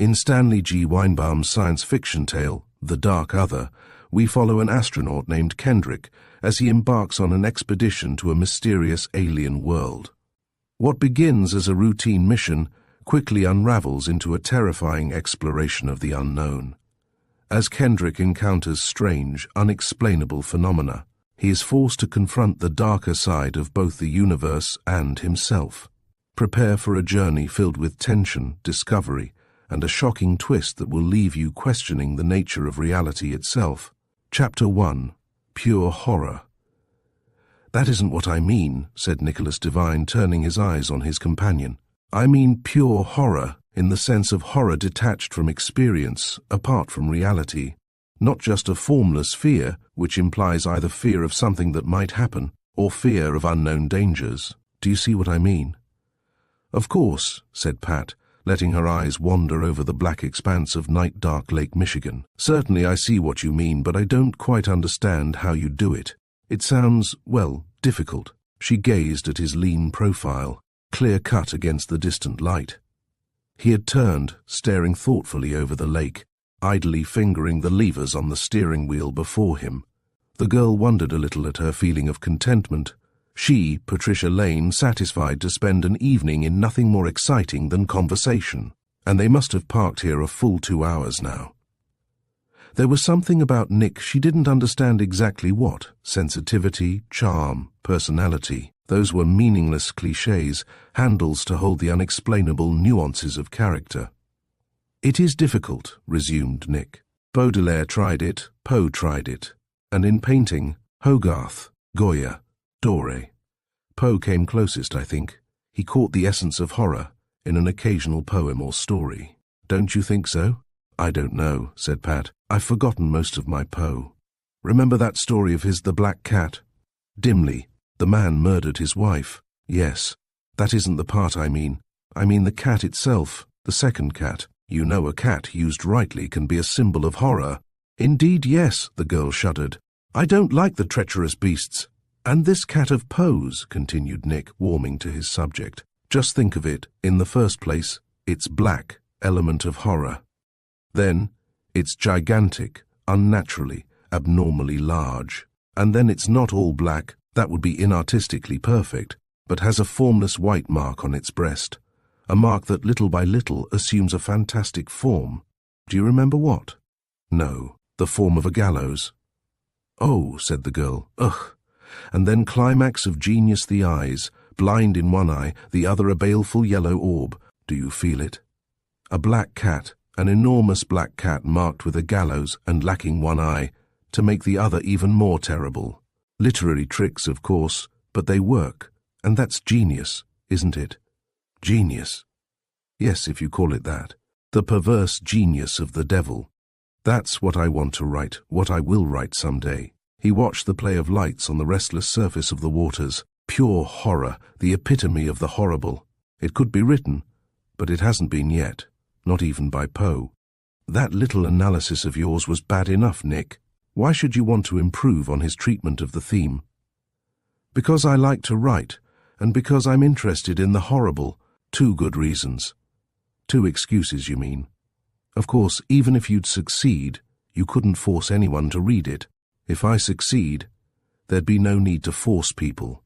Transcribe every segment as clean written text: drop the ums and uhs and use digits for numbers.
In Stanley G. Weinbaum's science fiction tale, The Dark Other, we follow an astronaut named Kendrick as he embarks on an expedition to a mysterious alien world. What begins as a routine mission quickly unravels into a terrifying exploration of the unknown. As Kendrick encounters strange, unexplainable phenomena, he is forced to confront the darker side of both the universe and himself. Prepare for a journey filled with tension, discovery, and a shocking twist that will leave you questioning the nature of reality itself. Chapter 1. Pure Horror. "That isn't what I mean," said Nicholas Devine, turning his eyes on his companion. "I mean pure horror, in the sense of horror detached from experience, apart from reality. Not just a formless fear, which implies either fear of something that might happen, or fear of unknown dangers. Do you see what I mean?" "Of course," said Pat, letting her eyes wander over the black expanse of night-dark Lake Michigan. "Certainly I see what you mean, but I don't quite understand how you do it. It sounds, well, difficult." She gazed at his lean profile, clear-cut against the distant light. He had turned, staring thoughtfully over the lake, idly fingering the levers on the steering wheel before him. The girl wondered a little at her feeling of contentment. She, Patricia Lane, satisfied to spend an evening in nothing more exciting than conversation, and they must have parked here a full 2 hours now. There was something about Nick she didn't understand exactly what. Sensitivity, charm, personality. Those were meaningless clichés, handles to hold the unexplainable nuances of character. "It is difficult," resumed Nick. "Baudelaire tried it, Poe tried it, and in painting, Hogarth, Goya, Doré. Poe came closest, I think. He caught the essence of horror in an occasional poem or story. Don't you think so?" "I don't know," said Pat. "I've forgotten most of my Poe. Remember that story of his The Black Cat?" "Dimly. The man murdered his wife." "Yes. That isn't the part I mean. I mean the cat itself, the second cat. You know a cat used rightly can be a symbol of horror." "Indeed, yes," the girl shuddered. "I don't like the treacherous beasts." "And this cat of Poe's," continued Nick, warming to his subject. "Just think of it. In the first place, it's black, element of horror. Then, it's gigantic, unnaturally, abnormally large. And then it's not all black, that would be inartistically perfect, but has a formless white mark on its breast. A mark that little by little assumes a fantastic form. Do you remember what?" "No, the form of a gallows." "Oh," said the girl, "ugh. And then climax of genius the eyes, blind in one eye, the other a baleful yellow orb. Do you feel it? A black cat, an enormous black cat marked with a gallows and lacking one eye, to make the other even more terrible. Literary tricks, of course, but they work, and that's genius, isn't it?" "Genius?" "Yes, if you call it that. The perverse genius of the devil. That's what I want to write, what I will write someday." He watched the play of lights on the restless surface of the waters. Pure horror, the epitome of the horrible. It could be written, but it hasn't been yet, not even by Poe. "That little analysis of yours was bad enough, Nick. Why should you want to improve on his treatment of the theme?" "Because I like to write, and because I'm interested in the horrible. 2 good reasons." "2 excuses, you mean? Of course, even if you'd succeed, you couldn't force anyone to read it. If I succeed, there'd be no need to force people.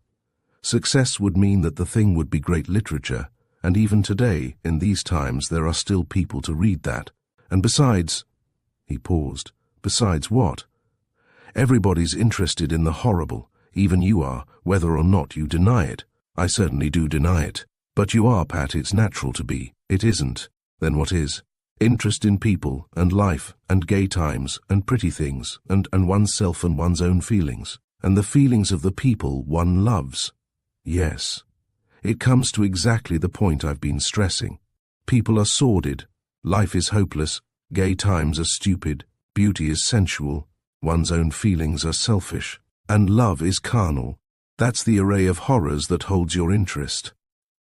Success would mean that the thing would be great literature, and even today, in these times, there are still people to read that. And besides—" he paused. "Besides what?" "Everybody's interested in the horrible. Even you are, whether or not you deny it." "I certainly do deny it." "But you are, Pat. It's natural to be." "It isn't." "Then what is?" "Interest in people, and life, and gay times, and pretty things, and oneself and one's own feelings, and the feelings of the people one loves." "Yes. It comes to exactly the point I've been stressing. People are sordid, life is hopeless, gay times are stupid, beauty is sensual, one's own feelings are selfish, and love is carnal. That's the array of horrors that holds your interest."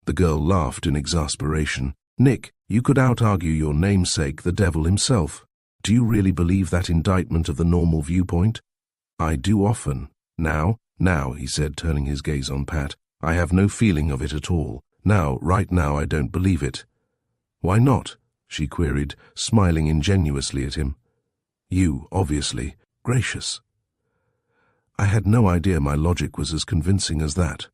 The girl laughed in exasperation. "Nick, you could out-argue your namesake, the devil himself. Do you really believe that indictment of the normal viewpoint?" "I do often. Now, he said, turning his gaze on Pat, "I have no feeling of it at all. Now, right now, I don't believe it." "Why not?" she queried, smiling ingenuously at him. You, obviously, gracious. I had no idea my logic was as convincing as that.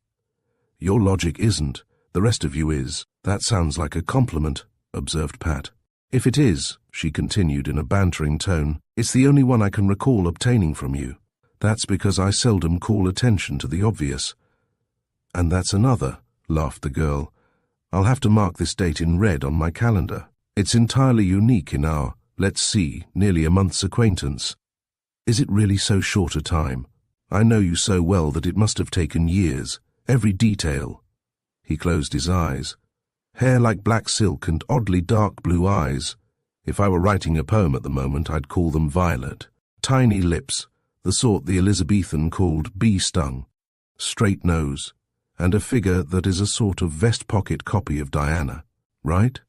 Your logic isn't, the rest of you is. That sounds like a compliment, observed Pat. If it is, she continued in a bantering tone, it's the only one I can recall obtaining from you. That's because I seldom call attention to the obvious. And that's another, laughed the girl. I'll have to mark this date in red on my calendar. It's entirely unique in our, let's see, nearly a month's acquaintance. Is it really so short a time? I know you so well that it must have taken years, every detail. He closed his eyes. Hair like black silk and oddly dark blue eyes. If I were writing a poem at the moment, I'd call them violet. Tiny lips, the sort the Elizabethan called bee-stung. Straight nose, and a figure that is a sort of vest-pocket copy of Diana. Right?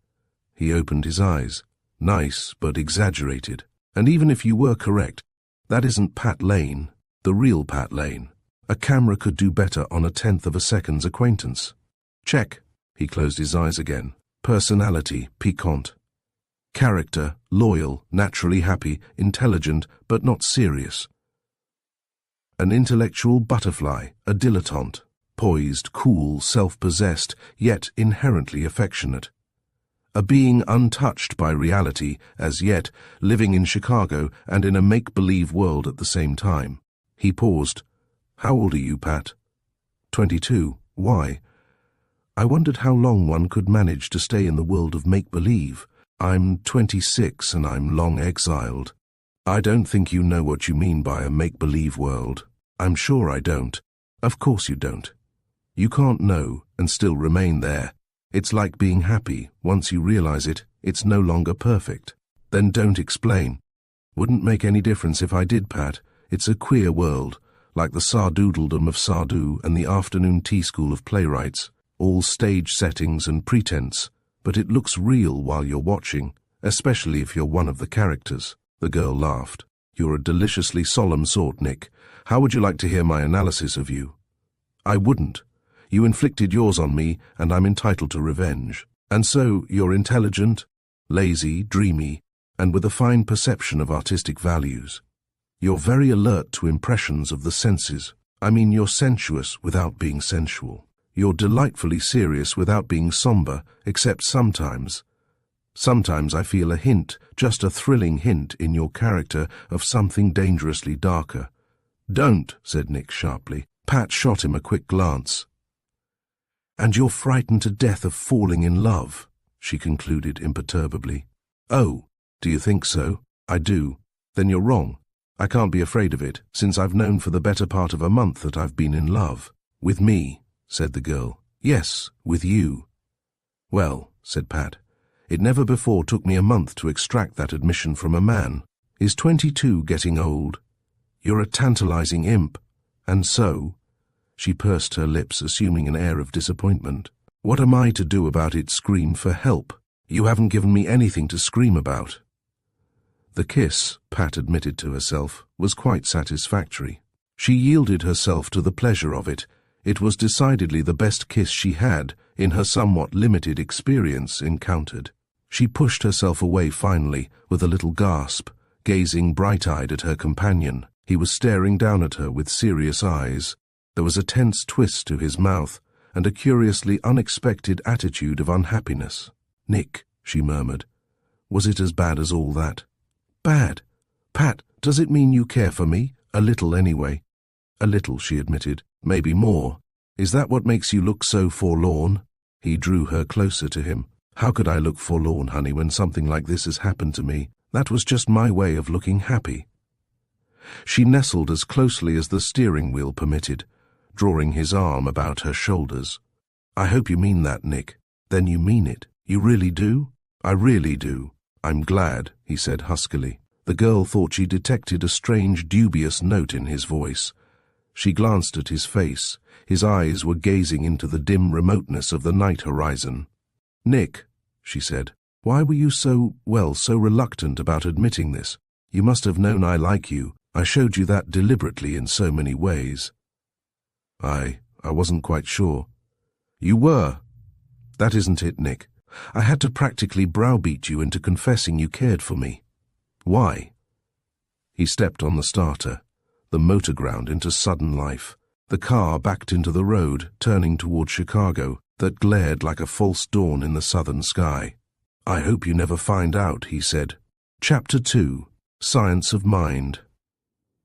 He opened his eyes. Nice, but exaggerated. And even if you were correct, that isn't Pat Lane, the real Pat Lane. A camera could do better on a tenth of a second's acquaintance. Check. He closed his eyes again. Personality, piquant. Character, loyal, naturally happy, intelligent, but not serious. An intellectual butterfly, a dilettante. Poised, cool, self-possessed, yet inherently affectionate. A being untouched by reality, as yet, living in Chicago and in a make-believe world at the same time. He paused. How old are you, Pat? 22. Why? I wondered how long one could manage to stay in the world of make-believe. I'm 26 and I'm long exiled. I don't think you know what you mean by a make-believe world. I'm sure I don't. Of course you don't. You can't know and still remain there. It's like being happy. Once you realize it, it's no longer perfect. Then don't explain. Wouldn't make any difference if I did, Pat. It's a queer world, like the sardoodledom of Sardou and the afternoon tea school of playwrights. All stage settings and pretense, but it looks real while you're watching, especially if you're one of the characters. The girl laughed. You're a deliciously solemn sort, Nick. How would you like to hear my analysis of you? I wouldn't. You inflicted yours on me, and I'm entitled to revenge. And so, you're intelligent, lazy, dreamy, and with a fine perception of artistic values. You're very alert to impressions of the senses. I mean, you're sensuous without being sensual. You're delightfully serious without being somber, except sometimes. Sometimes I feel a hint, just a thrilling hint in your character of something dangerously darker. Don't, said Nick sharply. Pat shot him a quick glance. And you're frightened to death of falling in love, she concluded imperturbably. Oh, do you think so? I do. Then you're wrong. I can't be afraid of it, since I've known for the better part of a month that I've been in love. With me, said the girl. Yes, with you. Well, said Pat, it never before took me a month to extract that admission from a man. Is 22 getting old? You're a tantalizing imp. And so? She pursed her lips, assuming an air of disappointment. What am I to do about it? Scream for help? You haven't given me anything to scream about. The kiss, Pat admitted to herself, was quite satisfactory. She yielded herself to the pleasure of it. It was decidedly the best kiss she had, in her somewhat limited experience, encountered. She pushed herself away finally, with a little gasp, gazing bright-eyed at her companion. He was staring down at her with serious eyes. There was a tense twist to his mouth, and a curiously unexpected attitude of unhappiness. Nick, she murmured, was it as bad as all that? Bad? Pat, does it mean you care for me? A little, anyway. A little, she admitted. Maybe more. Is that what makes you look so forlorn? He drew her closer to him. How could I look forlorn, honey, when something like this has happened to me? That was just my way of looking happy. She nestled as closely as the steering wheel permitted, drawing his arm about her shoulders. I hope you mean that, Nick. Then you mean it. You really do? I really do. I'm glad, he said huskily. The girl thought she detected a strange, dubious note in his voice. She glanced at his face. His eyes were gazing into the dim remoteness of the night horizon. Nick, she said, why were you so reluctant about admitting this? You must have known I like you. I showed you that deliberately in so many ways. I wasn't quite sure. You were. That isn't it, Nick. I had to practically browbeat you into confessing you cared for me. Why? He stepped on the starter. The motor ground into sudden life. The car backed into the road, turning toward Chicago, that glared like a false dawn in the southern sky. I hope you never find out, he said. Chapter 2. Science of Mind.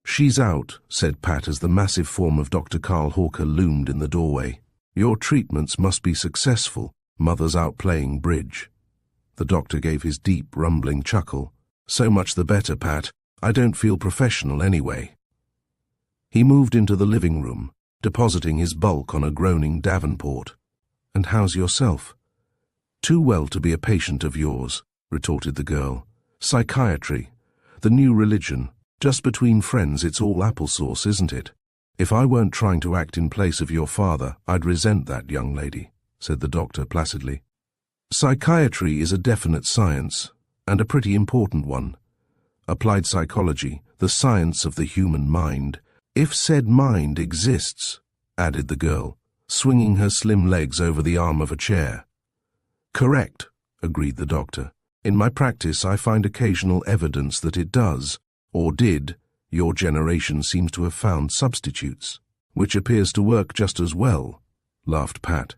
She's out, said Pat as the massive form of Dr. Carl Hawker loomed in the doorway. Your treatments must be successful. Mother's out playing bridge. The doctor gave his deep, rumbling chuckle. So much the better, Pat. I don't feel professional anyway. He moved into the living room, depositing his bulk on a groaning Davenport. And how's yourself? Too well to be a patient of yours, retorted the girl. Psychiatry, the new religion. Just between friends it's all applesauce, isn't it? If I weren't trying to act in place of your father, I'd resent that, young lady, said the doctor placidly. Psychiatry is a definite science, and a pretty important one. Applied psychology, the science of the human mind. If said mind exists, added the girl, swinging her slim legs over the arm of a chair. Correct, agreed the doctor. In my practice I find occasional evidence that it does, or did. Your generation seems to have found substitutes, which appears to work just as well, laughed Pat.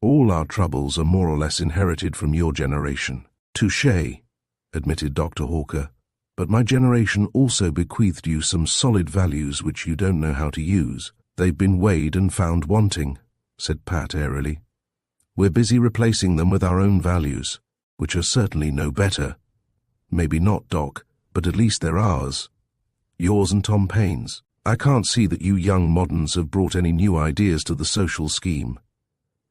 All our troubles are more or less inherited from your generation. Touché, admitted Dr. Hawker. But my generation also bequeathed you some solid values which you don't know how to use. They've been weighed and found wanting, said Pat airily. We're busy replacing them with our own values, which are certainly no better. Maybe not, Doc, but at least they're ours. Yours and Tom Paine's. I can't see that you young moderns have brought any new ideas to the social scheme.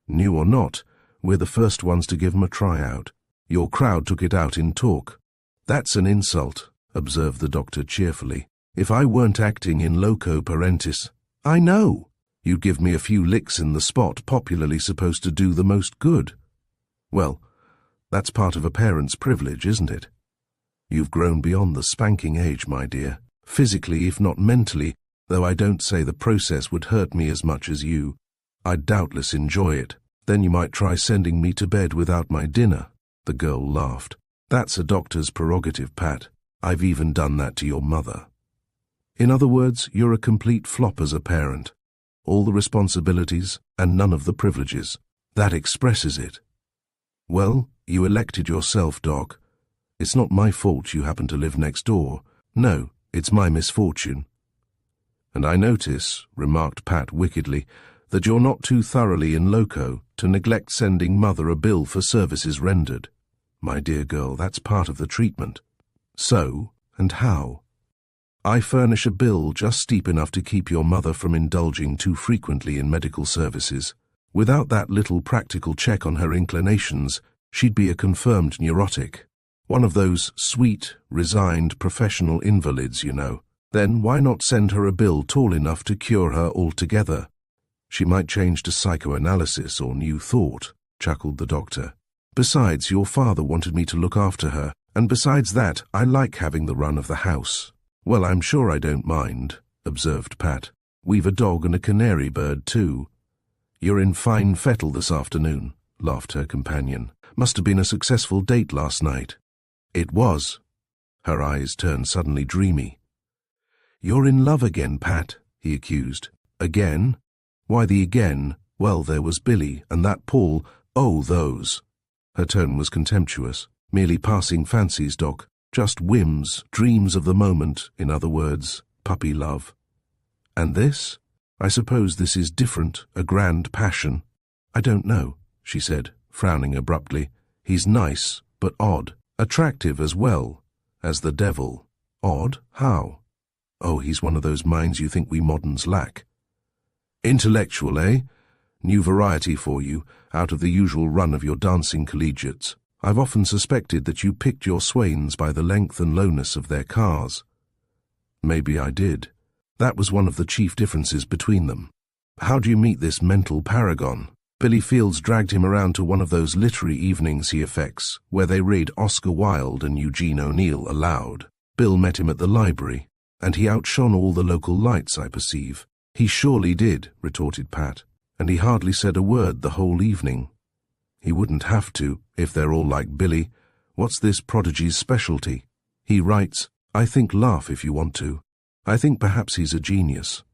New or not, we're the first ones to give 'em a tryout. Your crowd took it out in talk. That's an insult, observed the doctor cheerfully. If I weren't acting in loco parentis, I know, you'd give me a few licks in the spot popularly supposed to do the most good. Well, that's part of a parent's privilege, isn't it? You've grown beyond the spanking age, my dear, physically if not mentally, though I don't say the process would hurt me as much as you. I'd doubtless enjoy it. Then you might try sending me to bed without my dinner. The girl laughed. That's a doctor's prerogative, Pat. I've even done that to your mother. In other words, you're a complete flop as a parent. All the responsibilities and none of the privileges. That expresses it. Well, you elected yourself, Doc. It's not my fault you happen to live next door. No, it's my misfortune. And I notice, remarked Pat wickedly, that you're not too thoroughly in loco to neglect sending Mother a bill for services rendered. My dear girl, that's part of the treatment. So, and how? I furnish a bill just steep enough to keep your mother from indulging too frequently in medical services. Without that little practical check on her inclinations, she'd be a confirmed neurotic. One of those sweet, resigned, professional invalids, you know. Then why not send her a bill tall enough to cure her altogether? She might change to psychoanalysis or New Thought, chuckled the doctor. Besides, your father wanted me to look after her, and besides that, I like having the run of the house. Well, I'm sure I don't mind, observed Pat. We've a dog and a canary bird, too. You're in fine fettle this afternoon, laughed her companion. Must have been a successful date last night. It was. Her eyes turned suddenly dreamy. You're in love again, Pat, he accused. Again? Why the again? Well, there was Billy, and that Paul. Oh, those. Her tone was contemptuous. Merely passing fancies, Doc. Just whims, dreams of the moment, in other words, puppy love. And this? I suppose this is different, a grand passion. I don't know, she said, frowning abruptly. He's nice, but odd. Attractive as well, as the devil. Odd? How? Oh, he's one of those minds you think we moderns lack. Intellectual, eh? New variety for you, out of the usual run of your dancing collegiates. I've often suspected that you picked your swains by the length and lowness of their cars. Maybe I did. That was one of the chief differences between them. How do you meet this mental paragon? Billy Fields dragged him around to one of those literary evenings he affects, where they read Oscar Wilde and Eugene O'Neill aloud. Bill met him at the library, and he outshone all the local lights, I perceive. He surely did, retorted Pat, and he hardly said a word the whole evening. He wouldn't have to, if they're all like Billy. What's this prodigy's specialty? He writes, I think laugh if you want to. I think perhaps he's a genius.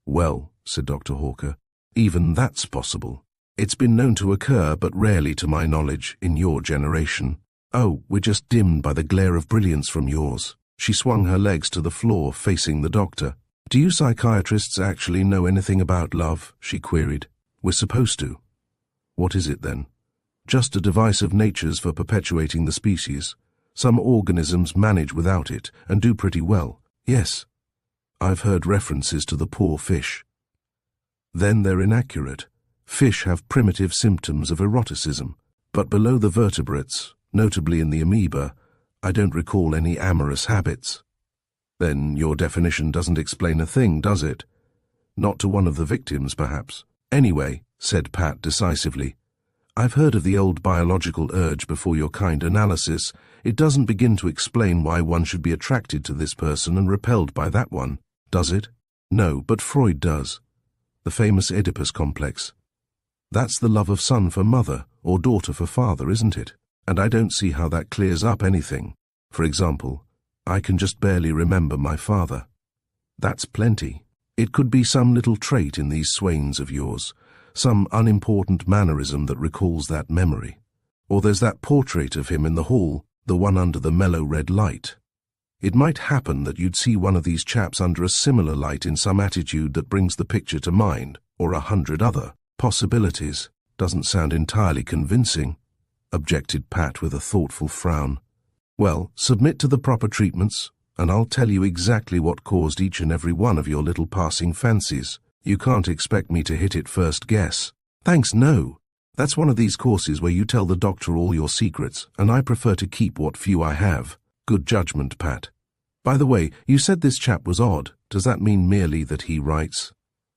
Well, said Dr. Hawker, even that's possible. It's been known to occur, but rarely to my knowledge, in your generation. Oh, we're just dimmed by the glare of brilliance from yours. She swung her legs to the floor, facing the doctor. Do you psychiatrists actually know anything about love? She queried. We're supposed to. What is it then? Just a device of nature's for perpetuating the species. Some organisms manage without it, and do pretty well. Yes. I've heard references to the poor fish. Then they're inaccurate. Fish have primitive symptoms of eroticism, but below the vertebrates, notably in the amoeba, I don't recall any amorous habits. Then your definition doesn't explain a thing, does it? Not to one of the victims, perhaps. Anyway, said Pat decisively, I've heard of the old biological urge before your kind analysis. It doesn't begin to explain why one should be attracted to this person and repelled by that one, does it? No, but Freud does. The famous Oedipus complex. That's the love of son for mother, or daughter for father, isn't it? And I don't see how that clears up anything. For example, I can just barely remember my father. That's plenty. It could be some little trait in these swains of yours, some unimportant mannerism that recalls that memory. Or there's that portrait of him in the hall, the one under the mellow red light. It might happen that you'd see one of these chaps under a similar light in some attitude that brings the picture to mind, or 100 other possibilities. Doesn't sound entirely convincing, objected Pat with a thoughtful frown. Well, submit to the proper treatments, and I'll tell you exactly what caused each and every one of your little passing fancies. You can't expect me to hit it first guess. Thanks, no. That's one of these courses where you tell the doctor all your secrets, and I prefer to keep what few I have. Good judgment, Pat. By the way, you said this chap was odd. Does that mean merely that he writes?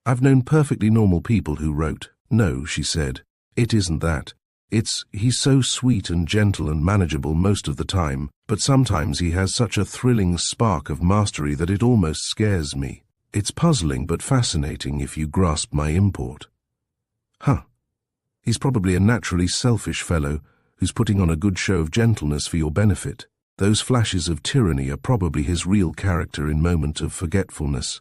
I've known perfectly normal people who wrote. No, she said. It isn't that. He's so sweet and gentle and manageable most of the time, but sometimes he has such a thrilling spark of mastery that it almost scares me. It's puzzling but fascinating if you grasp my import. Huh. He's probably a naturally selfish fellow who's putting on a good show of gentleness for your benefit. Those flashes of tyranny are probably his real character in moment of forgetfulness.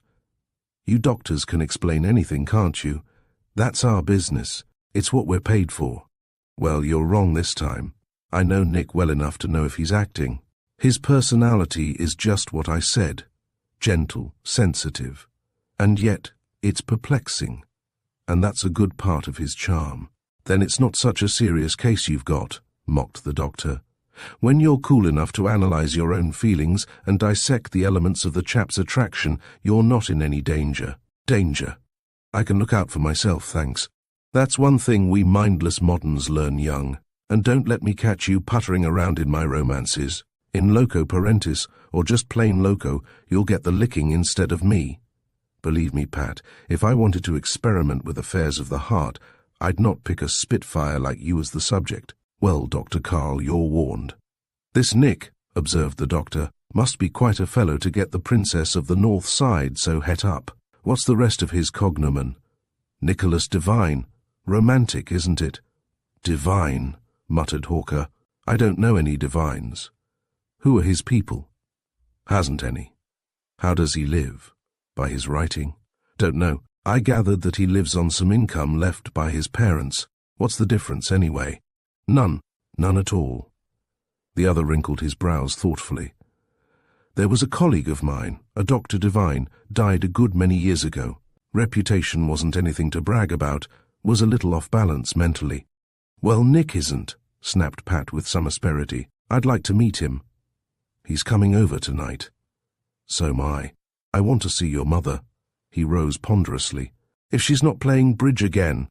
You doctors can explain anything, can't you? That's our business. It's what we're paid for. Well, you're wrong this time. I know Nick well enough to know if he's acting. His personality is just what I said. Gentle, sensitive. And yet, it's perplexing. And that's a good part of his charm. Then it's not such a serious case you've got, mocked the doctor. When you're cool enough to analyze your own feelings and dissect the elements of the chap's attraction, you're not in any danger. Danger. I can look out for myself, thanks. That's one thing we mindless moderns learn young. And don't let me catch you puttering around in my romances. In loco parentis, or just plain loco, you'll get the licking instead of me. Believe me, Pat, if I wanted to experiment with affairs of the heart, I'd not pick a spitfire like you as the subject. Well, Dr. Carl, you're warned. This Nick, observed the doctor, must be quite a fellow to get the princess of the North Side so het up. What's the rest of his cognomen? Nicholas Devine. Romantic, isn't it? Divine, muttered Hawker. I don't know any divines. Who are his people? Hasn't any. How does he live? By his writing? Don't know. I gathered that he lives on some income left by his parents. What's the difference, anyway? None. None at all. The other wrinkled his brows thoughtfully. There was a colleague of mine, a Dr. Devine, died a good many years ago. Reputation wasn't anything to brag about, was a little off balance mentally. Well, Nick isn't, snapped Pat with some asperity. I'd like to meet him. He's coming over tonight. So am I. I want to see your mother. He rose ponderously. If she's not playing bridge again.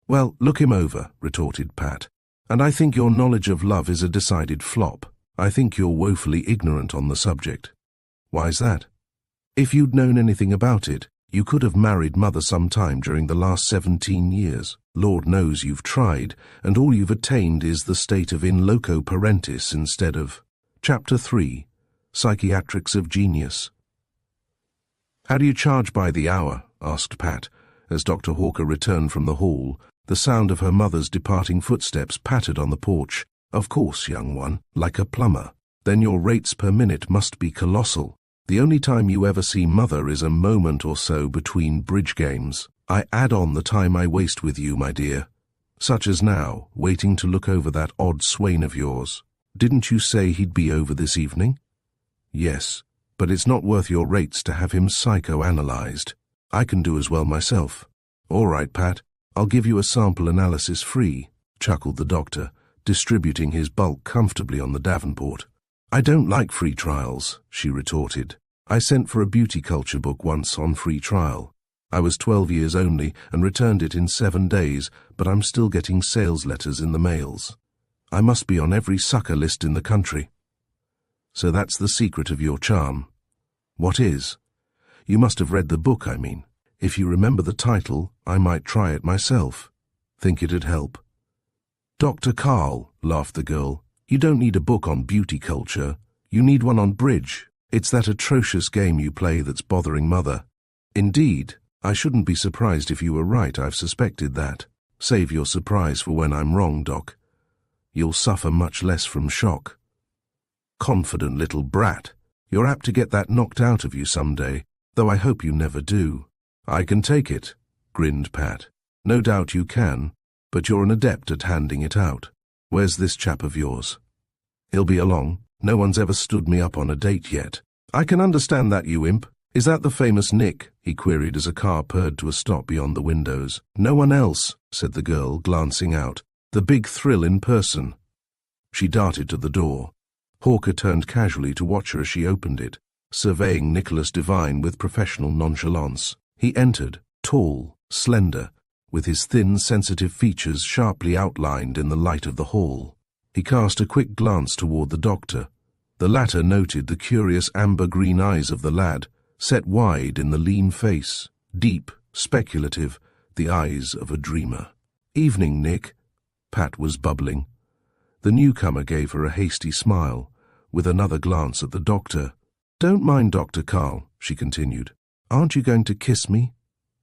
Well, look him over, retorted Pat. And I think your knowledge of love is a decided flop. I think you're woefully ignorant on the subject. Why's that? If you'd known anything about it, you could have married Mother some time during the last 17 years. Lord knows you've tried, and all you've attained is the state of in loco parentis instead of... Chapter 3. Psychiatrics of Genius. How do you charge by the hour? Asked Pat, as Dr. Hawker returned from the hall, The sound of her mother's departing footsteps pattered on the porch. "Of course, young one, like a plumber. Then your rates per minute must be colossal. The only time you ever see Mother is a moment or so between bridge games. I add on the time I waste with you, my dear. Such as now, waiting to look over that odd swain of yours. Didn't you say he'd be over this evening?" "Yes, but it's not worth your rates to have him psychoanalyzed. I can do as well myself." "All right, Pat, I'll give you a sample analysis free," chuckled the doctor, distributing his bulk comfortably on the davenport. "I don't like free trials," she retorted. "I sent for a beauty culture book once on free trial. I was 12 years only and returned it in 7 days, but I'm still getting sales letters in the mails. I must be on every sucker list in the country." "So that's the secret of your charm." "What is?" "You must have read the book, I mean. If you remember the title, I might try it myself. Think it'd help?" "Dr. Carl," laughed the girl, "you don't need a book on beauty culture. You need one on bridge. It's that atrocious game you play that's bothering Mother." "Indeed. I shouldn't be surprised if you were right. I've suspected that. Save your surprise for when I'm wrong, Doc. You'll suffer much less from shock." "Confident little brat. You're apt to get that knocked out of you someday, though I hope you never do." "I can take it," grinned Pat. "No doubt you can, but you're an adept at handing it out. Where's this chap of yours?" "He'll be along. No one's ever stood me up on a date yet." "I can understand that, you imp. Is that the famous Nick?" he queried as a car purred to a stop beyond the windows. "No one else," said the girl, glancing out. "The big thrill in person." She darted to the door. Hawker turned casually to watch her as she opened it, surveying Nicholas Devine with professional nonchalance. He entered, tall, slender, with his thin, sensitive features sharply outlined in the light of the hall. He cast a quick glance toward the doctor. The latter noted the curious amber-green eyes of the lad, set wide in the lean face, deep, speculative, the eyes of a dreamer. "Evening, Nick," Pat was bubbling. The newcomer gave her a hasty smile, with another glance at the doctor. "Don't mind Dr. Carl," she continued. "Aren't you going to kiss me?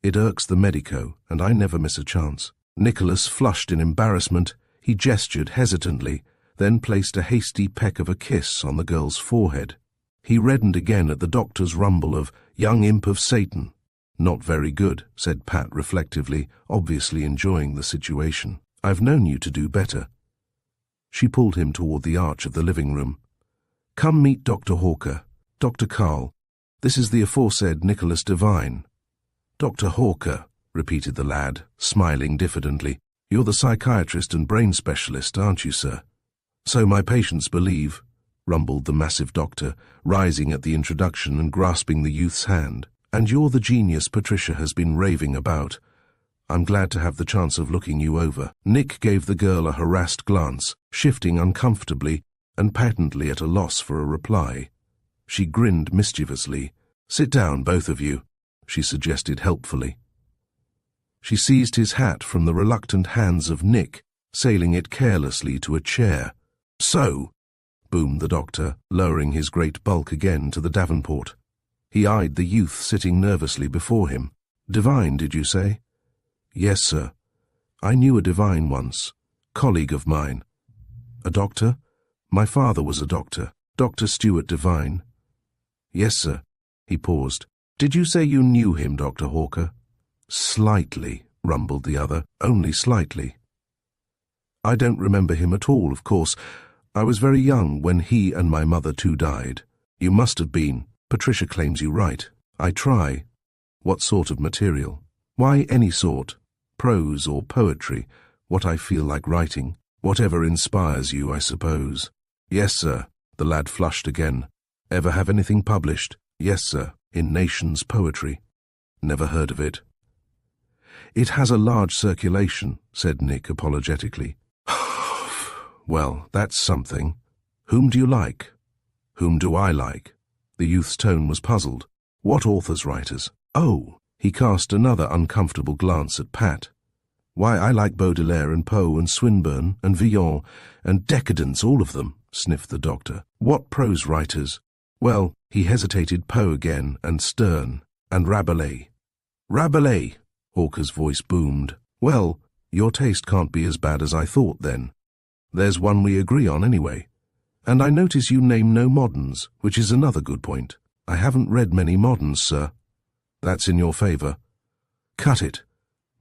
It irks the medico, and I never miss a chance." Nicholas flushed in embarrassment. He gestured hesitantly, then placed a hasty peck of a kiss on the girl's forehead. He reddened again at the doctor's rumble of "young imp of Satan." "Not very good," said Pat reflectively, obviously enjoying the situation. "I've known you to do better." She pulled him toward the arch of the living room. "Come meet Dr. Hawker. Dr. Carl, this is the aforesaid Nicholas Devine." "Dr. Hawker," repeated the lad, smiling diffidently. "You're the psychiatrist and brain specialist, aren't you, sir?" "So my patients believe," rumbled the massive doctor, rising at the introduction and grasping the youth's hand. "And you're the genius Patricia has been raving about. I'm glad to have the chance of looking you over." Nick gave the girl a harassed glance, shifting uncomfortably and patently at a loss for a reply. She grinned mischievously. "Sit down, both of you," she suggested helpfully. She seized his hat from the reluctant hands of Nick, sailing it carelessly to a chair. "So," boomed the doctor, lowering his great bulk again to the davenport. He eyed the youth sitting nervously before him. "Devine, did you say?" "Yes, sir. I knew a Devine once. Colleague of mine." "A doctor?" "My father was a doctor. Dr. Stuart Devine." "Yes, sir." He paused. "Did you say you knew him, Dr. Hawker?" "Slightly," rumbled the other. "Only slightly." "I don't remember him at all, of course. I was very young when he and my mother too died." "You must have been. Patricia claims you write." "I try." "What sort of material?" "Why, any sort. Prose or poetry. What I feel like writing. Whatever inspires you, I suppose." "Yes, sir." The lad flushed again. "Ever have anything published?" "Yes, sir. In Nation's Poetry." "Never heard of it." "It has a large circulation," said Nick apologetically. "Well, that's something. Whom do you like?" "Whom do I like?" The youth's tone was puzzled. "What authors' writers?" "Oh!" He cast another uncomfortable glance at Pat. "Why, I like Baudelaire and Poe and Swinburne and Villon and decadence, all of them," sniffed the doctor. "What prose writers?" "Well," he hesitated, Poe again, and Sterne, and Rabelais." "Rabelais!" Hawker's voice boomed. "Well, Your taste can't be as bad as I thought, then. There's one we agree on, anyway. And I notice you name no moderns, which is another good point. I haven't read many moderns, sir. That's in your favour. Cut it,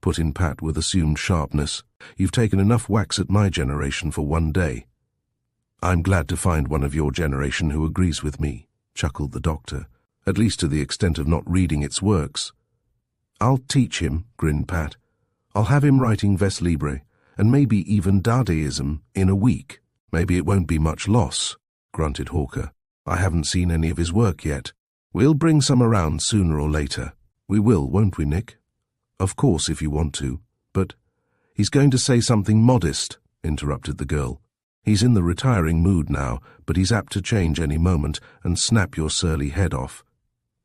put in Pat with assumed sharpness. You've taken enough whacks at my generation for one day. I'm glad to find one of your generation who agrees with me, chuckled the doctor, at least to the extent of not reading its works. I'll teach him, grinned Pat. I'll have him writing vers libre, and maybe even Dadaism, in a week. Maybe it won't be much loss, grunted Hawker. I haven't seen any of his work yet. We'll bring some around sooner or later. We will, won't we, Nick? Of course, if you want to, but— He's going to say something modest, interrupted the girl. He's in the retiring mood now, but he's apt to change any moment and snap your surly head off.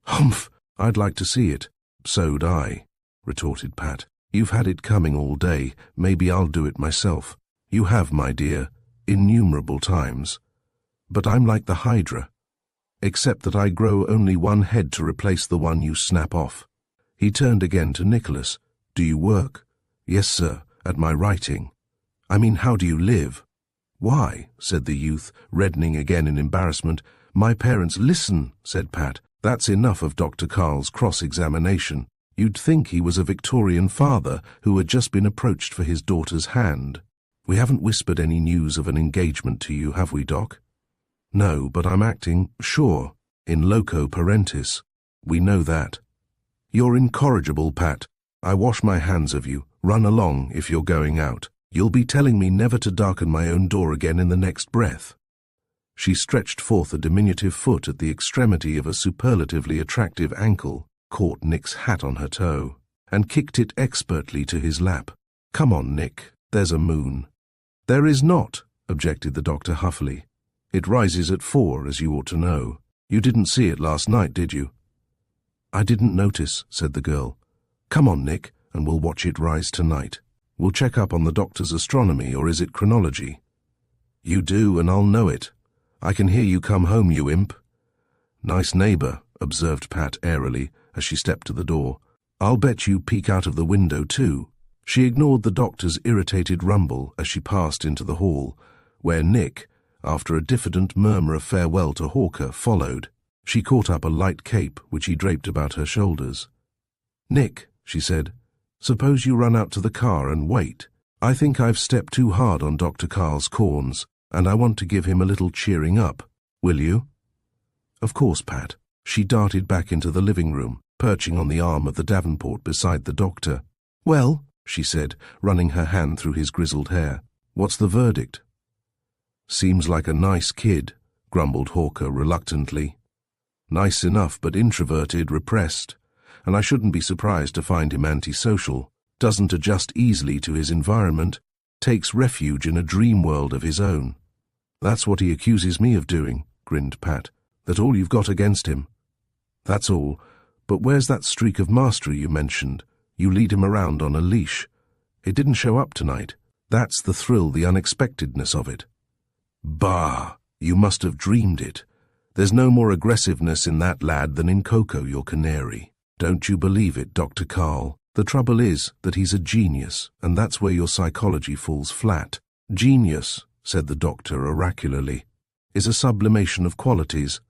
Humph! I'd like to see it. So'd I, retorted Pat. You've had it coming all day. Maybe I'll do it myself. You have, my dear, innumerable times. But I'm like the Hydra, except that I grow only one head to replace the one you snap off. He turned again to Nicholas. Do you work? Yes, sir, at my writing. I mean, how do you live? Why, said the youth, reddening again in embarrassment. My parents— Listen, said Pat. That's enough of Dr. Carl's cross-examination. You'd think he was a Victorian father who had just been approached for his daughter's hand. We haven't whispered any news of an engagement to you, have we, Doc? No, but I'm acting, sure, in loco parentis. We know that. You're incorrigible, Pat. I wash my hands of you. Run along if you're going out. You'll be telling me never to darken my own door again in the next breath. She stretched forth a diminutive foot at the extremity of a superlatively attractive ankle, caught Nick's hat on her toe, and kicked it expertly to his lap. Come on, Nick, there's a moon. There is not, objected the doctor huffily. It rises at 4, as you ought to know. You didn't see it last night, did you? I didn't notice, said the girl. Come on, Nick, and we'll watch it rise tonight. We'll check up on the doctor's astronomy, or is it chronology? You do, and I'll know it. I can hear you come home, you imp. Nice neighbour, observed Pat airily, as she stepped to the door. I'll bet you peek out of the window, too. She ignored the doctor's irritated rumble as she passed into the hall, where Nick, after a diffident murmur of farewell to Hawker, followed. She caught up a light cape which he draped about her shoulders. Nick, she said, suppose you run out to the car and wait. I think I've stepped too hard on Dr. Carl's corns, and I want to give him a little cheering up. Will you? Of course, Pat. She darted back into the living room, perching on the arm of the Davenport beside the doctor. Well, she said, running her hand through his grizzled hair. What's the verdict? Seems like a nice kid, grumbled Hawker reluctantly. Nice enough, but introverted, repressed, and I shouldn't be surprised to find him antisocial, doesn't adjust easily to his environment, takes refuge in a dream world of his own. That's what he accuses me of doing, grinned Pat. That all you've got against him? That's all, but where's that streak of mastery you mentioned? You lead him around on a leash. It didn't show up tonight. That's the thrill, the unexpectedness of it. Bah! You must have dreamed it. There's no more aggressiveness in that lad than in Coco, your canary. Don't you believe it, Dr. Carl? The trouble is that he's a genius, and that's where your psychology falls flat. Genius, said the doctor oracularly, is a sublimation of qualities.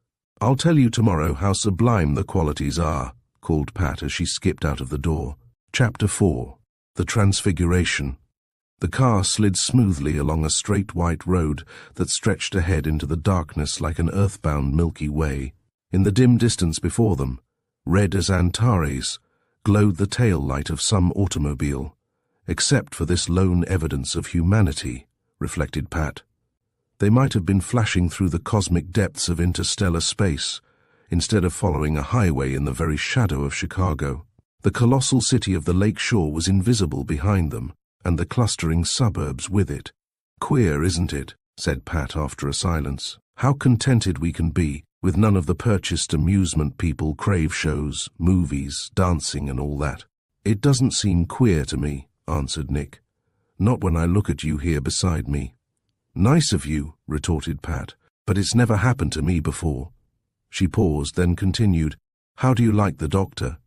I'll tell you tomorrow how sublime the qualities are, called Pat as she skipped out of the door. Chapter 4. The Transfiguration. The car slid smoothly along a straight white road that stretched ahead into the darkness like an earthbound Milky Way. In the dim distance before them, red as Antares, glowed the tail light of some automobile. Except for this lone evidence of humanity, reflected Pat. They might have been flashing through the cosmic depths of interstellar space, instead of following a highway in the very shadow of Chicago. The colossal city of the lake shore was invisible behind them, and the clustering suburbs with it. Queer, isn't it? Said Pat after a silence. How contented we can be, with none of the purchased amusement people crave shows, movies, dancing and all that. It doesn't seem queer to me, answered Nick. Not when I look at you here beside me. Nice of you, retorted Pat, but it's never happened to me before. She paused, then continued, How do you like the doctor?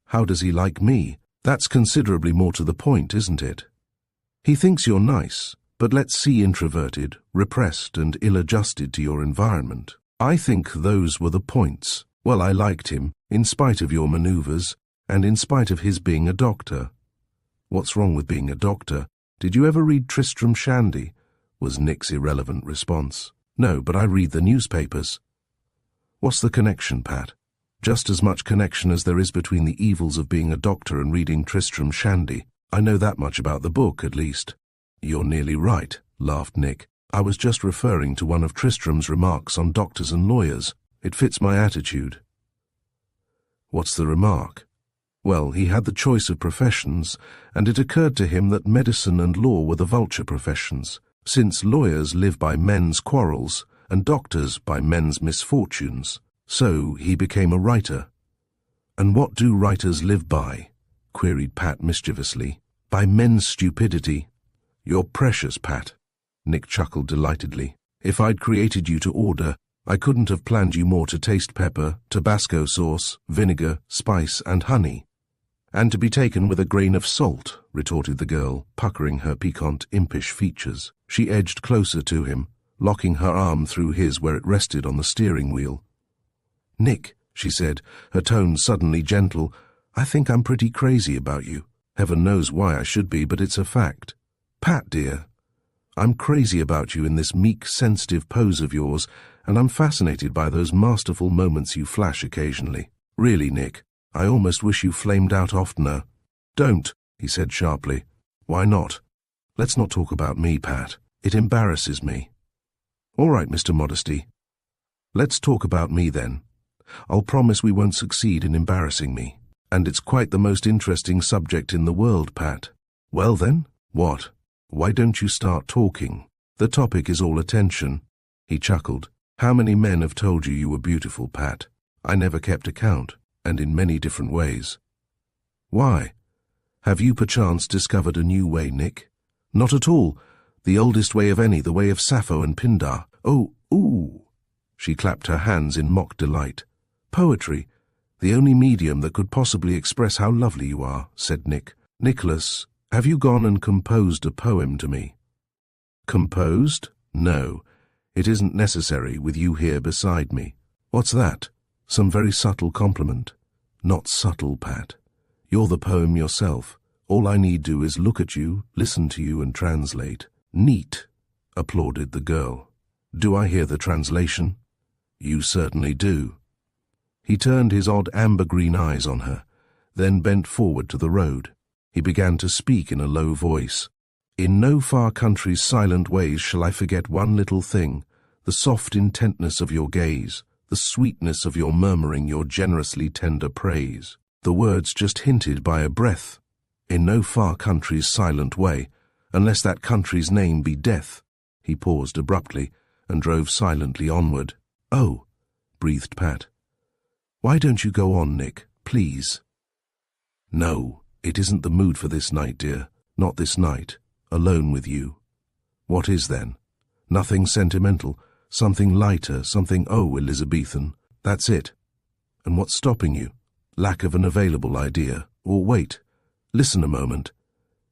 How does he like me? That's considerably more to the point, isn't it? He thinks you're nice, but let's see introverted, repressed and ill-adjusted to your environment. I think those were the points. Well, I liked him, in spite of your maneuvers, and in spite of his being a doctor. What's wrong with being a doctor? Did you ever read Tristram Shandy? Was Nick's irrelevant response. No, but I read the newspapers. What's the connection, Pat? Just as much connection as there is between the evils of being a doctor and reading Tristram Shandy. I know that much about the book, at least. You're nearly right, laughed Nick. I was just referring to one of Tristram's remarks on doctors and lawyers. It fits my attitude. What's the remark? Well, he had the choice of professions, and it occurred to him that medicine and law were the vulture professions, since lawyers live by men's quarrels and doctors by men's misfortunes. So he became a writer. And what do writers live by? Queried Pat mischievously. By men's stupidity. You're precious, Pat. Nick chuckled delightedly. If I'd created you to order, I couldn't have planned you more to taste pepper, Tabasco sauce, vinegar, spice, and honey. And to be taken with a grain of salt, retorted the girl, puckering her piquant, impish features. She edged closer to him, locking her arm through his where it rested on the steering wheel. Nick, she said, her tone suddenly gentle, I think I'm pretty crazy about you. Heaven knows why I should be, but it's a fact. Pat, dear, I'm crazy about you in this meek, sensitive pose of yours, and I'm fascinated by those masterful moments you flash occasionally. Really, Nick, I almost wish you flamed out oftener. Don't, he said sharply. Why not? Let's not talk about me, Pat. It embarrasses me. All right, Mr. Modesty. Let's talk about me then. I'll promise we won't succeed in embarrassing me. And it's quite the most interesting subject in the world, Pat. Well then, what? Why don't you start talking? The topic is all attention. He chuckled. How many men have told you were beautiful, Pat? I never kept account, and in many different ways. Why? Have you perchance discovered a new way, Nick? Not at all. The oldest way of any, the way of Sappho and Pindar. Oh, ooh! She clapped her hands in mock delight. Poetry, the only medium that could possibly express how lovely you are, said Nick. Nicholas, have you gone and composed a poem to me? Composed? No. It isn't necessary with you here beside me. What's that? Some very subtle compliment. Not subtle, Pat. You're the poem yourself. All I need do is look at you, listen to you, and translate. Neat, applauded the girl. Do I hear the translation? You certainly do. He turned his odd amber-green eyes on her, then bent forward to the road. He began to speak in a low voice. In no far country's silent ways shall I forget one little thing, the soft intentness of your gaze, the sweetness of your murmuring your generously tender praise. The words just hinted by a breath. In no far country's silent way, unless that country's name be death. He paused abruptly and drove silently onward. Oh, breathed Pat. Why don't you go on, Nick, please? No, it isn't the mood for this night, dear. Not this night. Alone with you. What is then? Nothing sentimental, something lighter, something, oh, Elizabethan. That's it. And what's stopping you? Lack of an available idea. Or wait. Listen a moment.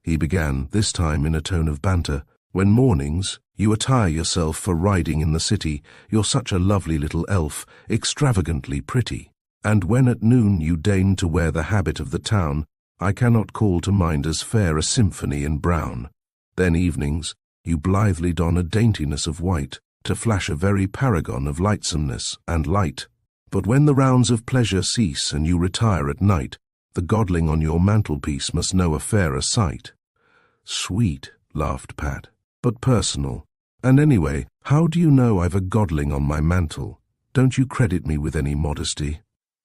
He began, this time in a tone of banter. When mornings, you attire yourself for riding in the city, you're such a lovely little elf, extravagantly pretty. And when at noon you deign to wear the habit of the town, I cannot call to mind as fair a symphony in brown. Then evenings, you blithely don a daintiness of white, to flash a very paragon of lightsomeness and light. But when the rounds of pleasure cease and you retire at night, the godling on your mantelpiece must know a fairer sight. Sweet, laughed Pat, but personal. And anyway, how do you know I've a godling on my mantel? Don't you credit me with any modesty?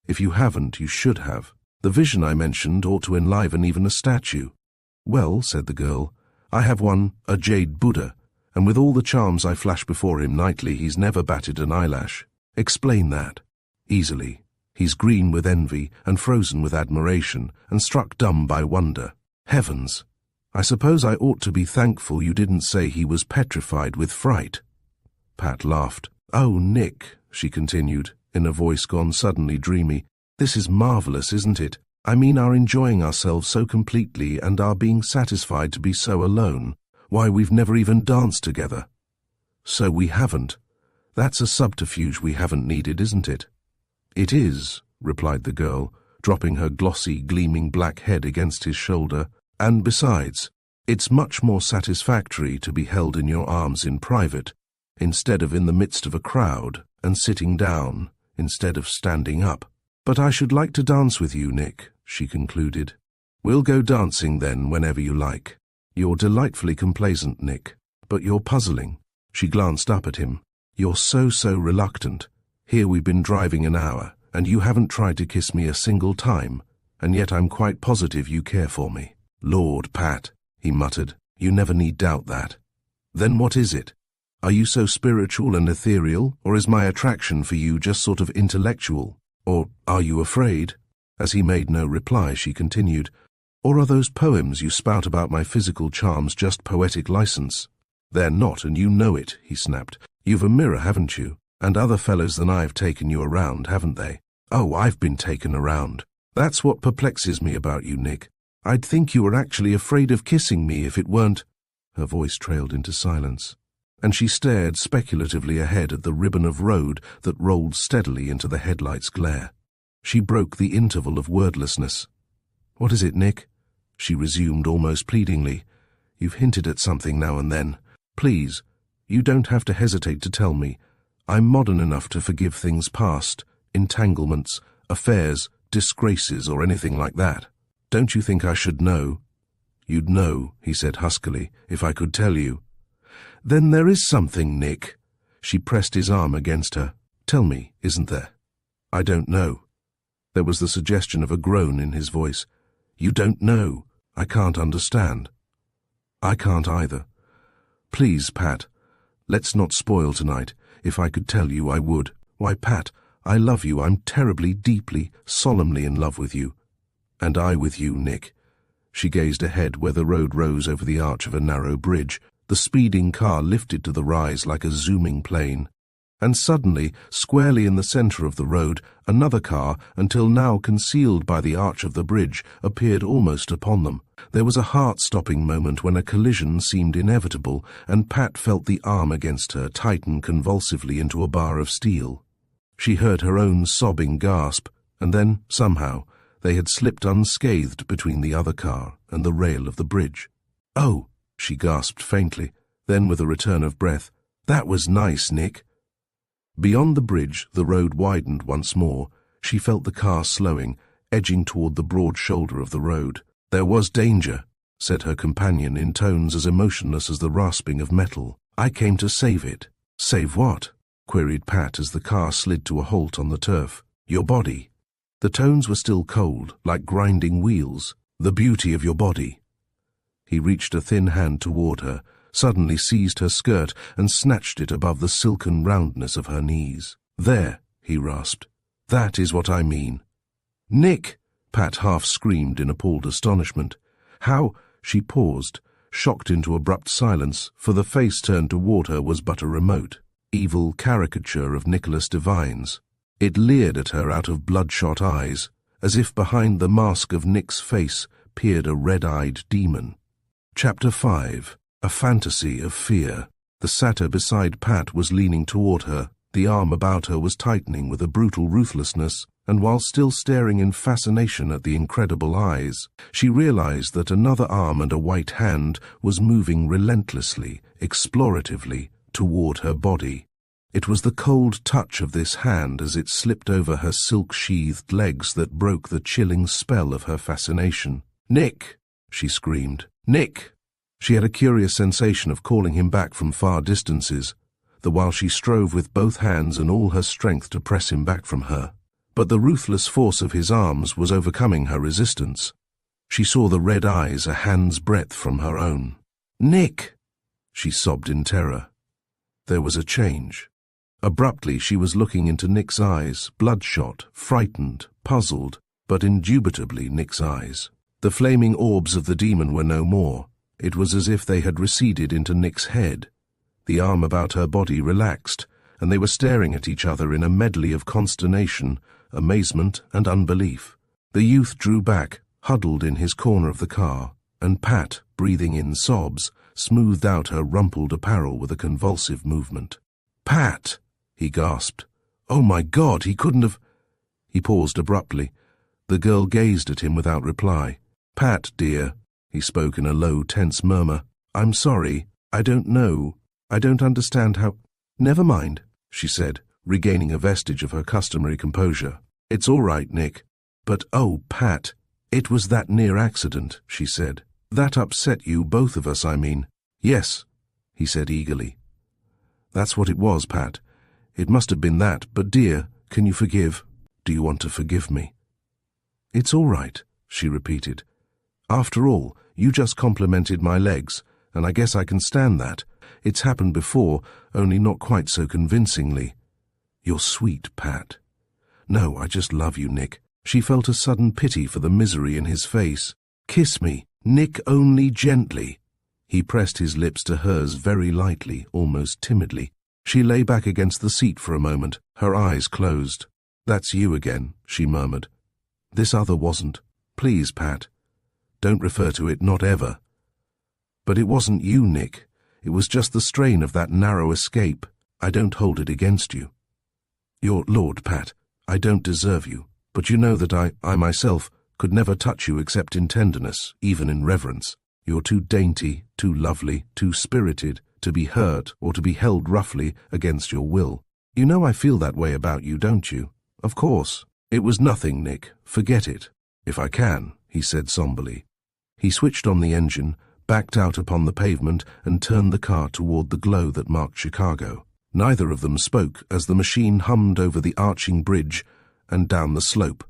If you haven't, you should have. The vision I mentioned ought to enliven even a statue. Well, said the girl, I have one, a jade Buddha, and with all the charms I flash before him nightly, he's never batted an eyelash. Explain that. Easily. He's green with envy, and frozen with admiration, and struck dumb by wonder. Heavens! I suppose I ought to be thankful you didn't say he was petrified with fright. Pat laughed. Oh, Nick, she continued, in a voice gone suddenly dreamy, this is marvelous, isn't it? I mean our enjoying ourselves so completely and our being satisfied to be so alone. Why, we've never even danced together." "So we haven't. That's a subterfuge we haven't needed, isn't it?" "It is," replied the girl, dropping her glossy, gleaming black head against his shoulder. "And besides, it's much more satisfactory to be held in your arms in private, instead of in the midst of a crowd, and sitting down, instead of standing up. But I should like to dance with you, Nick," she concluded. "We'll go dancing then whenever you like. You're delightfully complaisant, Nick, but you're puzzling." She glanced up at him. "You're so reluctant. Here we've been driving an hour, and you haven't tried to kiss me a single time, and yet I'm quite positive you care for me." "Lord, Pat," he muttered, "you never need doubt that." "Then what is it? Are you so spiritual and ethereal, or is my attraction for you just sort of intellectual? Or are you afraid?" As he made no reply, she continued, "Or are those poems you spout about my physical charms just poetic license?" "They're not, and you know it," he snapped. "You've a mirror, haven't you? And other fellows than I have taken you around, haven't they?" "Oh, I've been taken around. That's what perplexes me about you, Nick. I'd think you were actually afraid of kissing me if it weren't—" Her voice trailed into silence, and she stared speculatively ahead at the ribbon of road that rolled steadily into the headlights' glare. She broke the interval of wordlessness. "What is it, Nick?" she resumed almost pleadingly. "You've hinted at something now and then. Please, you don't have to hesitate to tell me. I'm modern enough to forgive things past, entanglements, affairs, disgraces, or anything like that. Don't you think I should know?" "You'd know," he said huskily, "if I could tell you." "Then there is something, Nick." She pressed his arm against her. "Tell me, isn't there?" "I don't know." There was the suggestion of a groan in his voice. "You don't know. I can't understand." "I can't either. Please, Pat, let's not spoil tonight. If I could tell you, I would. Why, Pat, I love you. I'm terribly, deeply, solemnly in love with you." "And I with you, Nick." She gazed ahead where the road rose over the arch of a narrow bridge. The speeding car lifted to the rise like a zooming plane. And suddenly, squarely in the center of the road, another car, until now concealed by the arch of the bridge, appeared almost upon them. There was a heart-stopping moment when a collision seemed inevitable, and Pat felt the arm against her tighten convulsively into a bar of steel. She heard her own sobbing gasp, and then, somehow, they had slipped unscathed between the other car and the rail of the bridge. "Oh," she gasped faintly, then with a return of breath, "that was nice, Nick." Beyond the bridge, the road widened once more. She felt the car slowing, edging toward the broad shoulder of the road. "There was danger," said her companion in tones as emotionless as the rasping of metal. "I came to save it." "Save what?" queried Pat as the car slid to a halt on the turf. "Your body." The tones were still cold, like grinding wheels. "The beauty of your body." He reached a thin hand toward her, suddenly seized her skirt and snatched it above the silken roundness of her knees. "There," he rasped. "That is what I mean." "Nick!" Pat half screamed in appalled astonishment. "How—" She paused, shocked into abrupt silence, for the face turned toward her was but a remote, evil caricature of Nicholas Devine's. It leered at her out of bloodshot eyes, as if behind the mask of Nick's face peered a red-eyed demon. Chapter 5. A Fantasy of Fear. The satyr beside Pat was leaning toward her. The arm about her was tightening with a brutal ruthlessness, and while still staring in fascination at the incredible eyes, she realized that another arm and a white hand was moving relentlessly, exploratively, toward her body. It was the cold touch of this hand as it slipped over her silk-sheathed legs that broke the chilling spell of her fascination. "Nick!" she screamed. "Nick!" She had a curious sensation of calling him back from far distances, the while she strove with both hands and all her strength to press him back from her. But the ruthless force of his arms was overcoming her resistance. She saw the red eyes a hand's breadth from her own. "Nick!" she sobbed in terror. There was a change. Abruptly she was looking into Nick's eyes, bloodshot, frightened, puzzled, but indubitably Nick's eyes. The flaming orbs of the demon were no more. It was as if they had receded into Nick's head. The arm about her body relaxed, and they were staring at each other in a medley of consternation, amazement, and unbelief. The youth drew back, huddled in his corner of the car, and Pat, breathing in sobs, smoothed out her rumpled apparel with a convulsive movement. "Pat!" he gasped. "Oh my God, he couldn't have—" He paused abruptly. The girl gazed at him without reply. "Pat, dear," he spoke in a low, tense murmur. "I'm sorry. I don't know. I don't understand how—" "Never mind," she said, regaining a vestige of her customary composure. "It's all right, Nick. But oh, Pat, it was that near accident," she said. "That upset you, both of us, I mean." "Yes," he said eagerly. "That's what it was, Pat. It must have been that, but dear, can you forgive? Do you want to forgive me?" "It's all right," she repeated. "After all, you just complimented my legs, and I guess I can stand that. It's happened before, only not quite so convincingly." "You're sweet, Pat." "No, I just love you, Nick." She felt a sudden pity for the misery in his face. "Kiss me, Nick, only gently." He pressed his lips to hers very lightly, almost timidly. She lay back against the seat for a moment, her eyes closed. "That's you again," she murmured. "This other wasn't. Please, Pat. Don't refer to it, not ever." "But it wasn't you, Nick. It was just the strain of that narrow escape. I don't hold it against you. Your Lord, Pat, I don't deserve you, but you know that I myself could never touch you except in tenderness, even in reverence. You're too dainty, too lovely, too spirited to be hurt or to be held roughly against your will. You know I feel that way about you, don't you? Of course. It was nothing, Nick. Forget it. If I can," he said somberly. He switched on the engine, backed out upon the pavement, and turned the car toward the glow that marked Chicago. Neither of them spoke as the machine hummed over the arching bridge and down the slope,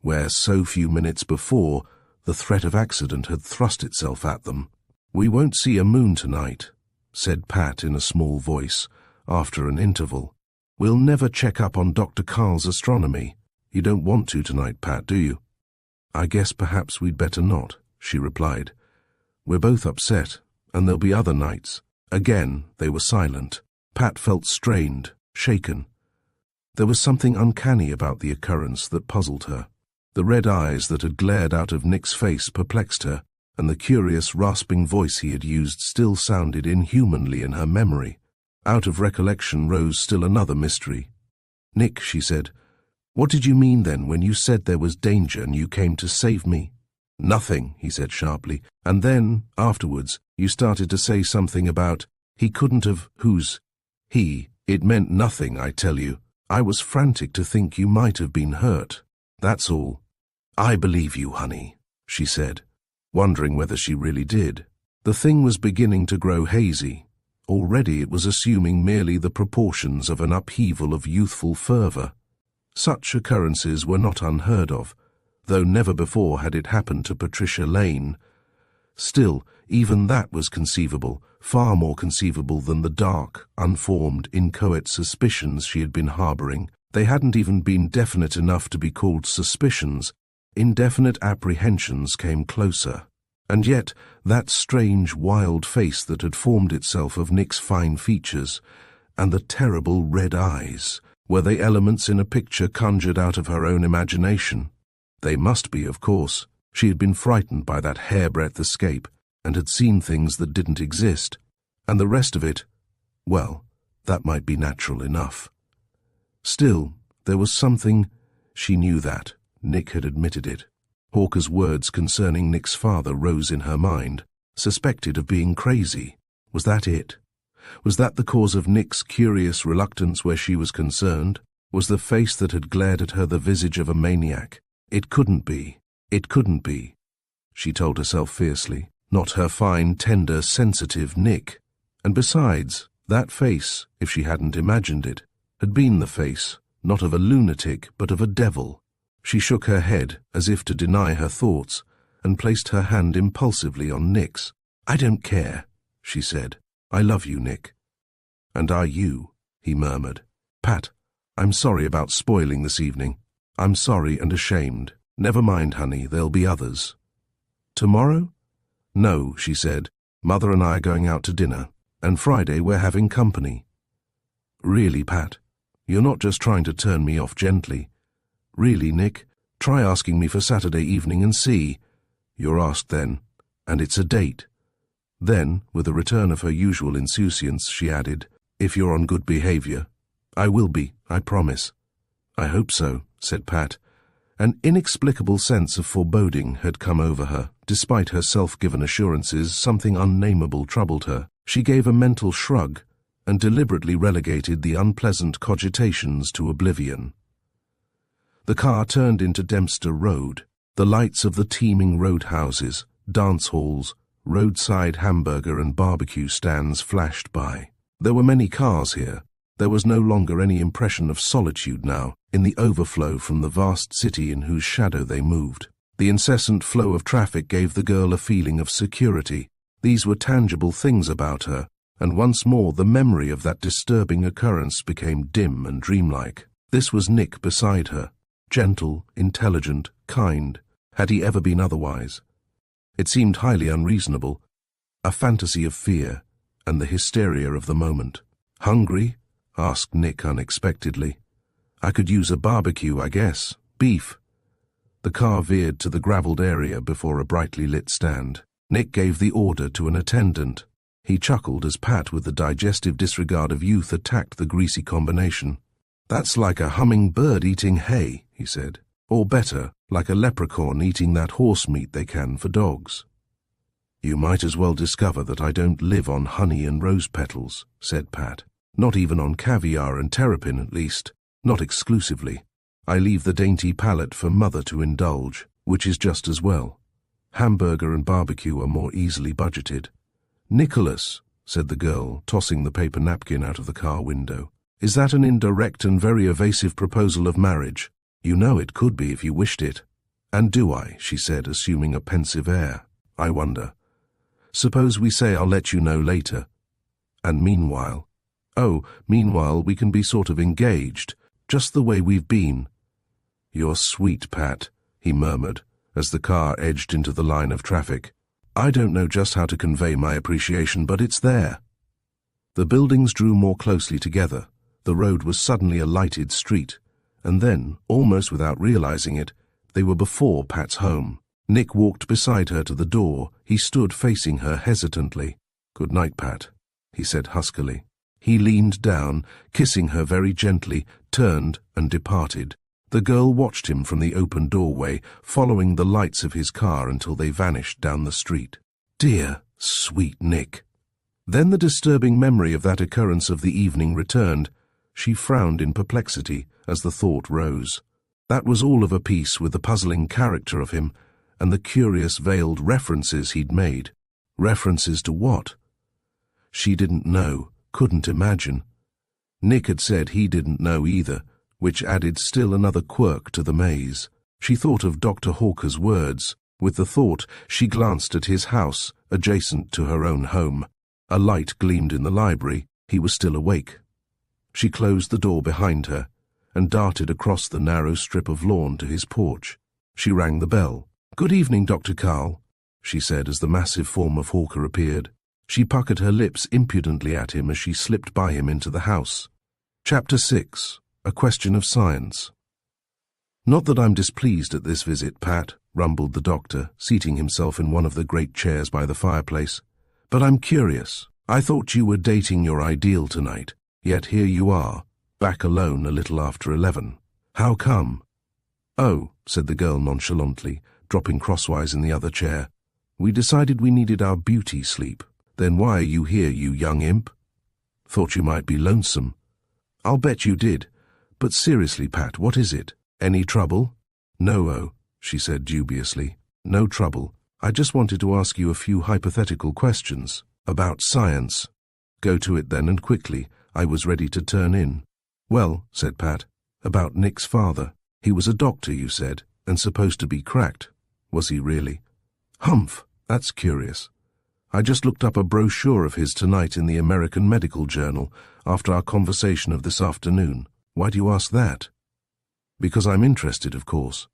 where so few minutes before the threat of accident had thrust itself at them. "We won't see a moon tonight," said Pat in a small voice, after an interval. "We'll never check up on Dr. Carl's astronomy. You don't want to tonight, Pat, do you?" "I guess perhaps we'd better not," she replied. "We're both upset, and there'll be other nights." Again they were silent. Pat felt strained, shaken. There was something uncanny about the occurrence that puzzled her. The red eyes that had glared out of Nick's face perplexed her, and the curious, rasping voice he had used still sounded inhumanly in her memory. Out of recollection rose still another mystery. "Nick," she said, "what did you mean then when you said there was danger and you came to save me?" "Nothing," he said sharply. "And then, afterwards, you started to say something about he couldn't have, who's he. It meant nothing, I tell you. I was frantic to think you might have been hurt. That's all." "I believe you, honey," she said, wondering whether she really did. The thing was beginning to grow hazy. Already it was assuming merely the proportions of an upheaval of youthful fervor. Such occurrences were not unheard of, though never before had it happened to Patricia Lane. Still, even that was conceivable, far more conceivable than the dark, unformed, inchoate suspicions she had been harboring. They hadn't even been definite enough to be called suspicions. Indefinite apprehensions came closer. And yet, that strange, wild face that had formed itself of Nick's fine features, and the terrible red eyes, were they elements in a picture conjured out of her own imagination? They must be, of course. She had been frightened by that hairbreadth escape, and had seen things that didn't exist. And the rest of it, well, that might be natural enough. Still, there was something. She knew that. Nick had admitted it. Hawker's words concerning Nick's father rose in her mind. Suspected of being crazy. Was that it? Was that the cause of Nick's curious reluctance where she was concerned? Was the face that had glared at her the visage of a maniac? It couldn't be. It couldn't be, she told herself fiercely. Not her fine, tender, sensitive Nick. And besides, that face, if she hadn't imagined it, had been the face, not of a lunatic, but of a devil. She shook her head, as if to deny her thoughts, and placed her hand impulsively on Nick's. "I don't care," she said. "I love you, Nick." "And I you," he murmured. "Pat, I'm sorry about spoiling this evening. I'm sorry and ashamed. Never mind, honey, there'll be others." "Tomorrow?" "No," she said. "Mother and I are going out to dinner, and Friday we're having company." "Really, Pat? You're not just trying to turn me off gently? Really, Nick? Try asking me for Saturday evening and see. You're asked then, and it's a date. Then, with a return of her usual insouciance, she added, if you're on good behavior. I will be, I promise. I hope so, said Pat. An inexplicable sense of foreboding had come over her. Despite her self-given assurances, something unnameable troubled her. She gave a mental shrug and deliberately relegated the unpleasant cogitations to oblivion. The car turned into Dempster Road. The lights of the teeming roadhouses, dance halls, roadside hamburger and barbecue stands flashed by. There were many cars here. There was no longer any impression of solitude now, in the overflow from the vast city in whose shadow they moved. The incessant flow of traffic gave the girl a feeling of security. These were tangible things about her, and once more the memory of that disturbing occurrence became dim and dreamlike. This was Nick beside her, gentle, intelligent, kind. Had he ever been otherwise? It seemed highly unreasonable, a fantasy of fear and the hysteria of the moment. Hungry? Asked Nick unexpectedly. I could use a barbecue, I guess. Beef. The car veered to the gravelled area before a brightly lit stand. Nick gave the order to an attendant. He chuckled as Pat, with the digestive disregard of youth, attacked the greasy combination. That's like a hummingbird eating hay, he said. Or better, like a leprechaun eating that horse meat they can for dogs. You might as well discover that I don't live on honey and rose petals, said Pat. Not even on caviar and terrapin, at least. Not exclusively. I leave the dainty palate for Mother to indulge, which is just as well. Hamburger and barbecue are more easily budgeted. Nicholas, said the girl, tossing the paper napkin out of the car window. Is that an indirect and very evasive proposal of marriage? You know it could be if you wished it. And do I, she said, assuming a pensive air. I wonder. Suppose we say I'll let you know later. And meanwhile... Oh, meanwhile we can be sort of engaged, just the way we've been. You're sweet, Pat, he murmured, as the car edged into the line of traffic. I don't know just how to convey my appreciation, but it's there. The buildings drew more closely together. The road was suddenly a lighted street, and then, almost without realizing it, they were before Pat's home. Nick walked beside her to the door. He stood facing her hesitantly. Good night, Pat, he said huskily. He leaned down, kissing her very gently, turned and departed. The girl watched him from the open doorway, following the lights of his car until they vanished down the street. Dear, sweet Nick. Then the disturbing memory of that occurrence of the evening returned. She frowned in perplexity as the thought rose. That was all of a piece with the puzzling character of him and the curious veiled references he'd made. References to what? She didn't know. Couldn't imagine. Nick had said he didn't know either, which added still another quirk to the maze. She thought of Dr. Hawker's words. With the thought, she glanced at his house, adjacent to her own home. A light gleamed in the library. He was still awake. She closed the door behind her and darted across the narrow strip of lawn to his porch. She rang the bell. Good evening, Dr. Carl, she said as the massive form of Hawker appeared. She puckered her lips impudently at him as she slipped by him into the house. Chapter 6. A Question of Science. Not that I'm displeased at this visit, Pat, rumbled the doctor, seating himself in one of the great chairs by the fireplace. But I'm curious. I thought you were dating your ideal tonight, yet here you are, back alone a little after 11. How come? Oh, said the girl nonchalantly, dropping crosswise in the other chair. We decided we needed our beauty sleep. Then why are you here, you young imp? Thought you might be lonesome. I'll bet you did. But seriously, Pat, what is it? Any trouble? No, she said dubiously. No trouble. I just wanted to ask you a few hypothetical questions. About science. Go to it then, and quickly. I was ready to turn in. Well, said Pat, about Nick's father. He was a doctor, you said, and supposed to be cracked. Was he really? Humph, that's curious. I just looked up a brochure of his tonight in the American Medical Journal after our conversation of this afternoon. Why do you ask that? Because I'm interested, of course.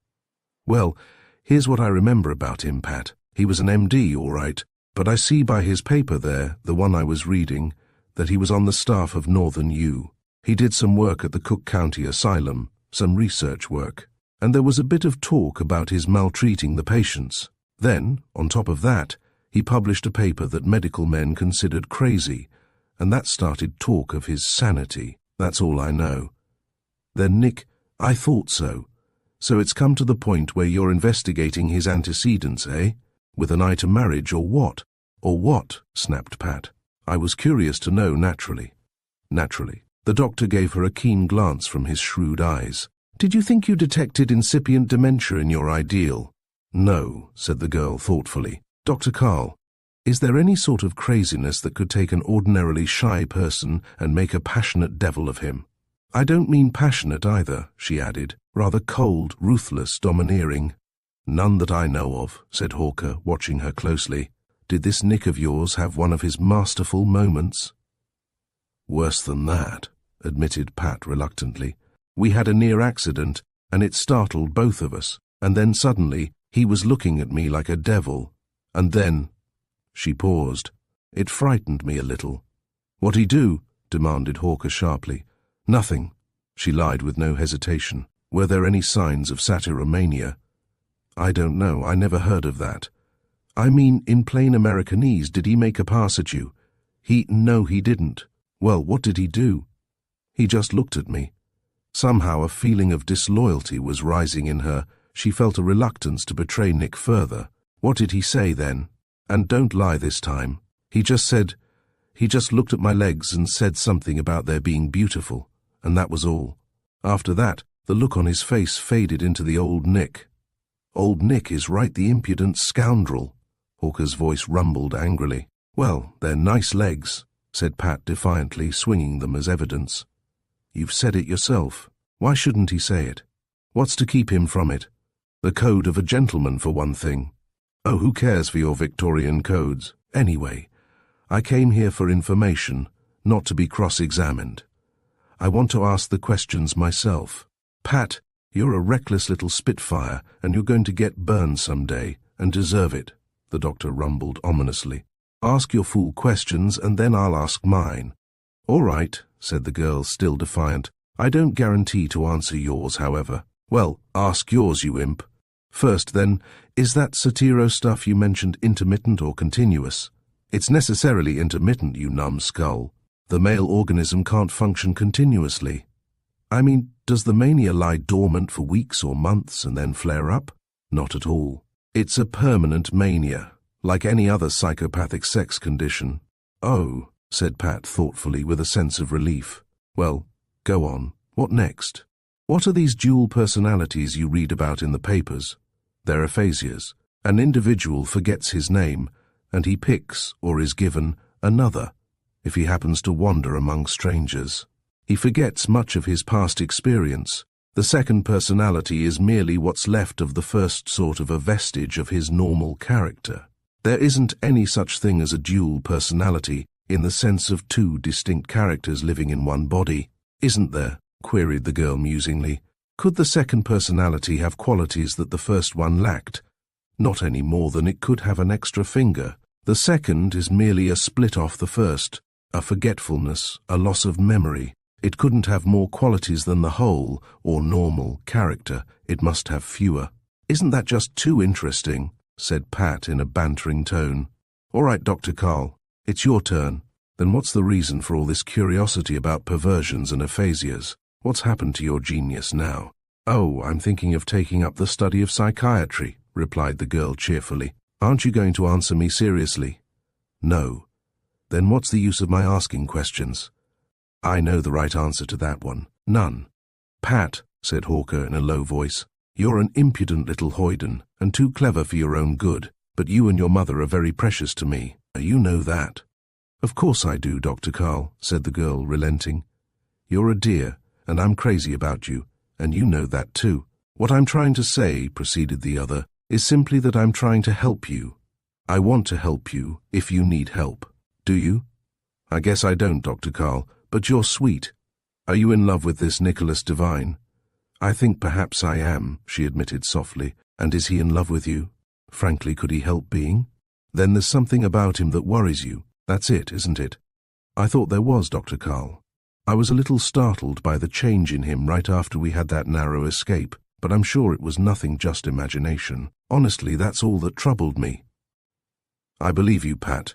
Well, here's what I remember about him, Pat. He was an MD, all right, but I see by his paper there, the one I was reading, that he was on the staff of Northern U. He did some work at the Cook County Asylum, some research work. And there was a bit of talk about his maltreating the patients. Then, on top of that, he published a paper that medical men considered crazy, and that started talk of his sanity. That's all I know. Then, Nick, I thought so. So it's come to the point where you're investigating his antecedents, eh? With an eye to marriage, or what? Or what? Snapped Pat. I was curious to know, naturally. Naturally. The doctor gave her a keen glance from his shrewd eyes. Did you think you detected incipient dementia in your ideal? No, said the girl thoughtfully. Dr. Carl, is there any sort of craziness that could take an ordinarily shy person and make a passionate devil of him? I don't mean passionate either, she added. Rather cold, ruthless, domineering. None that I know of, said Hawker, watching her closely. Did this Nick of yours have one of his masterful moments? Worse than that, admitted Pat reluctantly. We had a near accident, and it startled both of us. And then suddenly, he was looking at me like a devil. And then... She paused. It frightened me a little. What'd he do? Demanded Hawker sharply. Nothing. She lied with no hesitation. Were there any signs of satyromania? I don't know. I never heard of that. I mean, in plain Americanese, did he make a pass at you? No, he didn't. Well, what did he do? He just looked at me. Somehow a feeling of disloyalty was rising in her. She felt a reluctance to betray Nick further. What did he say then? And don't lie this time. He just looked at my legs and said something about their being beautiful, and that was all. After that, the look on his face faded into the old Nick. Old Nick is right the impudent scoundrel. Hawker's voice rumbled angrily. Well, they're nice legs, said Pat defiantly, swinging them as evidence. You've said it yourself. Why shouldn't he say it? What's to keep him from it? The code of a gentleman, for one thing. Oh, who cares for your Victorian codes? Anyway, I came here for information, not to be cross-examined. I want to ask the questions myself. Pat, you're a reckless little spitfire, and you're going to get burned someday, and deserve it, the doctor rumbled ominously. Ask your fool questions, and then I'll ask mine. All right, said the girl, still defiant. I don't guarantee to answer yours, however. Well, ask yours, you imp. First, then, is that satiro stuff you mentioned intermittent or continuous? It's necessarily intermittent, you numbskull. The male organism can't function continuously. I mean, does the mania lie dormant for weeks or months and then flare up? Not at all. It's a permanent mania, like any other psychopathic sex condition. Oh, said Pat thoughtfully with a sense of relief. Well, go on. What next? What are these dual personalities you read about in the papers? They're aphasias. An individual forgets his name, and he picks, or is given, another, if he happens to wander among strangers. He forgets much of his past experience. The second personality is merely what's left of the first, sort of a vestige of his normal character. There isn't any such thing as a dual personality in the sense of two distinct characters living in one body, isn't there? Queried the girl musingly. Could the second personality have qualities that the first one lacked? Not any more than it could have an extra finger. The second is merely a split off the first, a forgetfulness, a loss of memory. It couldn't have more qualities than the whole, or normal, character. It must have fewer. Isn't that just too interesting? Said Pat in a bantering tone. All right, Dr. Carl, it's your turn. Then what's the reason for all this curiosity about perversions and aphasias? What's happened to your genius now? Oh, I'm thinking of taking up the study of psychiatry, replied the girl cheerfully. Aren't you going to answer me seriously? No. Then what's the use of my asking questions? I know the right answer to that one. None. Pat, said Hawker in a low voice, you're an impudent little hoyden, and too clever for your own good, but you and your mother are very precious to me. You know that. Of course I do, Dr. Carl, said the girl, relenting. You're a dear, and I'm crazy about you, and you know that too. What I'm trying to say, proceeded the other, is simply that I'm trying to help you. I want to help you, if you need help. Do you? I guess I don't, Dr. Carl, but you're sweet. Are you in love with this Nicholas Devine? I think perhaps I am, she admitted softly. And is he in love with you? Frankly, could he help being? Then there's something about him that worries you. That's it, isn't it? I thought there was, Dr. Carl. I was a little startled by the change in him right after we had that narrow escape. but I'm sure it was nothing, just imagination. Honestly, that's all that troubled me." "I believe you, Pat,"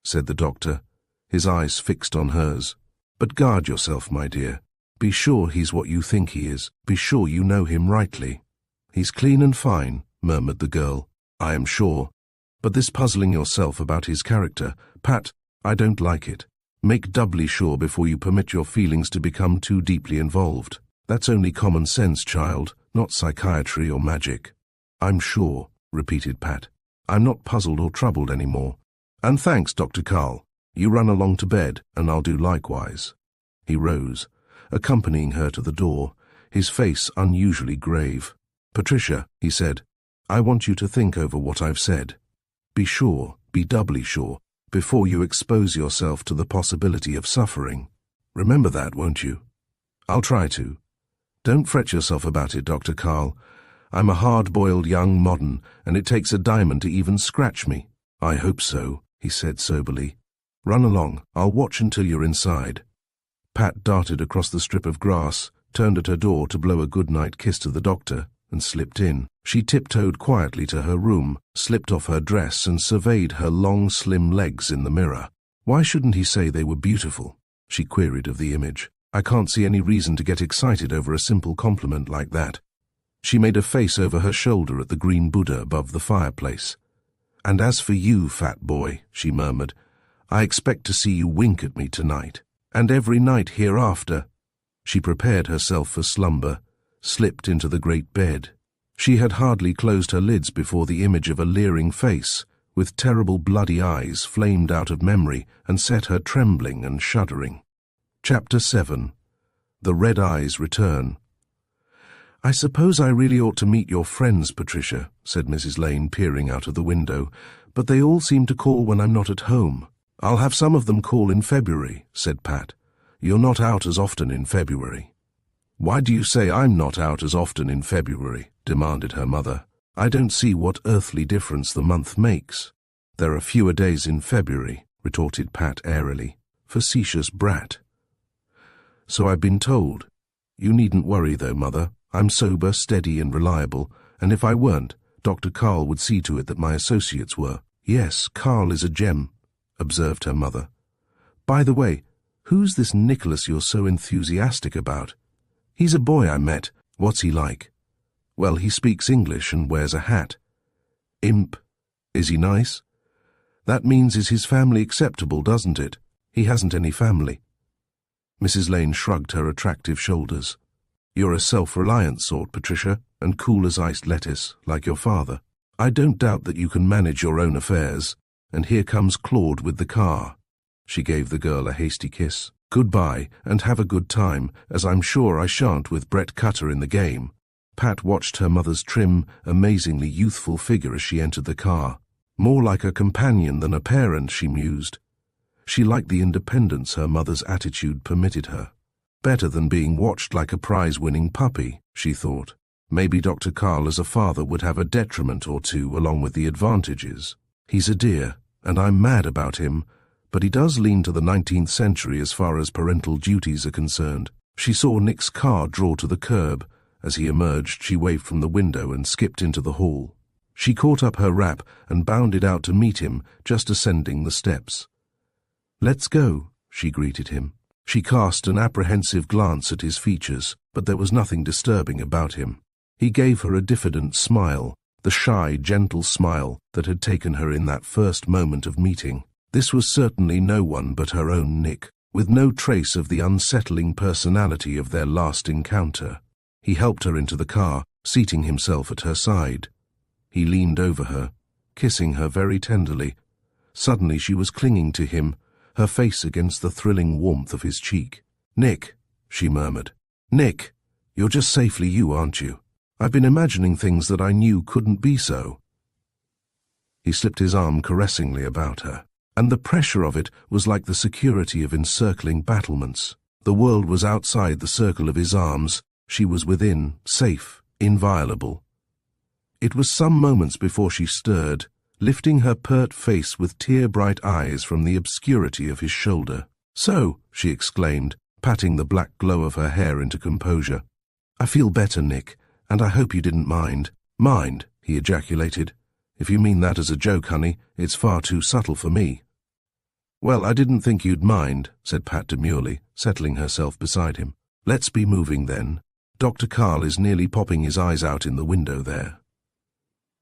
said the doctor, his eyes fixed on hers. "But guard yourself, my dear. Be sure he's what you think he is. Be sure you know him rightly." "He's clean and fine," murmured the girl. "I am sure. But this puzzling yourself about his character, Pat, I don't like it. Make doubly sure before you permit your feelings to become too deeply involved. That's only common sense, child, not psychiatry or magic." "I'm sure," repeated Pat. "I'm not puzzled or troubled anymore. And thanks, Dr. Carl. You run along to bed, and I'll do likewise." He rose, accompanying her to the door, his face unusually grave. "Patricia," he said, "I want you to think over what I've said. Be sure, be doubly sure, before you expose yourself to the possibility of suffering. Remember that, won't you?" "I'll try to. Don't fret yourself about it, Dr. Carl. I'm a hard-boiled young modern, and it takes a diamond to even scratch me." "I hope so," he said soberly. "Run along. I'll watch until you're inside." Pat darted across the strip of grass, turned at her door to blow a good-night kiss to the doctor, and slipped in. She tiptoed quietly to her room, slipped off her dress, and surveyed her long, slim legs in the mirror. "Why shouldn't he say they were beautiful?" she queried of the image. "I can't see any reason to get excited over a simple compliment like that." She made a face over her shoulder at the green Buddha above the fireplace. "And as for you, fat boy," she murmured, "I expect to see you wink at me tonight, and every night hereafter." She prepared herself for slumber, slipped into the great bed. She had hardly closed her lids before the image of a leering face, with terrible bloody eyes, flamed out of memory and set her trembling and shuddering. Chapter 7. The Red Eyes Return. "I suppose I really ought to meet your friends, Patricia," said Mrs. Lane, peering out of the window, "but they all seem to call when I'm not at home." "I'll have some of them call in February," said Pat. "You're not out as often in February." "Why do you say I'm not out as often in February?" demanded her mother. "I don't see what earthly difference the month makes." "There are fewer days in February," retorted Pat airily. "Facetious brat." "So I've been told. You needn't worry, though, Mother. I'm sober, steady, and reliable, and if I weren't, Dr. Carl would see to it that my associates were." "Yes, Carl is a gem," observed her mother. "By the way, who's this Nicholas you're so enthusiastic about?" "He's a boy I met." "What's he like?" "Well, he speaks English and wears a hat." "Imp. Is he nice?" "That means is his family acceptable, doesn't it?" "He hasn't any family." Mrs. Lane shrugged her attractive shoulders. "You're a self-reliant sort, Patricia, and cool as iced lettuce, like your father. I don't doubt that you can manage your own affairs, and here comes Claude with the car." She gave the girl a hasty kiss. "Goodbye, and have a good time, as I'm sure I shan't with Brett Cutter in the game." Pat watched her mother's trim, amazingly youthful figure as she entered the car. More like a companion than a parent, she mused. She liked the independence her mother's attitude permitted her. Better than being watched like a prize-winning puppy, she thought. Maybe Dr. Carl as a father would have a detriment or two along with the advantages. He's a dear, and I'm mad about him, but he does lean to the 19th century as far as parental duties are concerned. She saw Nick's car draw to the curb. As he emerged, she waved from the window and skipped into the hall. She caught up her wrap and bounded out to meet him, just ascending the steps. "Let's go," she greeted him. She cast an apprehensive glance at his features, but there was nothing disturbing about him. He gave her a diffident smile, the shy, gentle smile that had taken her in that first moment of meeting. This was certainly no one but her own Nick, with no trace of the unsettling personality of their last encounter. He helped her into the car, seating himself at her side. He leaned over her, kissing her very tenderly. Suddenly she was clinging to him, her face against the thrilling warmth of his cheek. "Nick," she murmured. "Nick, you're just safely you, aren't you? I've been imagining things that I knew couldn't be so." He slipped his arm caressingly about her, and the pressure of it was like the security of encircling battlements. The world was outside the circle of his arms. She was within, safe, inviolable. It was some moments before she stirred, lifting her pert face with tear-bright eyes from the obscurity of his shoulder. "So," she exclaimed, patting the black glow of her hair into composure. "I feel better, Nick, And I hope you didn't mind. Mind, he ejaculated. If you mean that as a joke, honey, it's far too subtle for me. Well, I didn't think you'd mind, said Pat demurely, settling herself beside him. Let's be moving then. Dr. Carl is nearly popping his eyes out in the window there.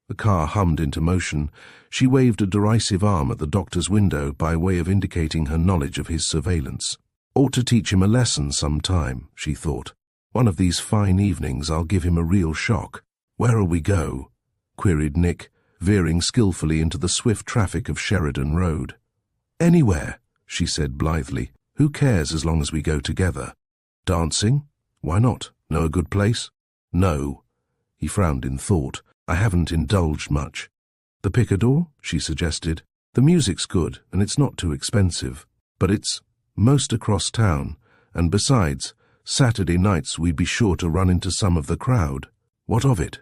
The car hummed into motion. She waved a derisive arm at the doctor's window by way of indicating her knowledge of his surveillance. Ought to teach him a lesson some time, she thought. One of these fine evenings I'll give him a real shock. Where'll we go? Queried Nick, veering skillfully into the swift traffic of Sheridan Road. Anywhere, she said blithely. Who cares as long as we go together? Dancing? Why not? Know a good place? No. He frowned in thought. I haven't indulged much. The Picador? She suggested. The music's good, and it's not too expensive. But it's most across town, and besides, Saturday nights we'd be sure to run into some of the crowd. What of it?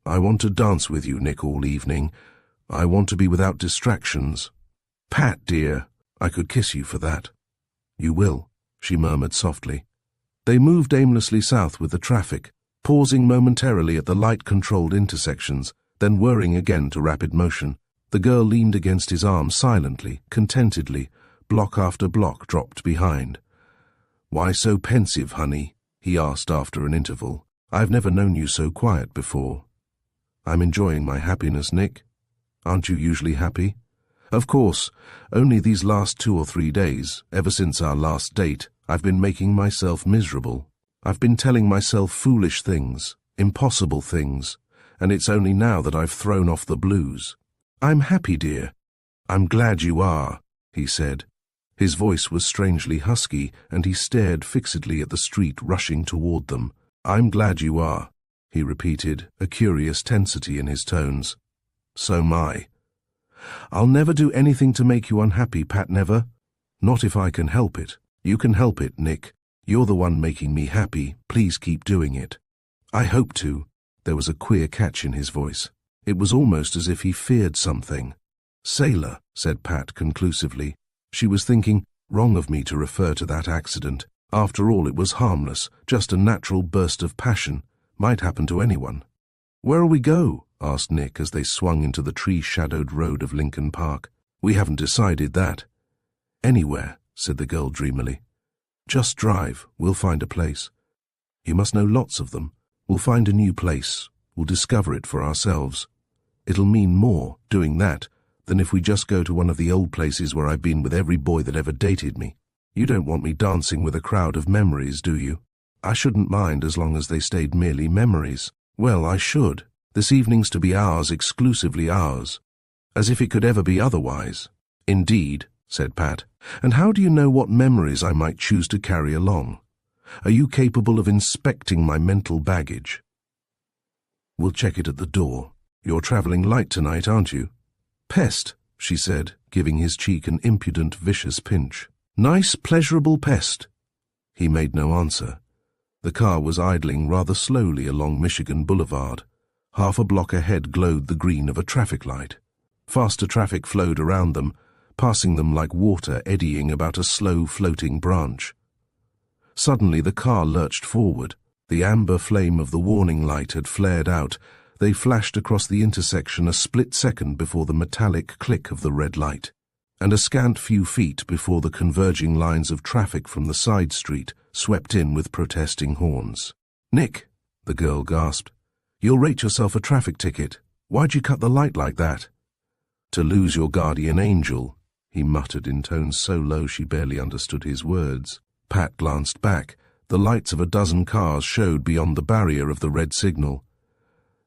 I want to dance with you, Nick, all evening. I want to be without distractions. Pat, dear, I could kiss you for that. You will, she murmured softly. They moved aimlessly south with the traffic, pausing momentarily at the light-controlled intersections, then whirring again to rapid motion. The girl leaned against his arm silently, contentedly. Block after block dropped behind. Why so pensive, honey? He asked after an interval. I've never known you so quiet before. I'm enjoying my happiness, Nick. Aren't you usually happy? Of course, only these last 2 or 3 days, ever since our last date, I've been making myself miserable. I've been telling myself foolish things, impossible things, and it's only now that I've thrown off the blues. I'm happy, dear. I'm glad you are, he said. His voice was strangely husky, and he stared fixedly at the street rushing toward them. I'm glad you are, he repeated, a curious tensity in his tones. So'm I. I'll never do anything to make you unhappy, Pat, never. Not if I can help it. You can help it, Nick. You're the one making me happy. Please keep doing it. I hope to. There was a queer catch in his voice. It was almost as if he feared something. Sailor, said Pat conclusively. She was thinking, wrong of me to refer to that accident. After all, it was harmless, just a natural burst of passion. Might happen to anyone. Where'll we go? Asked Nick as they swung into the tree-shadowed road of Lincoln Park. We haven't decided that. Anywhere, said the girl dreamily. Just drive. We'll find a place. You must know lots of them. We'll find a new place. We'll discover it for ourselves. It'll mean more, doing that, than if we just go to one of the old places where I've been with every boy that ever dated me. You don't want me dancing with a crowd of memories, do you? I shouldn't mind as long as they stayed merely memories. Well, I should. This evening's to be ours, exclusively ours. As if it could ever be otherwise. Indeed, said Pat. And how do you know what memories I might choose to carry along? Are you capable of inspecting my mental baggage? We'll check it at the door. You're travelling light tonight, aren't you? Pest, she said, giving his cheek an impudent, vicious pinch. Nice, pleasurable pest. He made no answer. The car was idling rather slowly along Michigan Boulevard. Half a block ahead glowed the green of a traffic light. Faster traffic flowed around them, passing them like water eddying about a slow floating branch. Suddenly the car lurched forward. The amber flame of the warning light had flared out. They flashed across the intersection a split second before the metallic click of the red light, and a scant few feet before the converging lines of traffic from the side street swept in with protesting horns. Nick, the girl gasped, you'll rate yourself a traffic ticket. Why'd you cut the light like that? To lose your guardian angel, he muttered in tones so low she barely understood his words. Pat glanced back. The lights of a dozen cars showed beyond the barrier of the red signal.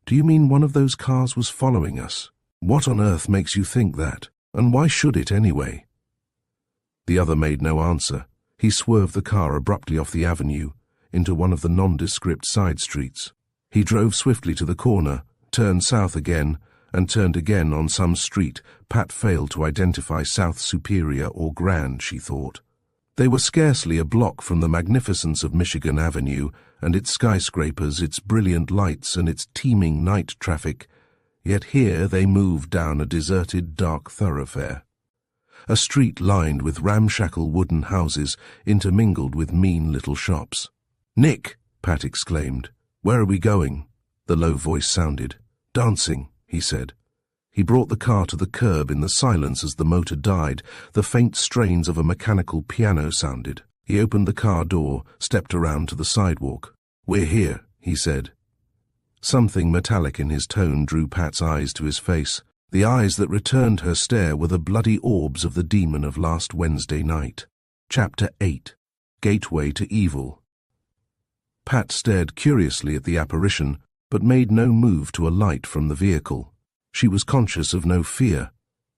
Do you mean one of those cars was following us? What on earth makes you think that? And why should it anyway? The other made no answer. He swerved the car abruptly off the avenue, into one of the nondescript side streets. He drove swiftly to the corner, turned south again, and turned again on some street Pat failed to identify South Superior or Grand, she thought. They were scarcely a block from the magnificence of Michigan Avenue and its skyscrapers, its brilliant lights, and its teeming night traffic, yet here they moved down a deserted, dark thoroughfare. A street lined with ramshackle wooden houses intermingled with mean little shops. "Nick!" Pat exclaimed. "Where are we going?" the low voice sounded. "Dancing," he said. He brought the car to the curb in the silence as the motor died. The faint strains of a mechanical piano sounded. He opened the car door, stepped around to the sidewalk. "We're here," he said. Something metallic in his tone drew Pat's eyes to his face. The eyes that returned her stare were the bloody orbs of the demon of last Wednesday night. Chapter 8. Gateway to Evil. Pat stared curiously at the apparition, but made no move to alight from the vehicle. She was conscious of no fear,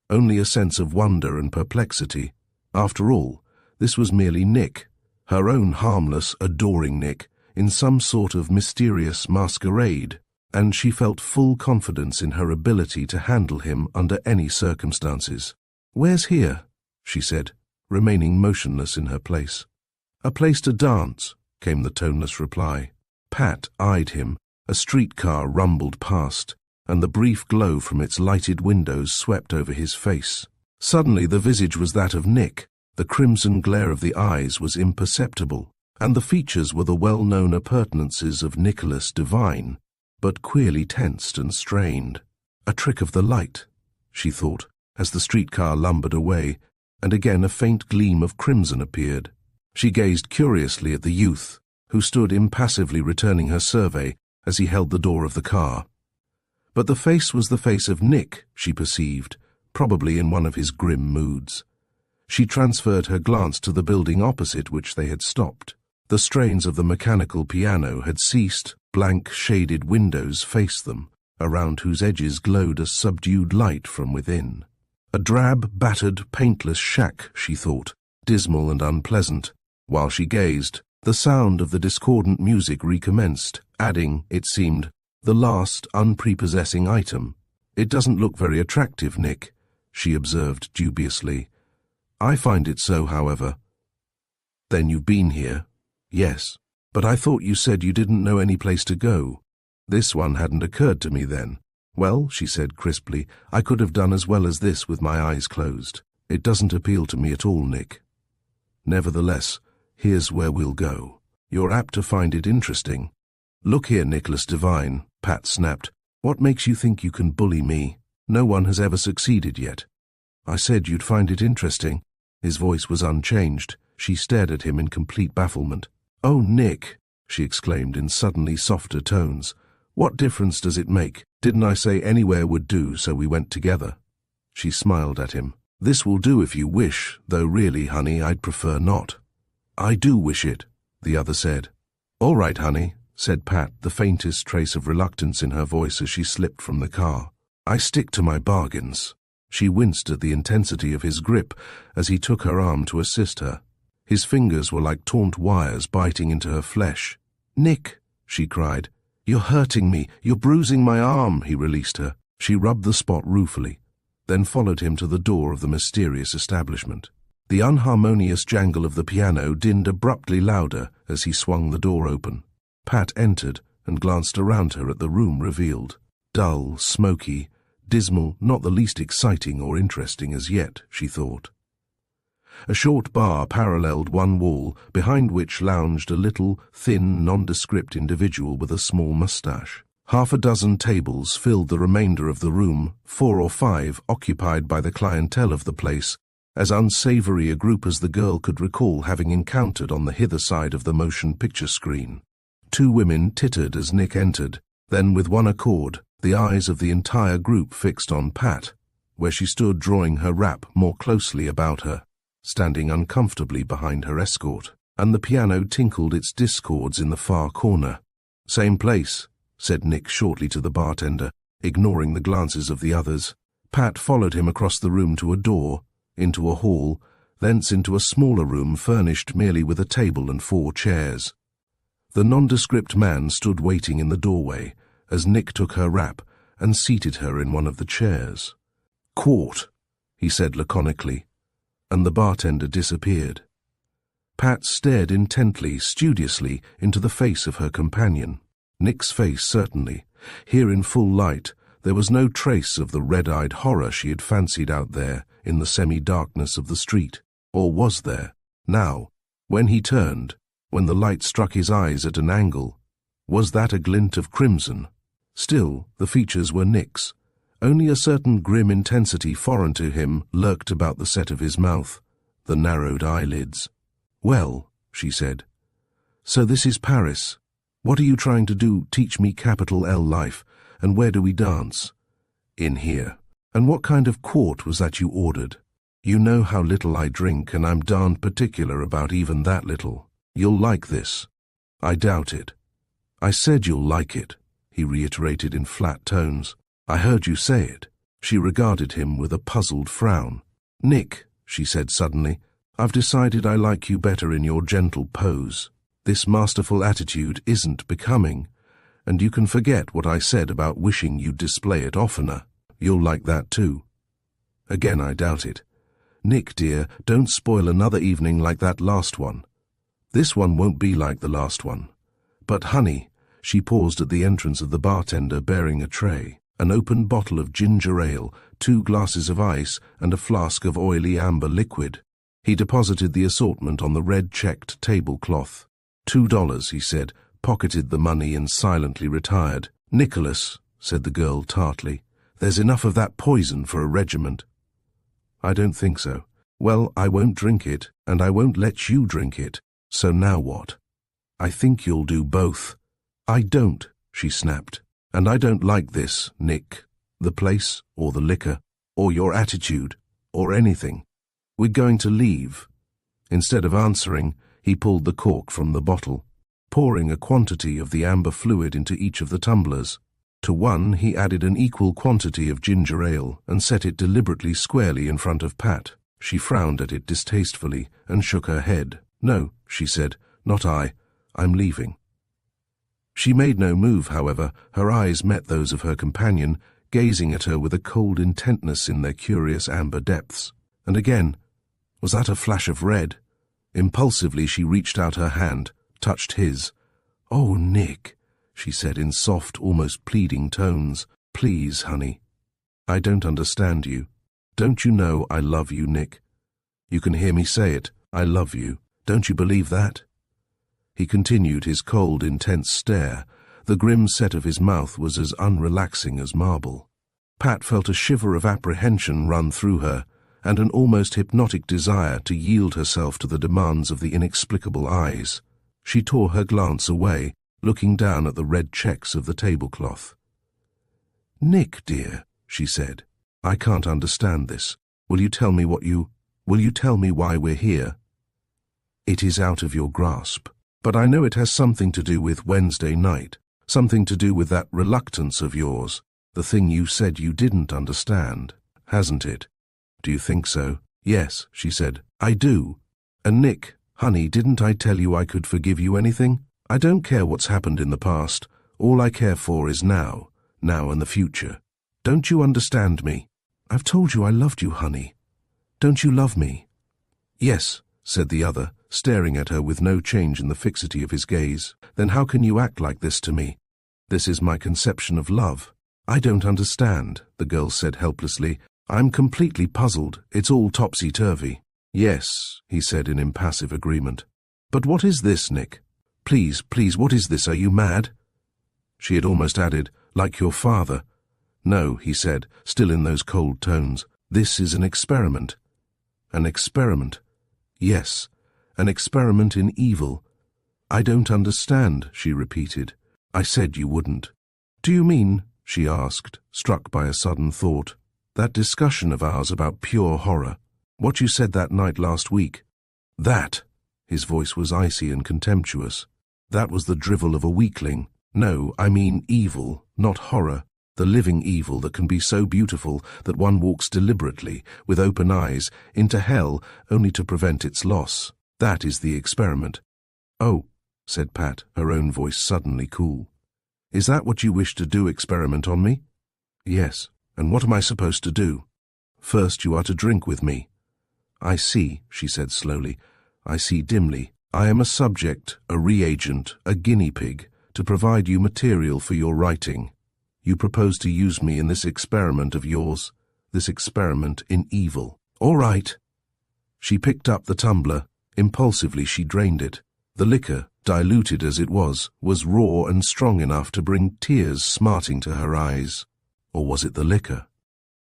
only a sense of wonder and perplexity. After all, this was merely Nick, her own harmless, adoring Nick, in some sort of mysterious masquerade, and she felt full confidence in her ability to handle him under any circumstances. "Where's here?" she said, remaining motionless in her place. "A place to dance," came the toneless reply. Pat eyed him. A streetcar rumbled past, and the brief glow from its lighted windows swept over his face. Suddenly the visage was that of Nick. The crimson glare of the eyes was imperceptible, and the features were the well-known appurtenances of Nicholas Devine, but queerly tensed and strained. A trick of the light, she thought, as the streetcar lumbered away, and again a faint gleam of crimson appeared. She gazed curiously at the youth, who stood impassively returning her survey as he held the door of the car. But the face was the face of Nick, she perceived, probably in one of his grim moods. She transferred her glance to the building opposite which they had stopped. The strains of the mechanical piano had ceased, blank, shaded windows faced them, around whose edges glowed a subdued light from within. A drab, battered, paintless shack, she thought, dismal and unpleasant. While she gazed, the sound of the discordant music recommenced, adding, it seemed, the last unprepossessing item. "It doesn't look very attractive, Nick," she observed dubiously. "I find it so, however." "Then you've been here?" "Yes. But I thought you said you didn't know any place to go." "This one hadn't occurred to me then." "Well," she said crisply, "I could have done as well as this with my eyes closed. It doesn't appeal to me at all, Nick. Nevertheless, here's where we'll go. You're apt to find it interesting." "Look here, Nicholas Devine," Pat snapped. "What makes you think you can bully me? No one has ever succeeded yet." "I said you'd find it interesting." His voice was unchanged. She stared at him in complete bafflement. "Oh, Nick," she exclaimed in suddenly softer tones. "What difference does it make? Didn't I say anywhere would do, so we went together?" She smiled at him. "This will do if you wish, though really, honey, I'd prefer not." "I do wish it," the other said. "All right, honey," said Pat, the faintest trace of reluctance in her voice as she slipped from the car. "I stick to my bargains." She winced at the intensity of his grip as he took her arm to assist her. His fingers were like taut wires biting into her flesh. "Nick," she cried, "you're hurting me. You're bruising my arm." He released her. She rubbed the spot ruefully, then followed him to the door of the mysterious establishment. The unharmonious jangle of the piano dinned abruptly louder as he swung the door open. Pat entered and glanced around her at the room revealed. Dull, smoky, dismal, not the least exciting or interesting as yet, she thought. A short bar paralleled one wall, behind which lounged a little, thin, nondescript individual with a small moustache. Half a dozen tables filled the remainder of the room, 4 or 5 occupied by the clientele of the place, as unsavory a group as the girl could recall having encountered on the hither side of the motion picture screen. 2 women tittered as Nick entered, then with one accord, the eyes of the entire group fixed on Pat, where she stood drawing her wrap more closely about her, standing uncomfortably behind her escort, and the piano tinkled its discords in the far corner. "Same place," said Nick shortly to the bartender, ignoring the glances of the others. Pat followed him across the room to a door, into a hall, thence into a smaller room furnished merely with a table and 4 chairs. The nondescript man stood waiting in the doorway as Nick took her wrap and seated her in one of the chairs. "Quart," he said laconically, and the bartender disappeared. Pat stared intently, studiously, into the face of her companion. Nick's face, certainly. Here in full light, there was no trace of the red-eyed horror she had fancied out there in the semi-darkness of the street. Or was there? Now, when he turned, when the light struck his eyes at an angle, Was that a glint of crimson? Still, the features were Nick's. Only a certain grim intensity foreign to him lurked about the set of his mouth, the narrowed eyelids. "Well," she said. "So this is Paris. What are you trying to do? Teach me capital L life. And where do we dance?" "In here." "And what kind of quart was that you ordered?" "You know how little I drink, and I'm darned particular about even that little. You'll like this." "I doubt it." "I said you'll like it," he reiterated in flat tones. "I heard you say it." She regarded him with a puzzled frown. "Nick," she said suddenly, "I've decided I like you better in your gentle pose. This masterful attitude isn't becoming, and you can forget what I said about wishing you'd display it oftener. You'll like that too." "Again, I doubt it." "Nick, dear, don't spoil another evening like that last one." "This one won't be like the last one." "But, honey," she paused at the entrance of the bartender bearing a tray, an open bottle of ginger ale, 2 glasses of ice, and a flask of oily amber liquid. He deposited the assortment on the red-checked tablecloth. $2, he said, pocketed the money and silently retired. "Nicholas," said the girl tartly, "there's enough of that poison for a regiment." "I don't think so." "Well, I won't drink it, and I won't let you drink it. So now what?" "I think you'll do both." "I don't," she snapped. "And I don't like this, Nick. The place, or the liquor, or your attitude, or anything. We're going to leave." Instead of answering, he pulled the cork from the bottle, pouring a quantity of the amber fluid into each of the tumblers. To one he added an equal quantity of ginger ale and set it deliberately squarely in front of Pat. She frowned at it distastefully and shook her head. "No," she said, "not I. I'm leaving." She made no move, however. Her eyes met those of her companion, gazing at her with a cold intentness in their curious amber depths. And again, was that a flash of red? Impulsively she reached out her hand, touched his. "Oh, Nick," she said in soft, almost pleading tones. "Please, honey. I don't understand you. Don't you know I love you, Nick? You can hear me say it. I love you. Don't you believe that?" He continued his cold, intense stare. The grim set of his mouth was as unrelaxing as marble. Pat felt a shiver of apprehension run through her, and an almost hypnotic desire to yield herself to the demands of the inexplicable eyes. She tore her glance away, looking down at the red checks of the tablecloth. "Nick, dear," she said, "I can't understand this. Will you tell me why we're here?" "It is out of your grasp. But I know it has something to do with Wednesday night, something to do with that reluctance of yours, the thing you said you didn't understand, hasn't it?" "Do you think so?" "Yes," she said, "I do. And Nick, honey, didn't I tell you I could forgive you anything? I don't care what's happened in the past. All I care for is now and the future. Don't you understand me?" "I've told you I loved you, honey. Don't you love me?" "Yes," said the other, staring at her with no change in the fixity of his gaze. "Then how can you act like this to me? This is my conception of love." "I don't understand," the girl said helplessly. "I'm completely puzzled. It's all topsy-turvy." "Yes," he said in impassive agreement. "But what is this, Nick? Please, what is this? Are you mad?" She had almost added, "Like your father." "No," he said, still in those cold tones. "This is an experiment." "An experiment?" "Yes, an experiment in evil." "I don't understand," she repeated. "I said you wouldn't." "Do you mean," she asked, struck by a sudden thought, "that discussion of ours about pure horror? What you said that night last week?" "That?" His voice was icy and contemptuous. "That was the drivel of a weakling. No, I mean evil, not horror. The living evil that can be so beautiful that one walks deliberately, with open eyes, into hell only to prevent its loss. That is the experiment." "Oh," said Pat, her own voice suddenly cool. "Is that what you wish to do, experiment on me?" "Yes. And what am I supposed to do?" "First you are to drink with me." "I see," she said slowly. "I see dimly. I am a subject, a reagent, a guinea pig, to provide you material for your writing. You propose to use me in this experiment of yours, this experiment in evil. All right." She picked up the tumbler. Impulsively she drained it. The liquor, diluted as it was raw and strong enough to bring tears smarting to her eyes. Or was it the liquor?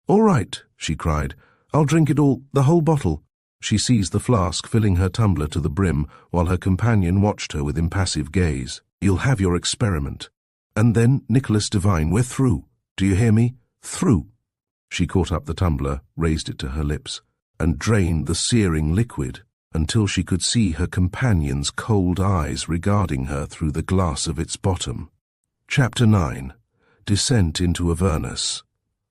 "All right," she cried. "I'll drink it all, the whole bottle." She seized the flask, filling her tumbler to the brim, while her companion watched her with impassive gaze. "You'll have your experiment. And then, Nicholas Devine, we're through. Do you hear me? Through." She caught up the tumbler, raised it to her lips, and drained the searing liquid until she could see her companion's cold eyes regarding her through the glass of its bottom. Chapter 9. Descent into Avernus.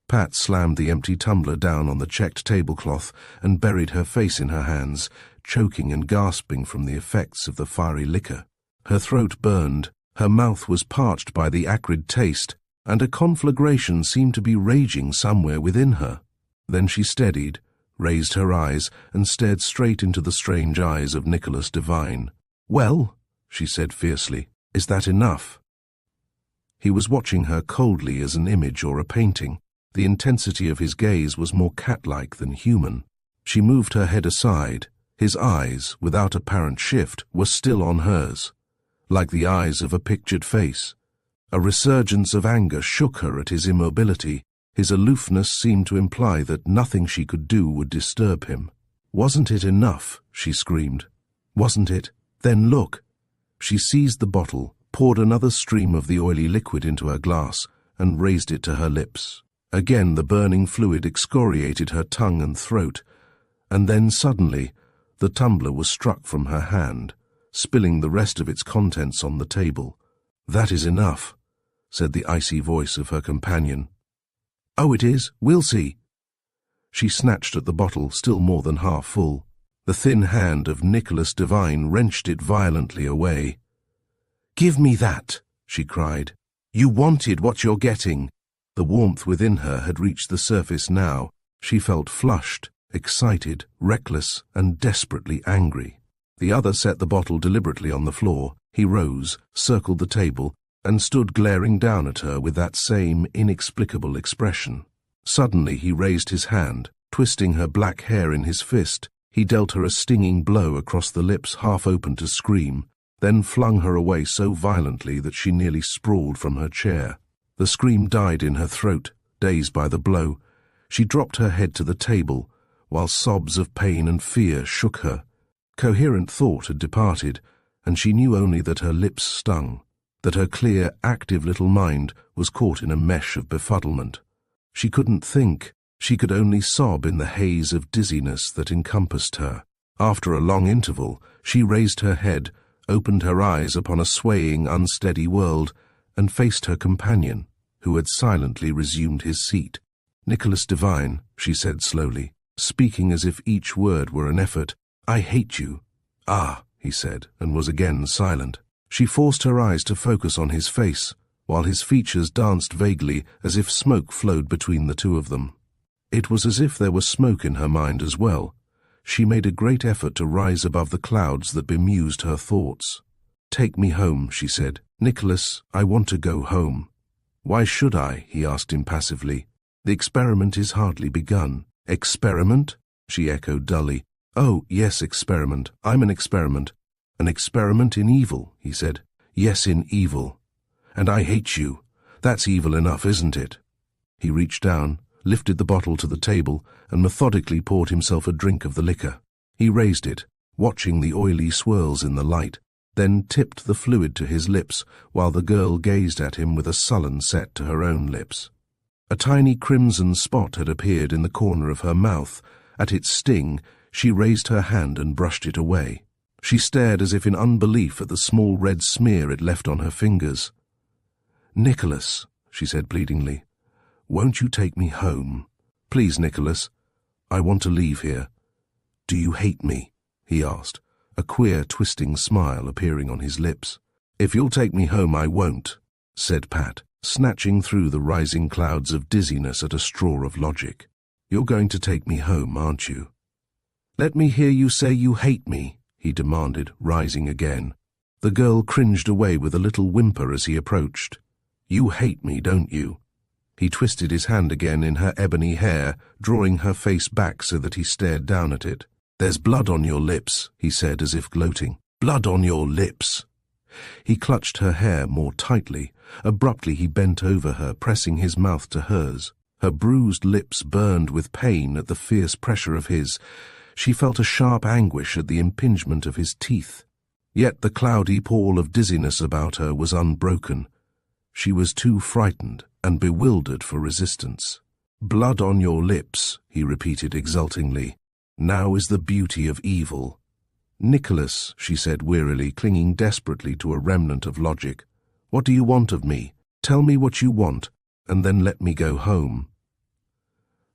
Pat slammed the empty tumbler down on the checked tablecloth and buried her face in her hands, choking and gasping from the effects of the fiery liquor. Her throat burned, her mouth was parched by the acrid taste, and a conflagration seemed to be raging somewhere within her. Then she steadied, raised her eyes, and stared straight into the strange eyes of Nicholas Devine. "Well," she said fiercely, "is that enough?" He was watching her coldly as an image or a painting. The intensity of his gaze was more cat-like than human. She moved her head aside. His eyes, without apparent shift, were still on hers, like the eyes of a pictured face. A resurgence of anger shook her at his immobility. His aloofness seemed to imply that nothing she could do would disturb him. "Wasn't it enough?" she screamed. "Wasn't it? Then look." She seized the bottle, poured another stream of the oily liquid into her glass, and raised it to her lips. Again the burning fluid excoriated her tongue and throat, and then suddenly the tumbler was struck from her hand, spilling the rest of its contents on the table. "That is enough," said the icy voice of her companion. "Oh, it is? We'll see." She snatched at the bottle, still more than half full. The thin hand of Nicholas Devine wrenched it violently away. "Give me that," she cried. "You wanted what you're getting." The warmth within her had reached the surface now. She felt flushed, excited, reckless, and desperately angry. The other set the bottle deliberately on the floor. He rose, circled the table, and stood glaring down at her with that same inexplicable expression. Suddenly he raised his hand, twisting her black hair in his fist. He dealt her a stinging blow across the lips, half open to scream, then flung her away so violently that she nearly sprawled from her chair. The scream died in her throat, dazed by the blow. She dropped her head to the table, while sobs of pain and fear shook her. Coherent thought had departed, and she knew only that her lips stung, that her clear, active little mind was caught in a mesh of befuddlement. She couldn't think. She could only sob in the haze of dizziness that encompassed her. After a long interval, she raised her head, opened her eyes upon a swaying, unsteady world, and faced her companion, who had silently resumed his seat. "Nicholas Devine," she said slowly, speaking as if each word were an effort, "I hate you." "Ah," he said, and was again silent. She forced her eyes to focus on his face, while his features danced vaguely as if smoke flowed between the two of them. It was as if there was smoke in her mind as well. She made a great effort to rise above the clouds that bemused her thoughts. "Take me home," she said. "Nicholas, I want to go home." "Why should I?" he asked impassively. "The experiment is hardly begun." "Experiment?" she echoed dully. "Oh, yes, experiment. I'm an experiment." "An experiment in evil," he said. "Yes, in evil. And I hate you. That's evil enough, isn't it?" He reached down, lifted the bottle to the table, and methodically poured himself a drink of the liquor. He raised it, watching the oily swirls in the light, then tipped the fluid to his lips, while the girl gazed at him with a sullen set to her own lips. A tiny crimson spot had appeared in the corner of her mouth. At its sting, she raised her hand and brushed it away. She stared as if in unbelief at the small red smear it left on her fingers. "Nicholas," she said pleadingly, "won't you take me home? Please, Nicholas. I want to leave here." "Do you hate me?" he asked, a queer twisting smile appearing on his lips. "If you'll take me home, I won't," said Pat, snatching through the rising clouds of dizziness at a straw of logic. "You're going to take me home, aren't you?" "Let me hear you say you hate me," he demanded, rising again. The girl cringed away with a little whimper as he approached. "You hate me, don't you?" He twisted his hand again in her ebony hair, drawing her face back so that he stared down at it. "There's blood on your lips," he said as if gloating. "Blood on your lips." He clutched her hair more tightly. Abruptly he bent over her, pressing his mouth to hers. Her bruised lips burned with pain at the fierce pressure of his. She felt a sharp anguish at the impingement of his teeth. Yet the cloudy pall of dizziness about her was unbroken. She was too frightened and bewildered for resistance. "Blood on your lips," he repeated exultingly. "Now is the beauty of evil." "Nicholas," she said wearily, clinging desperately to a remnant of logic. "What do you want of me? Tell me what you want, and then let me go home."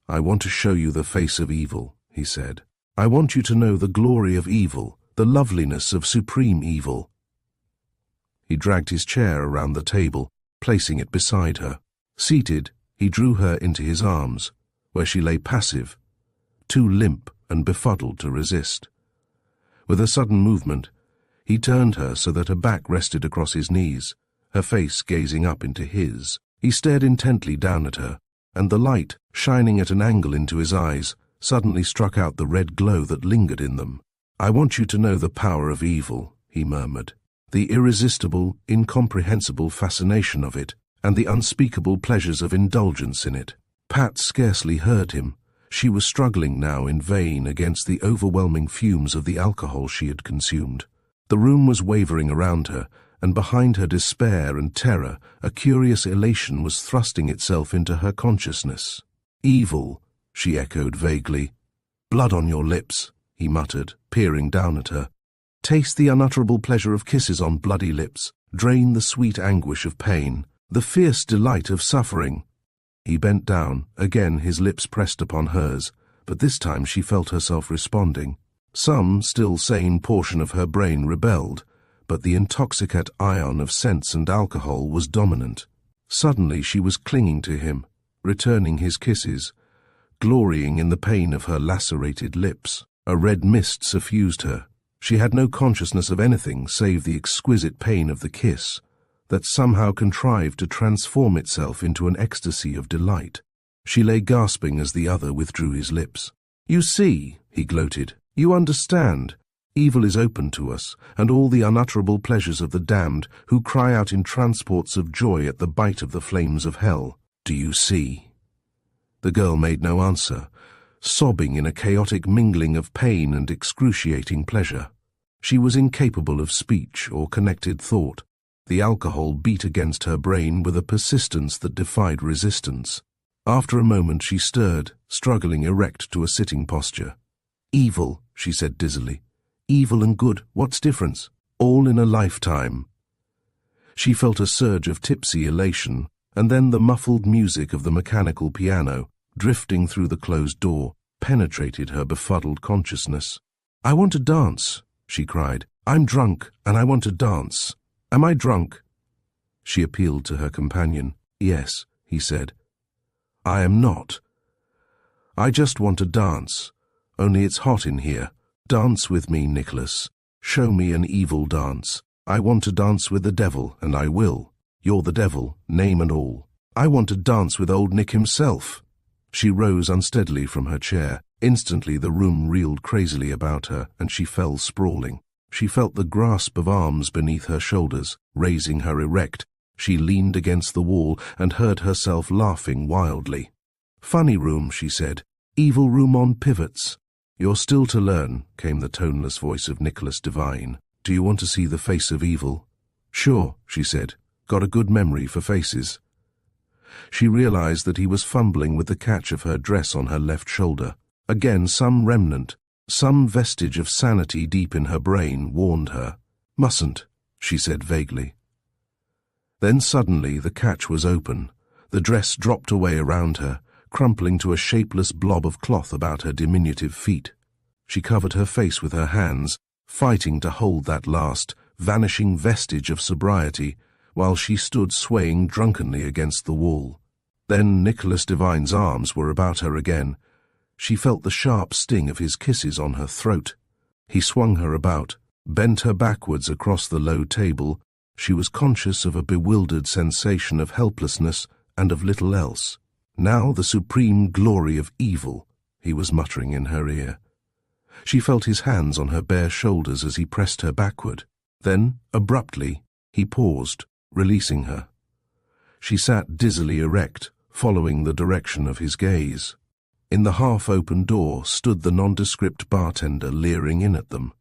"I want to show you the face of evil," he said. "I want you to know the glory of evil, the loveliness of supreme evil." He dragged his chair around the table, placing it beside her. Seated, he drew her into his arms, where she lay passive, too limp and befuddled to resist. With a sudden movement, he turned her so that her back rested across his knees, her face gazing up into his. He stared intently down at her, and the light, shining at an angle into his eyes, suddenly struck out the red glow that lingered in them. "I want you to know the power of evil," he murmured, "the irresistible, incomprehensible fascination of it, and the unspeakable pleasures of indulgence in it." Pat scarcely heard him. She was struggling now in vain against the overwhelming fumes of the alcohol she had consumed. The room was wavering around her, and behind her despair and terror, a curious elation was thrusting itself into her consciousness. "Evil," she echoed vaguely. "Blood on your lips," he muttered, peering down at her. "Taste the unutterable pleasure of kisses on bloody lips. Drain the sweet anguish of pain, the fierce delight of suffering." He bent down, again his lips pressed upon hers, but this time she felt herself responding. Some still sane portion of her brain rebelled, but the intoxicant ion of sense and alcohol was dominant. Suddenly she was clinging to him, returning his kisses, glorying in the pain of her lacerated lips. A red mist suffused her. She had no consciousness of anything save the exquisite pain of the kiss, that somehow contrived to transform itself into an ecstasy of delight. She lay gasping as the other withdrew his lips. "You see," he gloated, "you understand. Evil is open to us, and all the unutterable pleasures of the damned, who cry out in transports of joy at the bite of the flames of hell. Do you see?" The girl made no answer, sobbing in a chaotic mingling of pain and excruciating pleasure. She was incapable of speech or connected thought. The alcohol beat against her brain with a persistence that defied resistance. After a moment she stirred, struggling erect to a sitting posture. "Evil," she said dizzily. "Evil and good, what's difference? All in a lifetime." She felt a surge of tipsy elation, and then the muffled music of the mechanical piano, drifting through the closed door, penetrated her befuddled consciousness. "I want to dance," she cried. "I'm drunk, and I want to dance. Am I drunk?" She appealed to her companion. "Yes," he said. "I am not. I just want to dance, only it's hot in here. Dance with me, Nicholas. Show me an evil dance. I want to dance with the devil, and I will. You're the devil, name and all. I want to dance with old Nick himself." She rose unsteadily from her chair. Instantly the room reeled crazily about her, and she fell sprawling. She felt the grasp of arms beneath her shoulders, raising her erect. She leaned against the wall and heard herself laughing wildly. "Funny room," she said. "Evil room on pivots." "You're still to learn," came the toneless voice of Nicholas Devine. "Do you want to see the face of evil?" "Sure," she said. "Got a good memory for faces." She realized that he was fumbling with the catch of her dress on her left shoulder. Again some remnant, some vestige of sanity deep in her brain warned her. "Mustn't," she said vaguely. Then suddenly the catch was open. The dress dropped away around her, crumpling to a shapeless blob of cloth about her diminutive feet. She covered her face with her hands, fighting to hold that last, vanishing vestige of sobriety, while she stood swaying drunkenly against the wall. Then Nicholas Devine's arms were about her again. She felt the sharp sting of his kisses on her throat. He swung her about, bent her backwards across the low table. She was conscious of a bewildered sensation of helplessness and of little else. "Now the supreme glory of evil," he was muttering in her ear. She felt his hands on her bare shoulders as he pressed her backward. Then, abruptly, He paused, releasing her. She sat dizzily erect, following the direction of his gaze. In the half-open door stood the nondescript bartender leering in at them.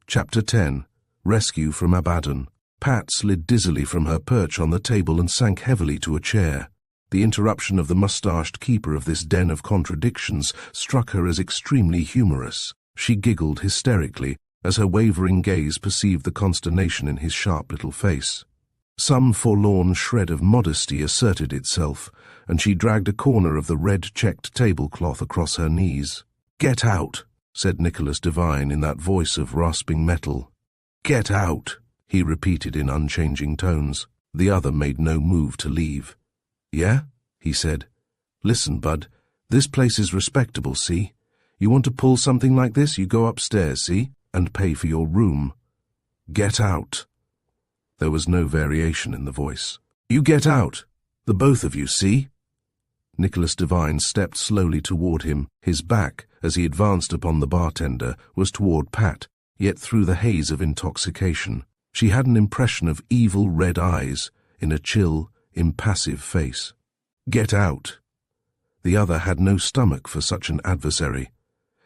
Chapter 10. Rescue from Abaddon. Pat slid dizzily from her perch on the table and sank heavily to a chair. The interruption of the mustached keeper of this den of contradictions struck her as extremely humorous. She giggled hysterically as her wavering gaze perceived the consternation in his sharp little face. Some forlorn shred of modesty asserted itself, and she dragged a corner of the red-checked tablecloth across her knees. "Get out," said Nicholas Devine in that voice of rasping metal. "Get out," he repeated in unchanging tones. The other made no move to leave. "Yeah?" he said. "Listen, bud, this place is respectable, see? You want to pull something like this, you go upstairs, see? And pay for your room. Get out." There was no variation in the voice. "You get out, the both of you, see?" Nicholas Devine stepped slowly toward him. His back, as he advanced upon the bartender, was toward Pat, yet through the haze of intoxication. She had an impression of evil red eyes in a chill, impassive face. "Get out." The other had no stomach for such an adversary.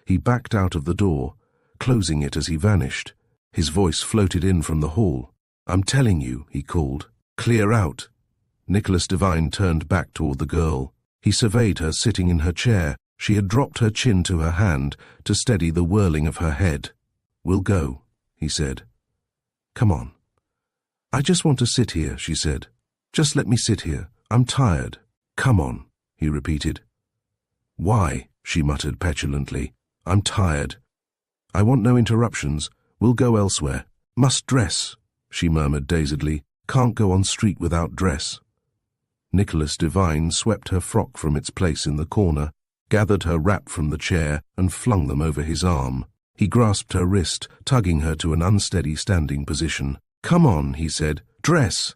He backed out of the door, closing it as he vanished. His voice floated in from the hall. "I'm telling you," he called. "Clear out." Nicholas Devine turned back toward the girl. He surveyed her sitting in her chair. She had dropped her chin to her hand to steady the whirling of her head. "We'll go," he said. "Come on." "I just want to sit here," she said. "Just let me sit here. I'm tired." "Come on," he repeated. "Why?" she muttered petulantly. "I'm tired. I want no interruptions. We'll go elsewhere." "Must dress," she murmured dazedly. "Can't go on street without dress." Nicholas Devine swept her frock from its place in the corner, gathered her wrap from the chair, and flung them over his arm. He grasped her wrist, tugging her to an unsteady standing position. "Come on," he said. "Dress."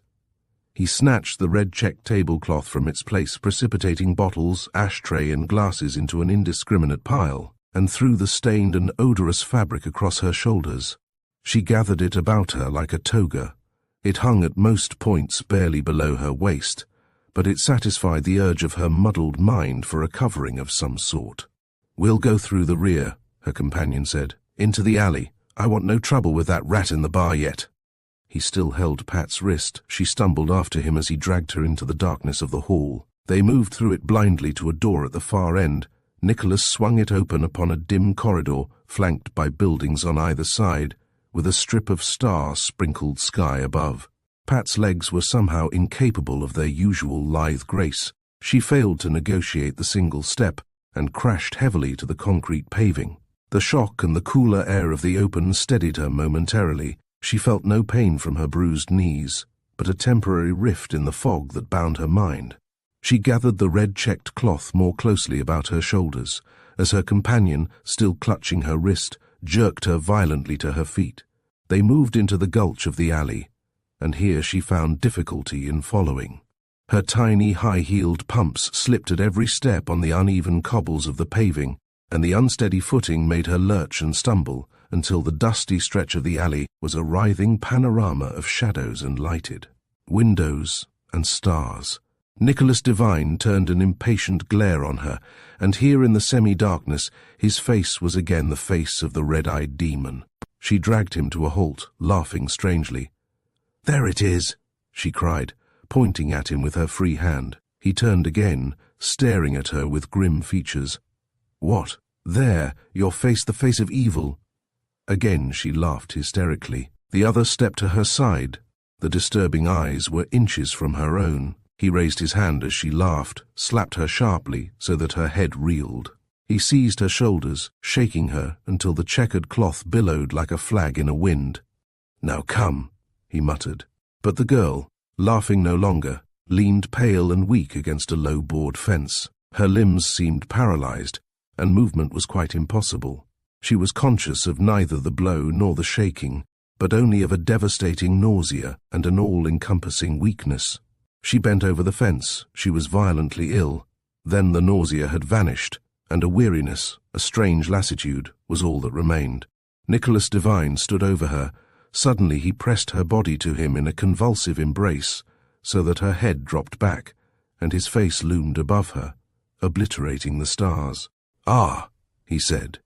He snatched the red-checked tablecloth from its place, precipitating bottles, ashtray, and glasses into an indiscriminate pile, and threw the stained and odorous fabric across her shoulders. She gathered it about her like a toga. It hung at most points barely below her waist, but it satisfied the urge of her muddled mind for a covering of some sort. "We'll go through the rear," her companion said. "Into the alley. I want no trouble with that rat in the bar yet." He still held Pat's wrist. She stumbled after him as he dragged her into the darkness of the hall. They moved through it blindly to a door at the far end. Nicholas swung it open upon a dim corridor, flanked by buildings on either side, with a strip of star-sprinkled sky above. Pat's legs were somehow incapable of their usual lithe grace. She failed to negotiate the single step and crashed heavily to the concrete paving. The shock and the cooler air of the open steadied her momentarily. She felt no pain from her bruised knees, but a temporary rift in the fog that bound her mind. She gathered the red-checked cloth more closely about her shoulders, as her companion, still clutching her wrist, jerked her violently to her feet. They moved into the gulch of the alley, and here she found difficulty in following. Her tiny, high-heeled pumps slipped at every step on the uneven cobbles of the paving, and the unsteady footing made her lurch and stumble until the dusty stretch of the alley was a writhing panorama of shadows and lighted windows and stars. Nicholas Devine turned an impatient glare on her, and here in the semi-darkness his face was again the face of the red-eyed demon. She dragged him to a halt, laughing strangely. "There it is," she cried, pointing at him with her free hand. He turned again, staring at her with grim features. "What? There, your face, the face of evil." Again she laughed hysterically. The other stepped to her side. The disturbing eyes were inches from her own. He raised his hand as she laughed, slapped her sharply so that her head reeled. He seized her shoulders, shaking her until the checkered cloth billowed like a flag in a wind. "Now come," he muttered. But the girl, laughing no longer, leaned pale and weak against a low board fence. Her limbs seemed paralyzed, and movement was quite impossible. She was conscious of neither the blow nor the shaking, but only of a devastating nausea and an all-encompassing weakness. She bent over the fence. She was violently ill. Then the nausea had vanished, and a weariness, a strange lassitude, was all that remained. Nicholas Devine stood over her, Suddenly he pressed her body to him in a convulsive embrace, so that her head dropped back, and his face loomed above her, obliterating the stars. "Ah," he said.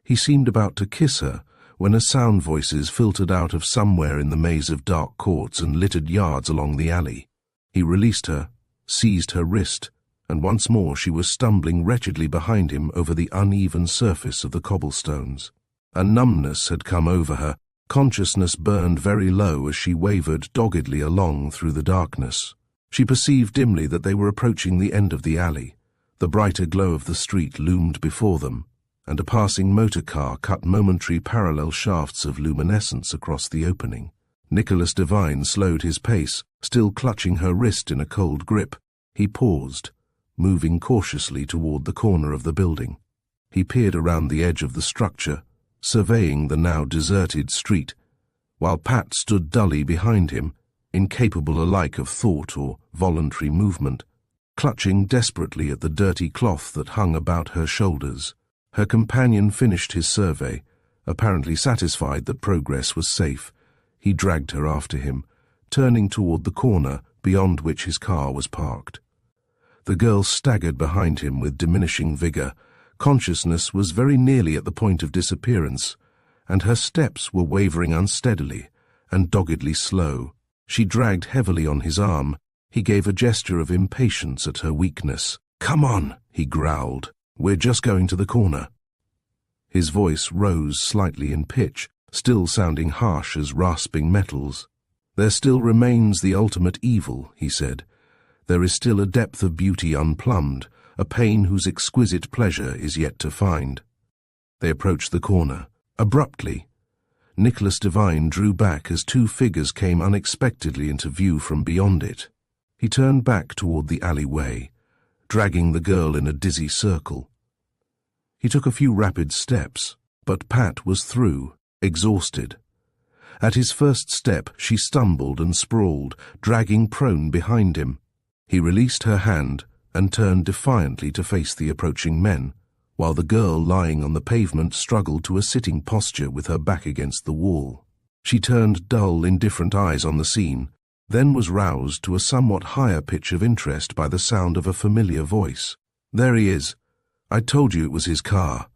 He seemed about to kiss her, when a sound voices filtered out of somewhere in the maze of dark courts and littered yards along the alley. He released her, seized her wrist, and once more she was stumbling wretchedly behind him over the uneven surface of the cobblestones. A numbness had come over her. Consciousness burned very low as she wavered doggedly along through the darkness. She perceived dimly that they were approaching the end of the alley. The brighter glow of the street loomed before them, and a passing motor car cut momentary parallel shafts of luminescence across the opening. Nicholas Devine slowed his pace, still clutching her wrist in a cold grip. He paused, moving cautiously toward the corner of the building. He peered around the edge of the structure, surveying the now deserted street, while Pat stood dully behind him, incapable alike of thought or voluntary movement, clutching desperately at the dirty cloth that hung about her shoulders. Her companion finished his survey, apparently satisfied that progress was safe. He dragged her after him, turning toward the corner beyond which his car was parked. The girl staggered behind him with diminishing vigor. Consciousness was very nearly at the point of disappearance, and her steps were wavering unsteadily and doggedly slow. She dragged heavily on his arm. He gave a gesture of impatience at her weakness. "Come on," he growled. "We're just going to the corner." His voice rose slightly in pitch, still sounding harsh as rasping metals. "There still remains the ultimate evil," he said. "There is still a depth of beauty unplumbed, a pain whose exquisite pleasure is yet to find." They approached the corner. Abruptly, Nicholas Devine drew back as two figures came unexpectedly into view from beyond it. He turned back toward the alleyway, dragging the girl in a dizzy circle. He took a few rapid steps, but Pat was through, exhausted. At his first step, she stumbled and sprawled, dragging prone behind him. He released her hand and turned defiantly to face the approaching men, while the girl lying on the pavement struggled to a sitting posture with her back against the wall. She turned dull, indifferent eyes on the scene, then was roused to a somewhat higher pitch of interest by the sound of a familiar voice. "There he is. I told you it was his car.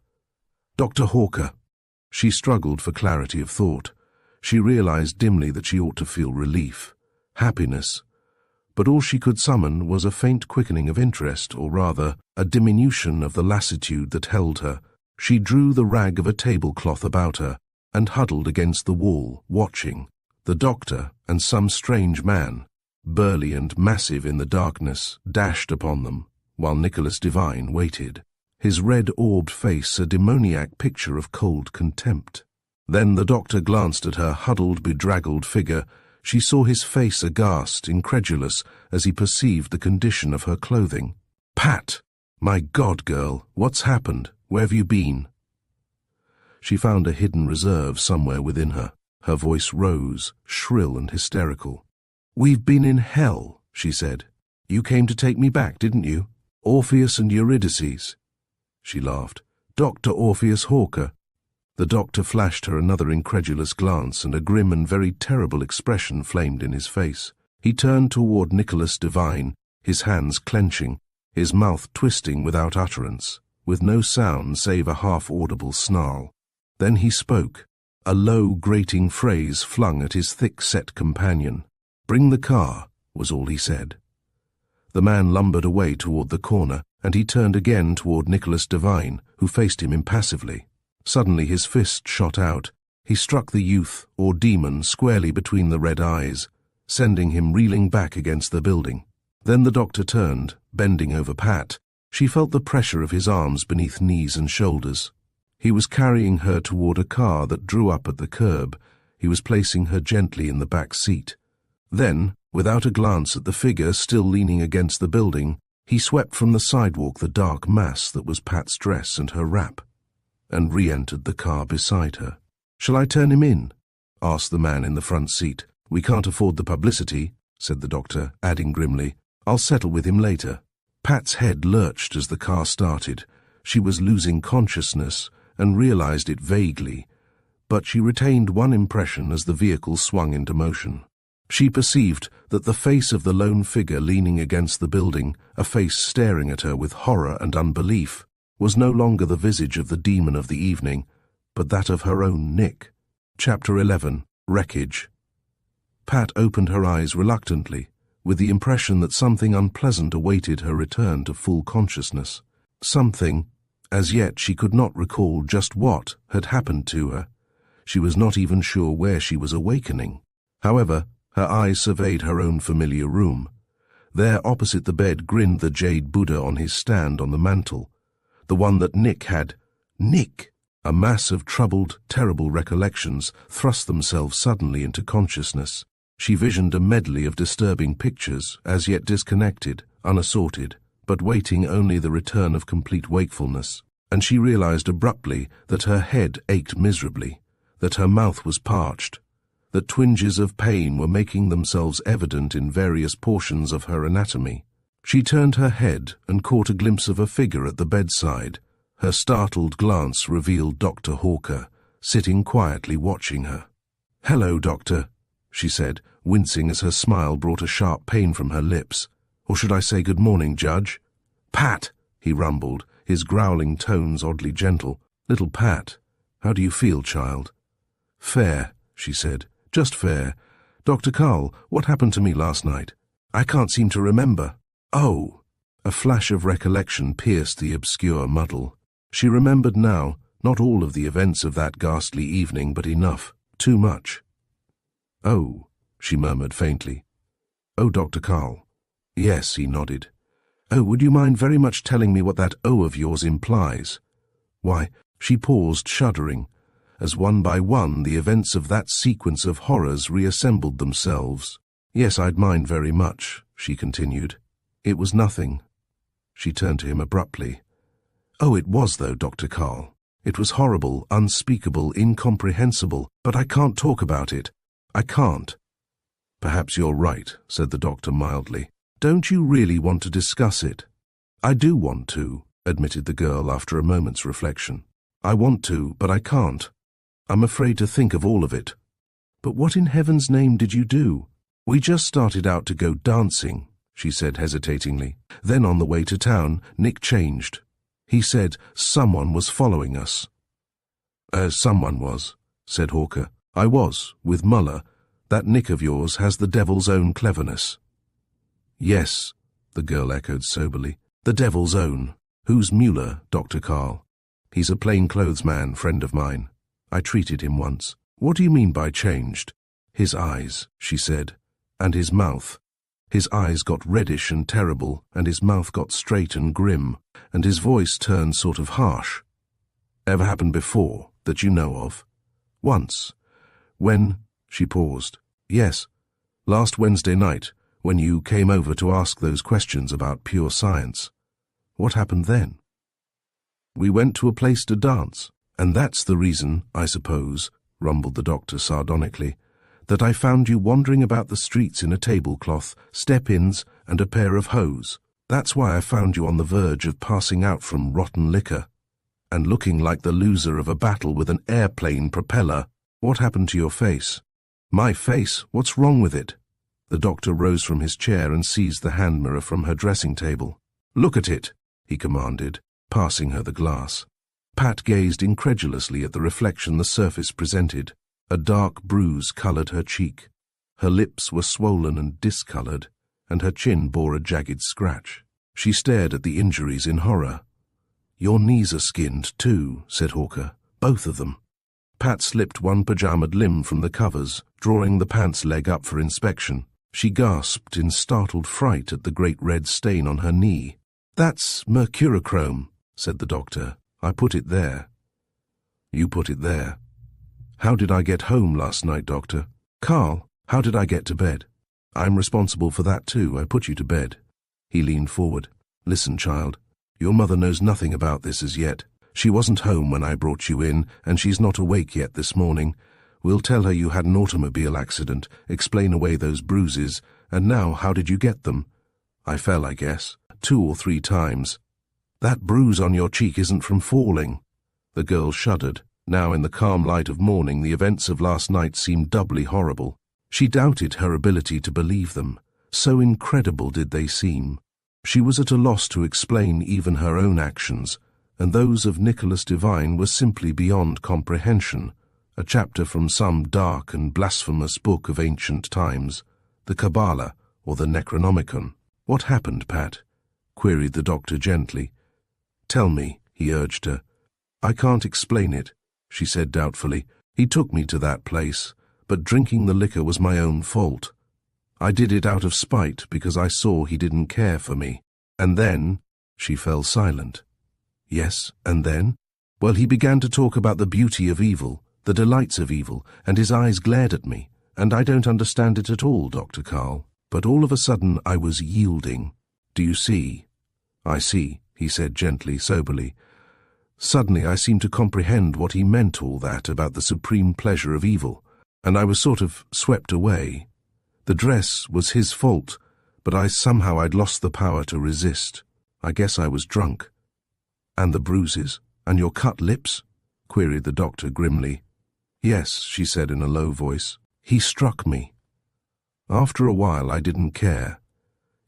Dr. Hawker." She struggled for clarity of thought. She realized dimly that she ought to feel relief, happiness, but all she could summon was a faint quickening of interest, or rather, a diminution of the lassitude that held her. She drew the rag of a tablecloth about her and huddled against the wall, watching. The doctor and some strange man, burly and massive in the darkness, dashed upon them, while Nicholas Devine waited, his red-orbed face a demoniac picture of cold contempt. Then the doctor glanced at her huddled, bedraggled figure. She saw his face aghast, incredulous, as he perceived the condition of her clothing. "Pat! My God, girl, what's happened? Where have you been?" She found a hidden reserve somewhere within her. Her voice rose, shrill and hysterical. "We've been in hell," she said. "You came to take me back, didn't you? Orpheus and Eurydice." She laughed. "Dr. Orpheus Hawker." The doctor flashed her another incredulous glance, and a grim and very terrible expression flamed in his face. He turned toward Nicholas Devine, his hands clenching, his mouth twisting without utterance, with no sound save a half-audible snarl. Then he spoke, a low, grating phrase flung at his thick-set companion. "Bring the car," was all he said. The man lumbered away toward the corner, and he turned again toward Nicholas Devine, who faced him impassively. Suddenly his fist shot out. He struck the youth, or demon, squarely between the red eyes, sending him reeling back against the building. Then the doctor turned, bending over Pat. She felt the pressure of his arms beneath knees and shoulders. He was carrying her toward a car that drew up at the curb. He was placing her gently in the back seat. Then, without a glance at the figure still leaning against the building, he swept from the sidewalk the dark mass that was Pat's dress and her wrap, and re-entered the car beside her. "Shall I turn him in?" asked the man in the front seat. "We can't afford the publicity," said the doctor, adding grimly, "I'll settle with him later." Pat's head lurched as the car started. She was losing consciousness and realized it vaguely, but she retained one impression as the vehicle swung into motion. She perceived that the face of the lone figure leaning against the building, a face staring at her with horror and unbelief, was no longer the visage of the demon of the evening, but that of her own Nick. Chapter 11. Wreckage. Pat opened her eyes reluctantly, with the impression that something unpleasant awaited her return to full consciousness. Something, as yet she could not recall just what, had happened to her. She was not even sure where she was awakening. However, her eyes surveyed her own familiar room. There opposite the bed grinned the jade Buddha on his stand on the mantel, the one that Nick had. Nick! A mass of troubled, terrible recollections thrust themselves suddenly into consciousness. She visioned a medley of disturbing pictures, as yet disconnected, unassorted, but waiting only the return of complete wakefulness. And she realized abruptly that her head ached miserably, that her mouth was parched, that twinges of pain were making themselves evident in various portions of her anatomy. She turned her head and caught a glimpse of a figure at the bedside. Her startled glance revealed Dr. Hawker, sitting quietly watching her. "Hello, Doctor," she said, wincing as her smile brought a sharp pain from her lips. "Or should I say good morning, Judge?" "Pat," he rumbled, his growling tones oddly gentle. "Little Pat, how do you feel, child?" "Fair," she said, "just fair. Dr. Carl, what happened to me last night? I can't seem to remember." "Oh!" A flash of recollection pierced the obscure muddle. She remembered now, not all of the events of that ghastly evening, but enough, too much. "Oh," she murmured faintly. "Oh, Dr. Carl." "Yes," he nodded. "Oh, would you mind very much telling me what that oh of yours implies?" "Why," she paused, shuddering, as one by one the events of that sequence of horrors reassembled themselves. "Yes, I'd mind very much," she continued. "It was nothing." She turned to him abruptly. "Oh, it was, though, Dr. Carl. It was horrible, unspeakable, incomprehensible, but I can't talk about it. I can't." "Perhaps you're right," said the doctor mildly. "Don't you really want to discuss it?" "I do want to," admitted the girl after a moment's reflection. "I want to, but I can't. I'm afraid to think of all of it." "But what in heaven's name did you do?" "We just started out to go dancing," she said hesitatingly. "Then on the way to town, Nick changed. He said someone was following us." Someone was," said Hawker. "I was, with Muller. That Nick of yours has the devil's own cleverness." "Yes," the girl echoed soberly. "The devil's own. Who's Muller, Dr. Carl?" "He's a plainclothes man, friend of mine. I treated him once." "What do you mean by changed?" "His eyes," she said, "and his mouth. His eyes got reddish and terrible, and his mouth got straight and grim, and his voice turned sort of harsh." "Ever happened before, that you know of?" "Once. When—" she paused. "Yes, last Wednesday night, when you came over to ask those questions about pure science." "What happened then?" "We went to a place to dance. And that's the reason, I suppose," rumbled the doctor sardonically, "that I found you wandering about the streets in a tablecloth, step-ins, and a pair of hose. That's why I found you on the verge of passing out from rotten liquor, and looking like the loser of a battle with an airplane propeller. What happened to your face?" "My face? What's wrong with it?" The doctor rose from his chair and seized the hand mirror from her dressing table. "Look at it," he commanded, passing her the glass. Pat gazed incredulously at the reflection the surface presented. A dark bruise colored her cheek. Her lips were swollen and discolored, and her chin bore a jagged scratch. She stared at the injuries in horror. "Your knees are skinned, too," said Hawker. "Both of them." Pat slipped one pajamaed limb from the covers, drawing the pants leg up for inspection. She gasped in startled fright at the great red stain on her knee. "That's mercurochrome," said the doctor. "I put it there." "You put it there. How did I get home last night, Doctor?" "Carl, how did I get to bed?" "I'm responsible for that too. I put you to bed." He leaned forward. "Listen, child, your mother knows nothing about this as yet. She wasn't home when I brought you in, and she's not awake yet this morning. We'll tell her you had an automobile accident, explain away those bruises, and now how did you get them?" "I fell, I guess. 2 or 3 times." "That bruise on your cheek isn't from falling." The girl shuddered. Now, in the calm light of morning, the events of last night seemed doubly horrible. She doubted her ability to believe them. So incredible did they seem. She was at a loss to explain even her own actions, and those of Nicholas Devine were simply beyond comprehension. A chapter from some dark and blasphemous book of ancient times, the Kabbalah or the Necronomicon. "What happened, Pat?" queried the doctor gently. "Tell me," he urged her. "I can't explain it," she said doubtfully. "He took me to that place, but drinking the liquor was my own fault. I did it out of spite because I saw he didn't care for me. And then—" she fell silent. "Yes, and then?" "Well, he began to talk about the beauty of evil, the delights of evil, and his eyes glared at me, and I don't understand it at all, Dr. Carl. But all of a sudden I was yielding. Do you see?" "I see," he said gently, soberly. "Suddenly I seemed to comprehend what he meant, all that about the supreme pleasure of evil, and I was sort of swept away. The dress was his fault, but I'd lost the power to resist. I guess I was drunk." "And the bruises? And your cut lips?" queried the doctor grimly. "Yes," she said in a low voice. "He struck me. After a while I didn't care.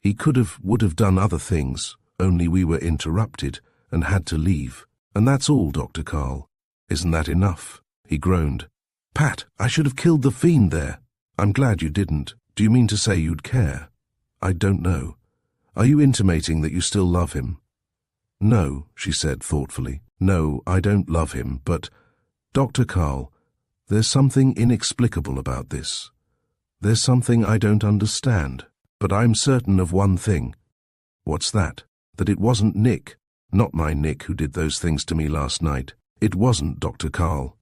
He would have done other things, only we were interrupted and had to leave. And that's all, Dr. Carl. Isn't that enough?" He groaned. "Pat, I should have killed the fiend there." "I'm glad you didn't. Do you mean to say you'd care?" "I don't know. Are you intimating that you still love him?" "No," she said thoughtfully. "No, I don't love him, but, Dr. Carl, there's something inexplicable about this. There's something I don't understand. But I'm certain of one thing." "What's that?" "That it wasn't Nick, not my Nick, who did those things to me last night. It wasn't, Dr. Carl."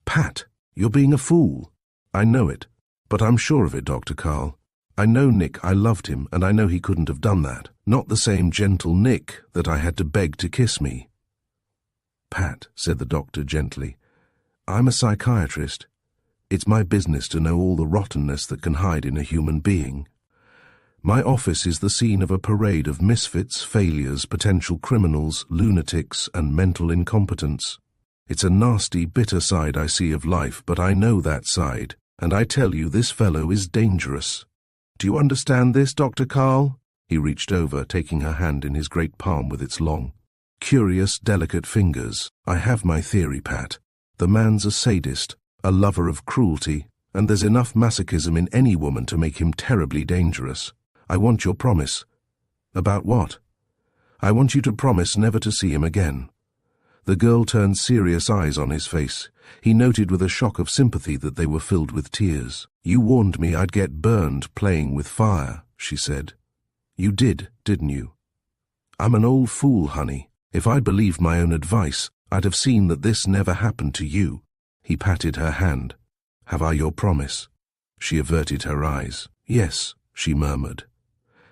"Pat, you're being a fool." "I know it, but I'm sure of it, Dr. Carl. I know Nick, I loved him, and I know he couldn't have done that. Not the same gentle Nick that I had to beg to kiss me." "Pat," said the doctor gently, "I'm a psychiatrist. It's my business to know all the rottenness that can hide in a human being. My office is the scene of a parade of misfits, failures, potential criminals, lunatics, and mental incompetence. It's a nasty, bitter side I see of life, but I know that side, and I tell you this fellow is dangerous. Do you understand this, Dr. Carl?" He reached over, taking her hand in his great palm with its long, curious, delicate fingers. "I have my theory, Pat. The man's a sadist, a lover of cruelty, and there's enough masochism in any woman to make him terribly dangerous. I want your promise." "About what?" "I want you to promise never to see him again." The girl turned serious eyes on his face. He noted with a shock of sympathy that they were filled with tears. "You warned me I'd get burned playing with fire," she said. "You did, didn't you?" "I'm an old fool, honey. If I'd believed my own advice, I'd have seen that this never happened to you." He patted her hand. "Have I your promise?" She averted her eyes. "Yes," she murmured.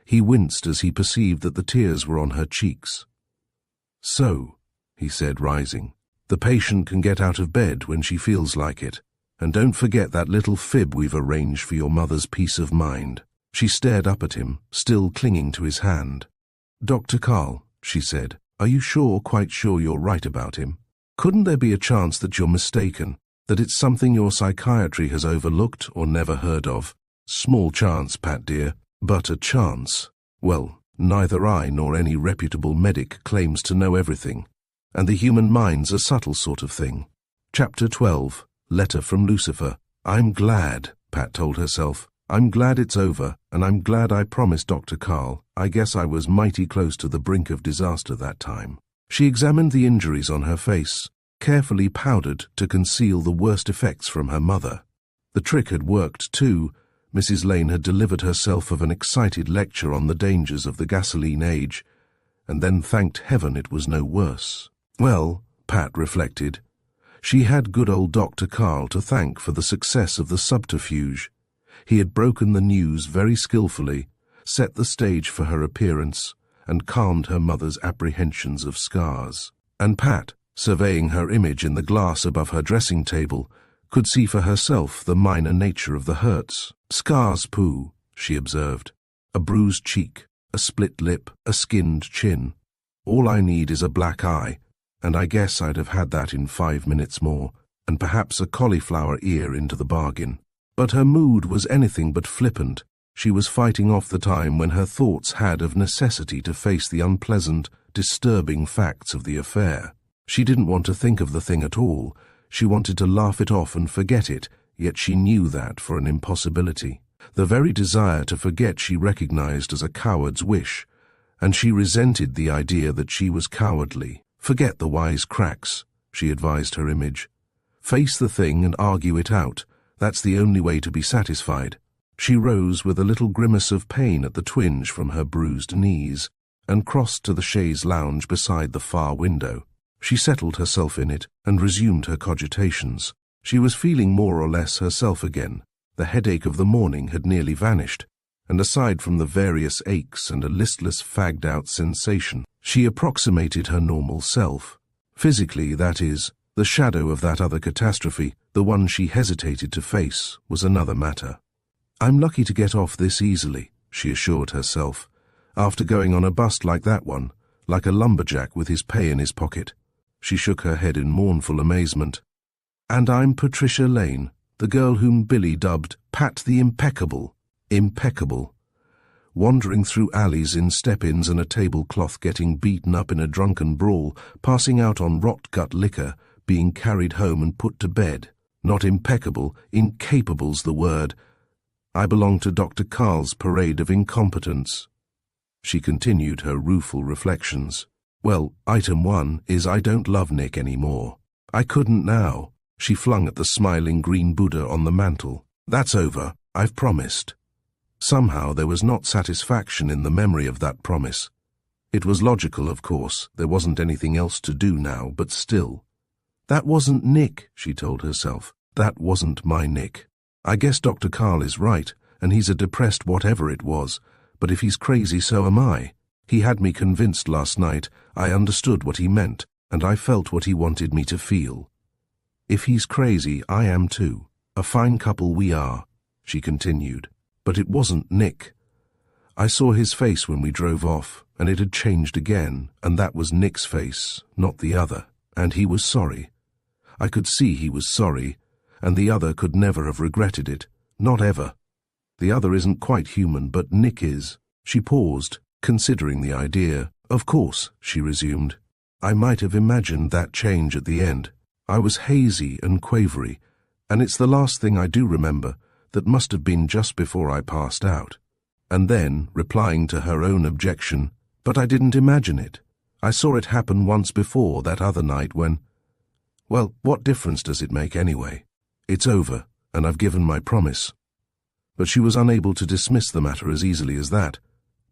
He winced as he perceived that the tears were on her cheeks. "So," he said, rising, "the patient can get out of bed when she feels like it. And don't forget that little fib we've arranged for your mother's peace of mind." She stared up at him, still clinging to his hand. "Dr. Carl," she said, "are you sure, quite sure you're right about him? Couldn't there be a chance that you're mistaken, that it's something your psychiatry has overlooked or never heard of?" "Small chance, Pat dear, but a chance. Well, neither I nor any reputable medic claims to know everything, and the human mind's a subtle sort of thing." Chapter 12, Letter from Lucifer. "I'm glad," Pat told herself. "I'm glad it's over, and I'm glad I promised Dr. Carl. I guess I was mighty close to the brink of disaster that time." She examined the injuries on her face, carefully powdered to conceal the worst effects from her mother. The trick had worked, too. Mrs. Lane had delivered herself of an excited lecture on the dangers of the gasoline age, and then thanked heaven it was no worse. Well, Pat reflected, she had good old Dr. Carl to thank for the success of the subterfuge. He had broken the news very skillfully, set the stage for her appearance, and calmed her mother's apprehensions of scars. And Pat, surveying her image in the glass above her dressing table, could see for herself the minor nature of the hurts. "Scars, pooh," she observed. "A bruised cheek, a split lip, a skinned chin. All I need is a black eye, and I guess I'd have had that in 5 minutes more." and perhaps a cauliflower ear into the bargain. But her mood was anything but flippant. She was fighting off the time when her thoughts had of necessity to face the unpleasant, disturbing facts of the affair. She didn't want to think of the thing at all. She wanted to laugh it off and forget it, yet she knew that for an impossibility. The very desire to forget she recognized as a coward's wish, and she resented the idea that she was cowardly. Forget the wise cracks, she advised her image. Face the thing and argue it out. That's the only way to be satisfied. She rose with a little grimace of pain at the twinge from her bruised knees, and crossed to the chaise lounge beside the far window. She settled herself in it and resumed her cogitations. She was feeling more or less herself again. The headache of the morning had nearly vanished, and aside from the various aches and a listless, fagged-out sensation, she approximated her normal self. Physically, that is. The shadow of that other catastrophe, the one she hesitated to face, was another matter. "I'm lucky to get off this easily," she assured herself, after going on a bust like that one, like a lumberjack with his pay in his pocket. She shook her head in mournful amazement. "And I'm Patricia Lane, the girl whom Billy dubbed Pat the Impeccable." Impeccable. Wandering through alleys in step-ins and a tablecloth, getting beaten up in a drunken brawl, passing out on rot-gut liquor, being carried home and put to bed. Not impeccable, incapable's the word. I belong to Dr. Carl's parade of incompetence. She continued her rueful reflections. Well, item 1 is I don't love Nick anymore. I couldn't now. She flung at the smiling green Buddha on the mantel. That's over. I've promised. Somehow there was not satisfaction in the memory of that promise. It was logical, of course. There wasn't anything else to do now, but still. That wasn't Nick, she told herself. That wasn't my Nick. I guess Dr. Carl is right, and he's a depressed whatever it was, but if he's crazy, so am I. He had me convinced last night. I understood what he meant, and I felt what he wanted me to feel. If he's crazy, I am too. A fine couple we are, she continued. But it wasn't Nick. I saw his face when we drove off, and it had changed again, and that was Nick's face, not the other, and he was sorry. I could see he was sorry, and the other could never have regretted it, not ever. The other isn't quite human, but Nick is. She paused, considering the idea. Of course, she resumed. I might have imagined that change at the end. I was hazy and quavery, and it's the last thing I do remember. That must have been just before I passed out. And then, replying to her own objection, but I didn't imagine it. I saw it happen once before, that other night when... Well, what difference does it make anyway? It's over, and I've given my promise. But she was unable to dismiss the matter as easily as that.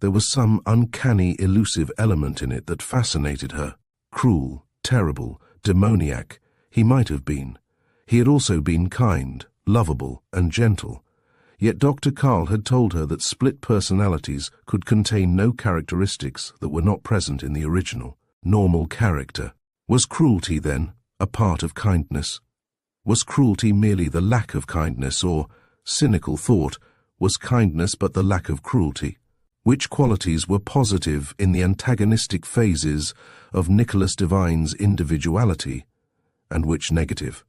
There was some uncanny, elusive element in it that fascinated her. Cruel, terrible, demoniac, he might have been. He had also been kind, lovable and gentle, yet Dr. Carl had told her that split personalities could contain no characteristics that were not present in the original, normal character. Was cruelty, then, a part of kindness? Was cruelty merely the lack of kindness, or, cynical thought, was kindness but the lack of cruelty? Which qualities were positive in the antagonistic phases of Nicholas Devine's individuality, and which negative?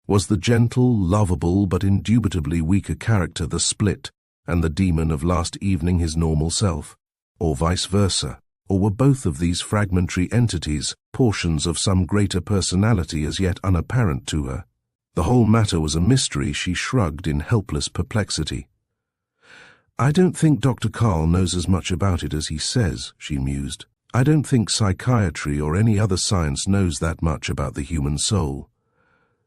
Was the gentle, lovable, but indubitably weaker character the split, and the demon of last evening his normal self? Or vice versa? Or were both of these fragmentary entities portions of some greater personality as yet unapparent to her? The whole matter was a mystery. She shrugged in helpless perplexity. I don't think Dr. Carl knows as much about it as he says, she mused. I don't think psychiatry or any other science knows that much about the human soul.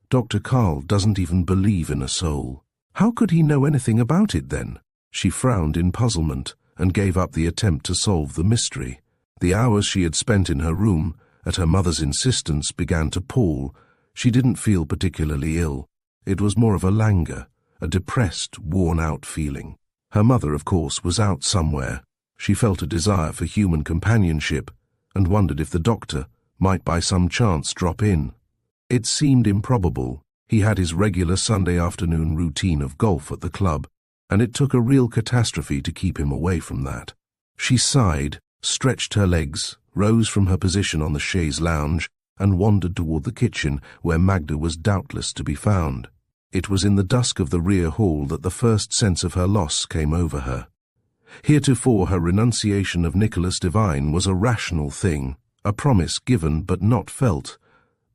Dr. Carl doesn't even believe in a soul. How could he know anything about it then? She frowned in puzzlement and gave up the attempt to solve the mystery. The hours she had spent in her room, at her mother's insistence, began to pall. She didn't feel particularly ill. It was more of a languor, a depressed, worn-out feeling. Her mother, of course, was out somewhere. She felt a desire for human companionship and wondered if the doctor might by some chance drop in. It seemed improbable. He had his regular Sunday afternoon routine of golf at the club, and it took a real catastrophe to keep him away from that. She sighed, stretched her legs, rose from her position on the chaise lounge, and wandered toward the kitchen, where Magda was doubtless to be found. It was in the dusk of the rear hall that the first sense of her loss came over her. Heretofore her renunciation of Nicholas Devine was a rational thing, a promise given but not felt.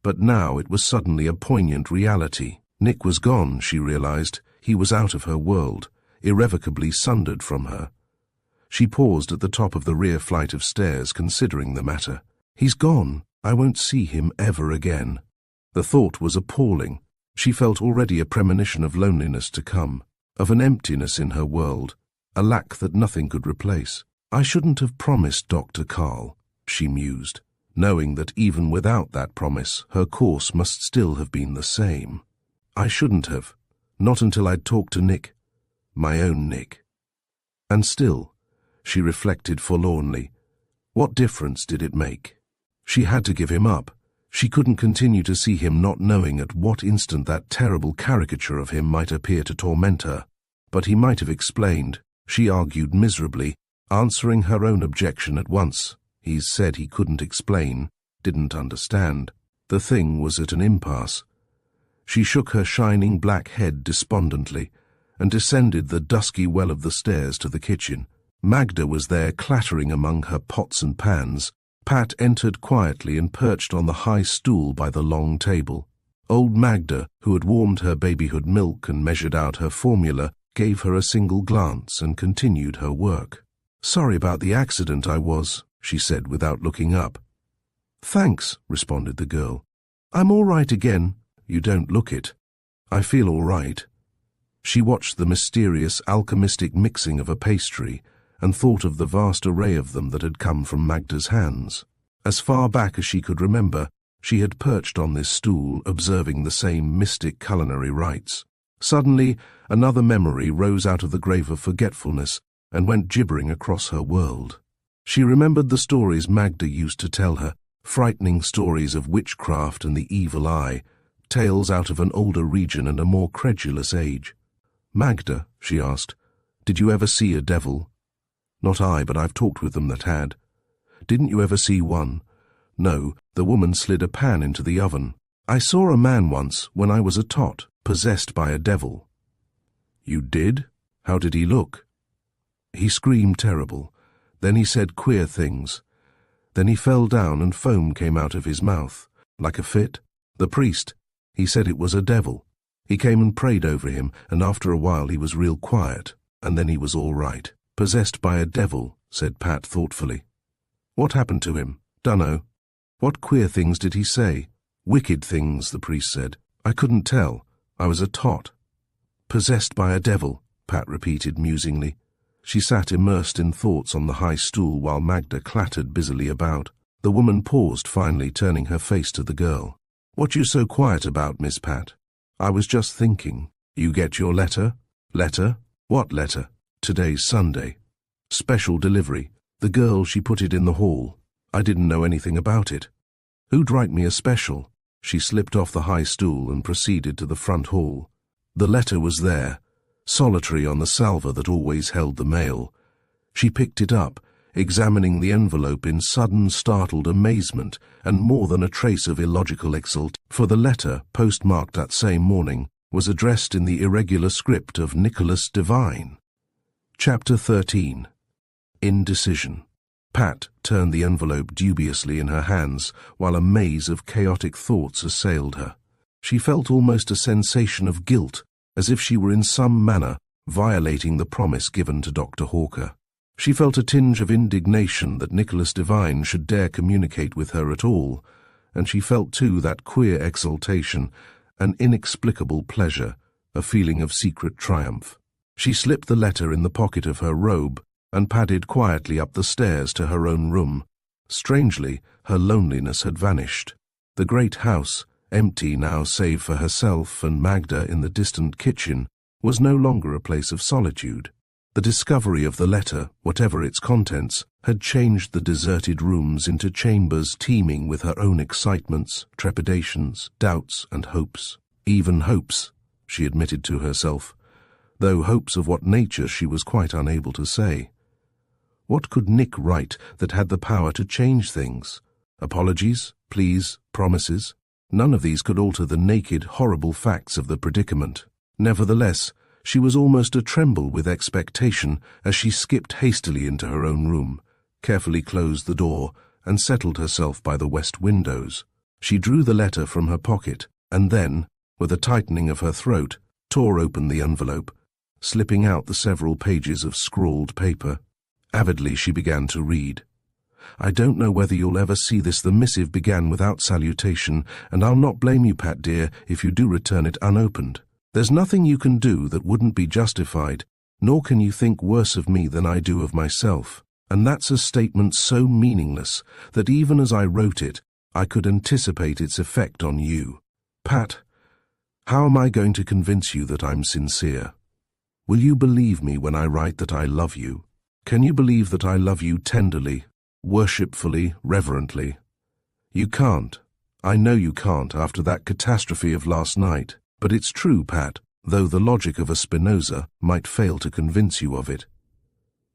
But now it was suddenly a poignant reality. Nick was gone, she realized. He was out of her world, irrevocably sundered from her. She paused at the top of the rear flight of stairs, considering the matter. He's gone. I won't see him ever again. The thought was appalling. She felt already a premonition of loneliness to come, of an emptiness in her world, a lack that nothing could replace. I shouldn't have promised Dr. Carl, she mused, knowing that even without that promise, her course must still have been the same. I shouldn't have, not until I'd talked to Nick, my own Nick. And still, she reflected forlornly, what difference did it make? She had to give him up. She couldn't continue to see him, not knowing at what instant that terrible caricature of him might appear to torment her. But he might have explained, she argued miserably, answering her own objection at once. He said he couldn't explain, didn't understand. The thing was at an impasse. She shook her shining black head despondently and descended the dusky well of the stairs to the kitchen. Magda was there, clattering among her pots and pans. Pat entered quietly and perched on the high stool by the long table. Old Magda, who had warmed her babyhood milk and measured out her formula, gave her a single glance and continued her work. "Sorry about the accident she said without looking up. "Thanks," responded the girl. "I'm all right again." "You don't look it." "I feel all right." She watched the mysterious alchemistic mixing of a pastry and thought of the vast array of them that had come from Magda's hands. As far back as she could remember, she had perched on this stool, observing the same mystic culinary rites. Suddenly, another memory rose out of the grave of forgetfulness and went gibbering across her world. She remembered the stories Magda used to tell her, frightening stories of witchcraft and the evil eye, tales out of an older region and a more credulous age. "Magda," she asked, "did you ever see a devil?" "Not I, but I've talked with them that had." "Didn't you ever see one?" "No, the woman slid a pan into the oven." "I saw a man once, when I was a tot, possessed by a devil." "You did? How did he look?" "He screamed terrible. Then he said queer things. Then he fell down and foam came out of his mouth, like a fit. The priest, he said it was a devil. He came and prayed over him, and after a while he was real quiet, and then he was all right." "Possessed by a devil," said Pat thoughtfully. "What happened to him?" "Dunno." "What queer things did he say?" "Wicked things," the priest said. "I couldn't tell. I was a tot." "Possessed by a devil," Pat repeated musingly. She sat immersed in thoughts on the high stool while Magda clattered busily about. The woman paused, finally turning her face to the girl. "What you so quiet about, Miss Pat?" "I was just thinking. You get your letter?" "Letter? What letter?" "Today's Sunday. Special delivery. The girl, she put it in the hall. I didn't know anything about it. Who'd write me a special?" She slipped off the high stool and proceeded to the front hall. The letter was there, solitary on the salver that always held the mail. She picked it up, examining the envelope in sudden startled amazement and more than a trace of illogical exultation, for the letter, postmarked that same morning, was addressed in the irregular script of Nicholas Devine. Chapter 13. Indecision. Pat turned the envelope dubiously in her hands while a maze of chaotic thoughts assailed her. She felt almost a sensation of guilt, as if she were in some manner violating the promise given to Dr. Hawker. She felt a tinge of indignation that Nicholas Devine should dare communicate with her at all, and she felt too that queer exultation, an inexplicable pleasure, a feeling of secret triumph. She slipped the letter in the pocket of her robe and padded quietly up the stairs to her own room. Strangely, her loneliness had vanished. The great house, empty now save for herself and Magda in the distant kitchen, was no longer a place of solitude. The discovery of the letter, whatever its contents, had changed the deserted rooms into chambers teeming with her own excitements, trepidations, doubts, and hopes. Even hopes, she admitted to herself, though hopes of what nature she was quite unable to say. What could Nick write that had the power to change things? Apologies, pleas, promises. None of these could alter the naked, horrible facts of the predicament. Nevertheless, she was almost a-tremble with expectation as she skipped hastily into her own room, carefully closed the door, and settled herself by the west windows. She drew the letter from her pocket, and then, with a tightening of her throat, tore open the envelope, slipping out the several pages of scrawled paper. Avidly she began to read. "I don't know whether you'll ever see this. The missive began without salutation, and I'll not blame you, Pat dear, if you do return it unopened. There's nothing you can do that wouldn't be justified, nor can you think worse of me than I do of myself. And that's a statement so meaningless that even as I wrote it, I could anticipate its effect on you. Pat, how am I going to convince you that I'm sincere? Will you believe me when I write that I love you? Can you believe that I love you tenderly, worshipfully, reverently? You can't. I know you can't after that catastrophe of last night. But it's true, Pat, though the logic of a Spinoza might fail to convince you of it.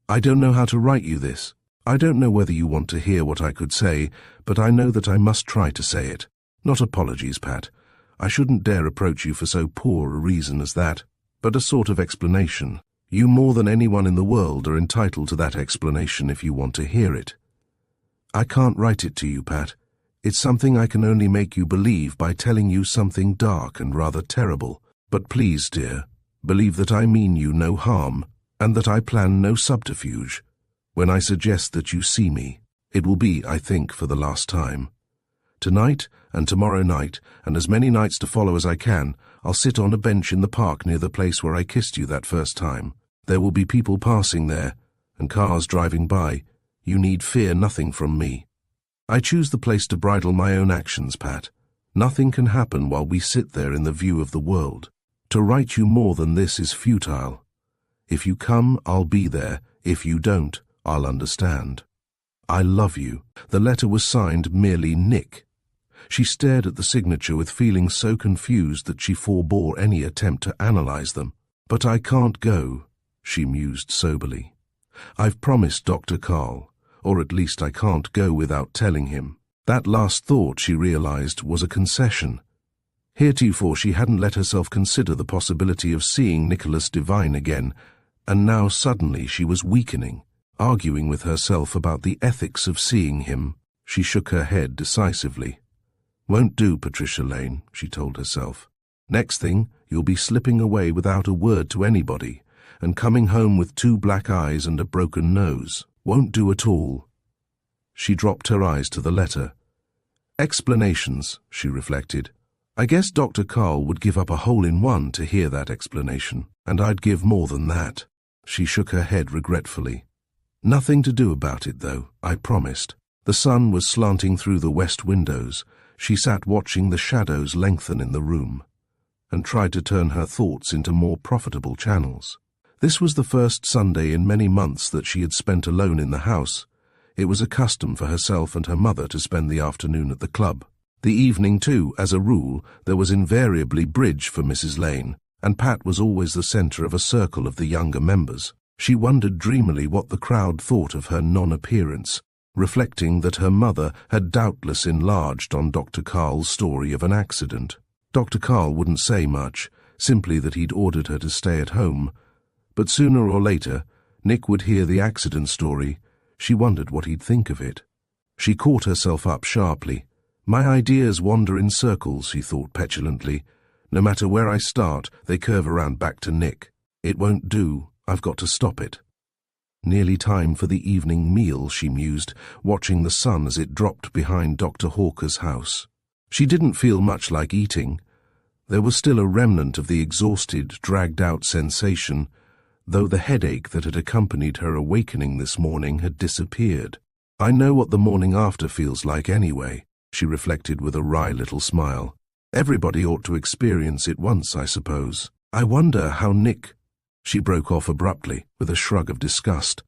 I don't know how to write you this. I don't know whether you want to hear what I could say, but I know that I must try to say it. Not apologies, Pat. I shouldn't dare approach you for so poor a reason as that, but a sort of explanation. You more than anyone in the world are entitled to that explanation if you want to hear it. I can't write it to you, Pat. It's something I can only make you believe by telling you something dark and rather terrible. But please, dear, believe that I mean you no harm, and that I plan no subterfuge. When I suggest that you see me, it will be, I think, for the last time. Tonight and tomorrow night, and as many nights to follow as I can, I'll sit on a bench in the park near the place where I kissed you that first time. There will be people passing there, and cars driving by. You need fear nothing from me. I choose the place to bridle my own actions, Pat. Nothing can happen while we sit there in the view of the world. To write you more than this is futile. If you come, I'll be there. If you don't, I'll understand. I love you." The letter was signed merely Nick. She stared at the signature with feelings so confused that she forbore any attempt to analyze them. "But I can't go," she mused soberly. "I've promised Dr. Carl. Or at least I can't go without telling him." That last thought, she realized, was a concession. Heretofore she hadn't let herself consider the possibility of seeing Nicholas Devine again, and now suddenly she was weakening, arguing with herself about the ethics of seeing him. She shook her head decisively. "Won't do, Patricia Lane," she told herself. "Next thing, you'll be slipping away without a word to anybody, and coming home with 2 black eyes and a broken nose. Won't do at all." She dropped her eyes to the letter. Explanations, she reflected. I guess Dr. Carl would give up a hole-in-one to hear that explanation, and I'd give more than that. She shook her head regretfully. Nothing to do about it, though, I promised. The sun was slanting through the west windows. She sat watching the shadows lengthen in the room, and tried to turn her thoughts into more profitable channels. This was the first Sunday in many months that she had spent alone in the house. It was a custom for herself and her mother to spend the afternoon at the club. The evening, too, as a rule, there was invariably bridge for Mrs. Lane, and Pat was always the centre of a circle of the younger members. She wondered dreamily what the crowd thought of her non-appearance, reflecting that her mother had doubtless enlarged on Dr. Carl's story of an accident. Dr. Carl wouldn't say much, simply that he'd ordered her to stay at home. But sooner or later, Nick would hear the accident story. She wondered what he'd think of it. She caught herself up sharply. My ideas wander in circles, she thought petulantly. No matter where I start, they curve around back to Nick. It won't do. I've got to stop it. Nearly time for the evening meal, she mused, watching the sun as it dropped behind Dr. Hawker's house. She didn't feel much like eating. There was still a remnant of the exhausted, dragged-out sensation, though the headache that had accompanied her awakening this morning had disappeared. I know what the morning after feels like anyway, she reflected with a wry little smile. Everybody ought to experience it once, I suppose. I wonder how Nick... She broke off abruptly, with a shrug of disgust.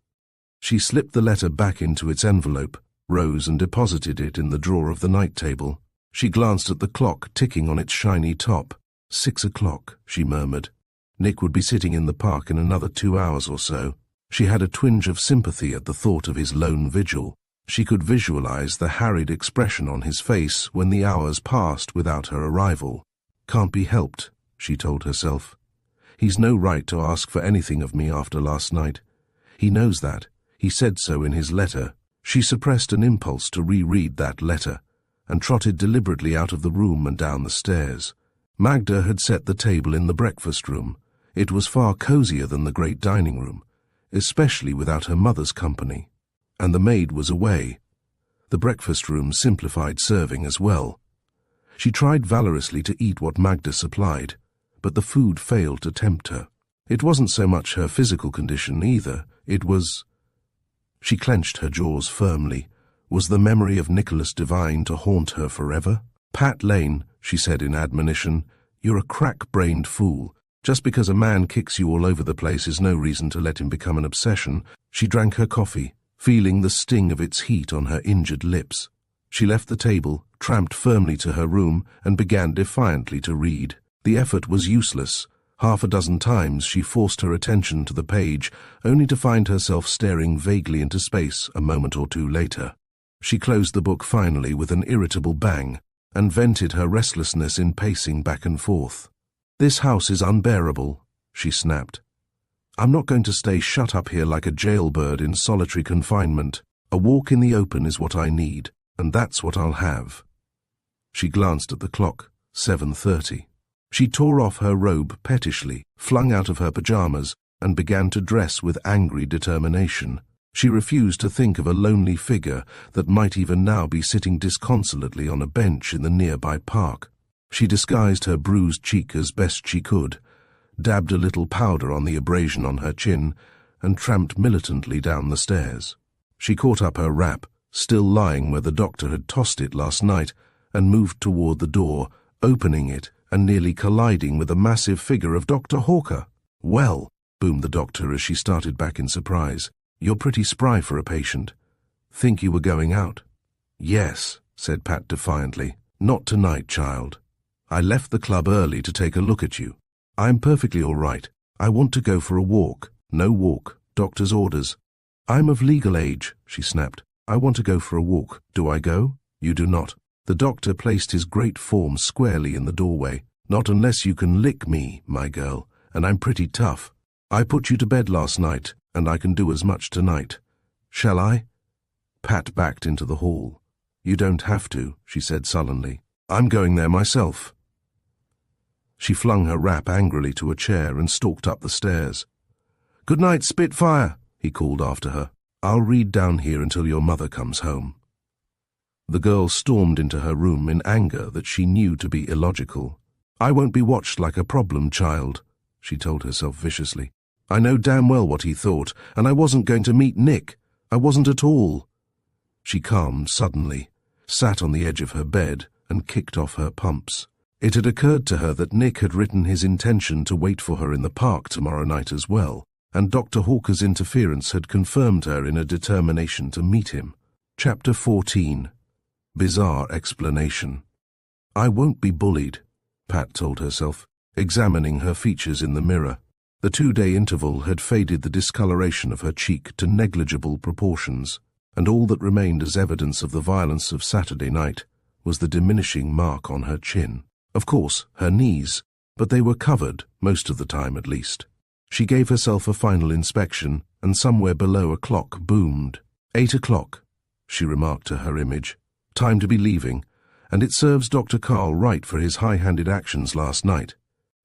She slipped the letter back into its envelope, rose and deposited it in the drawer of the night table. She glanced at the clock ticking on its shiny top. 6 o'clock, she murmured. Nick would be sitting in the park in another 2 hours or so. She had a twinge of sympathy at the thought of his lone vigil. She could visualize the harried expression on his face when the hours passed without her arrival. Can't be helped, she told herself. He's no right to ask for anything of me after last night. He knows that. He said so in his letter. She suppressed an impulse to reread that letter, and trotted deliberately out of the room and down the stairs. Magda had set the table in the breakfast room. It was far cozier than the great dining room, especially without her mother's company. And the maid was away. The breakfast room simplified serving as well. She tried valorously to eat what Magda supplied, but the food failed to tempt her. It wasn't so much her physical condition either, it was... She clenched her jaws firmly. Was the memory of Nicholas Devine to haunt her forever? "Pat Lane," she said in admonition, "you're a crack-brained fool. Just because a man kicks you all over the place is no reason to let him become an obsession." She drank her coffee, feeling the sting of its heat on her injured lips. She left the table, tramped firmly to her room, and began defiantly to read. The effort was useless. Half a dozen times she forced her attention to the page, only to find herself staring vaguely into space a moment or two later. She closed the book finally with an irritable bang, and vented her restlessness in pacing back and forth. "This house is unbearable," she snapped. "I'm not going to stay shut up here like a jailbird in solitary confinement. A walk in the open is what I need, and that's what I'll have." She glanced at the clock, 7:30. She tore off her robe pettishly, flung out of her pajamas, and began to dress with angry determination. She refused to think of a lonely figure that might even now be sitting disconsolately on a bench in the nearby park. She disguised her bruised cheek as best she could, dabbed a little powder on the abrasion on her chin, and tramped militantly down the stairs. She caught up her wrap, still lying where the doctor had tossed it last night, and moved toward the door, opening it and nearly colliding with the massive figure of Dr. Hawker. "Well," boomed the doctor as she started back in surprise, "you're pretty spry for a patient. Think you were going out?" "Yes," said Pat defiantly. "Not tonight, child. I left the club early to take a look at you. I'm perfectly all right. I want to go for a walk." "No walk. Doctor's orders." "I'm of legal age," she snapped. "I want to go for a walk. Do I go?" "You do not." The doctor placed his great form squarely in the doorway. "Not unless you can lick me, my girl, and I'm pretty tough. I put you to bed last night, and I can do as much tonight. Shall I?" Pat backed into the hall. "You don't have to," she said sullenly. "I'm going there myself." She flung her wrap angrily to a chair and stalked up the stairs. "Good night, Spitfire," he called after her. "I'll read down here until your mother comes home." The girl stormed into her room in anger that she knew to be illogical. "I won't be watched like a problem child," she told herself viciously. "I know damn well what he thought, and I wasn't going to meet Nick. I wasn't at all." She calmed suddenly, sat on the edge of her bed, and kicked off her pumps. It had occurred to her that Nick had written his intention to wait for her in the park tomorrow night as well, and Dr. Hawker's interference had confirmed her in a determination to meet him. Chapter 14. Bizarre Explanation. "I won't be bullied," Pat told herself, examining her features in the mirror. The 2-day interval had faded the discoloration of her cheek to negligible proportions, and all that remained as evidence of the violence of Saturday night was the diminishing mark on her chin. Of course, her knees, but they were covered, most of the time at least. She gave herself a final inspection, and somewhere below a clock boomed. 8 o'clock, she remarked to her image. Time to be leaving, and it serves Dr. Carl right for his high-handed actions last night.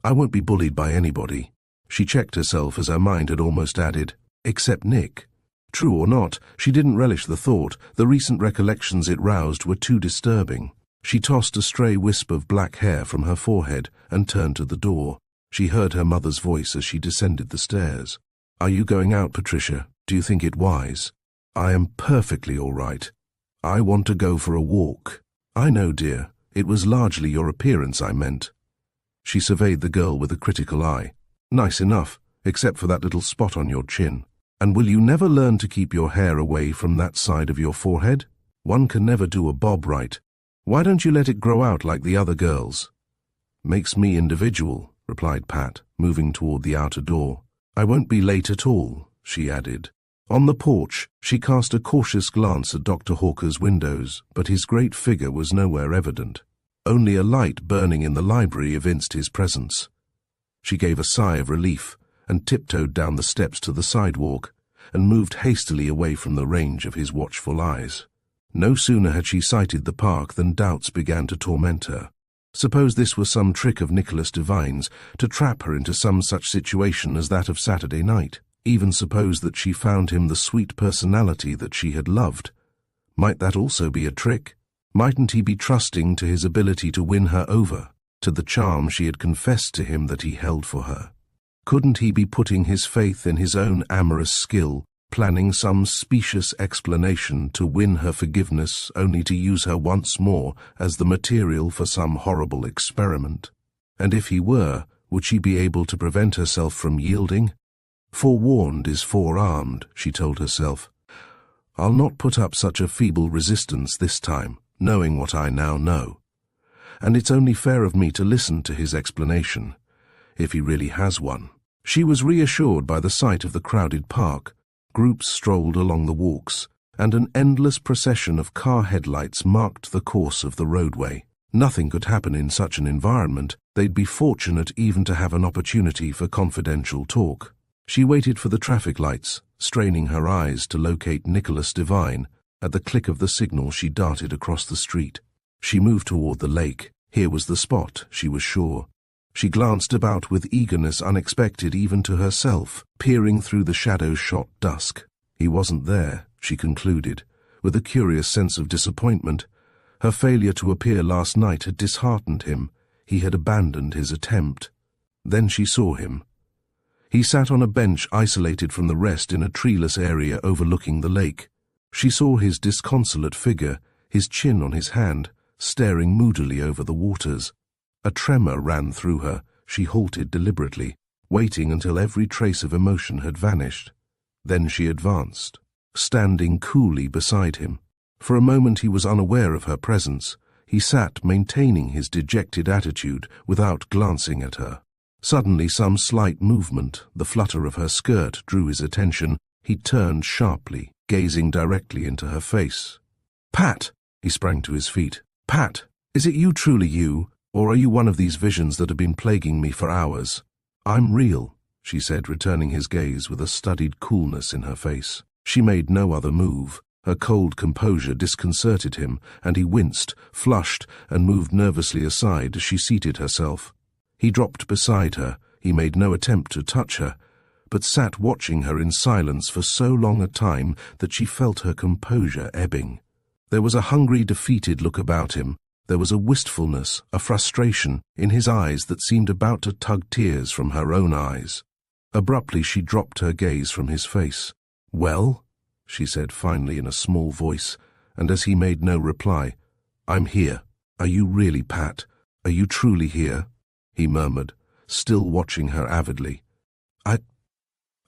I won't be bullied by anybody. She checked herself as her mind had almost added, except Nick. True or not, she didn't relish the thought. The recent recollections it roused were too disturbing. She tossed a stray wisp of black hair from her forehead and turned to the door. She heard her mother's voice as she descended the stairs. "Are you going out, Patricia? Do you think it wise?" "I am perfectly all right. I want to go for a walk." "I know, dear. It was largely your appearance I meant." She surveyed the girl with a critical eye. "Nice enough, except for that little spot on your chin. And will you never learn to keep your hair away from that side of your forehead? One can never do a bob right. Why don't you let it grow out like the other girls?" "Makes me individual," replied Pat, moving toward the outer door. "I won't be late at all," she added. On the porch, she cast a cautious glance at Dr. Hawker's windows, but his great figure was nowhere evident. Only a light burning in the library evinced his presence. She gave a sigh of relief and tiptoed down the steps to the sidewalk and moved hastily away from the range of his watchful eyes. No sooner had she sighted the park than doubts began to torment her. Suppose this were some trick of Nicholas Devine's to trap her into some such situation as that of Saturday night. Even suppose that she found him the sweet personality that she had loved. Might that also be a trick? Mightn't he be trusting to his ability to win her over, to the charm she had confessed to him that he held for her? Couldn't he be putting his faith in his own amorous skill, planning some specious explanation to win her forgiveness only to use her once more as the material for some horrible experiment? And if he were, would she be able to prevent herself from yielding? Forewarned is forearmed, she told herself. I'll not put up such a feeble resistance this time, knowing what I now know. And it's only fair of me to listen to his explanation, if he really has one. She was reassured by the sight of the crowded park. Groups strolled along the walks, and an endless procession of car headlights marked the course of the roadway. Nothing could happen in such an environment. They'd be fortunate even to have an opportunity for confidential talk. She waited for the traffic lights, straining her eyes to locate Nicholas Devine. At the click of the signal, she darted across the street. She moved toward the lake. Here was the spot, she was sure. She glanced about with eagerness unexpected even to herself, peering through the shadow-shot dusk. He wasn't there, she concluded, with a curious sense of disappointment. Her failure to appear last night had disheartened him. He had abandoned his attempt. Then she saw him. He sat on a bench isolated from the rest in a treeless area overlooking the lake. She saw his disconsolate figure, his chin on his hand, staring moodily over the waters. A tremor ran through her. She halted deliberately, waiting until every trace of emotion had vanished. Then she advanced, standing coolly beside him. For a moment he was unaware of her presence. He sat maintaining his dejected attitude without glancing at her. Suddenly some slight movement, the flutter of her skirt, drew his attention. He turned sharply, gazing directly into her face. "Pat!" He sprang to his feet. "Pat, is it you, truly you, or are you one of these visions that have been plaguing me for hours?" "I'm real," she said, returning his gaze with a studied coolness in her face. She made no other move. Her cold composure disconcerted him, and he winced, flushed, and moved nervously aside as she seated herself. He dropped beside her. He made no attempt to touch her, but sat watching her in silence for so long a time that she felt her composure ebbing. There was a hungry, defeated look about him. There was a wistfulness, a frustration, in his eyes that seemed about to tug tears from her own eyes. Abruptly she dropped her gaze from his face. "Well?" she said finally in a small voice, and as he made no reply, "I'm here. Are you really, Pat? Are you truly here?" he murmured, still watching her avidly.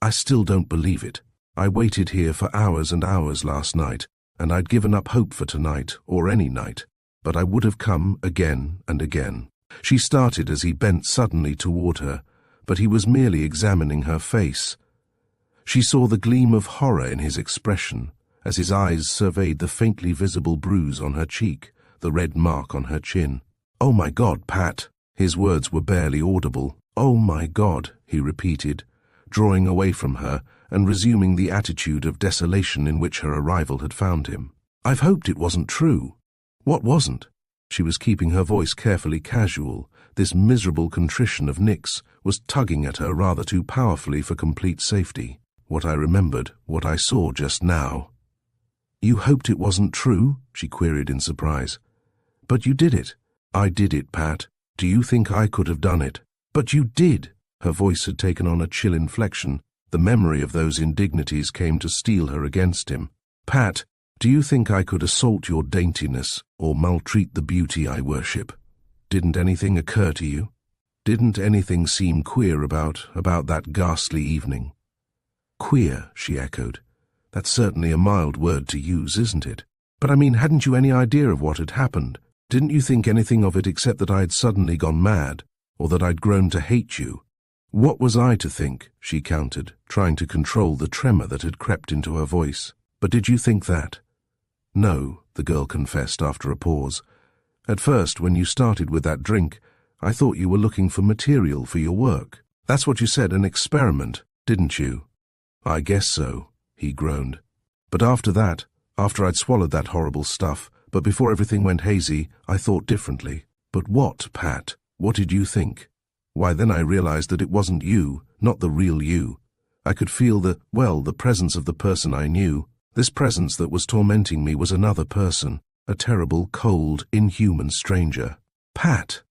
I still don't believe it. I waited here for hours and hours last night, and I'd given up hope for tonight, or any night, but I would have come again and again." She started as he bent suddenly toward her, but he was merely examining her face. She saw the gleam of horror in his expression, as his eyes surveyed the faintly visible bruise on her cheek, the red mark on her chin. "Oh my God, Pat!" His words were barely audible. "Oh my God," he repeated, drawing away from her and resuming the attitude of desolation in which her arrival had found him. "I've hoped it wasn't true." "What wasn't?" She was keeping her voice carefully casual. This miserable contrition of Nick's was tugging at her rather too powerfully for complete safety. "What I remembered, what I saw just now." "You hoped it wasn't true?" she queried in surprise. "But you did it." "I did it, Pat. Do you think I could have done it?" "But you did." Her voice had taken on a chill inflection. The memory of those indignities came to steel her against him. "Pat, do you think I could assault your daintiness or maltreat the beauty I worship? Didn't anything occur to you? Didn't anything seem queer about that ghastly evening?" "Queer," she echoed. "That's certainly a mild word to use, isn't it? But I mean, hadn't you any idea of what had happened? Didn't you think anything of it except that I had suddenly gone mad, or that I'd grown to hate you? What was I to think? She countered, trying to control the tremor that had crept into her voice. But did you think that? No, the girl confessed after a pause. At first, when you started with that drink, I thought you were looking for material for your work. That's what you said, an experiment, didn't you? I guess so, he groaned. But after that, after I'd swallowed that horrible stuff, but before everything went hazy, I thought differently. But what, Pat? What did you think? Why, then I realized that it wasn't you, not the real you. I could feel the presence of the person I knew. This presence that was tormenting me was another person, a terrible, cold, inhuman stranger. Pat!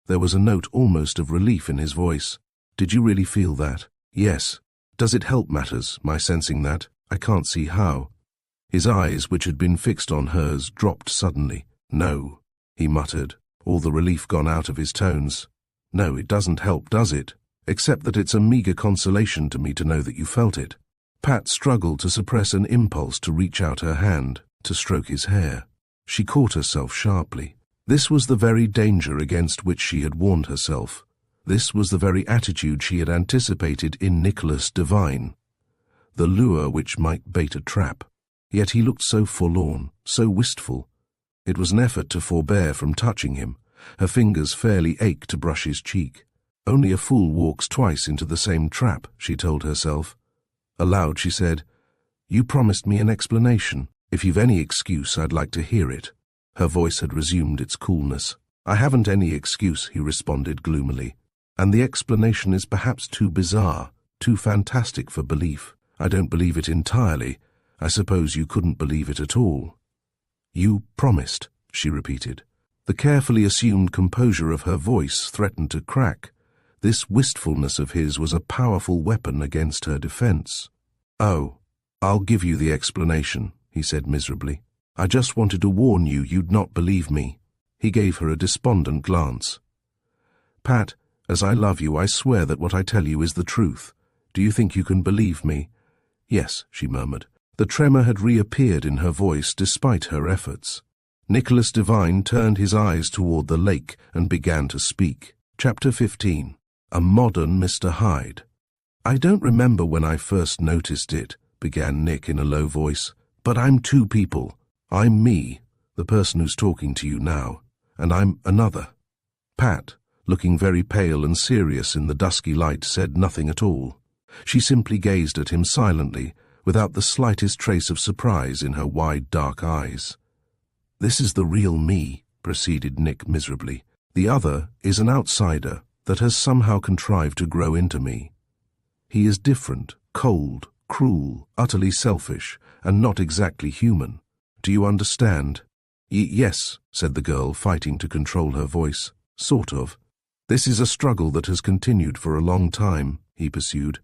There was a note almost of relief in his voice. Did you really feel that? Yes. Does it help matters, my sensing that? I can't see how. His eyes, which had been fixed on hers, dropped suddenly. No, he muttered, all the relief gone out of his tones. No, it doesn't help, does it? Except that it's a meager consolation to me to know that you felt it. Pat struggled to suppress an impulse to reach out her hand, to stroke his hair. She caught herself sharply. This was the very danger against which she had warned herself. This was the very attitude she had anticipated in Nicholas Devine. The lure which might bait a trap. Yet he looked so forlorn, so wistful. It was an effort to forbear from touching him. Her fingers fairly ached to brush his cheek. Only a fool walks twice into the same trap, she told herself. Aloud she said, You promised me an explanation. If you've any excuse, I'd like to hear it. Her voice had resumed its coolness. I haven't any excuse, he responded gloomily. And the explanation is perhaps too bizarre, too fantastic for belief. I don't believe it entirely. I suppose you couldn't believe it at all. You promised, she repeated. The carefully assumed composure of her voice threatened to crack. This wistfulness of his was a powerful weapon against her defense. Oh, I'll give you the explanation, he said miserably. I just wanted to warn you you'd not believe me. He gave her a despondent glance. Pat, as I love you, I swear that what I tell you is the truth. Do you think you can believe me? Yes, she murmured. The tremor had reappeared in her voice despite her efforts. Nicholas Devine turned his eyes toward the lake and began to speak. Chapter 15. A Modern Mr. Hyde. I don't remember when I first noticed it, began Nick in a low voice, but I'm two people. I'm me, the person who's talking to you now, and I'm another. Pat, looking very pale and serious in the dusky light, said nothing at all. She simply gazed at him silently, without the slightest trace of surprise in her wide dark eyes. This is the real me, proceeded Nick miserably. The other is an outsider that has somehow contrived to grow into me. He is different, cold, cruel, utterly selfish, and not exactly human. Do you understand? Yes, said the girl, fighting to control her voice. Sort of. This is a struggle that has continued for a long time, he pursued.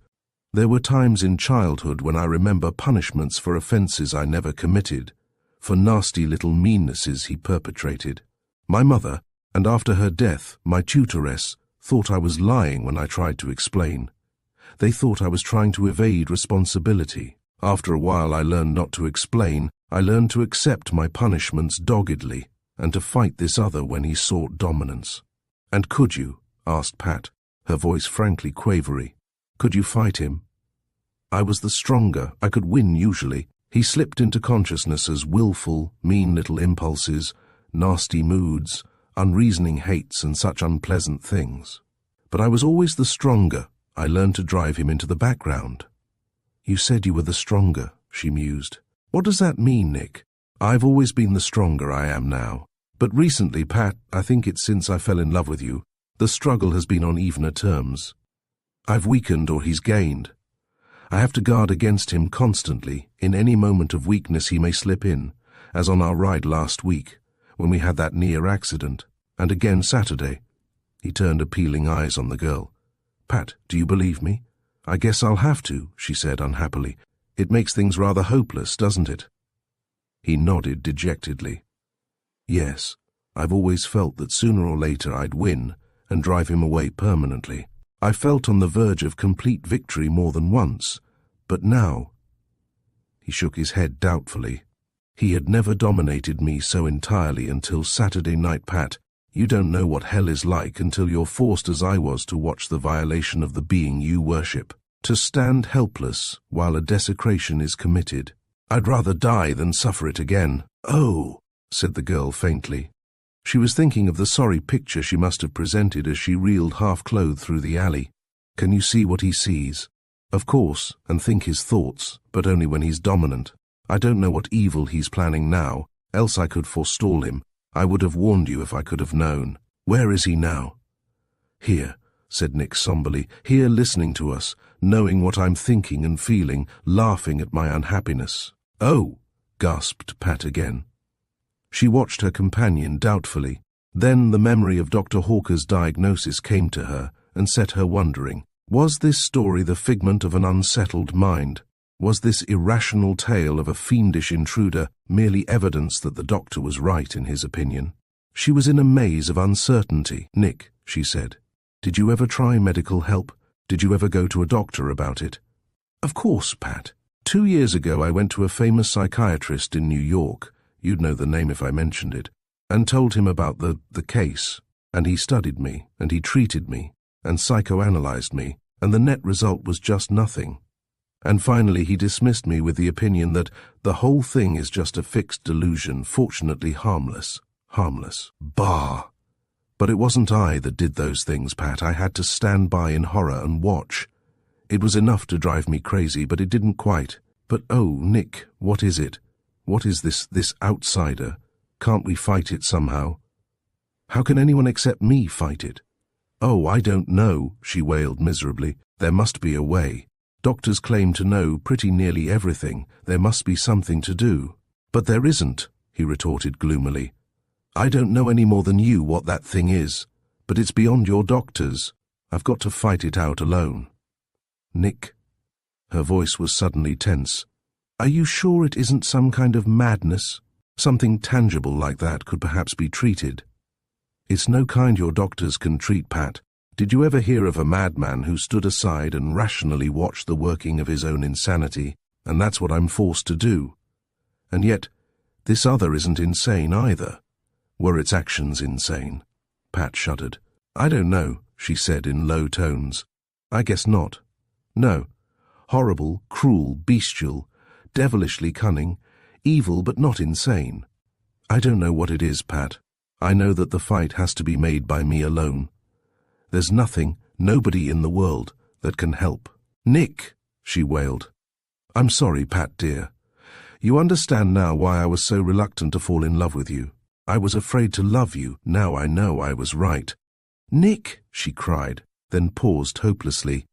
There were times in childhood when I remember punishments for offenses I never committed, for nasty little meannesses he perpetrated. My mother, and after her death, my tutoress, thought I was lying when I tried to explain. They thought I was trying to evade responsibility. After a while I learned not to explain. I learned to accept my punishments doggedly, and to fight this other when he sought dominance. And could you? Asked Pat, her voice frankly quavery. Could you fight him? I was the stronger. I could win usually. He slipped into consciousness as willful, mean little impulses, nasty moods, unreasoning hates and such unpleasant things. But I was always the stronger. I learned to drive him into the background. You said you were the stronger, she mused. What does that mean, Nick? I've always been the stronger I am now. But recently, Pat, I think it's since I fell in love with you, the struggle has been on evener terms. I've weakened or he's gained. I have to guard against him constantly. In any moment of weakness he may slip in, as on our ride last week, when we had that near accident, and again Saturday. He turned appealing eyes on the girl. Pat, do you believe me? I guess I'll have to, she said unhappily. It makes things rather hopeless, doesn't it? He nodded dejectedly. Yes, I've always felt that sooner or later I'd win and drive him away permanently. I felt on the verge of complete victory more than once, but now... He shook his head doubtfully. He had never dominated me so entirely until Saturday night, Pat. You don't know what hell is like until you're forced as I was to watch the violation of the being you worship, to stand helpless while a desecration is committed. I'd rather die than suffer it again." "Oh," said the girl faintly. She was thinking of the sorry picture she must have presented as she reeled half-clothed through the alley. "Can you see what he sees?" "Of course, and think his thoughts, but only when he's dominant. I don't know what evil he's planning now, else I could forestall him. I would have warned you if I could have known. Where is he now?" "Here," said Nick somberly, "here listening to us, knowing what I'm thinking and feeling, laughing at my unhappiness." "Oh," gasped Pat again. She watched her companion doubtfully. Then the memory of Dr. Hawker's diagnosis came to her and set her wondering. Was this story the figment of an unsettled mind? Was this irrational tale of a fiendish intruder merely evidence that the doctor was right in his opinion? She was in a maze of uncertainty. "Nick," she said, "did you ever try medical help? Did you ever go to a doctor about it?" "Of course, Pat. 2 years ago I went to a famous psychiatrist in New York, you'd know the name if I mentioned it, and told him about the case, and he studied me, and he treated me, and psychoanalyzed me, and the net result was just nothing. And finally he dismissed me with the opinion that the whole thing is just a fixed delusion, fortunately harmless." "Harmless. Bah! But it wasn't I that did those things, Pat. I had to stand by in horror and watch. It was enough to drive me crazy, but it didn't quite. But oh, Nick, what is it? What is this outsider? Can't we fight it somehow? How can anyone except me fight it?" "Oh, I don't know," she wailed miserably. "There must be a way. Doctors claim to know pretty nearly everything. There must be something to do." "But there isn't," he retorted gloomily. "I don't know any more than you what that thing is, but it's beyond your doctors. I've got to fight it out alone." "Nick," her voice was suddenly tense, "are you sure it isn't some kind of madness? Something tangible like that could perhaps be treated." "It's no kind your doctors can treat, Pat. Did you ever hear of a madman who stood aside and rationally watched the working of his own insanity? And that's what I'm forced to do. And yet, this other isn't insane either. Were its actions insane?" Pat shuddered. "I don't know," she said in low tones. "I guess not. No. Horrible, cruel, bestial, devilishly cunning, evil but not insane. I don't know what it is, Pat. I know that the fight has to be made by me alone. There's nothing, nobody in the world, that can help." "Nick," she wailed. "I'm sorry, Pat dear. You understand now why I was so reluctant to fall in love with you. I was afraid to love you. Now I know I was right." "Nick," she cried, then paused hopelessly.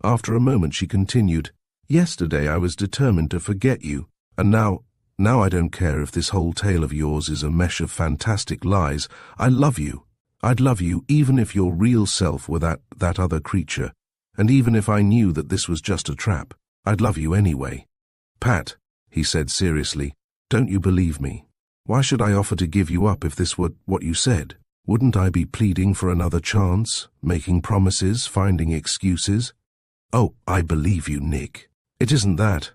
After a moment she continued, "Yesterday I was determined to forget you, and now I don't care if this whole tale of yours is a mesh of fantastic lies. I love you. I'd love you even if your real self were that other creature, and even if I knew that this was just a trap. I'd love you anyway." "Pat," he said seriously, "don't you believe me? Why should I offer to give you up if this were what you said? Wouldn't I be pleading for another chance, making promises, finding excuses?" "Oh, I believe you, Nick. It isn't that.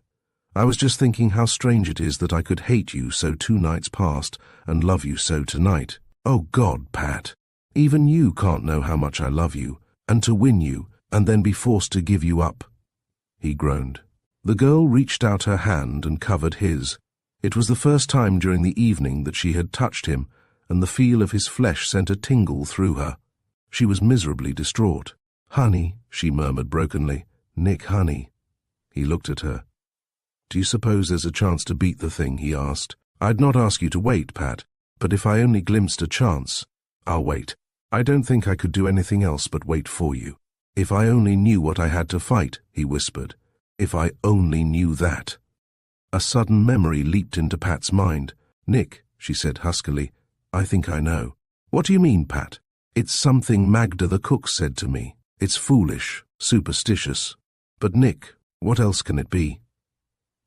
I was just thinking how strange it is that I could hate you so 2 nights past and love you so tonight. Oh God, Pat. Even you can't know how much I love you, and to win you, and then be forced to give you up." He groaned. The girl reached out her hand and covered his. It was the first time during the evening that she had touched him, and the feel of his flesh sent a tingle through her. She was miserably distraught. "Honey," she murmured brokenly. "Nick, honey." He looked at her. "Do you suppose there's a chance to beat the thing?" he asked. "I'd not ask you to wait, Pat, but if I only glimpsed a chance—" "I'll wait. I don't think I could do anything else but wait for you. If I only knew what I had to fight," he whispered. "If I only knew that." A sudden memory leaped into Pat's mind. "Nick," she said huskily, "I think I know." "What do you mean, Pat?" "It's something Magda the cook said to me. It's foolish, superstitious. But Nick, what else can it be?"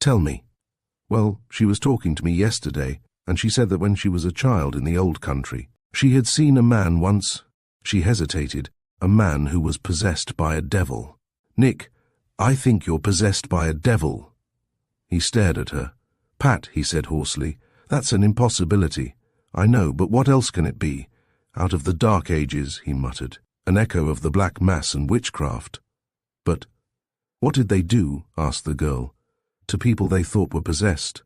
"Tell me." "Well, she was talking to me yesterday, and she said that when she was a child in the old country, she had seen a man once—" She hesitated. "A man who was possessed by a devil." "Nick, I think you're possessed by a devil." He stared at her. "Pat," he said hoarsely, "that's an impossibility. I know, but what else can it be? Out of the Dark Ages, he muttered, an echo of the Black Mass and witchcraft. But what did they do, asked the girl, to people they thought were possessed?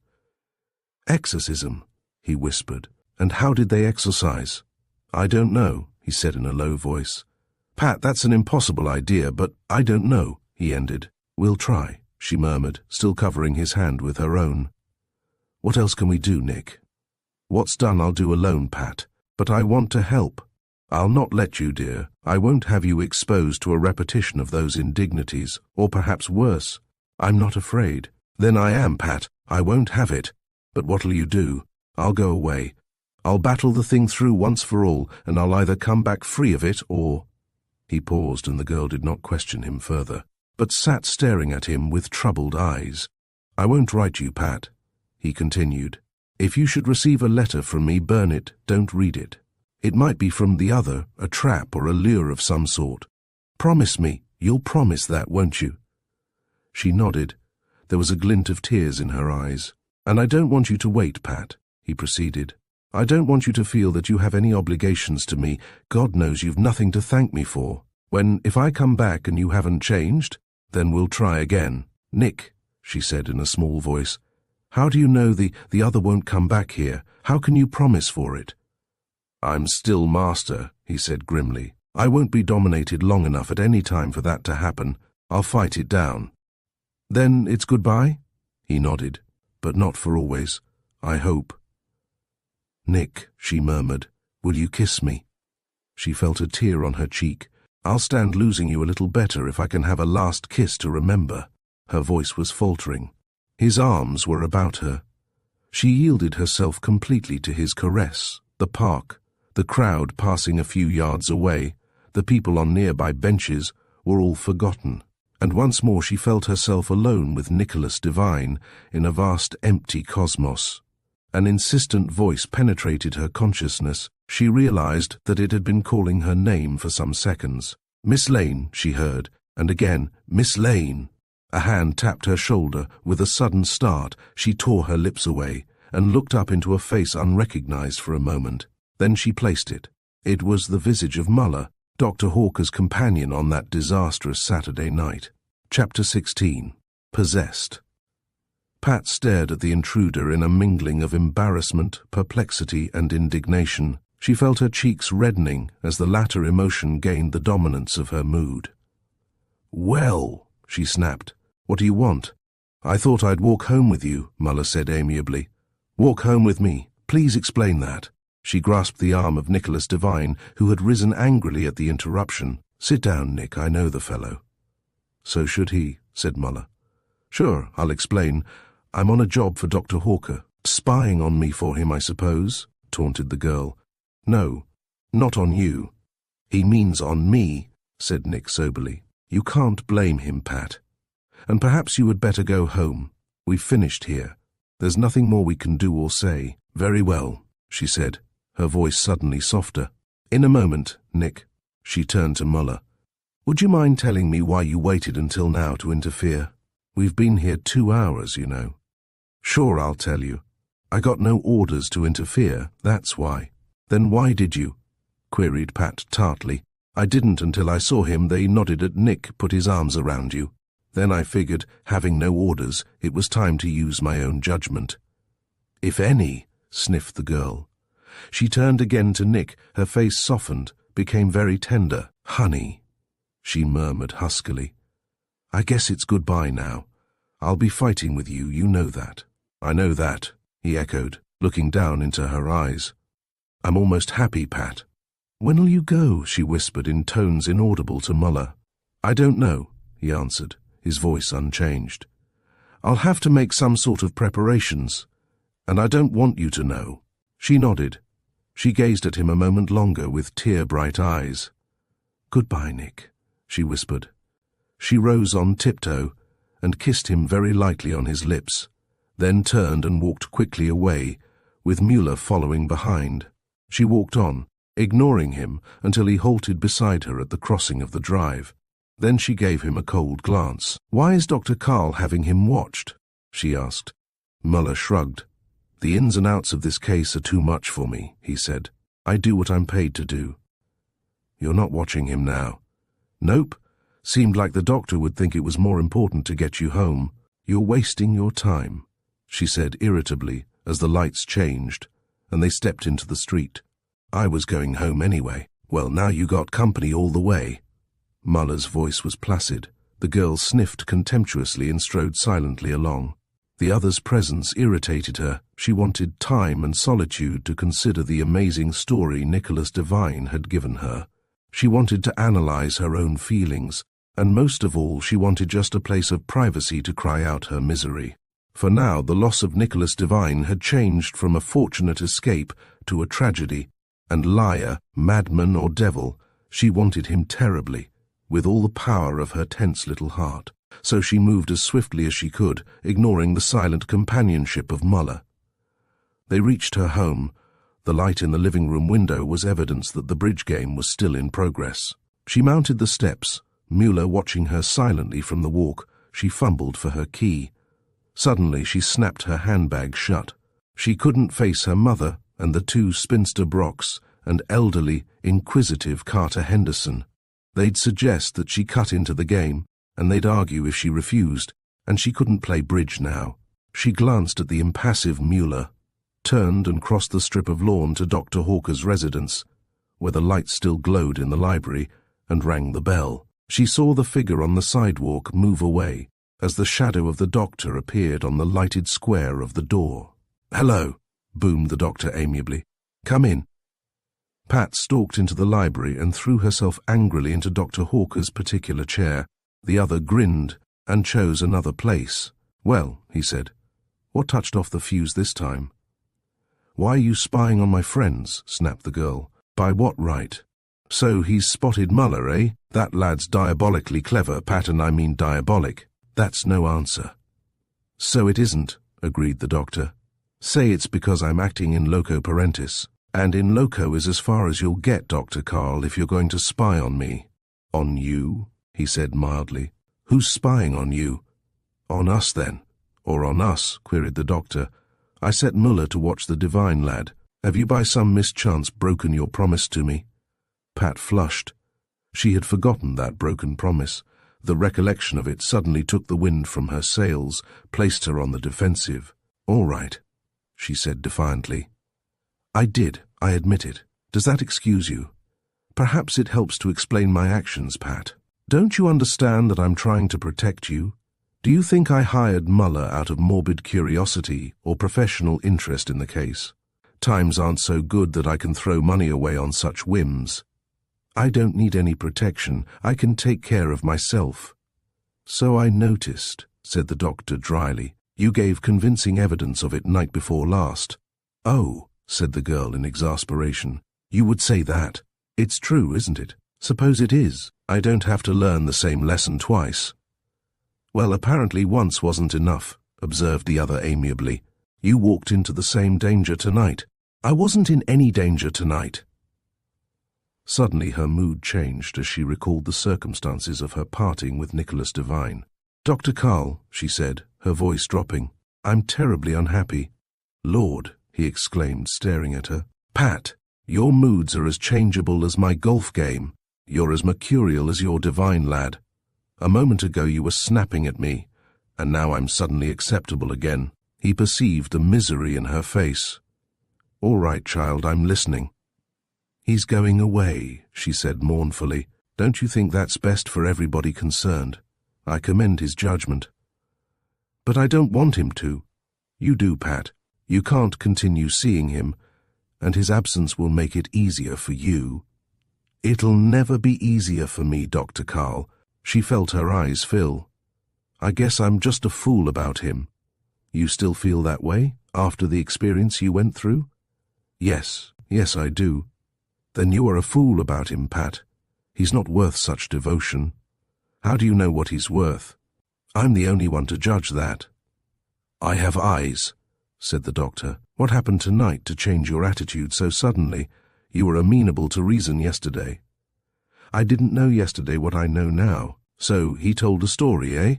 Exorcism, he whispered. And how did they exorcise? I don't know, he said in a low voice. Pat, that's an impossible idea, but I don't know, he ended. We'll try, she murmured, still covering his hand with her own. What else can we do, Nick? What's done I'll do alone, Pat, but I want to help. I'll not let you, dear. I won't have you exposed to a repetition of those indignities, or perhaps worse. I'm not afraid. Then I am, Pat. I won't have it. But what'll you do? I'll go away. I'll battle the thing through once for all, and I'll either come back free of it or— He paused, and the girl did not question him further, but sat staring at him with troubled eyes. I won't write you, Pat, he continued. If you should receive a letter from me, burn it, don't read it. It might be from the other, a trap or a lure of some sort. Promise me, you'll promise that, won't you? She nodded. There was a glint of tears in her eyes. And I don't want you to wait, Pat, he proceeded. I don't want you to feel that you have any obligations to me. God knows you've nothing to thank me for. If I come back and you haven't changed, then we'll try again. Nick, she said in a small voice, how do you know the other won't come back here? How can you promise for it? I'm still master, he said grimly. I won't be dominated long enough at any time for that to happen. I'll fight it down. Then it's goodbye? He nodded. But not for always, I hope. Nick, she murmured, will you kiss me? She felt a tear on her cheek. I'll stand losing you a little better if I can have a last kiss to remember. Her voice was faltering. His arms were about her. She yielded herself completely to his caress. The park, the crowd passing a few yards away, the people on nearby benches were all forgotten. And once more she felt herself alone with Nicholas Devine in a vast empty cosmos. An insistent voice penetrated her consciousness. She realized that it had been calling her name for some seconds. Miss Lane, she heard, and again, Miss Lane. A hand tapped her shoulder. With a sudden start, she tore her lips away and looked up into a face unrecognized for a moment. Then she placed it. It was the visage of Muller, Dr. Hawker's companion on that disastrous Saturday night. Chapter 16. Possessed. Pat stared at the intruder in a mingling of embarrassment, perplexity, and indignation. She felt her cheeks reddening as the latter emotion gained the dominance of her mood. Well, she snapped, what do you want? I thought I'd walk home with you, Muller said amiably. Walk home with me? Please explain that. She grasped the arm of Nicholas Devine, who had risen angrily at the interruption. Sit down, Nick, I know the fellow. So should he, said Muller. Sure, I'll explain. I'm on a job for Dr. Hawker. Spying on me for him, I suppose, taunted the girl. No, not on you. He means on me, said Nick soberly. You can't blame him, Pat. And perhaps you had better go home. We've finished here. There's nothing more we can do or say. Very well, she said, her voice suddenly softer. In a moment, Nick. She turned to Muller. Would you mind telling me why you waited until now to interfere? We've been here 2 hours, you know. Sure, I'll tell you. I got no orders to interfere, that's why. Then why did you? Queried Pat tartly. I didn't until I saw him. They nodded at Nick, put his arms around you. Then I figured, having no orders, it was time to use my own judgment. If any, sniffed the girl. She turned again to Nick, her face softened, became very tender. Honey, she murmured huskily. I guess it's goodbye now. I'll be fighting with you, you know that. I know that, he echoed, looking down into her eyes. I'm almost happy, Pat. When'll you go? She whispered in tones inaudible to Muller. I don't know, he answered, his voice unchanged. I'll have to make some sort of preparations, and I don't want you to know. She nodded. She gazed at him a moment longer with tear-bright eyes. Goodbye, Nick, she whispered. She rose on tiptoe and kissed him very lightly on his lips, then turned and walked quickly away, with Muller following behind. She walked on, ignoring him until he halted beside her at the crossing of the drive. Then she gave him a cold glance. Why is Dr. Karl having him watched? She asked. Muller shrugged. The ins and outs of this case are too much for me, he said. I do what I'm paid to do. You're not watching him now. Nope. Seemed like the doctor would think it was more important to get you home. You're wasting your time, she said irritably as the lights changed and they stepped into the street. I was going home anyway. Well, now you got company all the way. Muller's voice was placid. The girl sniffed contemptuously and strode silently along. The other's presence irritated her. She wanted time and solitude to consider the amazing story Nicholas Devine had given her. She wanted to analyze her own feelings, and most of all she wanted just a place of privacy to cry out her misery. For now the loss of Nicholas Devine had changed from a fortunate escape to a tragedy, and liar, madman or devil, she wanted him terribly, with all the power of her tense little heart. So she moved as swiftly as she could, ignoring the silent companionship of Muller. They reached her home. The light in the living room window was evidence that the bridge game was still in progress. She mounted the steps, Muller watching her silently from the walk. She fumbled for her key. Suddenly she snapped her handbag shut. She couldn't face her mother and the two spinster Brocks and elderly, inquisitive Carter Henderson. They'd suggest that she cut into the game, and they'd argue if she refused, and she couldn't play bridge now. She glanced at the impassive Muller, turned and crossed the strip of lawn to Dr. Hawker's residence, where the light still glowed in the library, and rang the bell. She saw the figure on the sidewalk move away as the shadow of the doctor appeared on the lighted square of the door. "Hello," boomed the doctor amiably. "Come in." Pat stalked into the library and threw herself angrily into Dr. Hawker's particular chair. The other grinned and chose another place. "Well," he said, "what touched off the fuse this time?" "Why are you spying on my friends?" snapped the girl. "By what right?" "So he's spotted Muller, eh? That lad's diabolically clever, Pat, and I mean diabolic." "That's no answer." "So it isn't," agreed the doctor. "Say it's because I'm acting in loco parentis. And in loco is as far as you'll get, Dr. Carl, if you're going to spy on me." "On you?" he said mildly. "Who's spying on you?" "On us, then." "Or on us?" queried the doctor. "I set Muller to watch the Devine lad. Have you by some mischance broken your promise to me?" Pat flushed. She had forgotten that broken promise. The recollection of it suddenly took the wind from her sails, placed her on the defensive. "All right," she said defiantly. "I did, I admit it. Does that excuse you?" "Perhaps it helps to explain my actions, Pat. Don't you understand that I'm trying to protect you? Do you think I hired Muller out of morbid curiosity or professional interest in the case? Times aren't so good that I can throw money away on such whims. I don't need any protection. I can take care of myself." "So I noticed," said the doctor dryly. "You gave convincing evidence of it night before last." "Oh," said the girl in exasperation. "You would say that. It's true, isn't it? Suppose it is. I don't have to learn the same lesson twice." "Well, apparently once wasn't enough," observed the other amiably. "You walked into the same danger tonight." "I wasn't in any danger tonight." Suddenly her mood changed as she recalled the circumstances of her parting with Nicholas Devine. "Dr. Carl," she said, her voice dropping, "I'm terribly unhappy." "Lord," he exclaimed, staring at her. "Pat, your moods are as changeable as my golf game. You're as mercurial as your Devine lad. A moment ago you were snapping at me, and now I'm suddenly acceptable again." He perceived the misery in her face. "All right, child, I'm listening." "He's going away," she said mournfully. "Don't you think that's best for everybody concerned? I commend his judgment." "But I don't want him to." "You do, Pat. You can't continue seeing him, and his absence will make it easier for you." "It'll never be easier for me, Dr. Carl." She felt her eyes fill. "I guess I'm just a fool about him." "You still feel that way, after the experience you went through?" Yes, I do." "Then you are a fool about him, Pat. He's not worth such devotion." "How do you know what he's worth?" "I'm the only one to judge that." "I have eyes," said the doctor. "What happened tonight to change your attitude so suddenly? You were amenable to reason yesterday." "I didn't know yesterday what I know now." "So he told a story, eh?"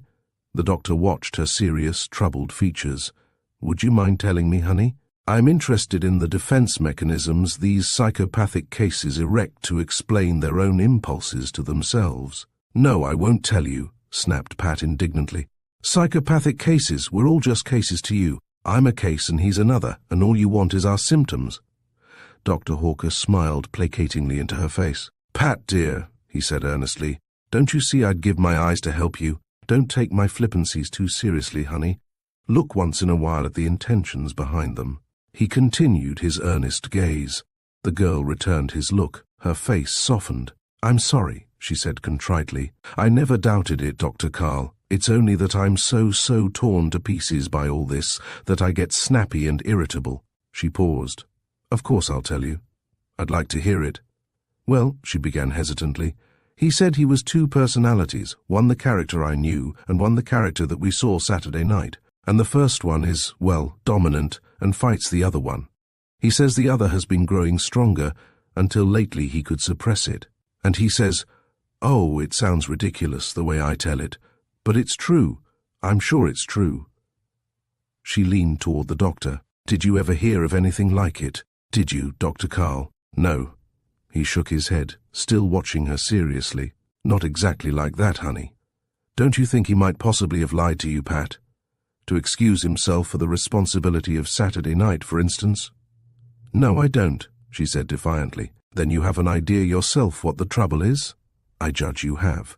The doctor watched her serious, troubled features. "Would you mind telling me, honey?" I'm interested in the defense mechanisms these psychopathic cases erect to explain their own impulses to themselves. No, I won't tell you, snapped Pat indignantly. Psychopathic cases, we're all just cases to you. I'm a case and he's another, and all you want is our symptoms. Dr. Hawker smiled placatingly into her face. Pat, dear, he said earnestly, don't you see I'd give my eyes to help you? Don't take my flippancies too seriously, honey. Look once in a while at the intentions behind them. He continued his earnest gaze. The girl returned his look. Her face softened. I'm sorry, she said contritely. I never doubted it, Dr. Carl. It's only that I'm so torn to pieces by all this that I get snappy and irritable. She paused. Of course I'll tell you. I'd like to hear it. Well, she began hesitantly, he said he was two personalities, one the character I knew and one the character that we saw Saturday night. And the first one is, well, dominant and fights the other one. He says the other has been growing stronger until lately he could suppress it. And he says, oh, it sounds ridiculous the way I tell it, but it's true. I'm sure it's true. She leaned toward the doctor. Did you ever hear of anything like it? Did you, Dr. Carl? No. He shook his head, still watching her seriously. Not exactly like that, honey. Don't you think he might possibly have lied to you, Pat? To excuse himself for the responsibility of Saturday night, for instance? No, I don't, she said defiantly. Then you have an idea yourself what the trouble is? I judge you have.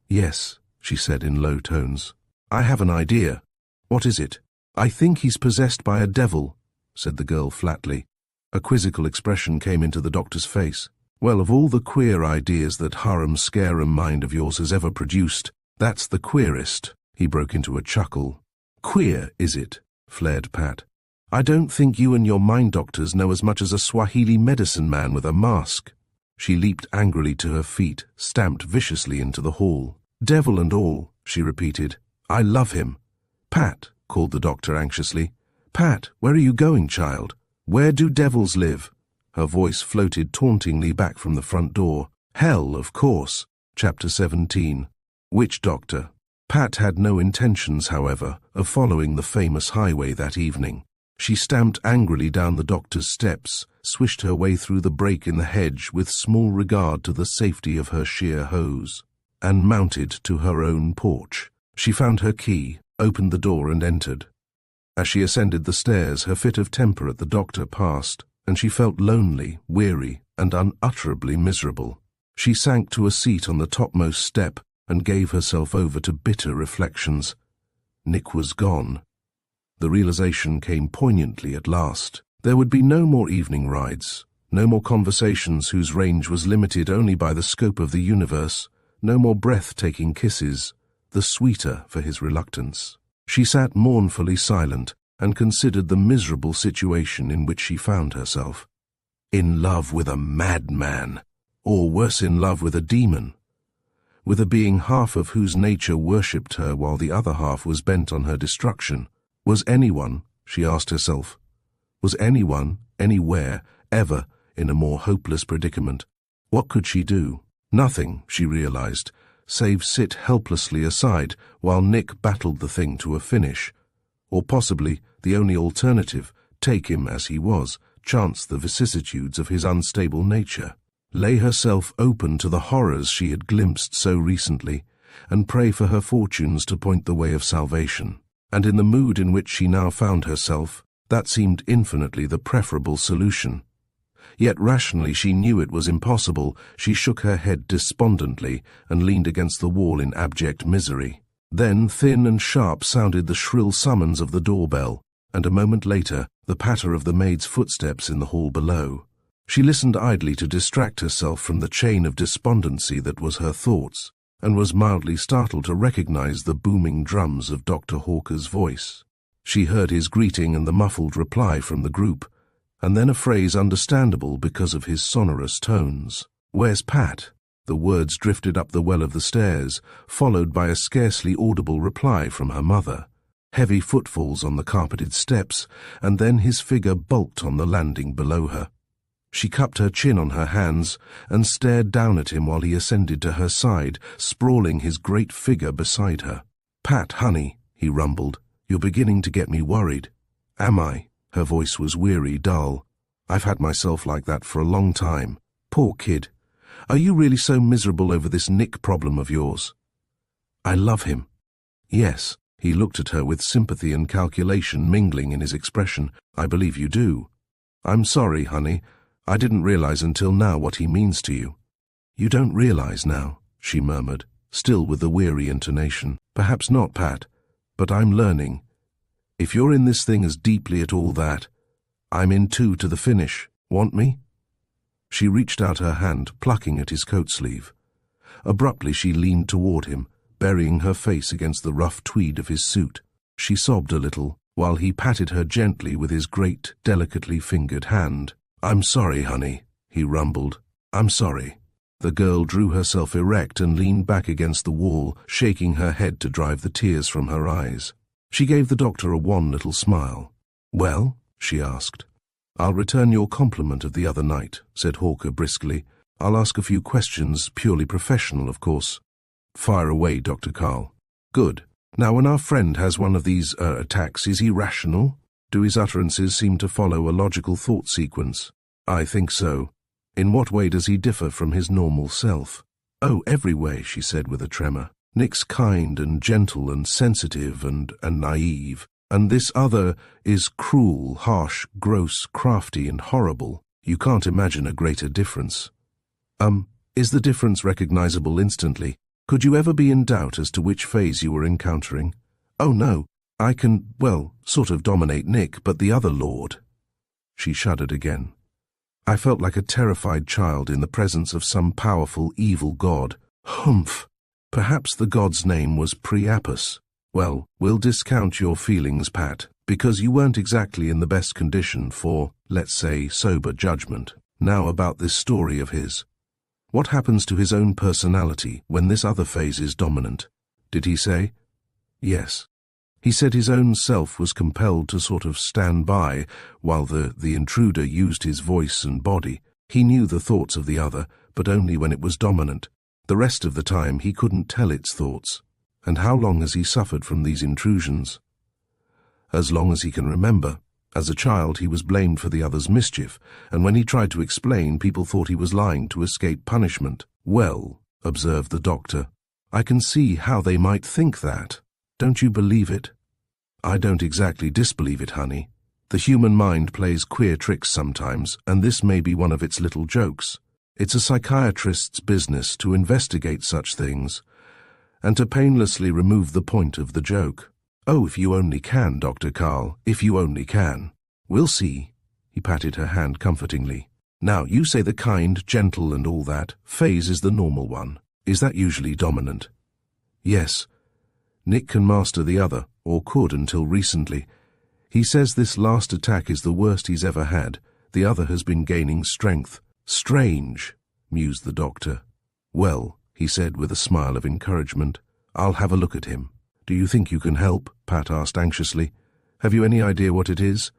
Yes, she said in low tones. I have an idea. What is it? I think he's possessed by a devil, said the girl flatly. A quizzical expression came into the doctor's face. Well, of all the queer ideas that harum-scarum mind of yours has ever produced, that's the queerest. He broke into a chuckle. Queer, is it? Flared Pat. I don't think you and your mind doctors know as much as a Swahili medicine man with a mask. She leaped angrily to her feet, stamped viciously into the hall. Devil and all, she repeated. I love him. Pat, called the doctor anxiously. Pat, where are you going, child? Where do devils live? Her voice floated tauntingly back from the front door. Hell, of course. Chapter 17. Witch Doctor. Pat had no intentions, however, of following the famous highway that evening. She stamped angrily down the doctor's steps, swished her way through the break in the hedge with small regard to the safety of her sheer hose, and mounted to her own porch. She found her key, opened the door and entered. As she ascended the stairs, her fit of temper at the doctor passed, and she felt lonely, weary, and unutterably miserable. She sank to a seat on the topmost step and gave herself over to bitter reflections. Nick was gone. The realization came poignantly at last. There would be no more evening rides, no more conversations whose range was limited only by the scope of the universe, no more breathtaking kisses, the sweeter for his reluctance. She sat mournfully silent and considered the miserable situation in which she found herself. In love with a madman, or worse, in love with a demon, with a being half of whose nature worshipped her while the other half was bent on her destruction. Was anyone, she asked herself, was anyone, anywhere, ever in a more hopeless predicament? What could she do? Nothing, she realized, save sit helplessly aside while Nick battled the thing to a finish. Or possibly, the only alternative, take him as he was, chance the vicissitudes of his unstable nature. Lay herself open to the horrors she had glimpsed so recently, and pray for her fortunes to point the way of salvation. And in the mood in which she now found herself, that seemed infinitely the preferable solution. Yet rationally she knew it was impossible. She shook her head despondently and leaned against the wall in abject misery. Then, thin and sharp, sounded the shrill summons of the doorbell, and a moment later, the patter of the maid's footsteps in the hall below. She listened idly to distract herself from the chain of despondency that was her thoughts, and was mildly startled to recognize the booming drums of Dr. Hawker's voice. She heard his greeting and the muffled reply from the group, and then a phrase understandable because of his sonorous tones. "Where's Pat?" The words drifted up the well of the stairs, followed by a scarcely audible reply from her mother. Heavy footfalls on the carpeted steps, and then his figure bulked on the landing below her. She cupped her chin on her hands and stared down at him while he ascended to her side, sprawling his great figure beside her. "Pat, honey," he rumbled, "you're beginning to get me worried." "Am I?" Her voice was weary, dull. I've had myself like that for a long time. Poor kid. Are you really so miserable over this Nick problem of yours? I love him. Yes. He looked at her with sympathy and calculation mingling in his expression. I believe you do. I'm sorry, honey. I didn't realize until now what he means to you. You don't realize now, she murmured, still with the weary intonation. Perhaps not, Pat, but I'm learning. If you're in this thing as deeply at all that, I'm in too to the finish. Want me? She reached out her hand, plucking at his coat sleeve. Abruptly she leaned toward him, burying her face against the rough tweed of his suit. She sobbed a little, while he patted her gently with his great, delicately fingered hand. I'm sorry, honey, he rumbled. I'm sorry. The girl drew herself erect and leaned back against the wall, shaking her head to drive the tears from her eyes. She gave the doctor a wan little smile. Well? She asked. I'll return your compliment of the other night, said Hawker briskly. I'll ask a few questions, purely professional, of course. Fire away, Dr. Carl. Good. Now, when our friend has one of these, attacks, is he rational? Do his utterances seem to follow a logical thought sequence? I think so. In what way does he differ from his normal self? Oh, every way, she said with a tremor. Nick's kind and gentle and sensitive and naive. And this other is cruel, harsh, gross, crafty and horrible. You can't imagine a greater difference. Is the difference recognizable instantly? Could you ever be in doubt as to which phase you were encountering? Oh no, I can, well, sort of dominate Nick, but the other lord. She shuddered again. I felt like a terrified child in the presence of some powerful, evil god. Humph! Perhaps the god's name was Priapus. Well, we'll discount your feelings, Pat, because you weren't exactly in the best condition for, let's say, sober judgment. Now about this story of his. What happens to his own personality when this other phase is dominant? Did he say? Yes. He said his own self was compelled to sort of stand by while the intruder used his voice and body. He knew the thoughts of the other, but only when it was dominant. The rest of the time he couldn't tell its thoughts. And how long has he suffered from these intrusions? As long as he can remember. As a child, he was blamed for the other's mischief, and when he tried to explain, people thought he was lying to escape punishment. Well, observed the doctor, I can see how they might think that. Don't you believe it? I don't exactly disbelieve it, honey. The human mind plays queer tricks sometimes, and this may be one of its little jokes. It's a psychiatrist's business to investigate such things, and to painlessly remove the point of the joke. Oh, if you only can, Dr. Carl, if you only can. We'll see. He patted her hand comfortingly. Now, you say the kind, gentle and all that. Phase is the normal one. Is that usually dominant? Yes. Nick can master the other, or could until recently. He says this last attack is the worst he's ever had. The other has been gaining strength. Strange, mused the doctor. Well, he said with a smile of encouragement, I'll have a look at him. Do you think you can help? Pat asked anxiously. Have you any idea what it is?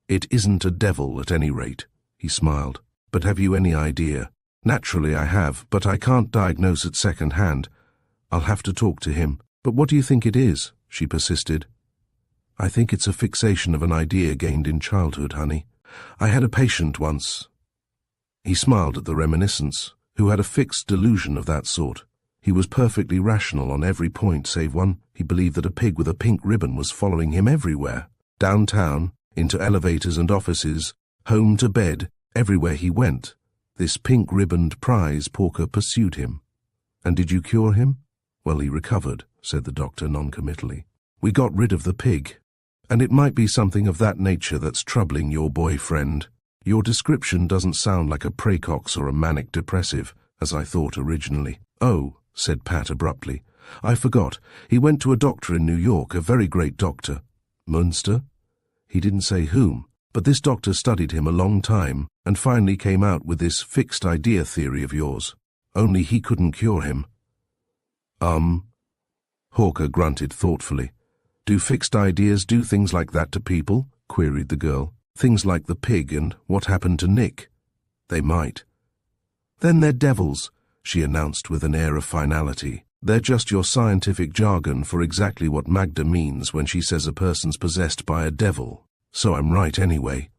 It isn't a devil, at any rate, he smiled. But have you any idea? Naturally I have, but I can't diagnose at second hand. I'll have to talk to him. But what do you think it is? She persisted. I think it's a fixation of an idea gained in childhood, honey. I had a patient once. He smiled at the reminiscence, who had a fixed delusion of that sort. He was perfectly rational on every point save one. He believed that a pig with a pink ribbon was following him everywhere. Downtown, into elevators and offices, home to bed, everywhere he went. This pink-ribboned prize porker pursued him. And did you cure him? Well, he recovered, said the doctor noncommittally. We got rid of the pig. And it might be something of that nature that's troubling your boyfriend. Your description doesn't sound like a praecox or a manic depressive, as I thought originally. Oh, said Pat abruptly. I forgot. He went to a doctor in New York, a very great doctor. Munster? He didn't say whom, but this doctor studied him a long time and finally came out with this fixed idea theory of yours. Only he couldn't cure him. Hawker grunted thoughtfully. Do fixed ideas do things like that to people? Queried the girl. Things like the pig and what happened to Nick? They might. Then they're devils, she announced with an air of finality. They're just your scientific jargon for exactly what Magda means when she says a person's possessed by a devil. So I'm right anyway.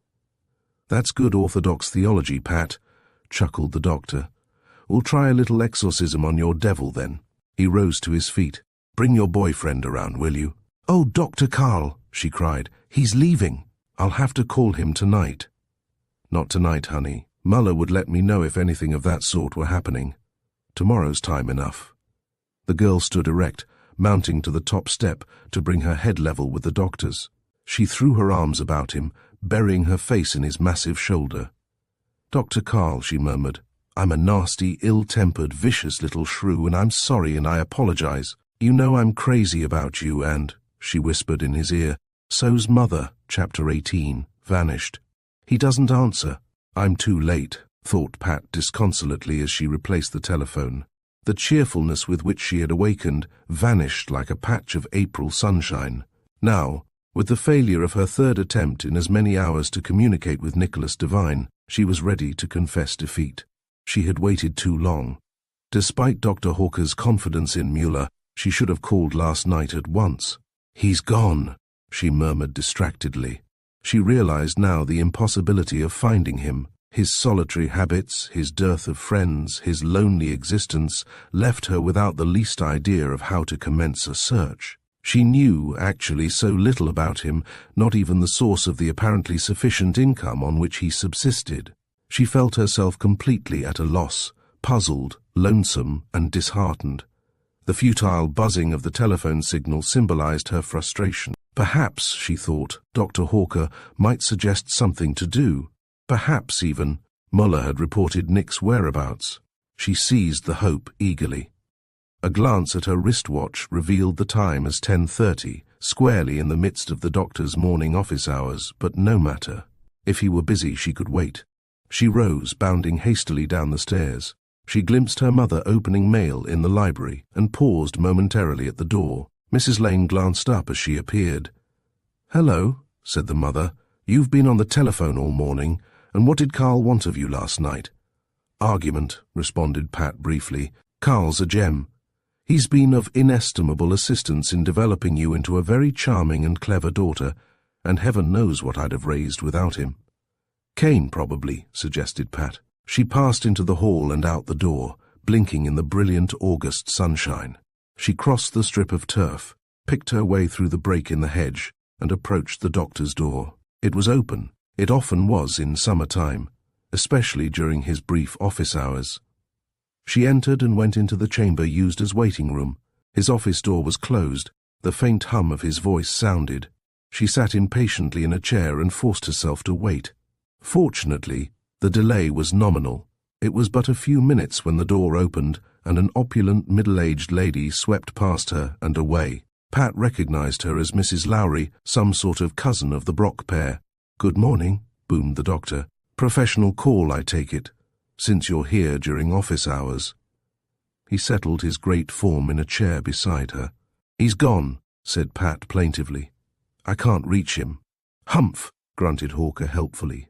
That's good orthodox theology, Pat, chuckled the doctor. We'll try a little exorcism on your devil then. He rose to his feet. Bring your boyfriend around, will you? Oh, Dr. Carl, she cried. He's leaving. I'll have to call him tonight. Not tonight, honey. Muller would let me know if anything of that sort were happening. Tomorrow's time enough. The girl stood erect, mounting to the top step to bring her head level with the doctor's. She threw her arms about him, burying her face in his massive shoulder. Dr. Carl, she murmured, I'm a nasty, ill-tempered, vicious little shrew, and I'm sorry and I apologize. You know I'm crazy about you and, she whispered in his ear, so's Mother, Chapter 18, vanished. He doesn't answer. I'm too late, thought Pat disconsolately as she replaced the telephone. The cheerfulness with which she had awakened vanished like a patch of April sunshine. Now, with the failure of her third attempt in as many hours to communicate with Nicholas Devine, she was ready to confess defeat. She had waited too long. Despite Dr. Hawker's confidence in Mueller, she should have called last night at once. He's gone, she murmured distractedly. She realized now the impossibility of finding him. His solitary habits, his dearth of friends, his lonely existence left her without the least idea of how to commence a search. She knew, actually, so little about him, not even the source of the apparently sufficient income on which he subsisted. She felt herself completely at a loss, puzzled, lonesome, and disheartened. The futile buzzing of the telephone signal symbolized her frustration. Perhaps, she thought, Dr. Hawker might suggest something to do. Perhaps, even, Muller had reported Nick's whereabouts. She seized the hope eagerly. A glance at her wristwatch revealed the time as 10:30, squarely in the midst of the doctor's morning office hours, but no matter. If he were busy, she could wait. She rose, bounding hastily down the stairs. She glimpsed her mother opening mail in the library and paused momentarily at the door. Mrs. Lane glanced up as she appeared. "Hello," said the mother. "You've been on the telephone all morning, and what did Carl want of you last night?" "Argument," responded Pat briefly. "Carl's a gem. He's been of inestimable assistance in developing you into a very charming and clever daughter, and heaven knows what I'd have raised without him." "Cain, probably," suggested Pat. She passed into the hall and out the door, blinking in the brilliant August sunshine. She crossed the strip of turf, picked her way through the break in the hedge, and approached the doctor's door. It was open. It often was in summer-time, especially during his brief office hours. She entered and went into the chamber used as waiting room. His office door was closed. The faint hum of his voice sounded. She sat impatiently in a chair and forced herself to wait. Fortunately, the delay was nominal. It was but a few minutes when the door opened and an opulent middle-aged lady swept past her and away. Pat recognized her as Mrs. Lowry, some sort of cousin of the Brock pair. "Good morning," boomed the doctor. "Professional call, I take it, since you're here during office hours." He settled his great form in a chair beside her. "He's gone," said Pat plaintively. "I can't reach him." "Humph," grunted Hawker helpfully.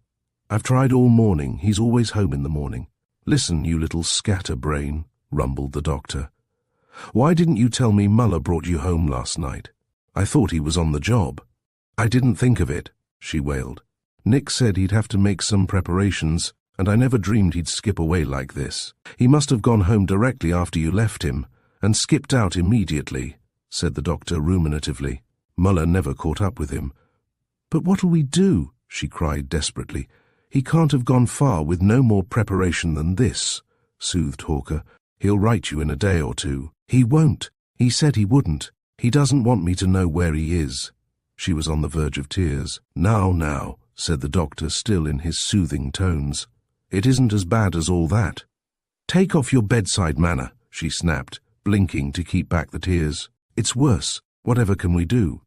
"I've tried all morning. He's always home in the morning." "Listen, you little scatterbrain," rumbled the doctor. "Why didn't you tell me Muller brought you home last night? I thought he was on the job." "I didn't think of it," she wailed. "Nick said he'd have to make some preparations, and I never dreamed he'd skip away like this. He must have gone home directly after you left him, and skipped out immediately," said the doctor ruminatively. "Muller never caught up with him." "But what'll we do?" she cried desperately. "He can't have gone far with no more preparation than this," soothed Hawker. "He'll write you in a day or two." "He won't. He said he wouldn't. He doesn't want me to know where he is." She was on the verge of tears. Now, said the doctor, still in his soothing tones. "It isn't as bad as all that." "Take off your bedside manner," she snapped, blinking to keep back the tears. "It's worse. Whatever can we do?"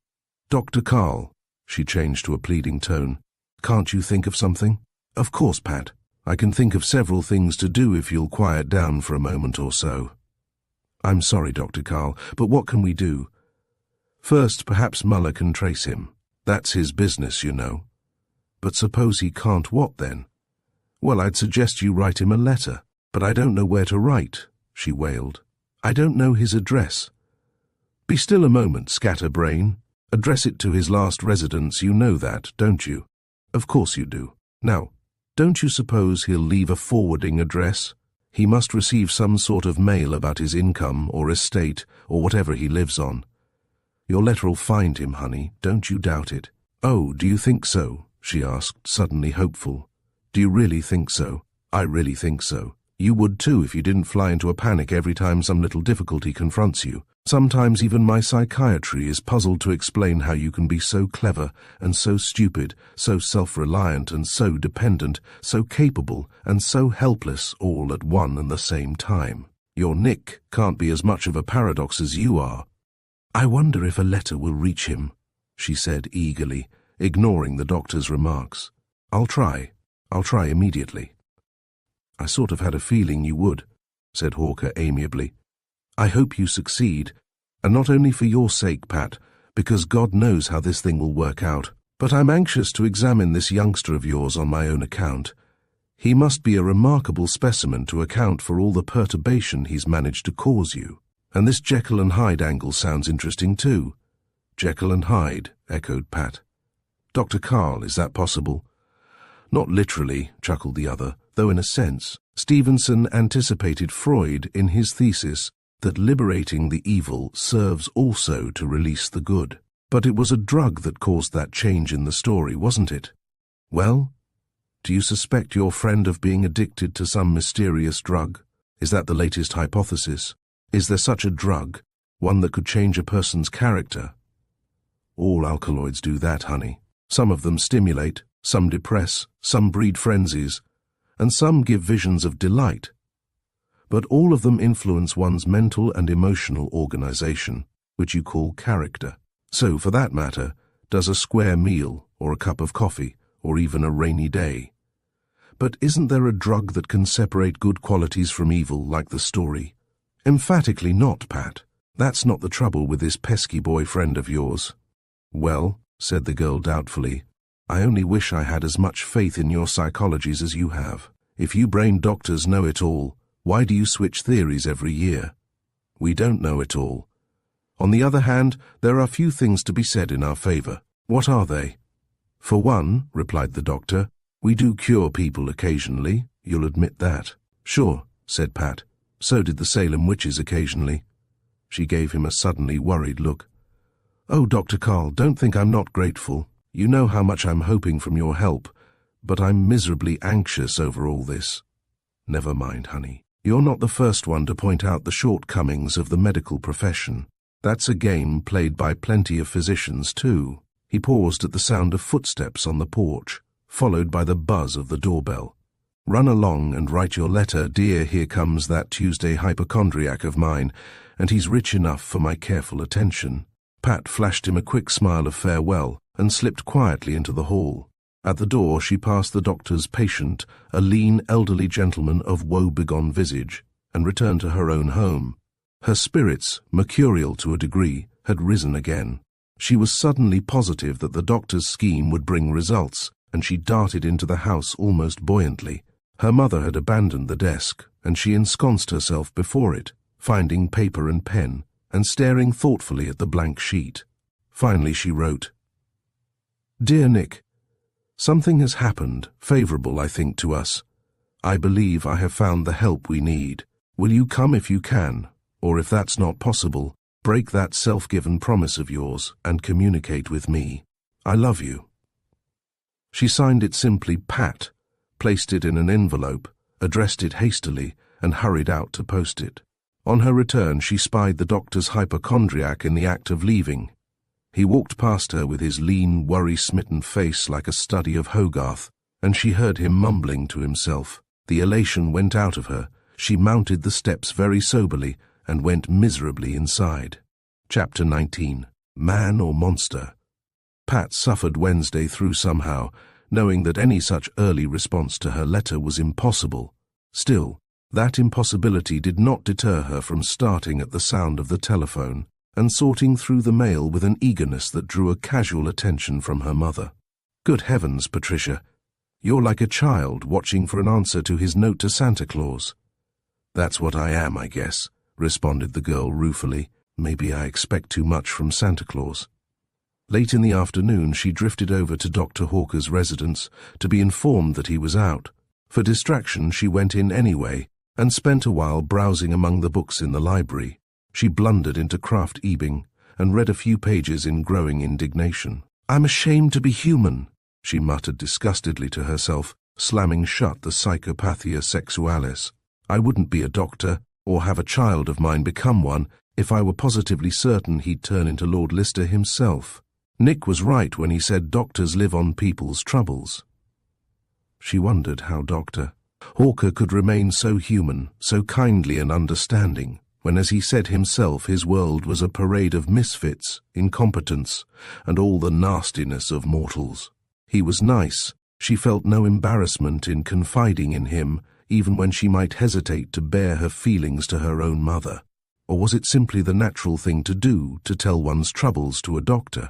"Dr. Carl," she changed to a pleading tone, "can't you think of something?" "Of course, Pat. I can think of several things to do if you'll quiet down for a moment or so." "I'm sorry, Dr. Carl, but what can we do?" "First, perhaps Muller can trace him. That's his business, you know." "But suppose he can't, what then?" "Well, I'd suggest you write him a letter." "But I don't know where to write," she wailed. "I don't know his address." "Be still a moment, scatterbrain," Address it to his last residence, you know that, don't you? Of course you do. Now, don't you suppose he'll leave a forwarding address? He must receive some sort of mail about his income or estate or whatever he lives on. Your letter'll find him, honey, don't you doubt it. Oh, do you think so? She asked, suddenly hopeful. Do you really think so? I really think so. You would too if you didn't fly into a panic every time some little difficulty confronts you. Sometimes even my psychiatry is puzzled to explain how you can be so clever and so stupid, so self-reliant and so dependent, so capable and so helpless all at one and the same time. Your Nick can't be as much of a paradox as you are. I wonder if a letter will reach him, she said eagerly, ignoring the doctor's remarks. I'll try immediately. I sort of had a feeling you would, said Hawker amiably. I hope you succeed, and not only for your sake, Pat, because God knows how this thing will work out, but I'm anxious to examine this youngster of yours on my own account. He must be a remarkable specimen to account for all the perturbation he's managed to cause you. And this Jekyll and Hyde angle sounds interesting too. Jekyll and Hyde, echoed Pat. Dr. Carl, is that possible? Not literally, chuckled the other, though in a sense. Stevenson anticipated Freud in his thesis that liberating the evil serves also to release the good. But it was a drug that caused that change in the story, wasn't it? Well, do you suspect your friend of being addicted to some mysterious drug? Is that the latest hypothesis? Is there such a drug, one that could change a person's character? All alkaloids do that, honey. Some of them stimulate, some depress, some breed frenzies, and some give visions of delight. But all of them influence one's mental and emotional organization, which you call character. So, for that matter, does a square meal, or a cup of coffee, or even a rainy day. But isn't there a drug that can separate good qualities from evil, like the story? Emphatically not, Pat. That's not the trouble with this pesky boyfriend of yours. Well, said the girl doubtfully, I only wish I had as much faith in your psychologies as you have. If you brain doctors know it all, why do you switch theories every year? We don't know it all. On the other hand, there are few things to be said in our favor. What are they? For one, replied the doctor, we do cure people occasionally, you'll admit that. Sure, said Pat. So did the Salem witches occasionally. She gave him a suddenly worried look. Oh, Dr. Carl, don't think I'm not grateful. You know how much I'm hoping from your help, but I'm miserably anxious over all this. Never mind, honey. You're not the first one to point out the shortcomings of the medical profession. That's a game played by plenty of physicians, too. He paused at the sound of footsteps on the porch, followed by the buzz of the doorbell. Run along and write your letter, dear, here comes that Tuesday hypochondriac of mine, and he's rich enough for my careful attention. Pat flashed him a quick smile of farewell and slipped quietly into the hall. At the door she passed the doctor's patient, a lean, elderly gentleman of woe-begone visage, and returned to her own home. Her spirits, mercurial to a degree, had risen again. She was suddenly positive that the doctor's scheme would bring results, and she darted into the house almost buoyantly. Her mother had abandoned the desk, and she ensconced herself before it, finding paper and pen, and staring thoughtfully at the blank sheet. Finally she wrote, Dear Nick, something has happened, favorable, I think, to us. I believe I have found the help we need. Will you come if you can, or if that's not possible, break that self-given promise of yours and communicate with me. I love you. She signed it simply Pat, placed it in an envelope, addressed it hastily, and hurried out to post it. On her return she spied the doctor's hypochondriac in the act of leaving. He walked past her with his lean, worry-smitten face like a study of Hogarth, and she heard him mumbling to himself. The elation went out of her. She mounted the steps very soberly and went miserably inside. Chapter 19. Man or Monster? Pat suffered Wednesday through somehow, knowing that any such early response to her letter was impossible. Still, that impossibility did not deter her from starting at the sound of the telephone and sorting through the mail with an eagerness that drew a casual attention from her mother. Good heavens, Patricia, you're like a child watching for an answer to his note to Santa Claus. That's what I am, I guess, responded the girl ruefully. Maybe I expect too much from Santa Claus. Late in the afternoon, she drifted over to Dr. Hawker's residence to be informed that he was out. For distraction, she went in anyway and spent a while browsing among the books in the library. She blundered into Kraft Ebing and read a few pages in growing indignation. "I'm ashamed to be human," she muttered disgustedly to herself, slamming shut the Psychopathia Sexualis. "I wouldn't be a doctor or have a child of mine become one if I were positively certain he'd turn into Lord Lister himself. Nick was right when he said doctors live on people's troubles." She wondered how Dr. Hawker could remain so human, so kindly and understanding, when, as he said himself, his world was a parade of misfits, incompetence, and all the nastiness of mortals. He was nice. She felt no embarrassment in confiding in him, even when she might hesitate to bare her feelings to her own mother. Or was it simply the natural thing to do, to tell one's troubles to a doctor?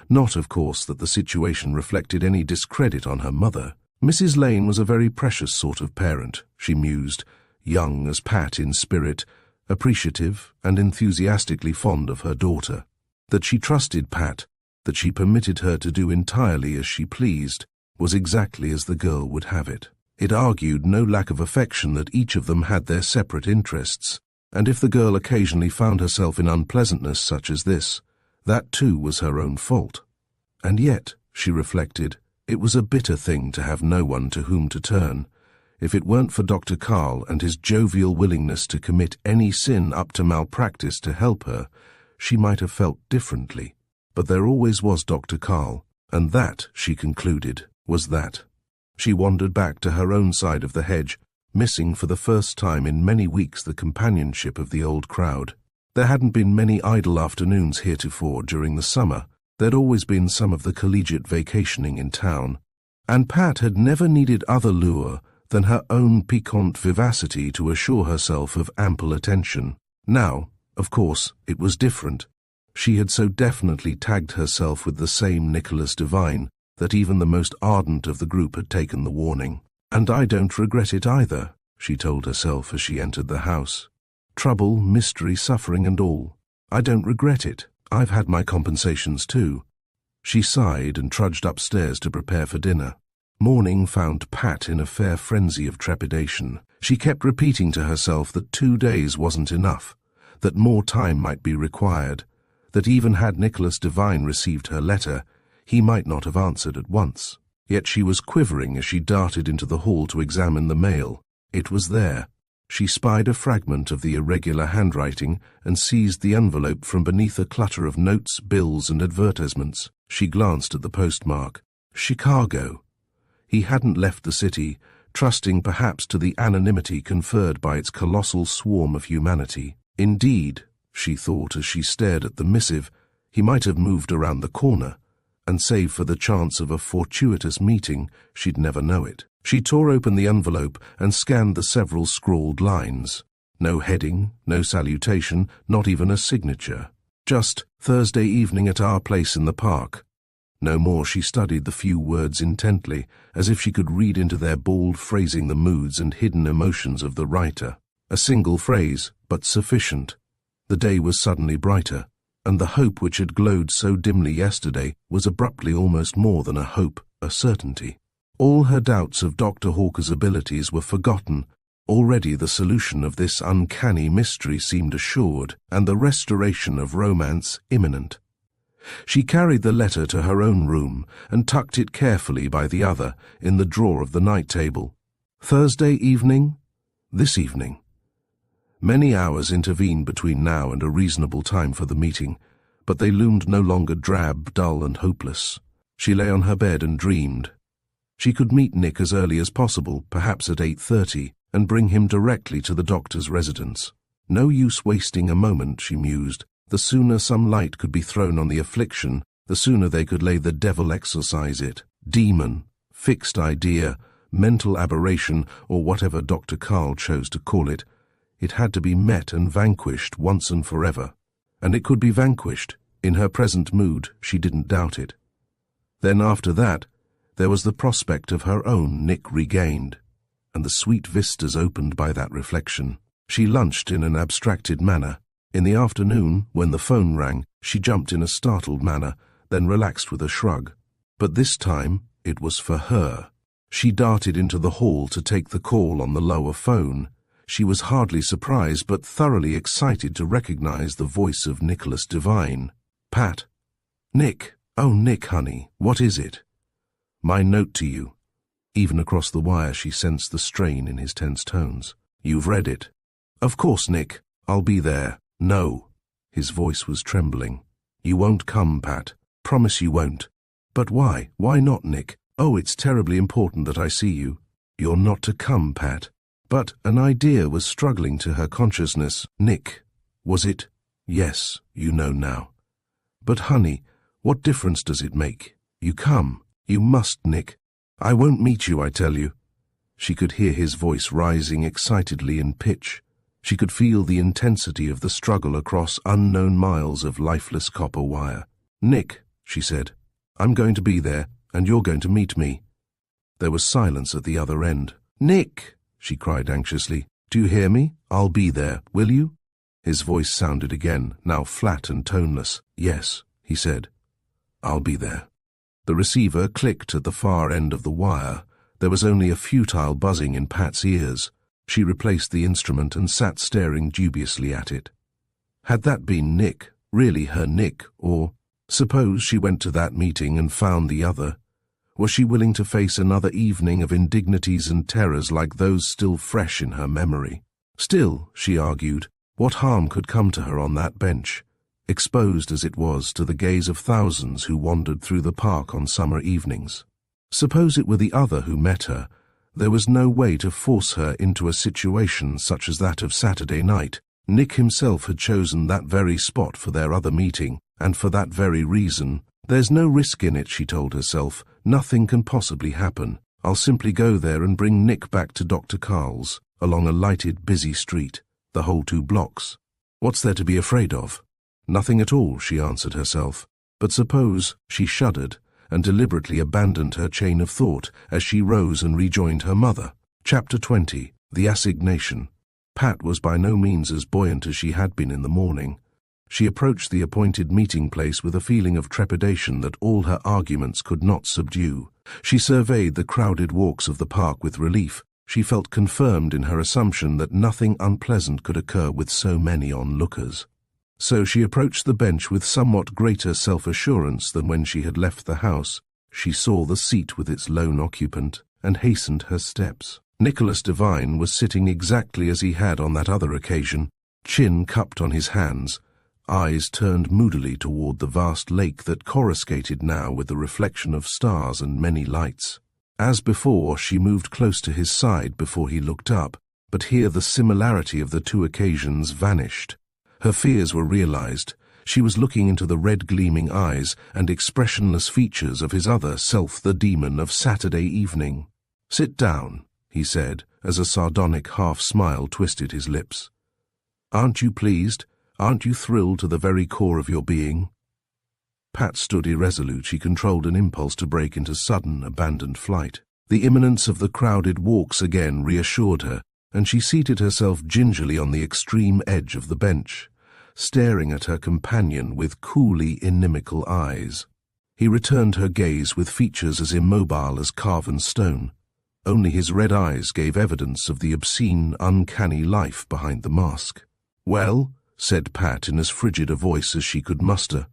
Not, of course, that the situation reflected any discredit on her mother. Mrs. Lane was a very precious sort of parent, she mused, young as Pat in spirit, appreciative and enthusiastically fond of her daughter. That she trusted Pat, that she permitted her to do entirely as she pleased, was exactly as the girl would have it. It argued no lack of affection that each of them had their separate interests, and if the girl occasionally found herself in unpleasantness such as this, that too was her own fault. And yet, she reflected, it was a bitter thing to have no one to whom to turn. If it weren't for Dr. Carl and his jovial willingness to commit any sin up to malpractice to help her, she might have felt differently. But there always was Dr. Carl, and that, she concluded, was that. She wandered back to her own side of the hedge, missing for the first time in many weeks the companionship of the old crowd. There hadn't been many idle afternoons heretofore during the summer. There'd always been some of the collegiate vacationing in town, and Pat had never needed other lure than her own piquant vivacity to assure herself of ample attention. Now, of course, it was different. She had so definitely tagged herself with the same Nicholas Devine that even the most ardent of the group had taken the warning. "And I don't regret it either," she told herself as she entered the house. "Trouble, mystery, suffering and all. I don't regret it. I've had my compensations too." She sighed and trudged upstairs to prepare for dinner. Morning found Pat in a fair frenzy of trepidation. She kept repeating to herself that 2 days wasn't enough, that more time might be required, that even had Nicholas Devine received her letter, he might not have answered at once. Yet she was quivering as she darted into the hall to examine the mail. It was there. She spied a fragment of the irregular handwriting and seized the envelope from beneath a clutter of notes, bills, and advertisements. She glanced at the postmark. Chicago. He hadn't left the city, trusting perhaps to the anonymity conferred by its colossal swarm of humanity. Indeed, she thought as she stared at the missive, he might have moved around the corner, and save for the chance of a fortuitous meeting, she'd never know it. She tore open the envelope and scanned the several scrawled lines. No heading, no salutation, not even a signature. Just Thursday evening at our place in the park. No more. She studied the few words intently, as if she could read into their bald phrasing the moods and hidden emotions of the writer. A single phrase, but sufficient. The day was suddenly brighter, and the hope which had glowed so dimly yesterday was abruptly almost more than a hope, a certainty. All her doubts of Dr. Hawker's abilities were forgotten. Already the solution of this uncanny mystery seemed assured, and the restoration of romance imminent. She carried the letter to her own room and tucked it carefully by the other in the drawer of the night table. Thursday evening? This evening. Many hours intervened between now and a reasonable time for the meeting, but they loomed no longer drab, dull, and hopeless. She lay on her bed and dreamed. She could meet Nick as early as possible, perhaps at 8:30, and bring him directly to the doctor's residence. No use wasting a moment, she mused. The sooner some light could be thrown on the affliction, the sooner they could lay the devil exorcise it. Demon, fixed idea, mental aberration, or whatever Dr. Carl chose to call it, it had to be met and vanquished once and forever. And it could be vanquished. In her present mood, she didn't doubt it. Then after that, there was the prospect of her own Nick regained, and the sweet vistas opened by that reflection. She lunched in an abstracted manner. In the afternoon, when the phone rang, she jumped in a startled manner then relaxed with a shrug. But this time, it was for her. She darted into the hall to take the call on the lower phone. She was hardly surprised but thoroughly excited to recognize the voice of Nicholas Devine. "Pat." "Nick. Oh, Nick, honey, what is it?" "My note to you." Even across the wire she sensed the strain in his tense tones. "You've read it." "Of course, Nick. I'll be there." "No." His voice was trembling. "You won't come, Pat. Promise you won't." "But why? Why not, Nick? Oh, it's terribly important that I see you." "You're not to come, Pat." But an idea was struggling to her consciousness. "Nick, was it?" "Yes, you know now." "But honey, what difference does it make? You come. You must, Nick. I won't meet you, I tell you." She could hear his voice rising excitedly in pitch. She could feel the intensity of the struggle across unknown miles of lifeless copper wire. "Nick," she said, "I'm going to be there, and you're going to meet me." There was silence at the other end. "Nick!" she cried anxiously. "Do you hear me? I'll be there, will you?" His voice sounded again, now flat and toneless. "Yes," he said. "I'll be there." The receiver clicked at the far end of the wire. There was only a futile buzzing in Pat's ears. She replaced the instrument and sat staring dubiously at it. Had that been Nick, really her Nick, or suppose she went to that meeting and found the other? Was she willing to face another evening of indignities and terrors like those still fresh in her memory? Still, she argued, what harm could come to her on that bench, exposed as it was to the gaze of thousands who wandered through the park on summer evenings? Suppose it were the other who met her. There was no way to force her into a situation such as that of Saturday night. Nick himself had chosen that very spot for their other meeting, and for that very reason. "There's no risk in it," she told herself. "Nothing can possibly happen. I'll simply go there and bring Nick back to Dr. Carl's, along a lighted, busy street, the whole 2 blocks. What's there to be afraid of?" "Nothing at all," she answered herself. But suppose, she shuddered, and deliberately abandoned her chain of thought as she rose and rejoined her mother. Chapter 20. The Assignation. Pat was by no means as buoyant as she had been in the morning. She approached the appointed meeting place with a feeling of trepidation that all her arguments could not subdue. She surveyed the crowded walks of the park with relief. She felt confirmed in her assumption that nothing unpleasant could occur with so many onlookers. So she approached the bench with somewhat greater self-assurance than when she had left the house. She saw the seat with its lone occupant, and hastened her steps. Nicholas Devine was sitting exactly as he had on that other occasion, chin cupped on his hands, eyes turned moodily toward the vast lake that coruscated now with the reflection of stars and many lights. As before, she moved close to his side before he looked up, but here the similarity of the 2 occasions vanished. Her fears were realized. She was looking into the red gleaming eyes and expressionless features of his other self, the demon of Saturday evening. "Sit down," he said, as a sardonic half-smile twisted his lips. "Aren't you pleased? Aren't you thrilled to the very core of your being?" Pat stood irresolute. She controlled an impulse to break into sudden, abandoned flight. The imminence of the crowded walks again reassured her, and she seated herself gingerly on the extreme edge of the bench, staring at her companion with coolly inimical eyes. He returned her gaze with features as immobile as carven stone. Only his red eyes gave evidence of the obscene, uncanny life behind the mask. "Well?" said Pat in as frigid a voice as she could muster.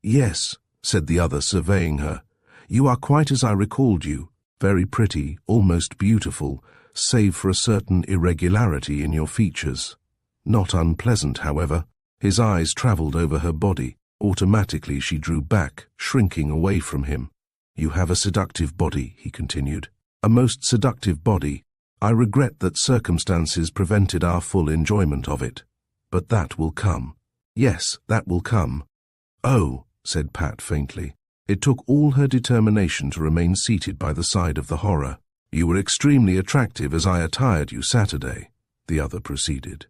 "Yes," said the other, surveying her. "You are quite as I recalled you, very pretty, almost beautiful, save for a certain irregularity in your features. Not unpleasant, however." His eyes traveled over her body. Automatically she drew back, shrinking away from him. "You have a seductive body," he continued. "A most seductive body. I regret that circumstances prevented our full enjoyment of it. But that will come." "Yes, that will come." "Oh," said Pat faintly. It took all her determination to remain seated by the side of the horror. "You were extremely attractive as I attired you Saturday," the other proceeded.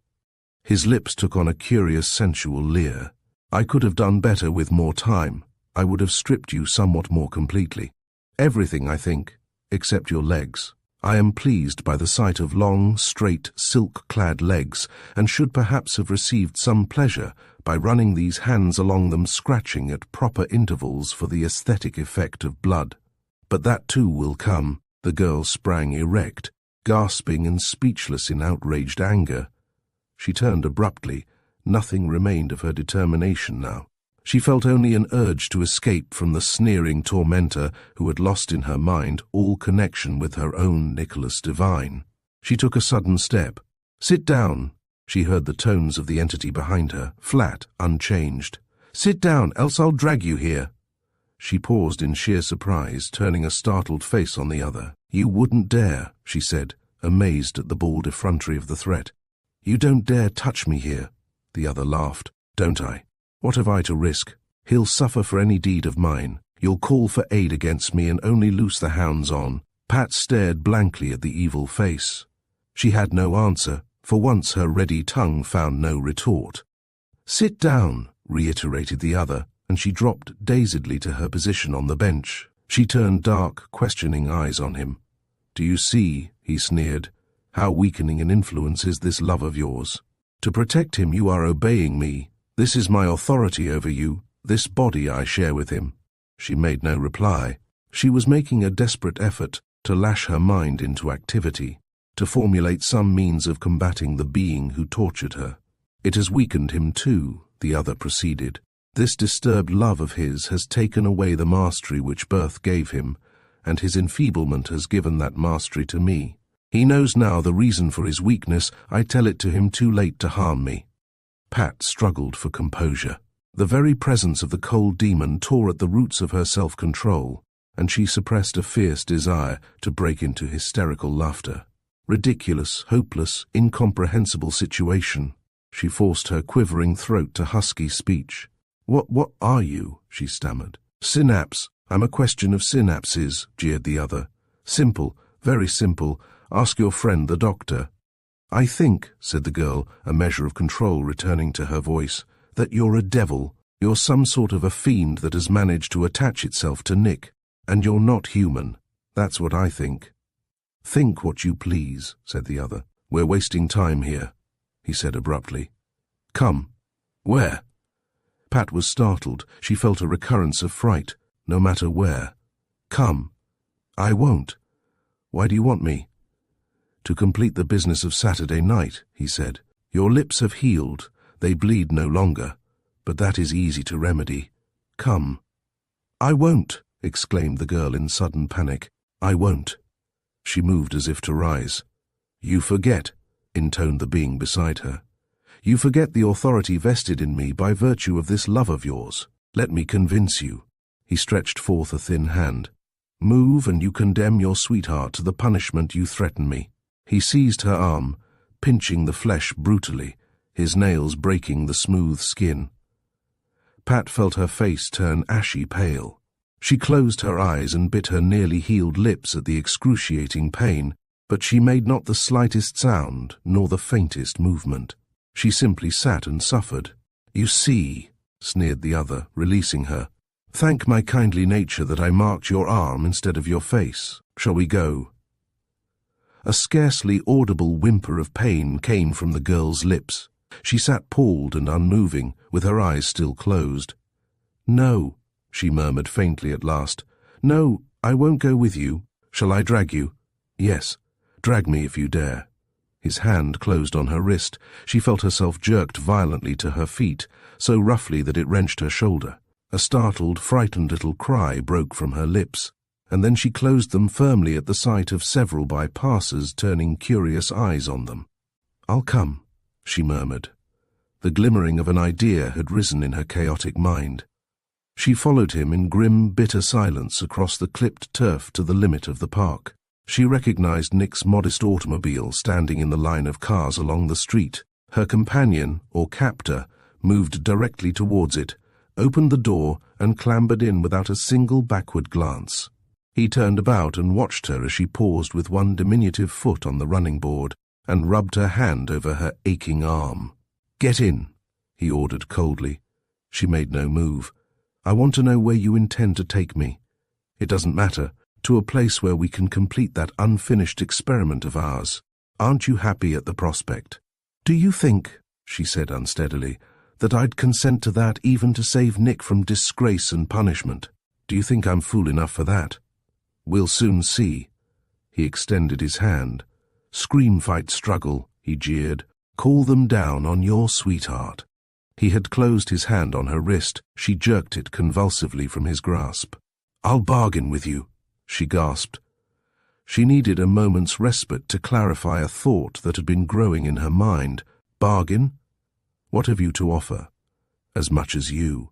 His lips took on a curious sensual leer. "I could have done better with more time. I would have stripped you somewhat more completely. Everything, I think, except your legs. I am pleased by the sight of long, straight, silk-clad legs, and should perhaps have received some pleasure by running these hands along them, scratching at proper intervals for the aesthetic effect of blood. But that too will come. The girl sprang erect, gasping and speechless in outraged anger. She turned abruptly. Nothing remained of her determination now. She felt only an urge to escape from the sneering tormentor who had lost in her mind all connection with her own Nicholas Devine. She took a sudden step. "Sit down," she heard the tones of the entity behind her, flat, unchanged. "Sit down, else I'll drag you here." She paused in sheer surprise, turning a startled face on the other. "You wouldn't dare," she said, amazed at the bald effrontery of the threat. "You don't dare touch me here." The other laughed. "Don't I? What have I to risk? He'll suffer for any deed of mine. You'll call for aid against me and only loose the hounds on." Pat stared blankly at the evil face. She had no answer. For once her ready tongue found no retort. "Sit down," reiterated the other, and she dropped dazedly to her position on the bench. She turned dark, questioning eyes on him. "Do you see," he sneered, "how weakening an influence is this love of yours? To protect him you are obeying me. This is my authority over you, this body I share with him." She made no reply. She was making a desperate effort to lash her mind into activity, to formulate some means of combating the being who tortured her. "It has weakened him too," the other proceeded. "This disturbed love of his has taken away the mastery which birth gave him, and his enfeeblement has given that mastery to me. He knows now the reason for his weakness. I tell it to him too late to harm me." Pat struggled for composure. The very presence of the cold demon tore at the roots of her self-control, and she suppressed a fierce desire to break into hysterical laughter. Ridiculous, hopeless, incomprehensible situation. She forced her quivering throat to husky speech. What are you?" she stammered. "Synapse. I'm a question of synapses," jeered the other. "Simple, very simple. Ask your friend the doctor." "I think," said the girl, a measure of control returning to her voice, "that you're a devil. You're some sort of a fiend that has managed to attach itself to Nick, and you're not human. That's what I think." "Think what you please," said the other. "We're wasting time here," he said abruptly. "Come." "Where?" Pat was startled. She felt a recurrence of fright, no matter where. "Come." "I won't." "Why do you want me?" "To complete the business of Saturday night," he said. "Your lips have healed. They bleed no longer. But that is easy to remedy. Come." "I won't," exclaimed the girl in sudden panic. "I won't." She moved as if to rise. "You forget," intoned the being beside her. "You forget the authority vested in me by virtue of this love of yours. Let me convince you." He stretched forth a thin hand. "Move, and you condemn your sweetheart to the punishment you threaten me." He seized her arm, pinching the flesh brutally, his nails breaking the smooth skin. Pat felt her face turn ashy pale. She closed her eyes and bit her nearly healed lips at the excruciating pain, but she made not the slightest sound, nor the faintest movement. She simply sat and suffered. "You see," sneered the other, releasing her. "Thank my kindly nature that I marked your arm instead of your face. Shall we go?" A scarcely audible whimper of pain came from the girl's lips. She sat palled and unmoving, with her eyes still closed. "No," she murmured faintly at last. "No, I won't go with you. Shall I drag you?" "Yes, drag me if you dare." His hand closed on her wrist. She felt herself jerked violently to her feet, so roughly that it wrenched her shoulder. A startled, frightened little cry broke from her lips, and then she closed them firmly at the sight of several by-passers turning curious eyes on them. "I'll come," she murmured. The glimmering of an idea had risen in her chaotic mind. She followed him in grim, bitter silence across the clipped turf to the limit of the park. She recognized Nick's modest automobile standing in the line of cars along the street. Her companion, or captor, moved directly towards it, opened the door, and clambered in without a single backward glance. He turned about and watched her as she paused with one diminutive foot on the running board and rubbed her hand over her aching arm. "Get in," he ordered coldly. She made no move. "I want to know where you intend to take me. It doesn't matter. To a place where we can complete that unfinished experiment of ours. Aren't you happy at the prospect?" "Do you think," she said unsteadily, that I'd consent to that even to save Nick from disgrace and punishment. Do you think I'm fool enough for that? We'll soon see. He extended his hand. Scream fight struggle, he jeered. Call them down on your sweetheart. He had closed his hand on her wrist. She jerked it convulsively from his grasp. I'll bargain with you, she gasped. She needed a moment's respite to clarify a thought that had been growing in her mind. Bargain? What have you to offer? As much as you.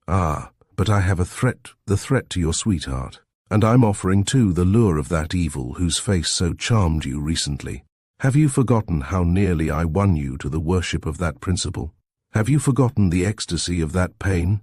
Ah, but I have a threat, the threat to your sweetheart. And I'm offering too the lure of that evil whose face so charmed you recently. Have you forgotten how nearly I won you to the worship of that principle? Have you forgotten the ecstasy of that pain?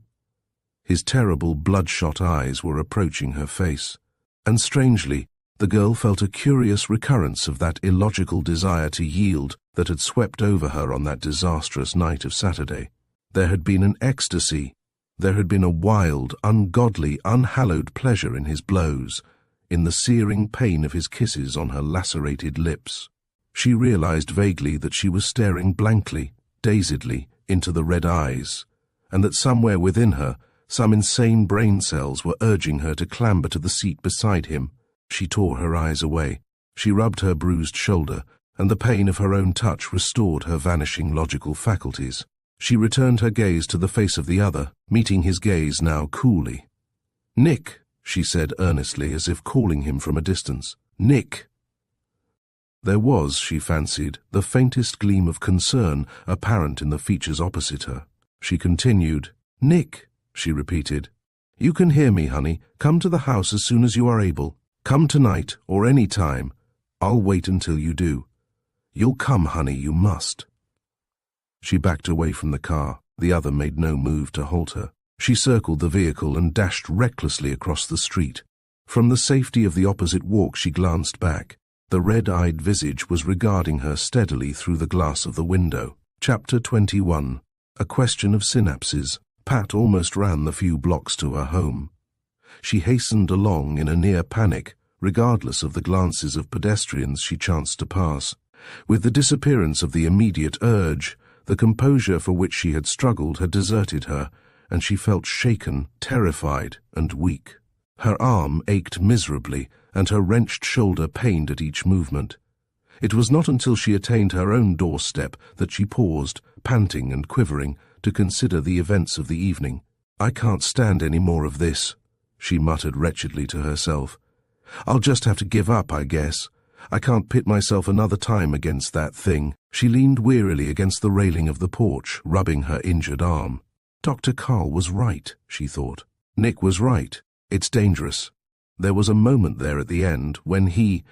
His terrible bloodshot eyes were approaching her face, and strangely, the girl felt a curious recurrence of that illogical desire to yield that had swept over her on that disastrous night of Saturday. There had been an ecstasy. There had been a wild, ungodly, unhallowed pleasure in his blows, in the searing pain of his kisses on her lacerated lips. She realized vaguely that she was staring blankly, dazedly, into the red eyes, and that somewhere within her, some insane brain cells were urging her to clamber to the seat beside him. She tore her eyes away. She rubbed her bruised shoulder, and the pain of her own touch restored her vanishing logical faculties. She returned her gaze to the face of the other, meeting his gaze now coolly. Nick, she said earnestly, as if calling him from a distance. Nick. There was, she fancied, the faintest gleam of concern apparent in the features opposite her. She continued. Nick, she repeated. You can hear me, honey. Come to the house as soon as you are able. Come tonight, or any time. I'll wait until you do. You'll come, honey, you must. She backed away from the car. The other made no move to halt her. She circled the vehicle and dashed recklessly across the street. From the safety of the opposite walk she glanced back. The red-eyed visage was regarding her steadily through the glass of the window. Chapter 21. A question of synapses. Pat almost ran the few blocks to her home. She hastened along in a near panic, regardless of the glances of pedestrians she chanced to pass. With the disappearance of the immediate urge, the composure for which she had struggled had deserted her, and she felt shaken, terrified, and weak. Her arm ached miserably, and her wrenched shoulder pained at each movement. It was not until she attained her own doorstep that she paused, panting and quivering, to consider the events of the evening. I can't stand any more of this, she muttered wretchedly to herself. I'll just have to give up, I guess. I can't pit myself another time against that thing. She leaned wearily against the railing of the porch, rubbing her injured arm. Dr. Carl was right, she thought. Nick was right. It's dangerous. There was a moment there at the end when he,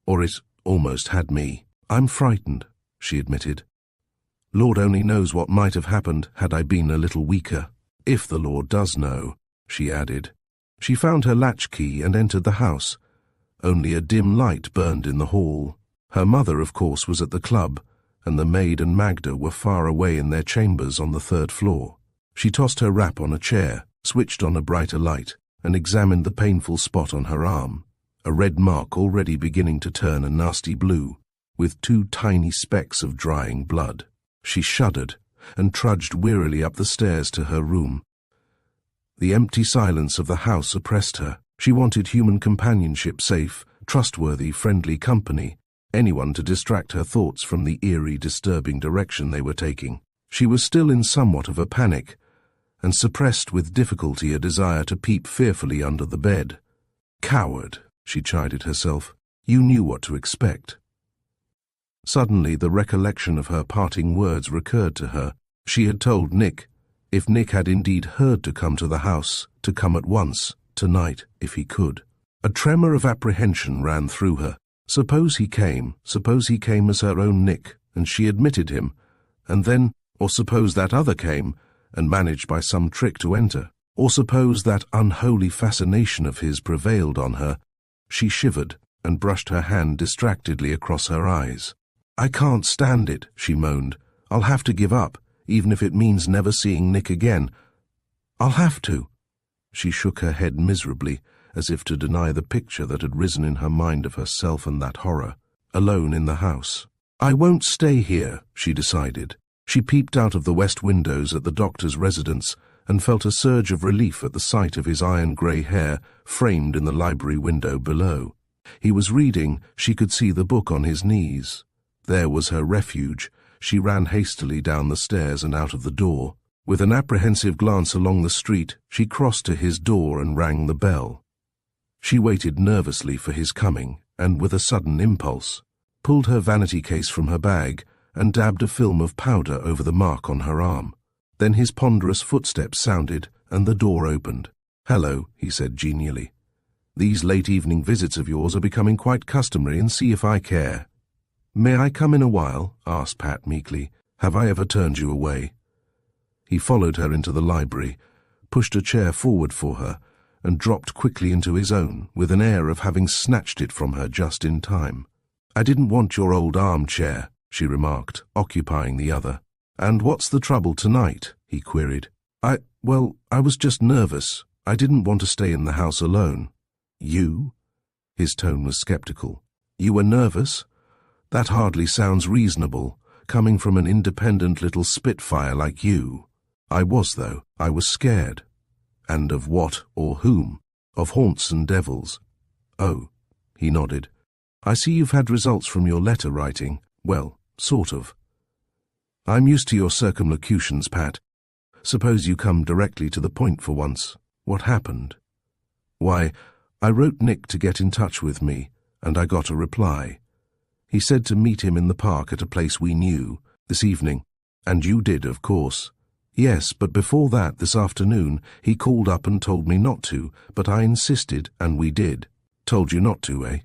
or it almost had me. I'm frightened, she admitted. Lord only knows what might have happened had I been a little weaker. If the Lord does know, she added. She found her latchkey and entered the house. Only a dim light burned in the hall. Her mother, of course, was at the club, and the maid and Magda were far away in their chambers on the 3rd floor. She tossed her wrap on a chair, switched on a brighter light, and examined the painful spot on her arm, a red mark already beginning to turn a nasty blue, with 2 tiny specks of drying blood. She shuddered and trudged wearily up the stairs to her room. The empty silence of the house oppressed her. She wanted human companionship, safe, trustworthy, friendly company, anyone to distract her thoughts from the eerie, disturbing direction they were taking. She was still in somewhat of a panic, and suppressed with difficulty a desire to peep fearfully under the bed. Coward, she chided herself. You knew what to expect. Suddenly the recollection of her parting words recurred to her. She had told Nick, if Nick had indeed heard to come to the house, to come at once, tonight, if he could. A tremor of apprehension ran through her. Suppose he came as her own Nick, and she admitted him, and then, or suppose that other came, and managed by some trick to enter, or suppose that unholy fascination of his prevailed on her. She shivered, and brushed her hand distractedly across her eyes. I can't stand it, she moaned. I'll have to give up, even if it means never seeing Nick again. I'll have to. She shook her head miserably, as if to deny the picture that had risen in her mind of herself and that horror, alone in the house. I won't stay here, she decided. She peeped out of the west windows at the doctor's residence and felt a surge of relief at the sight of his iron-grey hair framed in the library window below. He was reading. She could see the book on his knees. There was her refuge. She ran hastily down the stairs and out of the door. With an apprehensive glance along the street, she crossed to his door and rang the bell. She waited nervously for his coming, and with a sudden impulse, pulled her vanity case from her bag and dabbed a film of powder over the mark on her arm. Then his ponderous footsteps sounded, and the door opened. "Hello," he said genially. "These late evening visits of yours are becoming quite customary, and see if I care." "May I come in a while?" asked Pat meekly. "Have I ever turned you away?" He followed her into the library, pushed a chair forward for her, and dropped quickly into his own, with an air of having snatched it from her just in time. "I didn't want your old armchair," she remarked, occupying the other. "And what's the trouble tonight?" he queried. I was just nervous. I didn't want to stay in the house alone." "You?" His tone was skeptical. "You were nervous? That hardly sounds reasonable, coming from an independent little spitfire like you." "I was, though. I was scared." "And of what or whom?" "Of haunts and devils." "Oh," he nodded. "I see you've had results from your letter writing. Well, sort of." "I'm used to your circumlocutions, Pat. Suppose you come directly to the point for once. What happened?" "Why, I wrote Nick to get in touch with me, and I got a reply. He said to meet him in the park at a place we knew, this evening. And you did, of course." "Yes, but before that, this afternoon, he called up and told me not to, but I insisted, and we did." "Told you not to, eh?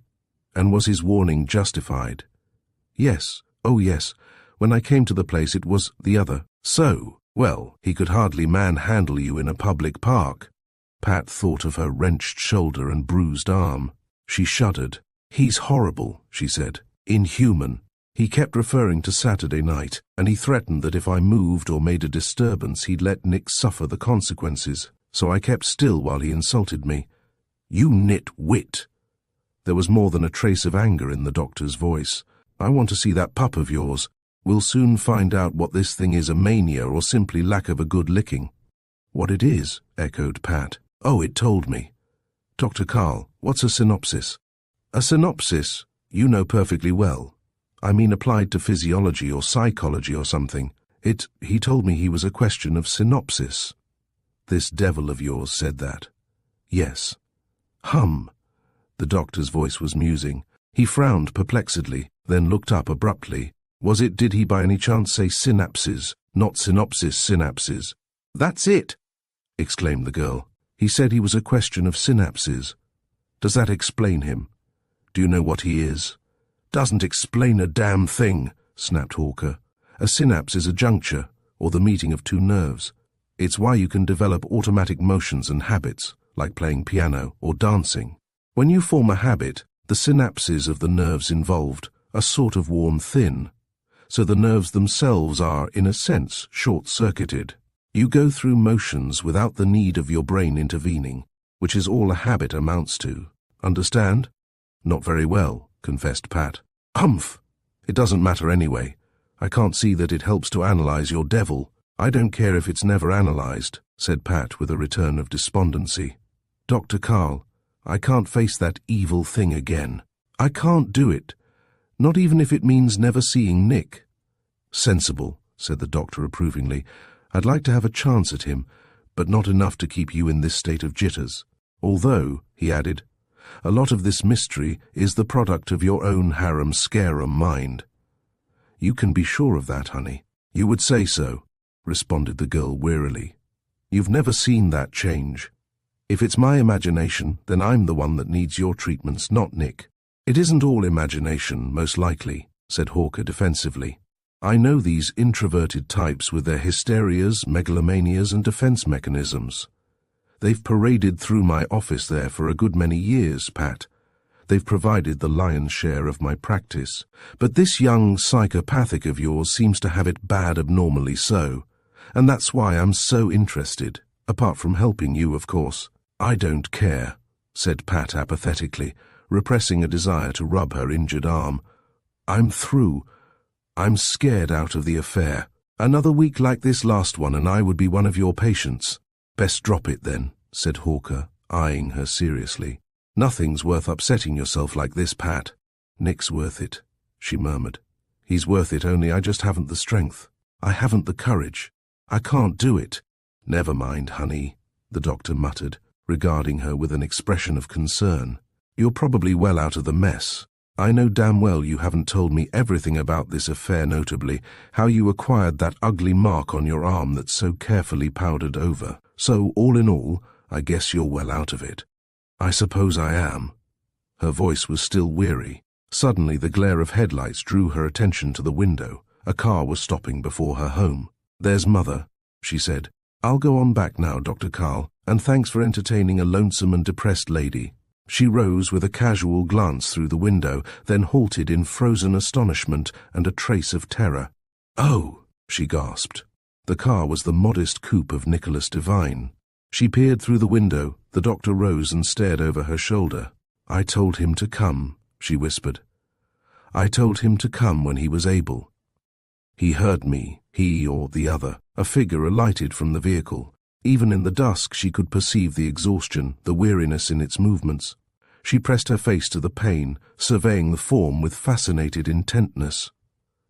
And was his warning justified?" "Yes. Oh, yes. When I came to the place, it was the other." "So, well, he could hardly manhandle you in a public park." Pat thought of her wrenched shoulder and bruised arm. She shuddered. "He's horrible," she said. "Inhuman. He kept referring to Saturday night, and he threatened that if I moved or made a disturbance, he'd let Nick suffer the consequences. So I kept still while he insulted me." "You nit-wit!" There was more than a trace of anger in the doctor's voice. "I want to see that pup of yours. We'll soon find out what this thing is, a mania or simply lack of a good licking." "What it is?" echoed Pat. "Oh, it told me." "Dr. Carl, what's a synopsis?" "A synopsis? You know perfectly well. I mean applied to physiology or psychology or something. He told me he was a question of synopsis." "This devil of yours said that?" "Yes." "Hum." The doctor's voice was musing. He frowned perplexedly, then looked up abruptly. Did he by any chance say synapses, not synopsis, synapses?" "That's it!" exclaimed the girl. "He said he was a question of synapses. Does that explain him? Do you know what he is?" "Doesn't explain a damn thing," snapped Hawker. "A synapse is a juncture, or the meeting of two nerves. It's why you can develop automatic motions and habits, like playing piano or dancing. When you form a habit, the synapses of the nerves involved are sort of worn thin, so the nerves themselves are, in a sense, short-circuited. You go through motions without the need of your brain intervening, which is all a habit amounts to. Understand?" "Not very well," confessed Pat. "Humph! It doesn't matter anyway. I can't see that it helps to analyze your devil." "I don't care if it's never analyzed," said Pat with a return of despondency. "Dr. Carl, I can't face that evil thing again. I can't do it, not even if it means never seeing Nick." "Sensible," said the doctor approvingly. "I'd like to have a chance at him, but not enough to keep you in this state of jitters. Although," he added, "a lot of this mystery is the product of your own harum-scarum mind." "You can be sure of that, honey." "You would say so," responded the girl wearily. "You've never seen that change. If it's my imagination, then I'm the one that needs your treatments, not Nick." "It isn't all imagination, most likely," said Hawker defensively. "I know these introverted types with their hysterias, megalomanias, and defense mechanisms. They've paraded through my office there for a good many years, Pat. They've provided the lion's share of my practice. But this young psychopathic of yours seems to have it bad abnormally so, and that's why I'm so interested, apart from helping you, of course." "I don't care," said Pat apathetically, repressing a desire to rub her injured arm. "I'm through. I'm scared out of the affair. Another week like this last one and I would be one of your patients. Best drop it then, said Hawker, eyeing her seriously. Nothing's worth upsetting yourself like this, Pat. Nick's worth it, she murmured. He's worth it, only I just haven't the strength. I haven't the courage. I can't do it. Never mind, honey, the doctor muttered, regarding her with an expression of concern. You're probably well out of the mess. I know damn well you haven't told me everything about this affair, notably how you acquired that ugly mark on your arm that's so carefully powdered over. So, all in all, I guess you're well out of it. I suppose I am. Her voice was still weary. Suddenly the glare of headlights drew her attention to the window. A car was stopping before her home. There's Mother, she said. I'll go on back now, Dr. Carl, and thanks for entertaining a lonesome and depressed lady. She rose with a casual glance through the window, then halted in frozen astonishment and a trace of terror. Oh, she gasped. The car was the modest coupe of Nicholas Devine. She peered through the window. The doctor rose and stared over her shoulder. I told him to come, she whispered. I told him to come when he was able. He heard me, he or the other. A figure alighted from the vehicle. Even in the dusk she could perceive the exhaustion, the weariness in its movements. She pressed her face to the pane, surveying the form with fascinated intentness.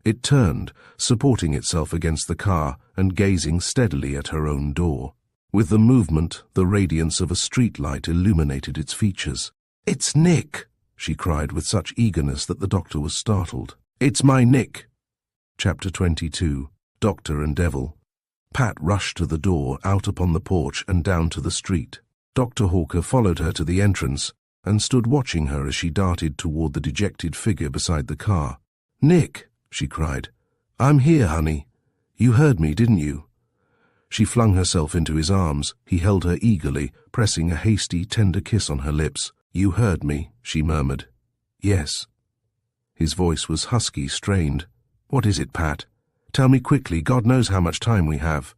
It turned, supporting itself against the car and gazing steadily at her own door. With the movement, the radiance of a streetlight illuminated its features. "It's Nick!" she cried with such eagerness that the doctor was startled. "It's my Nick!" Chapter 22. Doctor and Devil. Pat rushed to the door, out upon the porch and down to the street. Dr. Hawker followed her to the entrance and stood watching her as she darted toward the dejected figure beside the car. "Nick!" she cried. "I'm here, honey. You heard me, didn't you?" She flung herself into his arms. He held her eagerly, pressing a hasty, tender kiss on her lips. "You heard me," she murmured. "Yes." His voice was husky, strained. "What is it, Pat? Tell me quickly, God knows how much time we have."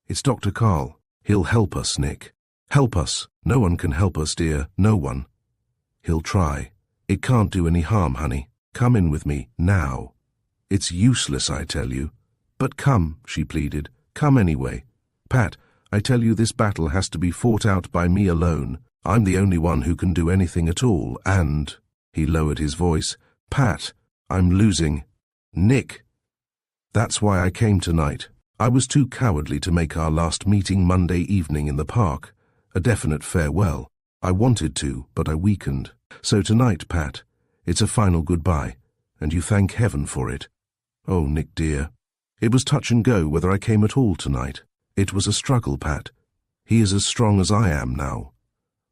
"It's Dr. Carl. He'll help us, Nick. Help us. No one can help us, dear, no one." "He'll try. It can't do any harm, honey. Come in with me, now." "It's useless, I tell you." "But come," she pleaded. "Come anyway. Pat, I tell you this battle has to be fought out by me alone. I'm the only one who can do anything at all, and—" he lowered his voice. "Pat, I'm losing. Nick. That's why I came tonight. I was too cowardly to make our last meeting Monday evening in the park. A definite farewell. I wanted to, but I weakened. So tonight, Pat, it's a final goodbye, and you thank heaven for it. Oh, Nick dear. It was touch and go whether I came at all tonight. It was a struggle, Pat. He is as strong as I am now.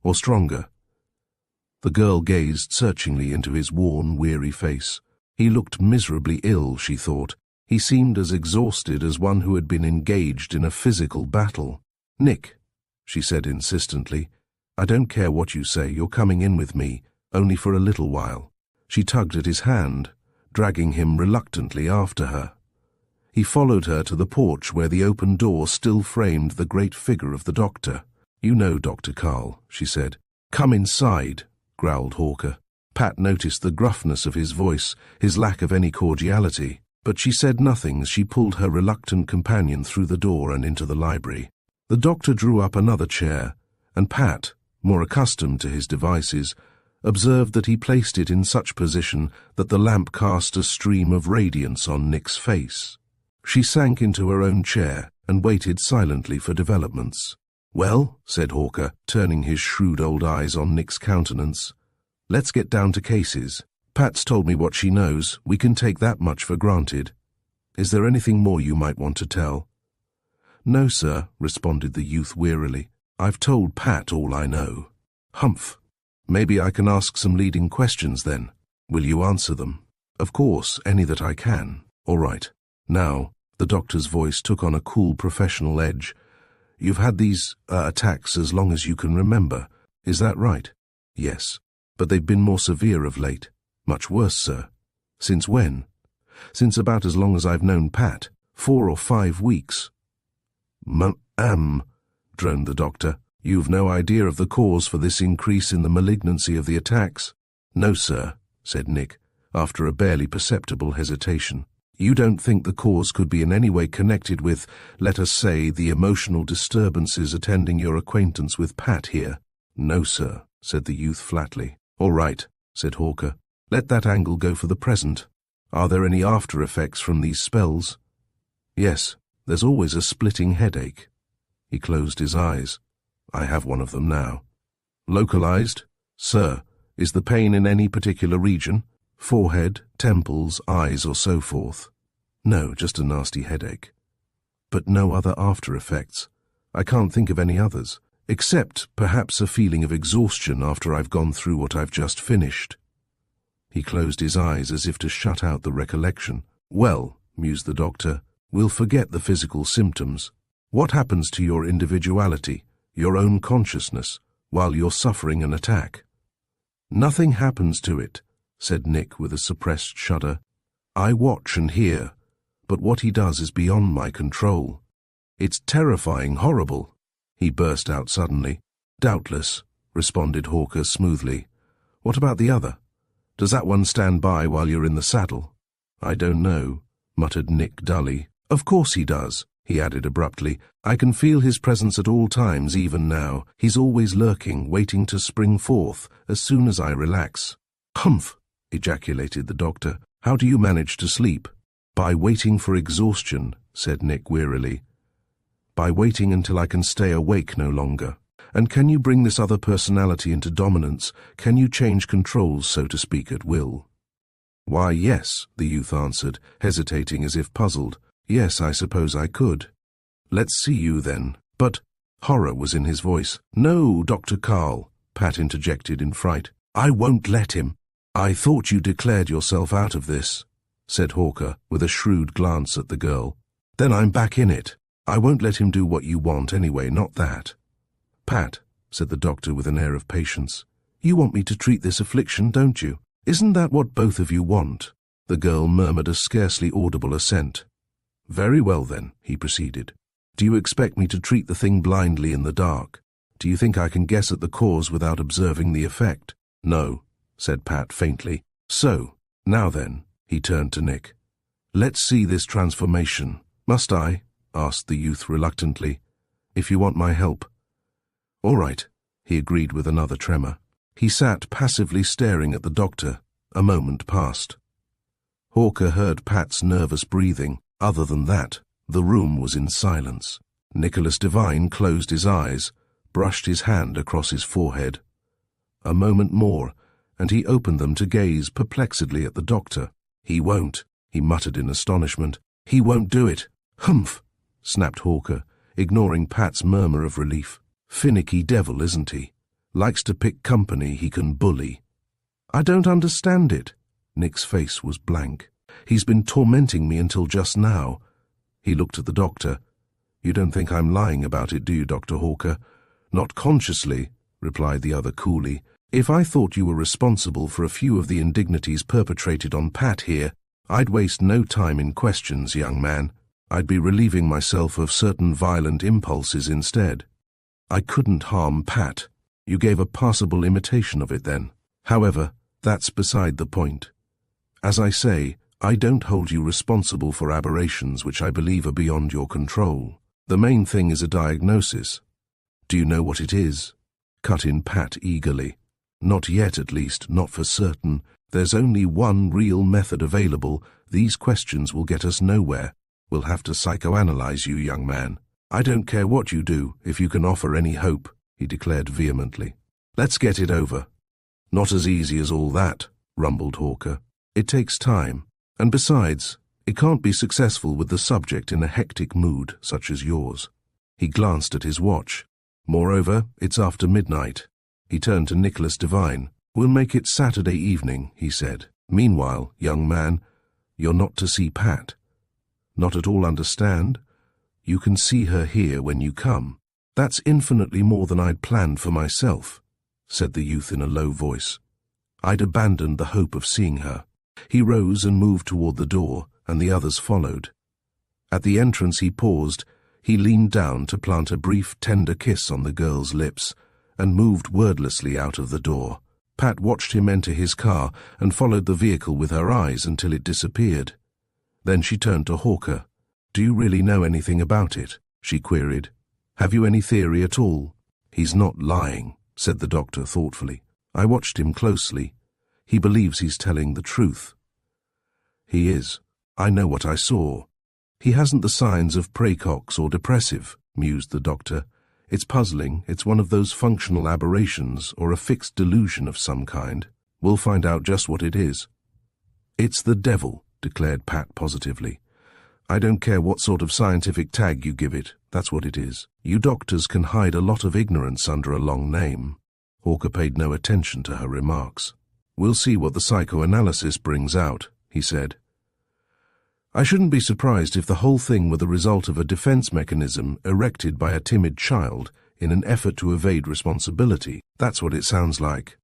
Or stronger." The girl gazed searchingly into his worn, weary face. He looked miserably ill, she thought. He seemed as exhausted as one who had been engaged in a physical battle. "Nick," she said insistently, "I don't care what you say, you're coming in with me, only for a little while." She tugged at his hand, dragging him reluctantly after her. He followed her to the porch where the open door still framed the great figure of the doctor. "You know, Dr. Carl," she said. "Come inside," growled Hawker. Pat noticed the gruffness of his voice, his lack of any cordiality, but she said nothing as she pulled her reluctant companion through the door and into the library. The doctor drew up another chair, and Pat, more accustomed to his devices, observed that he placed it in such position that the lamp cast a stream of radiance on Nick's face. She sank into her own chair and waited silently for developments. "Well," said Hawker, turning his shrewd old eyes on Nick's countenance, "let's get down to cases. Pat's told me what she knows. We can take that much for granted. Is there anything more you might want to tell?" "No, sir," responded the youth wearily. "I've told Pat all I know." "Humph. Maybe I can ask some leading questions then. Will you answer them?" "Of course, any that I can." "All right. Now," the doctor's voice took on a cool professional edge, "you've had these attacks as long as you can remember. Is that right?" "Yes. But they've been more severe of late." "Much worse, sir." "Since when?" "Since about as long as I've known Pat. 4 or 5 weeks." Droned the doctor. "You've no idea of the cause for this increase in the malignancy of the attacks?" "No, sir," said Nick, after a barely perceptible hesitation. You don't think the cause could be in any way connected with, let us say, the emotional disturbances attending your acquaintance with Pat here? No, sir, said the youth flatly. All right, said Hawker. Let that angle go for the present. Are there any after effects from these spells? Yes, there's always a splitting headache. He closed his eyes. I have one of them now. Localized? Sir, is the pain in any particular region? Forehead, temples, eyes, or so forth? No, just a nasty headache. But no other after effects. I can't think of any others, except perhaps a feeling of exhaustion after I've gone through what I've just finished. He closed his eyes as if to shut out the recollection. Well, mused the doctor, we'll forget the physical symptoms. What happens to your individuality, your own consciousness, while you're suffering an attack? Nothing happens to it, said Nick with a suppressed shudder. I watch and hear, but what he does is beyond my control. It's terrifying, horrible, he burst out suddenly. Doubtless, responded Hawker smoothly. What about the other? Does that one stand by while you're in the saddle? I don't know, muttered Nick dully. Of course he does, he added abruptly. I can feel his presence at all times, even now. He's always lurking, waiting to spring forth as soon as I relax. Humph, ejaculated the doctor. How do you manage to sleep? By waiting for exhaustion, said Nick wearily. By waiting until I can stay awake no longer. And can you bring this other personality into dominance? Can you change controls, so to speak, at will? Why, yes, the youth answered, hesitating as if puzzled. Yes, I suppose I could. Let's see you then. But horror was in his voice. No, Dr. Carl, Pat interjected in fright. I won't let him. I thought you declared yourself out of this, said Hawker, with a shrewd glance at the girl. Then I'm back in it. I won't let him do what you want anyway, not that. Pat, said the doctor with an air of patience, you want me to treat this affliction, don't you? Isn't that what both of you want? The girl murmured a scarcely audible assent. Very well then, he proceeded. Do you expect me to treat the thing blindly in the dark? Do you think I can guess at the cause without observing the effect? No, said Pat faintly. So, now then, he turned to Nick. Let's see this transformation. Must I? Asked the youth reluctantly. If you want my help. All right, he agreed with another tremor. He sat passively staring at the doctor. A moment passed. Hawker heard Pat's nervous breathing. Other than that, the room was in silence. Nicholas Devine closed his eyes, brushed his hand across his forehead. A moment more, and he opened them to gaze perplexedly at the doctor. He won't, he muttered in astonishment. He won't do it. Humph, snapped Hawker, ignoring Pat's murmur of relief. Finicky devil, isn't he? Likes to pick company he can bully. I don't understand it. Nick's face was blank. He's been tormenting me until just now. He looked at the doctor. You don't think I'm lying about it, do you, Dr. Hawker? Not consciously, replied the other coolly. If I thought you were responsible for a few of the indignities perpetrated on Pat here, I'd waste no time in questions, young man. I'd be relieving myself of certain violent impulses instead. I couldn't harm Pat. You gave a passable imitation of it then. However, that's beside the point. As I say, I don't hold you responsible for aberrations which I believe are beyond your control. The main thing is a diagnosis. Do you know what it is? Cut in Pat eagerly. Not yet, at least, not for certain. There's only one real method available. These questions will get us nowhere. We'll have to psychoanalyze you, young man. I don't care what you do, if you can offer any hope, he declared vehemently. Let's get it over. Not as easy as all that, rumbled Hawker. It takes time. And besides, it can't be successful with the subject in a hectic mood such as yours. He glanced at his watch. Moreover, it's after midnight. He turned to Nicholas Devine. We'll make it Saturday evening, he said. Meanwhile, young man, you're not to see Pat. Not at all understand? You can see her here when you come. That's infinitely more than I'd planned for myself, said the youth in a low voice. I'd abandoned the hope of seeing her. He rose and moved toward the door, and the others followed. At the entrance he paused. He leaned down to plant a brief, tender kiss on the girl's lips, and moved wordlessly out of the door. Pat watched him enter his car and followed the vehicle with her eyes until it disappeared. Then she turned to Hawker. "Do you really know anything about it?" she queried. "Have you any theory at all?" "He's not lying," said the doctor thoughtfully. "I watched him closely. He believes he's telling the truth." "He is. I know what I saw. He hasn't the signs of praecox or depressive," mused the doctor. "It's puzzling. It's one of those functional aberrations or a fixed delusion of some kind. We'll find out just what it is." "It's the devil," declared Pat positively. "I don't care what sort of scientific tag you give it, that's what it is. You doctors can hide a lot of ignorance under a long name." Hawker paid no attention to her remarks. "We'll see what the psychoanalysis brings out," he said. "I shouldn't be surprised if the whole thing were the result of a defense mechanism erected by a timid child in an effort to evade responsibility. That's what it sounds like."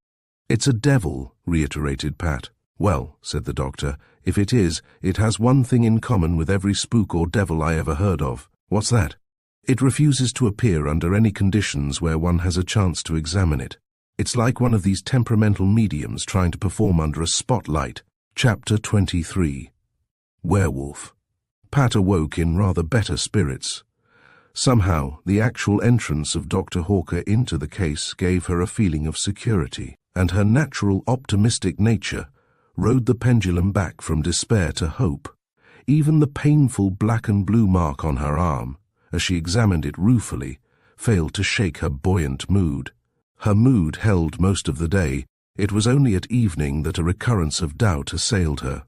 "It's a devil," reiterated Pat. "Well," said the doctor, "if it is, it has one thing in common with every spook or devil I ever heard of." "What's that?" "It refuses to appear under any conditions where one has a chance to examine it. It's like one of these temperamental mediums trying to perform under a spotlight." Chapter 23. Werewolf. Pat awoke in rather better spirits. Somehow, the actual entrance of Dr. Hawker into the case gave her a feeling of security, and her natural optimistic nature rode the pendulum back from despair to hope. Even the painful black and blue mark on her arm, as she examined it ruefully, failed to shake her buoyant mood. Her mood held most of the day. It was only at evening that a recurrence of doubt assailed her.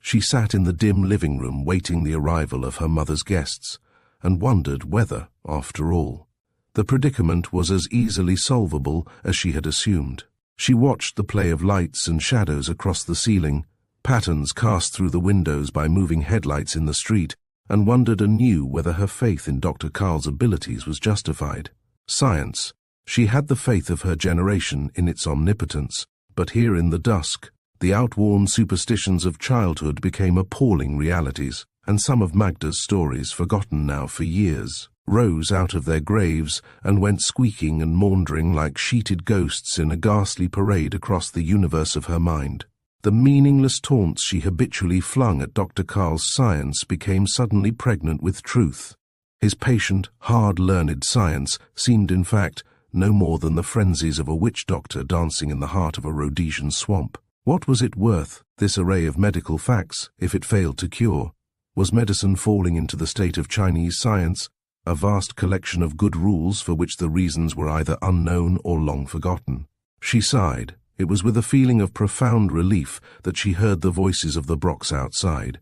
She sat in the dim living room waiting the arrival of her mother's guests, and wondered whether, after all, the predicament was as easily solvable as she had assumed. She watched the play of lights and shadows across the ceiling, patterns cast through the windows by moving headlights in the street, and wondered anew whether her faith in Dr. Karl's abilities was justified. Science. She had the faith of her generation in its omnipotence, but here in the dusk, the outworn superstitions of childhood became appalling realities, and some of Magda's stories, forgotten now for years, rose out of their graves and went squeaking and maundering like sheeted ghosts in a ghastly parade across the universe of her mind. The meaningless taunts she habitually flung at Dr. Karl's science became suddenly pregnant with truth. His patient, hard-learned science seemed, in fact, no more than the frenzies of a witch doctor dancing in the heart of a Rhodesian swamp. What was it worth, this array of medical facts, if it failed to cure? Was medicine falling into the state of Chinese science, a vast collection of good rules for which the reasons were either unknown or long forgotten? She sighed. It was with a feeling of profound relief that she heard the voices of the Brocks outside.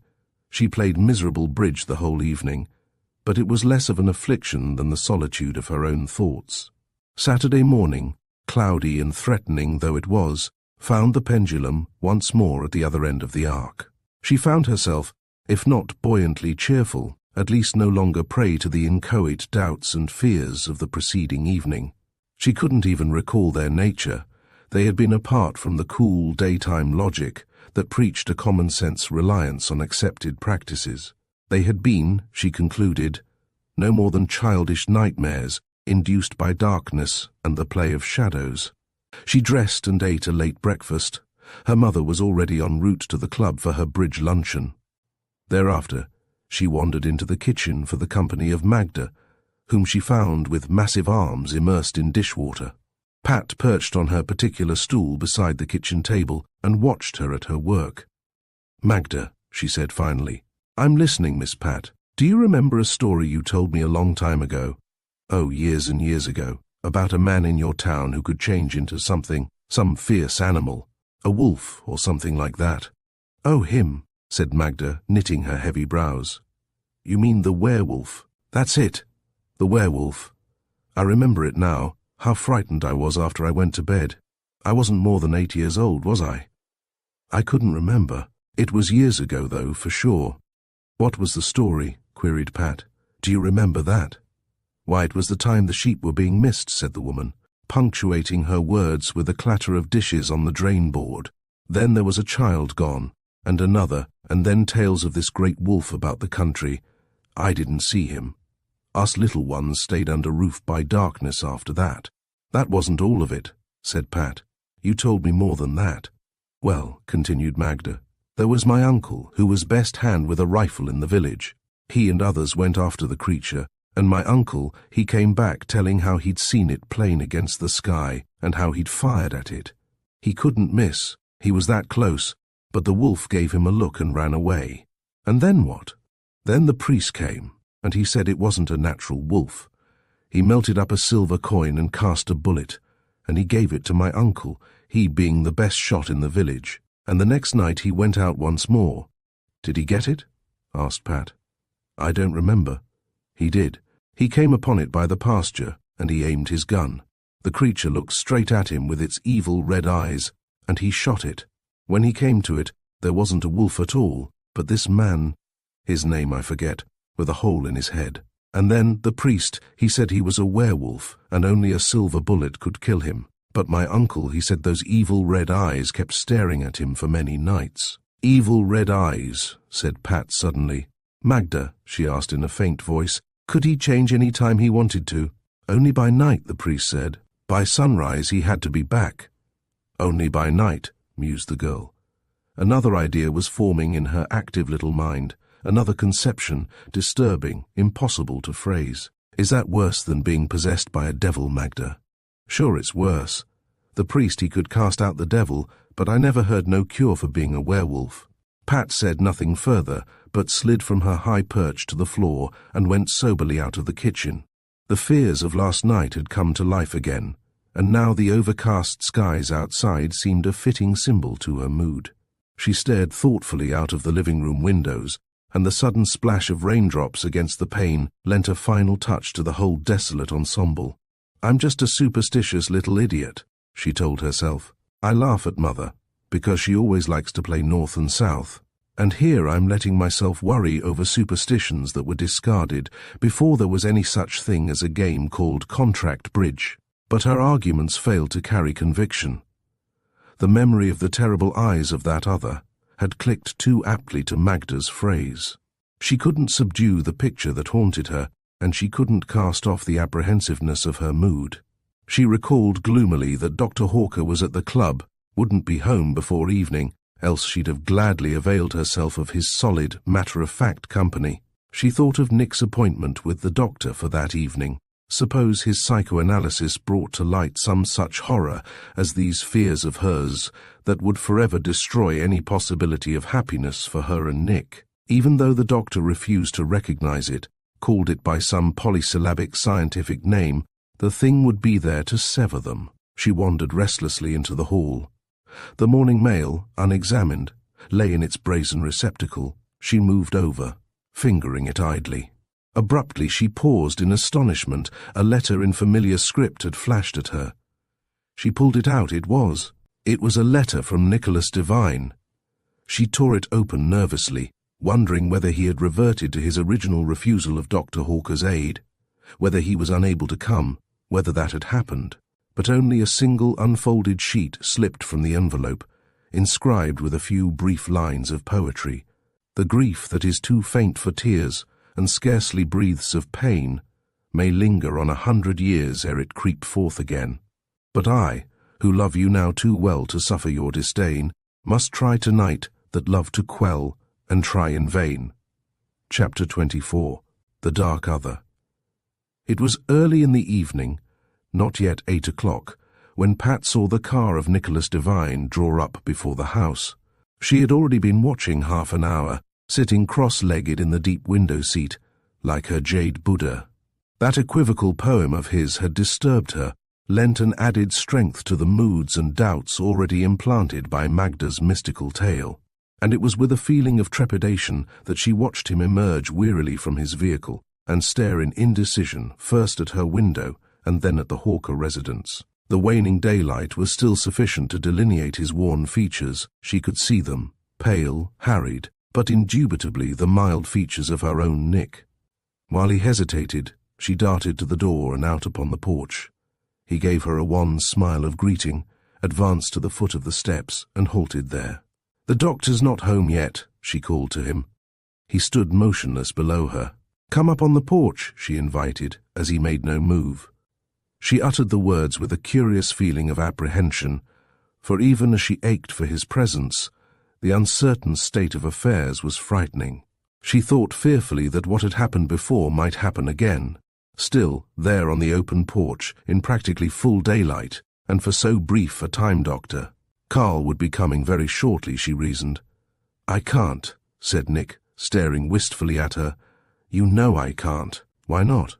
She played miserable bridge the whole evening, but it was less of an affliction than the solitude of her own thoughts. Saturday morning, cloudy and threatening though it was, found the pendulum once more at the other end of the arc. She found herself, if not buoyantly cheerful, at least no longer prey to the inchoate doubts and fears of the preceding evening. She couldn't even recall their nature. They had been apart from the cool daytime logic that preached a common-sense reliance on accepted practices. They had been, she concluded, no more than childish nightmares induced by darkness and the play of shadows. She dressed and ate a late breakfast. Her mother was already en route to the club for her bridge luncheon. Thereafter, she wandered into the kitchen for the company of Magda, whom she found with massive arms immersed in dishwater. Pat perched on her particular stool beside the kitchen table and watched her at her work. "Magda," she said finally. "I'm listening, Miss Pat. Do you remember a story you told me a long time ago? Oh, years and years ago, about a man in your town who could change into something, some fierce animal, a wolf or something like that." "Oh, him," said Magda, knitting her heavy brows. "You mean the werewolf?" "That's it, the werewolf. I remember it now, how frightened I was after I went to bed. I wasn't more than 8 years old, was I?" "I couldn't remember. It was years ago, though, for sure." "What was the story?" queried Pat. "Do you remember that?" "Why, it was the time the sheep were being missed," said the woman, punctuating her words with a clatter of dishes on the drain board. "Then there was a child gone, and another, and then tales of this great wolf about the country. I didn't see him. Us little ones stayed under roof by darkness after that." "That wasn't all of it," said Pat. "You told me more than that." "Well," continued Magda, There was my uncle, who was best hand with a rifle in the village. He and others went after the creature, and my uncle, he came back telling how he'd seen it plain against the sky and how he'd fired at it. He couldn't miss, he was that close, but the wolf gave him a look and ran away. And then what? Then the priest came, and he said it wasn't a natural wolf. He melted up a silver coin and cast a bullet, and he gave it to my uncle, he being the best shot in the village, and the next night he went out once more. Did he get it? Asked Pat. I don't remember. He did. He came upon it by the pasture, and he aimed his gun. The creature looked straight at him with its evil red eyes, and he shot it. When he came to it, there wasn't a wolf at all, but this man, his name I forget, with a hole in his head. And then the priest, he said he was a werewolf, and only a silver bullet could kill him. But my uncle, he said those evil red eyes kept staring at him for many nights. Evil red eyes, said Pat suddenly. Magda, she asked in a faint voice, could he change any time he wanted to? Only by night, the priest said. By sunrise he had to be back. Only by night, mused the girl. Another idea was forming in her active little mind, another conception, disturbing, impossible to phrase. Is that worse than being possessed by a devil, Magda? Sure, it's worse. The priest, he could cast out the devil, but I never heard no cure for being a werewolf. Pat said nothing further, but slid from her high perch to the floor and went soberly out of the kitchen. The fears of last night had come to life again, and now the overcast skies outside seemed a fitting symbol to her mood. She stared thoughtfully out of the living-room windows, and the sudden splash of raindrops against the pane lent a final touch to the whole desolate ensemble. I'm just a superstitious little idiot, she told herself. I laugh at Mother, because she always likes to play north and south. And here I'm letting myself worry over superstitions that were discarded before there was any such thing as a game called contract bridge. But her arguments failed to carry conviction. The memory of the terrible eyes of that other had clicked too aptly to Magda's phrase. She couldn't subdue the picture that haunted her, and she couldn't cast off the apprehensiveness of her mood. She recalled gloomily that Dr. Hawker was at the club, wouldn't be home before evening, else she'd have gladly availed herself of his solid, matter-of-fact company. She thought of Nick's appointment with the doctor for that evening. Suppose his psychoanalysis brought to light some such horror as these fears of hers that would forever destroy any possibility of happiness for her and Nick. Even though the doctor refused to recognize it, called it by some polysyllabic scientific name, the thing would be there to sever them. She wandered restlessly into the hall. The morning mail, unexamined, lay in its brazen receptacle. She moved over, fingering it idly. Abruptly she paused in astonishment. A letter in familiar script had flashed at her. She pulled it out. It was a letter from Nicholas Devine. She tore it open nervously, wondering whether he had reverted to his original refusal of Dr. Hawker's aid, whether he was unable to come, whether that had happened. But only a single unfolded sheet slipped from the envelope, inscribed with a few brief lines of poetry. The grief that is too faint for tears, and scarcely breathes of pain, may linger on 100 years ere it creep forth again. But I, who love you now too well to suffer your disdain, must try tonight that love to quell, and try in vain. Chapter 24. The Dark Other. It was early in the evening, not yet 8 o'clock, when Pat saw the car of Nicholas Devine draw up before the house. She had already been watching half an hour, sitting cross-legged in the deep window seat, like her jade Buddha. That equivocal poem of his had disturbed her, lent an added strength to the moods and doubts already implanted by Magda's mystical tale, and it was with a feeling of trepidation that she watched him emerge wearily from his vehicle and stare in indecision first at her window and then at the Hawker residence. The waning daylight was still sufficient to delineate his worn features. She could see them, pale, harried, but indubitably the mild features of her own Nick. While he hesitated, she darted to the door and out upon the porch. He gave her a wan smile of greeting, advanced to the foot of the steps, and halted there. "The doctor's not home yet," she called to him. He stood motionless below her. "Come up on the porch," she invited, as he made no move. She uttered the words with a curious feeling of apprehension, for even as she ached for his presence, The uncertain state of affairs was frightening. She thought fearfully that what had happened before might happen again. Still, there on the open porch, in practically full daylight, and for so brief a time, Doctor. Carl would be coming very shortly, she reasoned. I can't, said Nick, staring wistfully at her. You know I can't. Why not?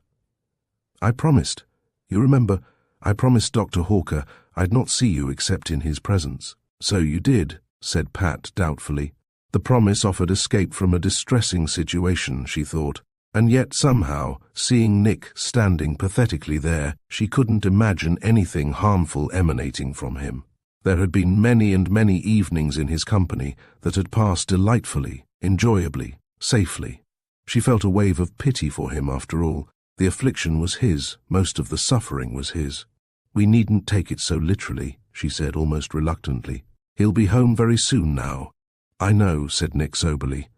I promised. You remember, I promised Dr. Hawker I'd not see you except in his presence. So you did, said Pat doubtfully. The promise offered escape from a distressing situation, she thought, and yet somehow, seeing Nick standing pathetically there, she couldn't imagine anything harmful emanating from him. There had been many and many evenings in his company that had passed delightfully, enjoyably, safely. She felt a wave of pity for him after all. The affliction was his, most of the suffering was his. We needn't take it so literally, she said almost reluctantly. He'll be home very soon now. I know, said Nick soberly,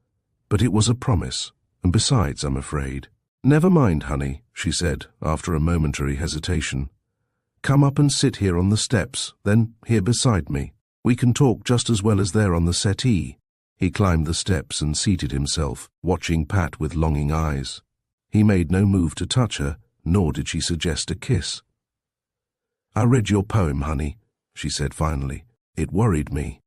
but it was a promise, and besides, I'm afraid. Never mind, honey, she said, after a momentary hesitation. Come up and sit here on the steps, then here beside me. We can talk just as well as there on the settee. He climbed the steps and seated himself, watching Pat with longing eyes. He made no move to touch her, nor did she suggest a kiss. I read your poem, honey, she said finally. It worried me.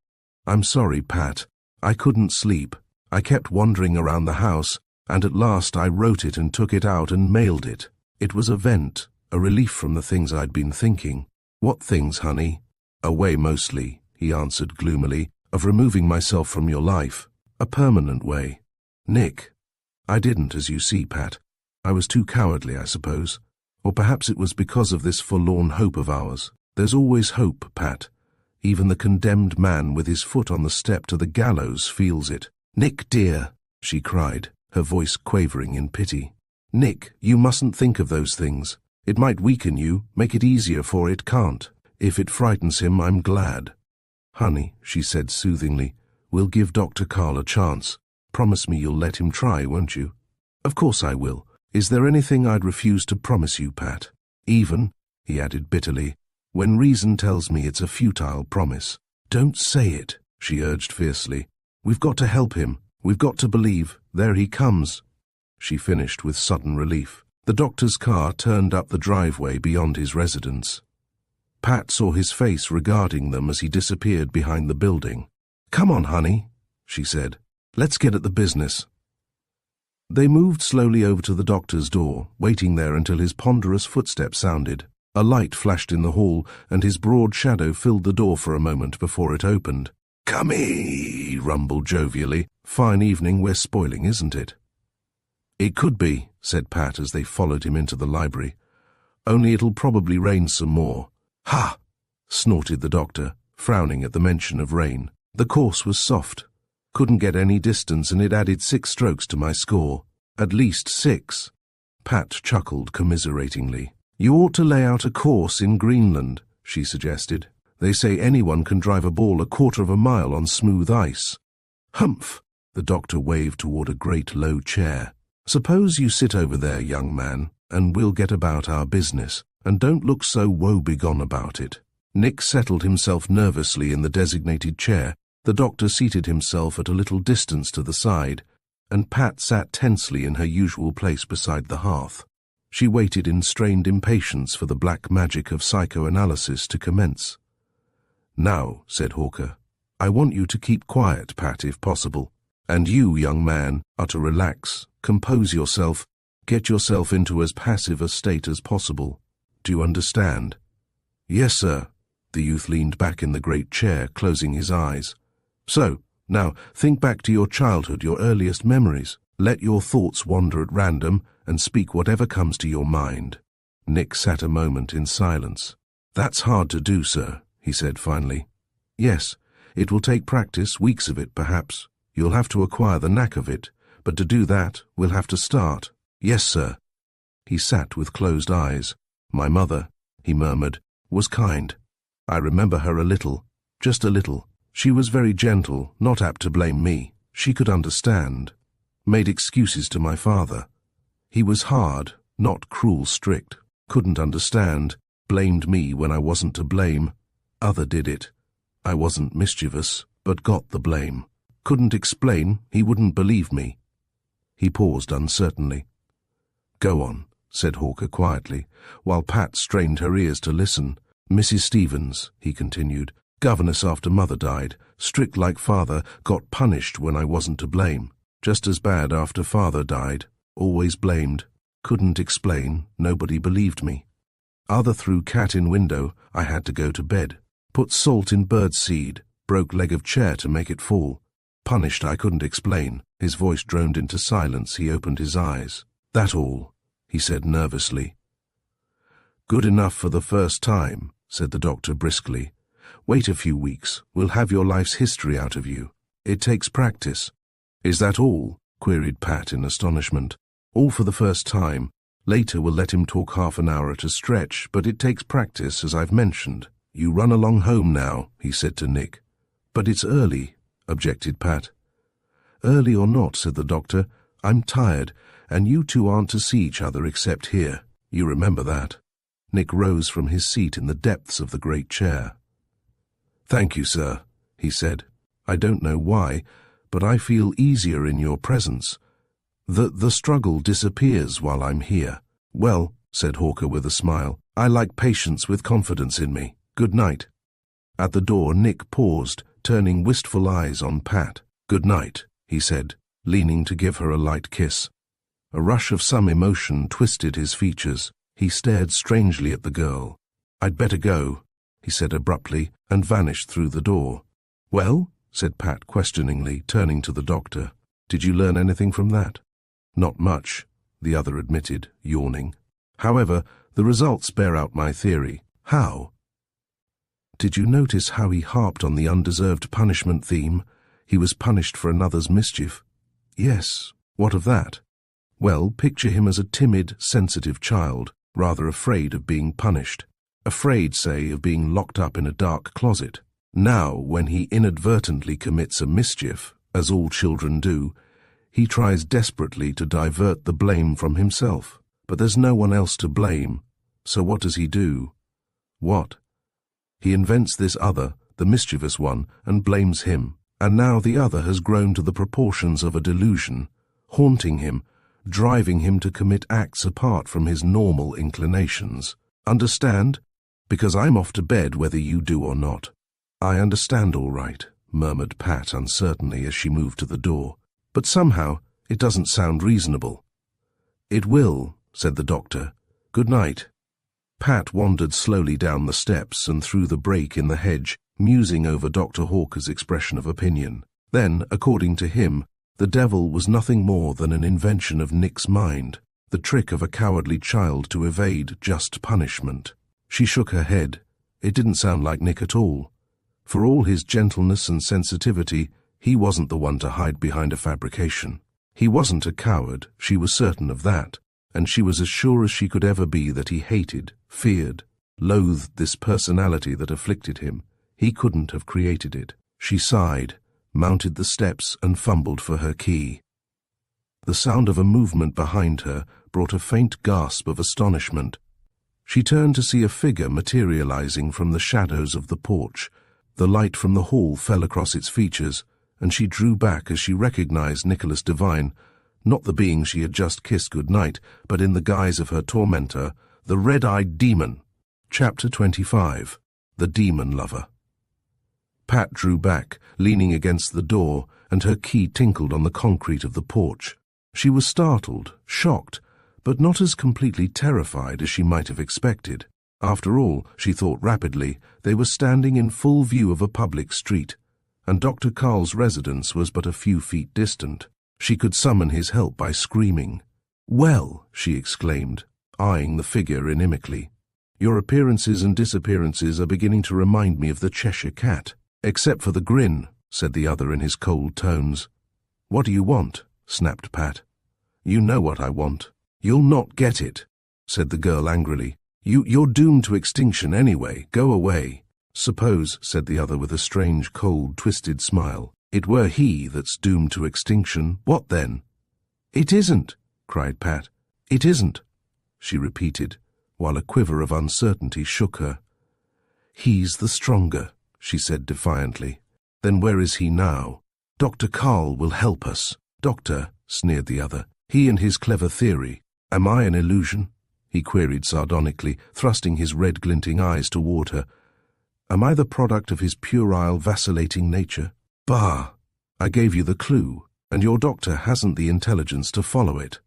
I'm sorry, Pat. I couldn't sleep. I kept wandering around the house, and at last I wrote it and took it out and mailed it. It was a vent, a relief from the things I'd been thinking. What things, honey? A way mostly, he answered gloomily, of removing myself from your life. A permanent way. Nick. I didn't, as you see, Pat. I was too cowardly, I suppose. Or perhaps it was because of this forlorn hope of ours. There's always hope, Pat. Even the condemned man with his foot on the step to the gallows feels it. Nick, dear, she cried, her voice quavering in pity. Nick, you mustn't think of those things. It might weaken you, make it easier for it can't. If it frightens him, I'm glad. Honey, she said soothingly, we'll give Dr. Carl a chance. Promise me you'll let him try, won't you? Of course I will. Is there anything I'd refuse to promise you, Pat? Even, he added bitterly, when reason tells me it's a futile promise. Don't say it, she urged fiercely. We've got to help him. We've got to believe. There he comes. She finished with sudden relief. The doctor's car turned up the driveway beyond his residence. Pat saw his face regarding them as he disappeared behind the building. Come on, honey, she said. Let's get at the business. They moved slowly over to the doctor's door, waiting there until his ponderous footsteps sounded. A light flashed in the hall, and his broad shadow filled the door for a moment before it opened. Come here, he rumbled jovially. Fine evening we're spoiling, isn't it? It could be, said Pat as they followed him into the library. Only it'll probably rain some more. Ha! Snorted the doctor, frowning at the mention of rain. The course was soft. Couldn't get any distance, and it added 6 strokes to my score. At least 6. Pat chuckled commiseratingly. You ought to lay out a course in Greenland, she suggested. They say anyone can drive a ball a quarter of a mile on smooth ice. Humph! The doctor waved toward a great low chair. Suppose you sit over there, young man, and we'll get about our business, and don't look so woebegone about it. Nick settled himself nervously in the designated chair. The doctor seated himself at a little distance to the side, and Pat sat tensely in her usual place beside the hearth. She waited in strained impatience for the black magic of psychoanalysis to commence. Now, said Hawker, I want you to keep quiet, Pat, if possible. And you, young man, are to relax, compose yourself, get yourself into as passive a state as possible. Do you understand? Yes, sir. The youth leaned back in the great chair, closing his eyes. So, now, think back to your childhood, your earliest memories. Let your thoughts wander at random and speak whatever comes to your mind. Nick sat a moment in silence. That's hard to do, sir, he said finally. Yes, it will take practice, weeks of it perhaps. You'll have to acquire the knack of it, but to do that, we'll have to start. Yes, sir. He sat with closed eyes. My mother, he murmured, was kind. I remember her a little, just a little. She was very gentle, not apt to blame me. She could understand. Made excuses to my father. He was hard, not cruel strict. Couldn't understand. Blamed me when I wasn't to blame. Other did it. I wasn't mischievous. but got the blame. Couldn't explain, he wouldn't believe me. He paused uncertainly. Go on, said Hawker quietly, while Pat strained her ears to listen. Mrs. Stevens, he continued, governess after mother died, strict like father, got punished when I wasn't to blame. Just as bad after father died, always blamed. Couldn't explain, nobody believed me. Other threw cat in window, I had to go to bed. Put salt in bird seed, broke leg of chair to make it fall. Punished I couldn't explain. His voice droned into silence. He opened his eyes. That all, he said nervously. Good enough for the first time, said the doctor briskly. Wait a few weeks, we'll have your life's history out of you. It takes practice. Is that all? Queried Pat in astonishment. All for the first time. Later we'll let him talk half an hour at a stretch, but it takes practice, as I've mentioned. You run along home now, he said to Nick. But it's early, objected Pat. Early or not, said the doctor, I'm tired, and you two aren't to see each other except here. You remember that. Nick rose from his seat in the depths of the great chair. Thank you, sir, he said. I don't know why, but I feel easier in your presence. The struggle disappears while I'm here. Well, said Hawker with a smile, I like patients with confidence in me. Good night. At the door, Nick paused, turning wistful eyes on Pat. Good night, he said, leaning to give her a light kiss. A rush of some emotion twisted his features. He stared strangely at the girl. I'd better go, he said abruptly, and vanished through the door. Well, said Pat questioningly, turning to the doctor. Did you learn anything from that? Not much, the other admitted, yawning. However, the results bear out my theory. How? Did you notice how he harped on the undeserved punishment theme? He was punished for another's mischief. Yes, what of that? Well, picture him as a timid, sensitive child, rather afraid of being punished. Afraid, say, of being locked up in a dark closet. Now, when he inadvertently commits a mischief, as all children do, he tries desperately to divert the blame from himself. But there's no one else to blame. So what does he do? What? He invents this other, the mischievous one, and blames him. And now the other has grown to the proportions of a delusion, haunting him, driving him to commit acts apart from his normal inclinations. Understand? Because I'm off to bed whether you do or not. I understand all right, murmured Pat uncertainly as she moved to the door. But somehow it doesn't sound reasonable. It will, said the doctor. Good night. Pat wandered slowly down the steps and through the break in the hedge, musing over Dr. Hawker's expression of opinion. Then, according to him, the devil was nothing more than an invention of Nick's mind, the trick of a cowardly child to evade just punishment. She shook her head. It didn't sound like Nick at all. For all his gentleness and sensitivity, he wasn't the one to hide behind a fabrication. He wasn't a coward, she was certain of that, and she was as sure as she could ever be that he hated, feared, loathed this personality that afflicted him. He couldn't have created it. She sighed, mounted the steps, and fumbled for her key. The sound of a movement behind her brought a faint gasp of astonishment. She turned to see a figure materializing from the shadows of the porch. The light from the hall fell across its features, and she drew back as she recognized Nicholas Devine, not the being she had just kissed good-night, but in the guise of her tormentor, the red-eyed demon. Chapter 25. The Demon Lover. Pat drew back, leaning against the door, and her key tinkled on the concrete of the porch. She was startled, shocked, but not as completely terrified as she might have expected. After all, she thought rapidly, they were standing in full view of a public street, and Dr. Carl's residence was but a few feet distant. She could summon his help by screaming. "Well," she exclaimed, eyeing the figure inimically, "your appearances and disappearances are beginning to remind me of the Cheshire Cat." "Except for the grin," said the other in his cold tones. "What do you want?" snapped Pat. "You know what I want." "You'll not get it," said the girl angrily. You're doomed to extinction anyway. Go away." "Suppose," said the other with a strange, cold, twisted smile, "it were he that's doomed to extinction, what then?" "It isn't," cried Pat. "It isn't," she repeated, while a quiver of uncertainty shook her. "He's the stronger," she said defiantly. Then where is he now? Dr. Carl will help us. Doctor, sneered the other. He and his clever theory. Am I an illusion? He queried sardonically, thrusting his red glinting eyes toward her. Am I the product of his puerile, vacillating nature? Bah! I gave you the clue, and your doctor hasn't the intelligence to follow it.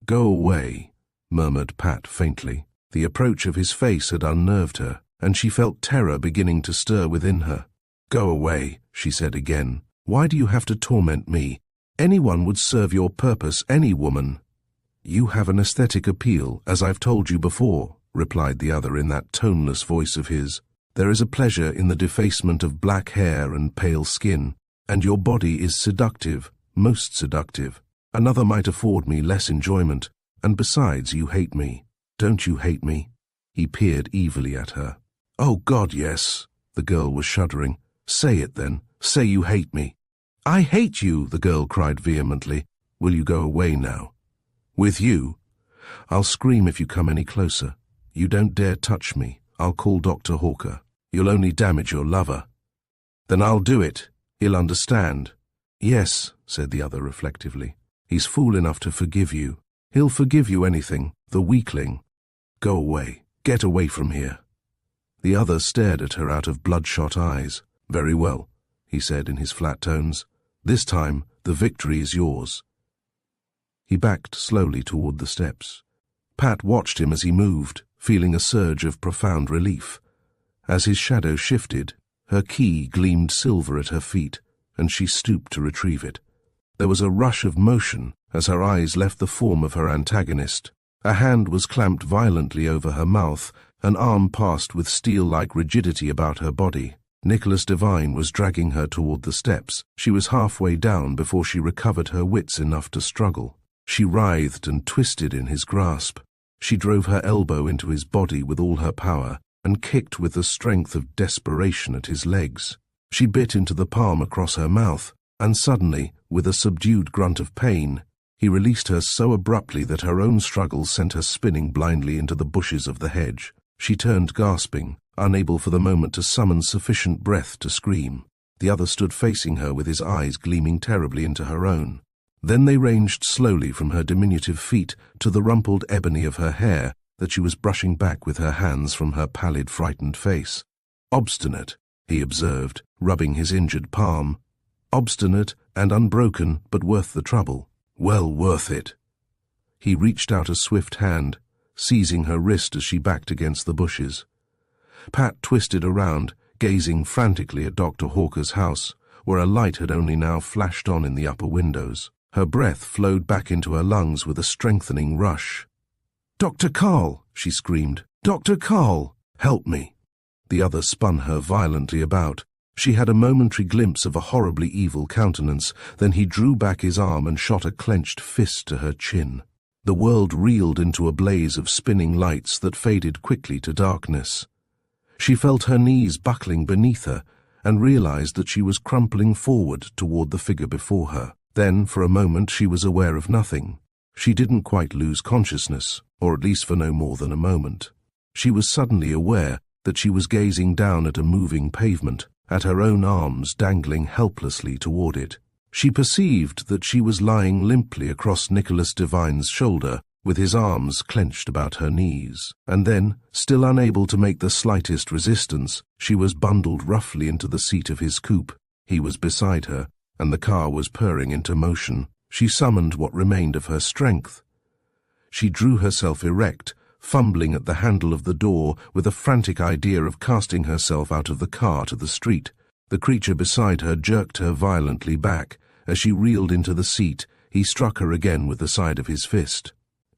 Go away, murmured Pat faintly. The approach of his face had unnerved her, and she felt terror beginning to stir within her. Go away, she said again. Why do you have to torment me? Anyone would serve your purpose, any woman. You have an aesthetic appeal, as I've told you before, replied the other in that toneless voice of his. There is a pleasure in the defacement of black hair and pale skin, and your body is seductive, most seductive. Another might afford me less enjoyment, and besides you hate me. Don't you hate me? He peered evilly at her. Oh God, yes, the girl was shuddering. Say it then, say you hate me. I hate you, the girl cried vehemently. Will you go away now? With you? I'll scream if you come any closer. You don't dare touch me. I'll call Dr. Hawker. You'll only damage your lover. Then I'll do it. He'll understand. Yes, said the other reflectively. He's fool enough to forgive you. He'll forgive you anything, the weakling. Go away. Get away from here. The other stared at her out of bloodshot eyes. Very well, he said in his flat tones. This time, the victory is yours. He backed slowly toward the steps. Pat watched him as he moved, feeling a surge of profound relief. As his shadow shifted, her key gleamed silver at her feet, and she stooped to retrieve it. There was a rush of motion as her eyes left the form of her antagonist. A hand was clamped violently over her mouth, an arm passed with steel-like rigidity about her body. Nicholas Devine was dragging her toward the steps. She was halfway down before she recovered her wits enough to struggle. She writhed and twisted in his grasp. She drove her elbow into his body with all her power and kicked with the strength of desperation at his legs. She bit into the palm across her mouth, and suddenly, with a subdued grunt of pain, he released her so abruptly that her own struggles sent her spinning blindly into the bushes of the hedge. She turned gasping, unable for the moment to summon sufficient breath to scream. The other stood facing her with his eyes gleaming terribly into her own. Then they ranged slowly from her diminutive feet to the rumpled ebony of her hair that she was brushing back with her hands from her pallid, frightened face. Obstinate, he observed, rubbing his injured palm. Obstinate and unbroken, but worth the trouble. Well worth it. He reached out a swift hand, seizing her wrist as she backed against the bushes. Pat twisted around, gazing frantically at Dr. Hawker's house, where a light had only now flashed on in the upper windows. Her breath flowed back into her lungs with a strengthening rush. "Dr. Carl!" she screamed. "Dr. Carl! Help me!" The other spun her violently about. She had a momentary glimpse of a horribly evil countenance, then he drew back his arm and shot a clenched fist to her chin. The world reeled into a blaze of spinning lights that faded quickly to darkness. She felt her knees buckling beneath her and realized that she was crumpling forward toward the figure before her. Then, for a moment, she was aware of nothing. She didn't quite lose consciousness, or at least for no more than a moment. She was suddenly aware that she was gazing down at a moving pavement, at her own arms dangling helplessly toward it. She perceived that she was lying limply across Nicholas Devine's shoulder, with his arms clenched about her knees, and then, still unable to make the slightest resistance, she was bundled roughly into the seat of his coupe. He was beside her, and the car was purring into motion. She summoned what remained of her strength. She drew herself erect, fumbling at the handle of the door with a frantic idea of casting herself out of the car to the street. The creature beside her jerked her violently back. As she reeled into the seat, he struck her again with the side of his fist.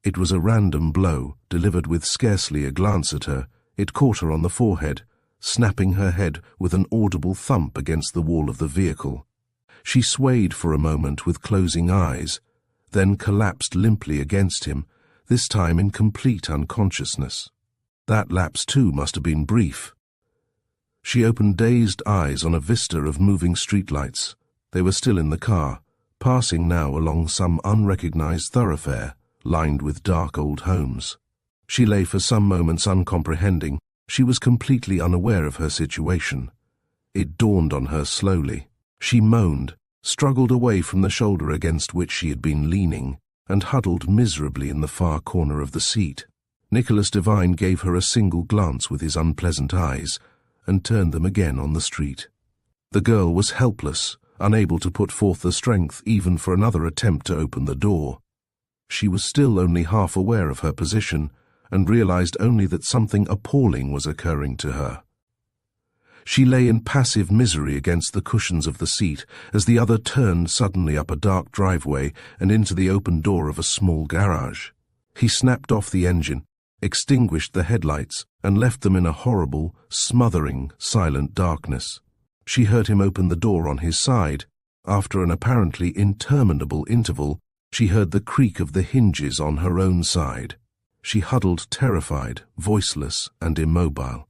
It was a random blow, delivered with scarcely a glance at her. It caught her on the forehead, snapping her head with an audible thump against the wall of the vehicle. She swayed for a moment with closing eyes, then collapsed limply against him, this time in complete unconsciousness. That lapse, too, must have been brief. She opened dazed eyes on a vista of moving streetlights. They were still in the car, passing now along some unrecognized thoroughfare, lined with dark old homes. She lay for some moments uncomprehending. She was completely unaware of her situation. It dawned on her slowly. She moaned, struggled away from the shoulder against which she had been leaning, and huddled miserably in the far corner of the seat. Nicholas Devine gave her a single glance with his unpleasant eyes, and turned them again on the street. The girl was helpless, unable to put forth the strength even for another attempt to open the door. She was still only half aware of her position, and realized only that something appalling was occurring to her. She lay in passive misery against the cushions of the seat as the other turned suddenly up a dark driveway and into the open door of a small garage. He snapped off the engine, extinguished the headlights, and left them in a horrible, smothering, silent darkness. She heard him open the door on his side. After an apparently interminable interval, she heard the creak of the hinges on her own side. She huddled terrified, voiceless, and immobile.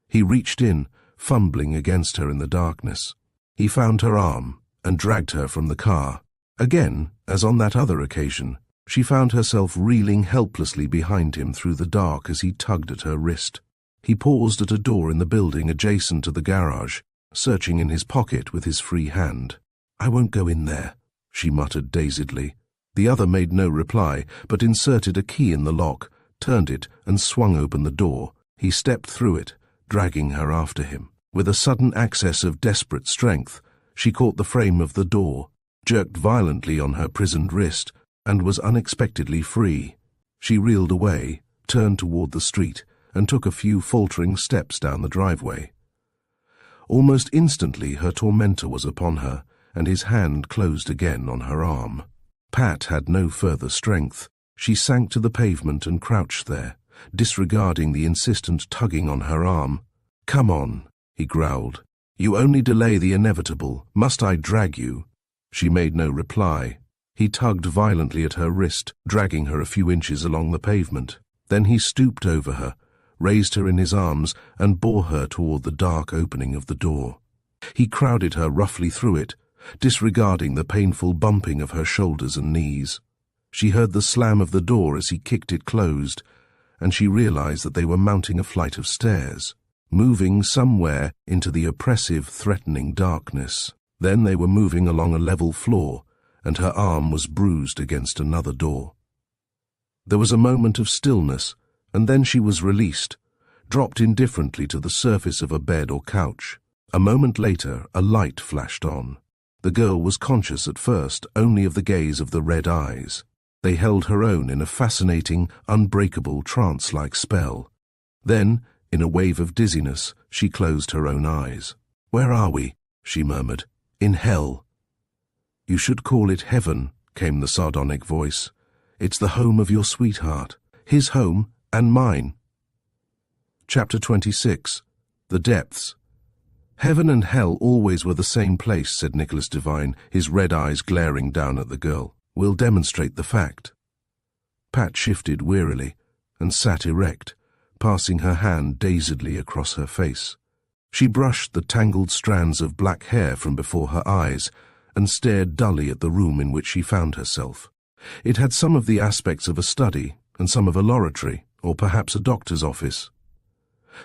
He reached in, fumbling against her in the darkness. He found her arm and dragged her from the car. Again, as on that other occasion, she found herself reeling helplessly behind him through the dark as he tugged at her wrist. He paused at a door in the building adjacent to the garage, searching in his pocket with his free hand. "I won't go in there," she muttered dazedly. The other made no reply, but inserted a key in the lock, turned it, and swung open the door. He stepped through it, dragging her after him. With a sudden access of desperate strength, she caught the frame of the door, jerked violently on her prisoned wrist, and was unexpectedly free. She reeled away, turned toward the street, and took a few faltering steps down the driveway. Almost instantly her tormentor was upon her, and his hand closed again on her arm. Pat had no further strength. She sank to the pavement and crouched there, disregarding the insistent tugging on her arm. "Come on," he growled. "You only delay the inevitable. Must I drag you?" She made no reply. He tugged violently at her wrist, dragging her a few inches along the pavement. Then he stooped over her, raised her in his arms, and bore her toward the dark opening of the door. He crowded her roughly through it, disregarding the painful bumping of her shoulders and knees. She heard the slam of the door as he kicked it closed, and she realized that they were mounting a flight of stairs, moving somewhere into the oppressive, threatening darkness. Then they were moving along a level floor, and her arm was bruised against another door. There was a moment of stillness, and then she was released, dropped indifferently to the surface of a bed or couch. A moment later, a light flashed on. The girl was conscious at first only of the gaze of the red eyes. They held her own in a fascinating, unbreakable, trance-like spell. Then, in a wave of dizziness, she closed her own eyes. "Where are we?" she murmured. "In hell." "You should call it heaven," came the sardonic voice. "It's the home of your sweetheart. His home and mine." Chapter 26. The Depths. "Heaven and hell always were the same place," said Nicholas Devine, his red eyes glaring down at the girl. "We'll demonstrate the fact." Pat shifted wearily and sat erect, passing her hand dazedly across her face. She brushed the tangled strands of black hair from before her eyes and stared dully at the room in which she found herself. It had some of the aspects of a study and some of a laboratory, or perhaps a doctor's office.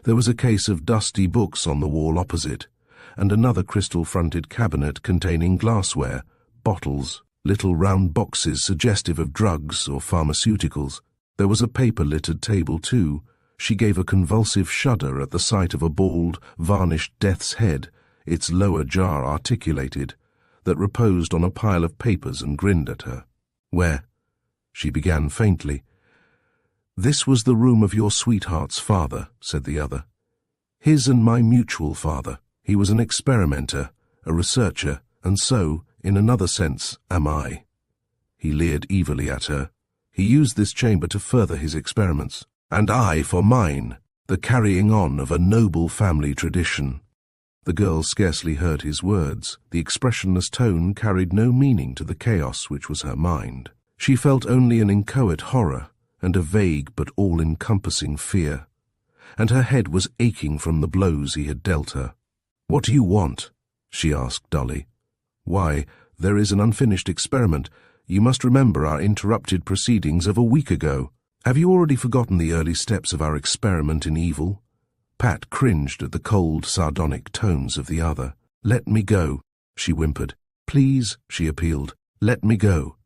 There was a case of dusty books on the wall opposite, and another crystal-fronted cabinet containing glassware, bottles, little round boxes suggestive of drugs or pharmaceuticals. There was a paper-littered table, too. She gave a convulsive shudder at the sight of a bald, varnished death's head, its lower jaw articulated, that reposed on a pile of papers and grinned at her. "Where?" she began faintly. "This was the room of your sweetheart's father," said the other. "His and my mutual father. He was an experimenter, a researcher, and so, in another sense, am I." He leered evilly at her. "He used this chamber to further his experiments, and I for mine, the carrying on of a noble family tradition." The girl scarcely heard his words. The expressionless tone carried no meaning to the chaos which was her mind. She felt only an inchoate horror and a vague but all-encompassing fear, and her head was aching from the blows he had dealt her. "What do you want?" she asked dully. "Why, there is an unfinished experiment. You must remember our interrupted proceedings of a week ago. Have you already forgotten the early steps of our experiment in evil?" Pat cringed at the cold, sardonic tones of the other. "Let me go," she whimpered. "Please," she appealed, "let me go."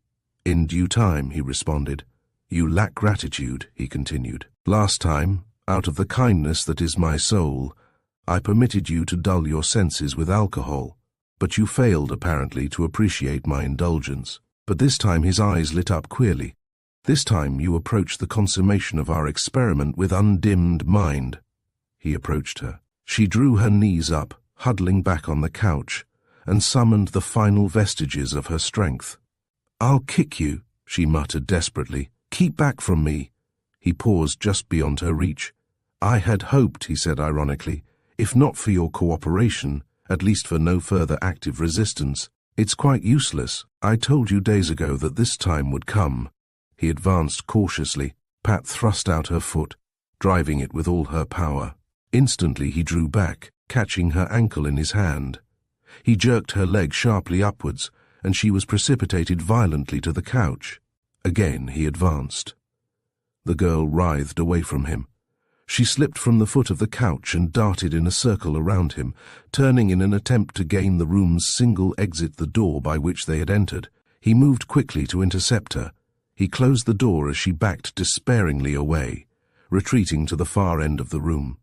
"In due time," he responded. "You lack gratitude," he continued. "Last time, out of the kindness that is my soul, I permitted you to dull your senses with alcohol, but you failed, apparently, to appreciate my indulgence. But this time," his eyes lit up queerly, "this time you approach the consummation of our experiment with undimmed mind." He approached her. She drew her knees up, huddling back on the couch, and summoned the final vestiges of her strength. "I'll kick you," she muttered desperately. "Keep back from me." He paused just beyond her reach. "I had hoped," he said ironically, "if not for your cooperation, at least for no further active resistance. It's quite useless. I told you days ago that this time would come." He advanced cautiously. Pat thrust out her foot, driving it with all her power. Instantly he drew back, catching her ankle in his hand. He jerked her leg sharply upwards, and she was precipitated violently to the couch. Again he advanced. The girl writhed away from him. She slipped from the foot of the couch and darted in a circle around him, turning in an attempt to gain the room's single exit, the door by which they had entered. He moved quickly to intercept her. He closed the door as she backed despairingly away, retreating to the far end of the room.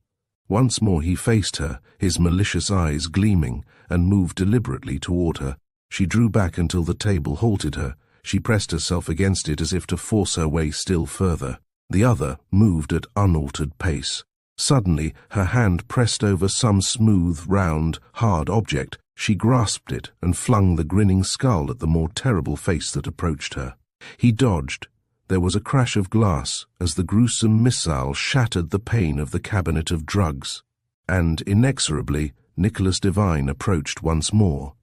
Once more he faced her, his malicious eyes gleaming, and moved deliberately toward her. She drew back until the table halted her. She pressed herself against it as if to force her way still further. The other moved at unaltered pace. Suddenly, her hand pressed over some smooth, round, hard object. She grasped it and flung the grinning skull at the more terrible face that approached her. He dodged. There was a crash of glass as the gruesome missile shattered the pane of the cabinet of drugs. And, inexorably, Nicholas Devine approached once more.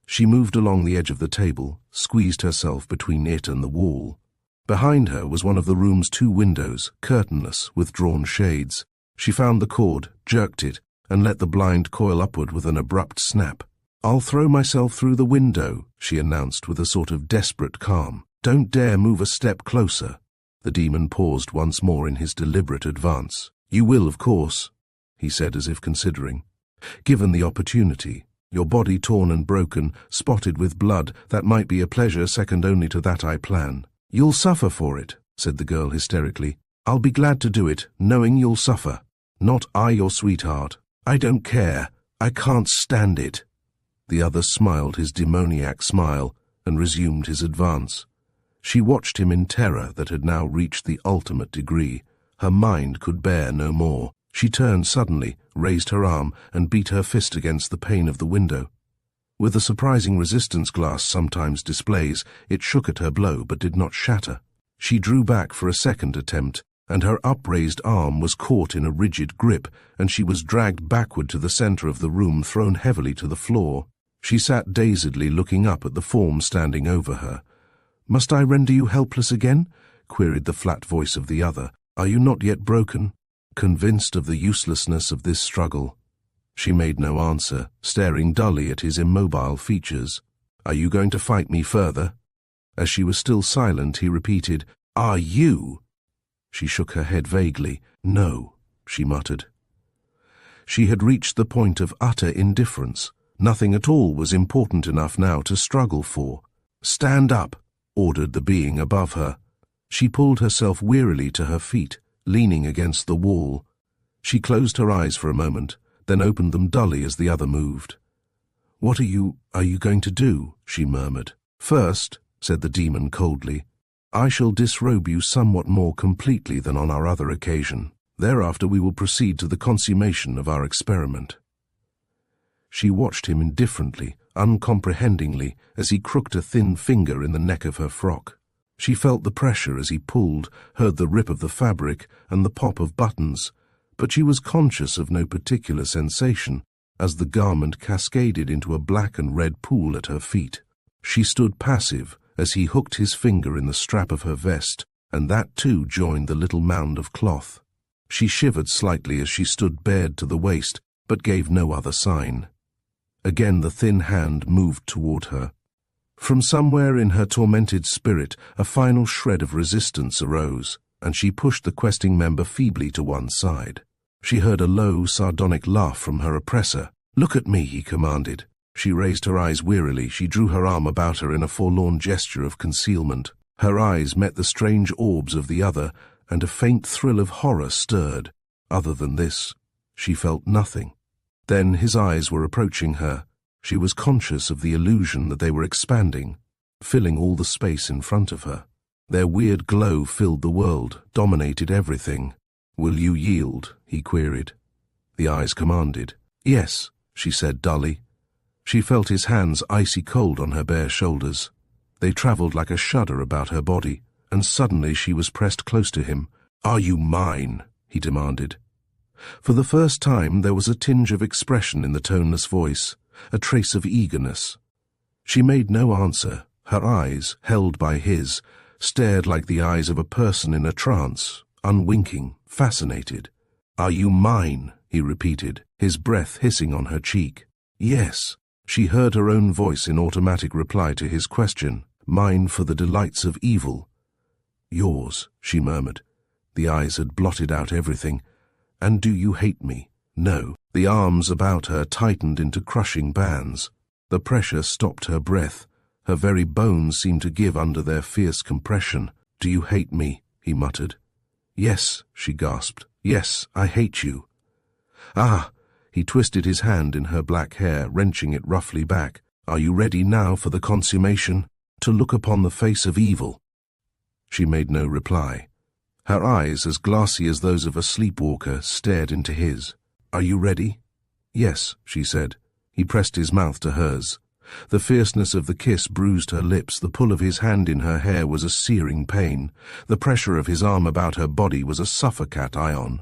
She moved along the edge of the table, squeezed herself between it and the wall. Behind her was one of the room's 2 windows, curtainless, with drawn shades. She found the cord, jerked it, and let the blind coil upward with an abrupt snap. "I'll throw myself through the window," she announced with a sort of desperate calm. "Don't dare move a step closer." The demon paused once more in his deliberate advance. "You will, of course," he said as if considering. "Given the opportunity. Your body torn and broken, spotted with blood, that might be a pleasure second only to that I plan." "You'll suffer for it," said the girl hysterically. "I'll be glad to do it, knowing you'll suffer. Not I, your sweetheart. I don't care. I can't stand it." The other smiled his demoniac smile and resumed his advance. She watched him in terror that had now reached the ultimate degree. Her mind could bear no more. She turned suddenly, raised her arm, and beat her fist against the pane of the window. With the surprising resistance glass sometimes displays, it shook at her blow but did not shatter. She drew back for a second attempt, and her upraised arm was caught in a rigid grip, and she was dragged backward to the center of the room, thrown heavily to the floor. She sat dazedly looking up at the form standing over her. "Must I render you helpless again?" queried the flat voice of the other. "Are you not yet broken? Convinced of the uselessness of this struggle?" She made no answer, staring dully at his immobile features. "Are you going to fight me further?" As she was still silent, he repeated, "Are you?" She shook her head vaguely. "No," she muttered. She had reached the point of utter indifference. Nothing at all was important enough now to struggle for. "Stand up," ordered the being above her. She pulled herself wearily to her feet, leaning against the wall. She closed her eyes for a moment, then opened them dully as the other moved. "What are you going to do?" she murmured. "First," said the demon coldly, "I shall disrobe you somewhat more completely than on our other occasion. Thereafter we will proceed to the consummation of our experiment." She watched him indifferently, uncomprehendingly, as he crooked a thin finger in the neck of her frock. She felt the pressure as he pulled, heard the rip of the fabric and the pop of buttons, but she was conscious of no particular sensation as the garment cascaded into a black and red pool at her feet. She stood passive as he hooked his finger in the strap of her vest, and that too joined the little mound of cloth. She shivered slightly as she stood bared to the waist, but gave no other sign. Again the thin hand moved toward her. From somewhere in her tormented spirit, a final shred of resistance arose, and she pushed the questing member feebly to one side. She heard a low, sardonic laugh from her oppressor. "Look at me," he commanded. She raised her eyes wearily. She drew her arm about her in a forlorn gesture of concealment. Her eyes met the strange orbs of the other, and a faint thrill of horror stirred. Other than this, she felt nothing. Then his eyes were approaching her. She was conscious of the illusion that they were expanding, filling all the space in front of her. Their weird glow filled the world, dominated everything. "Will you yield?" he queried. The eyes commanded. "Yes," she said dully. She felt his hands icy cold on her bare shoulders. They traveled like a shudder about her body, and suddenly she was pressed close to him. "Are you mine?" he demanded. For the first time there was a tinge of expression in the toneless voice, a trace of eagerness. She made no answer. Her eyes, held by his, stared like the eyes of a person in a trance, unwinking, fascinated. "Are you mine?" he repeated, his breath hissing on her cheek. "Yes." She heard her own voice in automatic reply to his question. "Mine for the delights of evil." "Yours," she murmured. The eyes had blotted out everything. "And do you hate me?" "No." The arms about her tightened into crushing bands. The pressure stopped her breath. Her very bones seemed to give under their fierce compression. "Do you hate me?" he muttered. "Yes," she gasped. "Yes, I hate you." "Ah!" He twisted his hand in her black hair, wrenching it roughly back. "Are you ready now for the consummation? To look upon the face of evil?" She made no reply. Her eyes, as glassy as those of a sleepwalker, stared into his. "Are you ready?" "Yes," she said. He pressed his mouth to hers. The fierceness of the kiss bruised her lips. The pull of his hand in her hair was a searing pain. The pressure of his arm about her body was a suffocate-ion.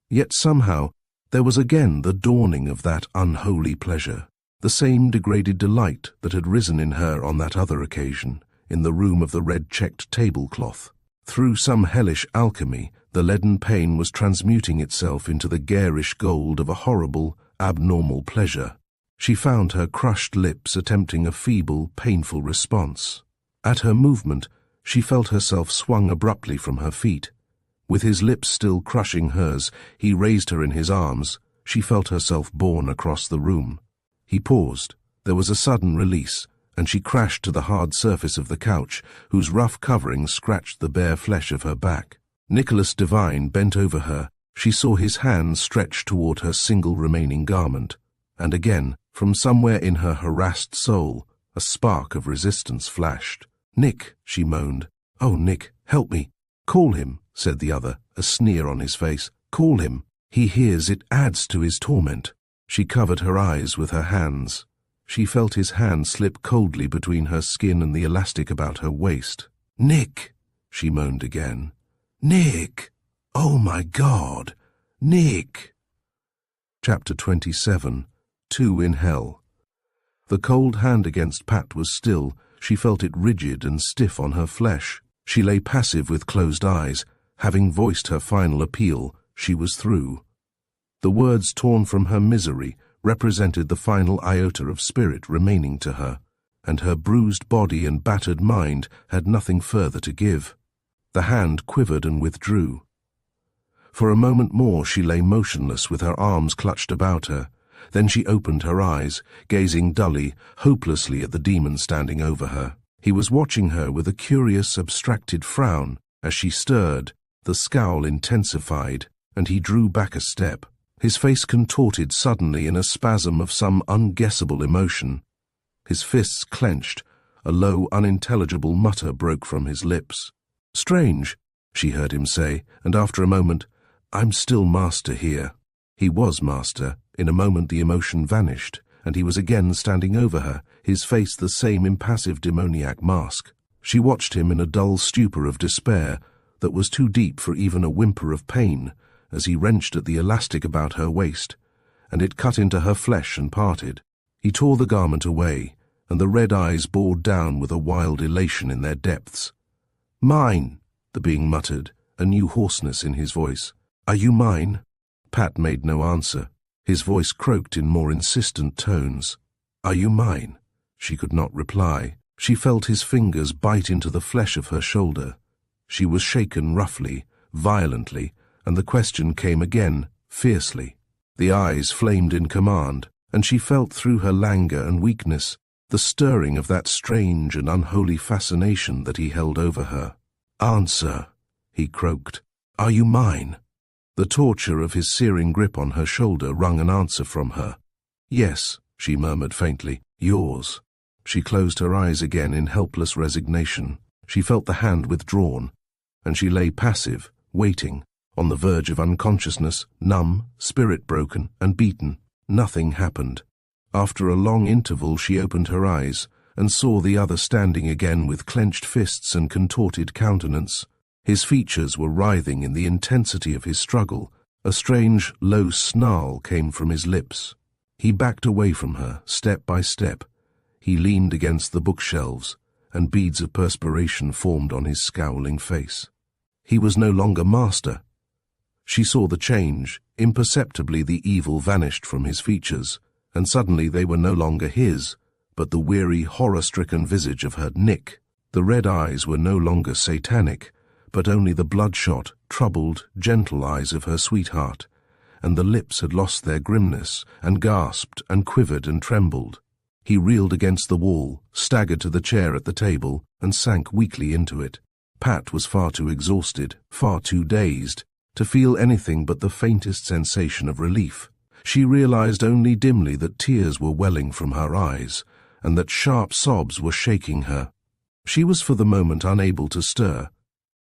Yet somehow there was again the dawning of that unholy pleasure, the same degraded delight that had risen in her on that other occasion, in the room of the red-checked tablecloth. Through some hellish alchemy, the leaden pain was transmuting itself into the garish gold of a horrible, abnormal pleasure. She found her crushed lips attempting a feeble, painful response. At her movement, she felt herself swung abruptly from her feet. With his lips still crushing hers, he raised her in his arms. She felt herself borne across the room. He paused. There was a sudden release, and she crashed to the hard surface of the couch, whose rough covering scratched the bare flesh of her back. Nicholas Devine bent over her. She saw his hand stretch toward her single remaining garment. And again, from somewhere in her harassed soul, a spark of resistance flashed. "Nick," she moaned. "Oh, Nick, help me." "Call him," said the other, a sneer on his face. "Call him. He hears, it adds to his torment." She covered her eyes with her hands. She felt his hand slip coldly between her skin and the elastic about her waist. "Nick," she moaned again. "Nick! Oh my God! Nick!" Chapter 27. 2 in Hell. The cold hand against Pat was still. She felt it rigid and stiff on her flesh. She lay passive with closed eyes. Having voiced her final appeal, she was through. The words torn from her misery represented the final iota of spirit remaining to her, and her bruised body and battered mind had nothing further to give. The hand quivered and withdrew. For a moment more she lay motionless with her arms clutched about her. Then she opened her eyes, gazing dully, hopelessly at the demon standing over her. He was watching her with a curious, abstracted frown. As she stirred, the scowl intensified, and he drew back a step. His face contorted suddenly in a spasm of some unguessable emotion. His fists clenched. A low, unintelligible mutter broke from his lips. "Strange," she heard him say, and after a moment, "I'm still master here." He was master. In a moment the emotion vanished, and he was again standing over her, his face the same impassive demoniac mask. She watched him in a dull stupor of despair that was too deep for even a whimper of pain, as he wrenched at the elastic about her waist, and it cut into her flesh and parted. He tore the garment away, and the red eyes bored down with a wild elation in their depths. "Mine," the being muttered, a new hoarseness in his voice. "Are you mine?" Pat made no answer. His voice croaked in more insistent tones. "Are you mine?" She could not reply. She felt his fingers bite into the flesh of her shoulder. She was shaken roughly, violently, and the question came again, fiercely. The eyes flamed in command, and she felt through her languor and weakness the stirring of that strange and unholy fascination that he held over her. "Answer," he croaked. "Are you mine?" The torture of his searing grip on her shoulder wrung an answer from her. "Yes," she murmured faintly, "yours." She closed her eyes again in helpless resignation. She felt the hand withdrawn, and she lay passive, waiting, on the verge of unconsciousness, numb, spirit broken, and beaten. Nothing happened. After a long interval she opened her eyes, and saw the other standing again with clenched fists and contorted countenance. His features were writhing in the intensity of his struggle. A strange, low snarl came from his lips. He backed away from her, step by step. He leaned against the bookshelves, and beads of perspiration formed on his scowling face. He was no longer master. She saw the change. Imperceptibly the evil vanished from his features, and suddenly they were no longer his, but the weary, horror-stricken visage of her Nick. The red eyes were no longer satanic, but only the bloodshot, troubled, gentle eyes of her sweetheart, and the lips had lost their grimness, and gasped, and quivered, and trembled. He reeled against the wall, staggered to the chair at the table, and sank weakly into it. Pat was far too exhausted, far too dazed, to feel anything but the faintest sensation of relief. She realized only dimly that tears were welling from her eyes, and that sharp sobs were shaking her. She was for the moment unable to stir,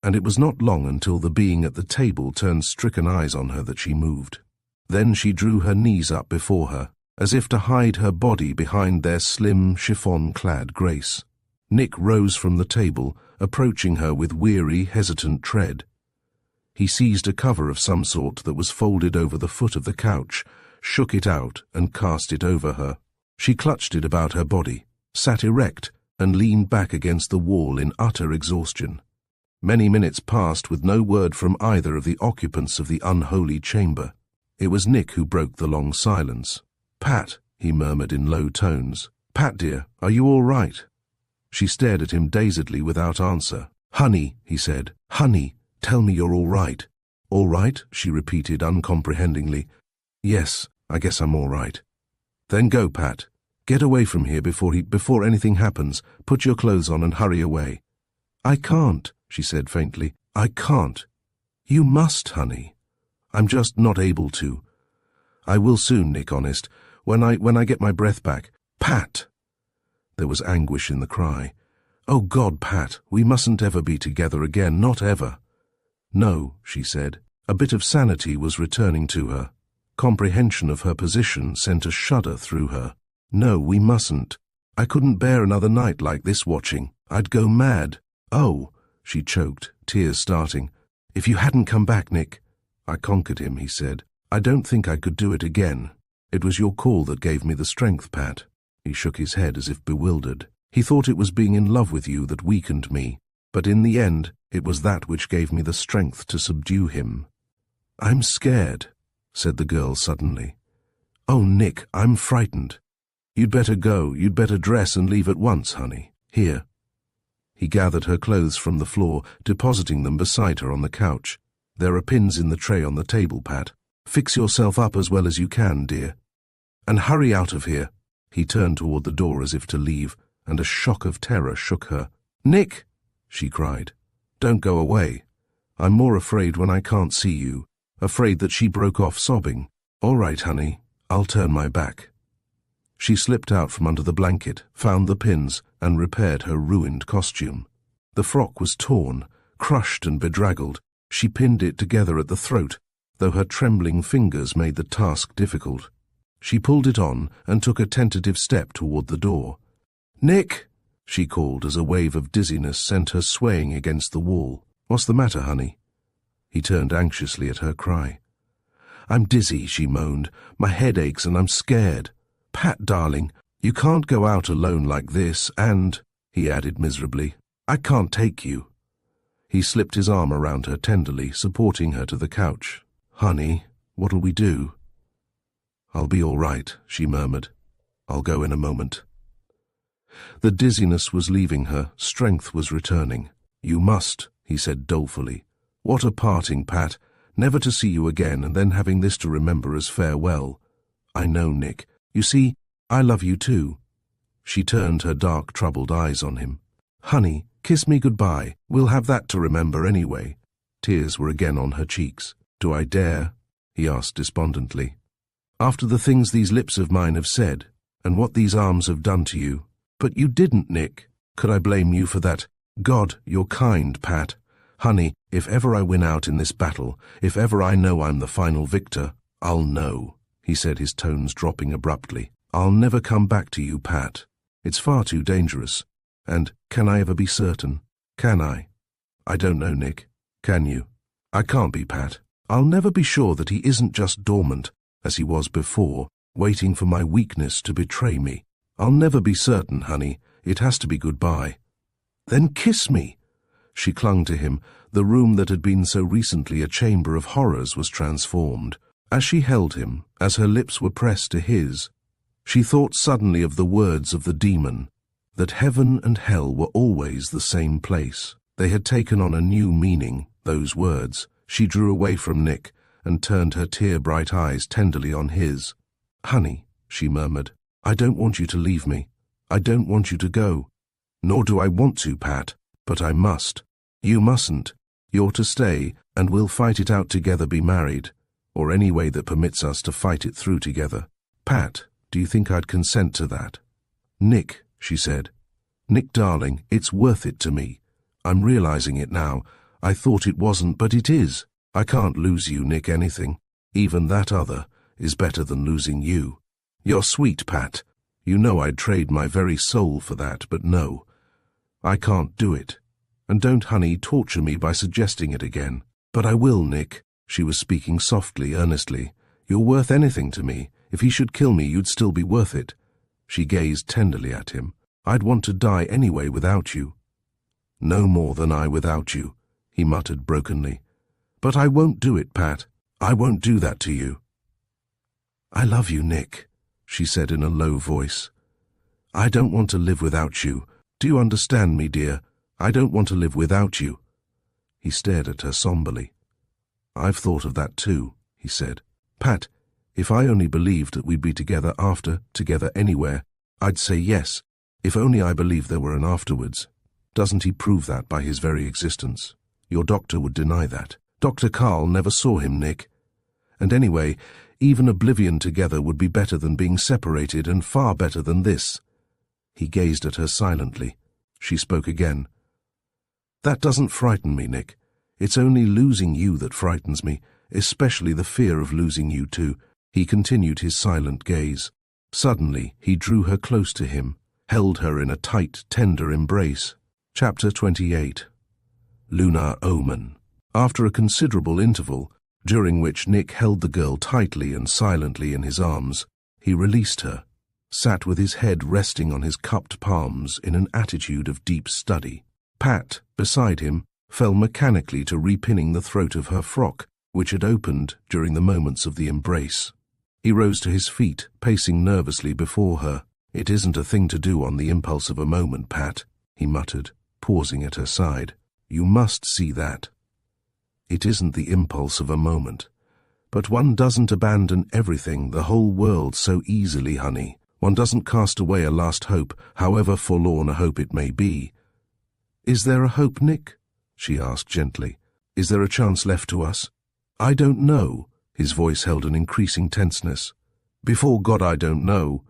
and it was not long until the being at the table turned stricken eyes on her that she moved. Then she drew her knees up before her, as if to hide her body behind their slim, chiffon-clad grace. Nick rose from the table, approaching her with weary, hesitant tread. He seized a cover of some sort that was folded over the foot of the couch, shook it out, and cast it over her. She clutched it about her body, sat erect, and leaned back against the wall in utter exhaustion. Many minutes passed with no word from either of the occupants of the unholy chamber. It was Nick who broke the long silence. "Pat," he murmured in low tones. "Pat, dear, are you all right?" She stared at him dazedly without answer. "Honey," he said, "honey, tell me you're all right." "All right?" she repeated uncomprehendingly. "Yes, I guess I'm all right." "Then go, Pat. Get away from here before anything happens. Put your clothes on and hurry away." "I can't," she said faintly. "I can't." "You must, honey." "I'm just not able to." "I will soon, Nick, honest, when I get my breath back." "Pat!" There was anguish in the cry. "Oh God, Pat, we mustn't ever be together again, not ever." "No," she said. A bit of sanity was returning to her. Comprehension of her position sent a shudder through her. "No, we mustn't. I couldn't bear another night like this watching. I'd go mad." "Oh," she choked, tears starting. "If you hadn't come back, Nick." "I conquered him," he said. "I don't think I could do it again. It was your call that gave me the strength, Pat." He shook his head as if bewildered. "He thought it was being in love with you that weakened me, but in the end it was that which gave me the strength to subdue him." "I'm scared," said the girl suddenly. "Oh, Nick, I'm frightened. You'd better go. You'd better dress and leave at once, honey. Here." He gathered her clothes from the floor, depositing them beside her on the couch. "There are pins in the tray on the table, Pat. Fix yourself up as well as you can, dear. And hurry out of here." He turned toward the door as if to leave, and a shock of terror shook her. "Nick!" she cried. "Don't go away. I'm more afraid when I can't see you." Afraid that she broke off sobbing. "All right, honey, I'll turn my back." She slipped out from under the blanket, found the pins, and repaired her ruined costume. The frock was torn, crushed and bedraggled. She pinned it together at the throat, though her trembling fingers made the task difficult. She pulled it on and took a tentative step toward the door. "Nick!" she called as a wave of dizziness sent her swaying against the wall. "What's the matter, honey?" He turned anxiously at her cry. "I'm dizzy," she moaned. "My head aches and I'm scared." "Pat, darling, you can't go out alone like this, and," he added miserably, "I can't take you." He slipped his arm around her tenderly, supporting her to the couch. "Honey, what'll we do?" "I'll be all right," she murmured. "I'll go in a moment." The dizziness was leaving her, strength was returning. "You must," he said dolefully. "What a parting, Pat, never to see you again and then having this to remember as farewell." "I know, Nick. You see, I love you too." She turned her dark, troubled eyes on him. "Honey, kiss me goodbye. We'll have that to remember anyway." Tears were again on her cheeks. "Do I dare?" he asked despondently. "After the things these lips of mine have said, and what these arms have done to you." "But you didn't, Nick. Could I blame you for that? God, you're kind, Pat. Honey, if ever I win out in this battle, if ever I know I'm the final victor, I'll know," he said, his tones dropping abruptly. "I'll never come back to you, Pat. It's far too dangerous. And can I ever be certain? Can I? I don't know, Nick. Can you? I can't be, Pat. I'll never be sure that he isn't just dormant, as he was before, waiting for my weakness to betray me. I'll never be certain, honey. It has to be goodbye." "Then kiss me." She clung to him. The room that had been so recently a chamber of horrors was transformed. As she held him, as her lips were pressed to his, she thought suddenly of the words of the demon, that heaven and hell were always the same place. They had taken on a new meaning, those words. She drew away from Nick and turned her tear-bright eyes tenderly on his. "Honey," she murmured, "I don't want you to leave me. I don't want you to go. Nor do I want to, Pat, but I must. You mustn't. You're to stay, and we'll fight it out together, be married, or any way that permits us to fight it through together." "Pat, do you think I'd consent to that?" "Nick," she said. "Nick, darling, it's worth it to me. I'm realizing it now. I thought it wasn't, but it is. I can't lose you, Nick, anything. Even that other is better than losing you. You're sweet, Pat. You know I'd trade my very soul for that, but no. I can't do it. And don't, honey, torture me by suggesting it again." "But I will, Nick." She was speaking softly, earnestly. "You're worth anything to me. If he should kill me, you'd still be worth it." She gazed tenderly at him. "I'd want to die anyway without you." "No more than I without you," he muttered brokenly. "But I won't do it, Pat. I won't do that to you." "I love you, Nick," she said in a low voice. "I don't want to live without you. Do you understand me, dear? I don't want to live without you." He stared at her somberly. "I've thought of that too," he said. "Pat, if I only believed that we'd be together after, together anywhere, I'd say yes, if only I believed there were an afterwards. Doesn't he prove that by his very existence? Your doctor would deny that. Dr. Carl never saw him, Nick. And anyway, even oblivion together would be better than being separated, and far better than this." He gazed at her silently. She spoke again. "That doesn't frighten me, Nick. It's only losing you that frightens me, especially the fear of losing you too." He continued his silent gaze. Suddenly, he drew her close to him, held her in a tight, tender embrace. Chapter 28. Lunar Omen. After a considerable interval, during which Nick held the girl tightly and silently in his arms, he released her, sat with his head resting on his cupped palms in an attitude of deep study. Pat, beside him, fell mechanically to repinning the throat of her frock, which had opened during the moments of the embrace. He rose to his feet, pacing nervously before her. "It isn't a thing to do on the impulse of a moment, Pat," he muttered, pausing at her side. "You must see that. It isn't the impulse of a moment. But one doesn't abandon everything, the whole world, so easily, honey. One doesn't cast away a last hope, however forlorn a hope it may be." "Is there a hope, Nick?" she asked gently. "Is there a chance left to us?" "I don't know." His voice held an increasing tenseness. "Before God, I don't know.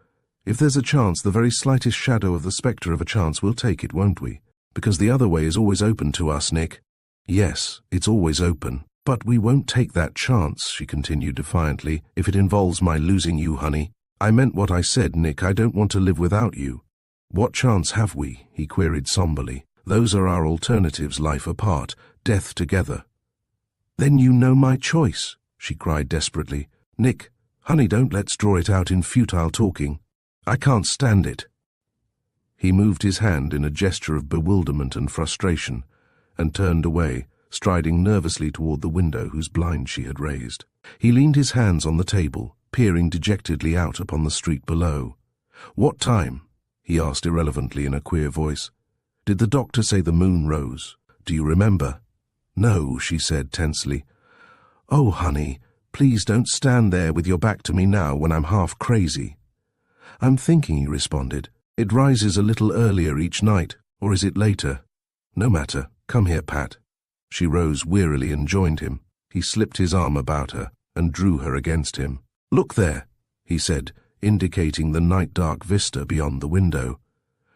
If there's a chance, the very slightest shadow of the spectre of a chance, we'll take it, won't we? Because the other way is always open to us, Nick." "Yes, it's always open. But we won't take that chance," she continued defiantly, "if it involves my losing you, honey. I meant what I said, Nick. I don't want to live without you." "What chance have we?" he queried somberly. "Those are our alternatives, life apart, death together." "Then you know my choice," she cried desperately. "Nick, honey, don't let's draw it out in futile talking. I can't stand it." He moved his hand in a gesture of bewilderment and frustration, and turned away, striding nervously toward the window whose blind she had raised. He leaned his hands on the table, peering dejectedly out upon the street below. "What time?" he asked irrelevantly in a queer voice. "Did the doctor say the moon rose? Do you remember?" "No," she said tensely. "Oh, honey, please don't stand there with your back to me now when I'm half crazy." I'm thinking, he responded. It rises a little earlier each night, or is it later? No matter. Come here, Pat. She rose wearily and joined him. He slipped his arm about her and drew her against him. Look there, he said, indicating the night-dark vista beyond the window.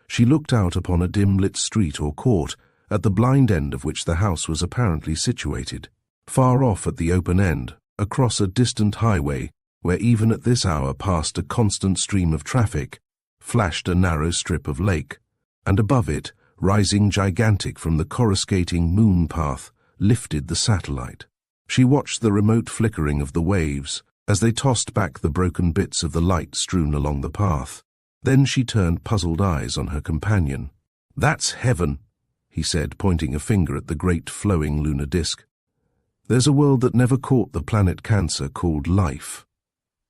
She looked out upon a dim-lit street or court, at the blind end of which the house was apparently situated. Far off at the open end, across a distant highway, where even at this hour passed a constant stream of traffic, flashed a narrow strip of lake, and above it, rising gigantic from the coruscating moon path, lifted the satellite. She watched the remote flickering of the waves as they tossed back the broken bits of the light strewn along the path. Then she turned puzzled eyes on her companion. That's heaven, he said, pointing a finger at the great flowing lunar disk. There's a world that never caught the planet cancer called life.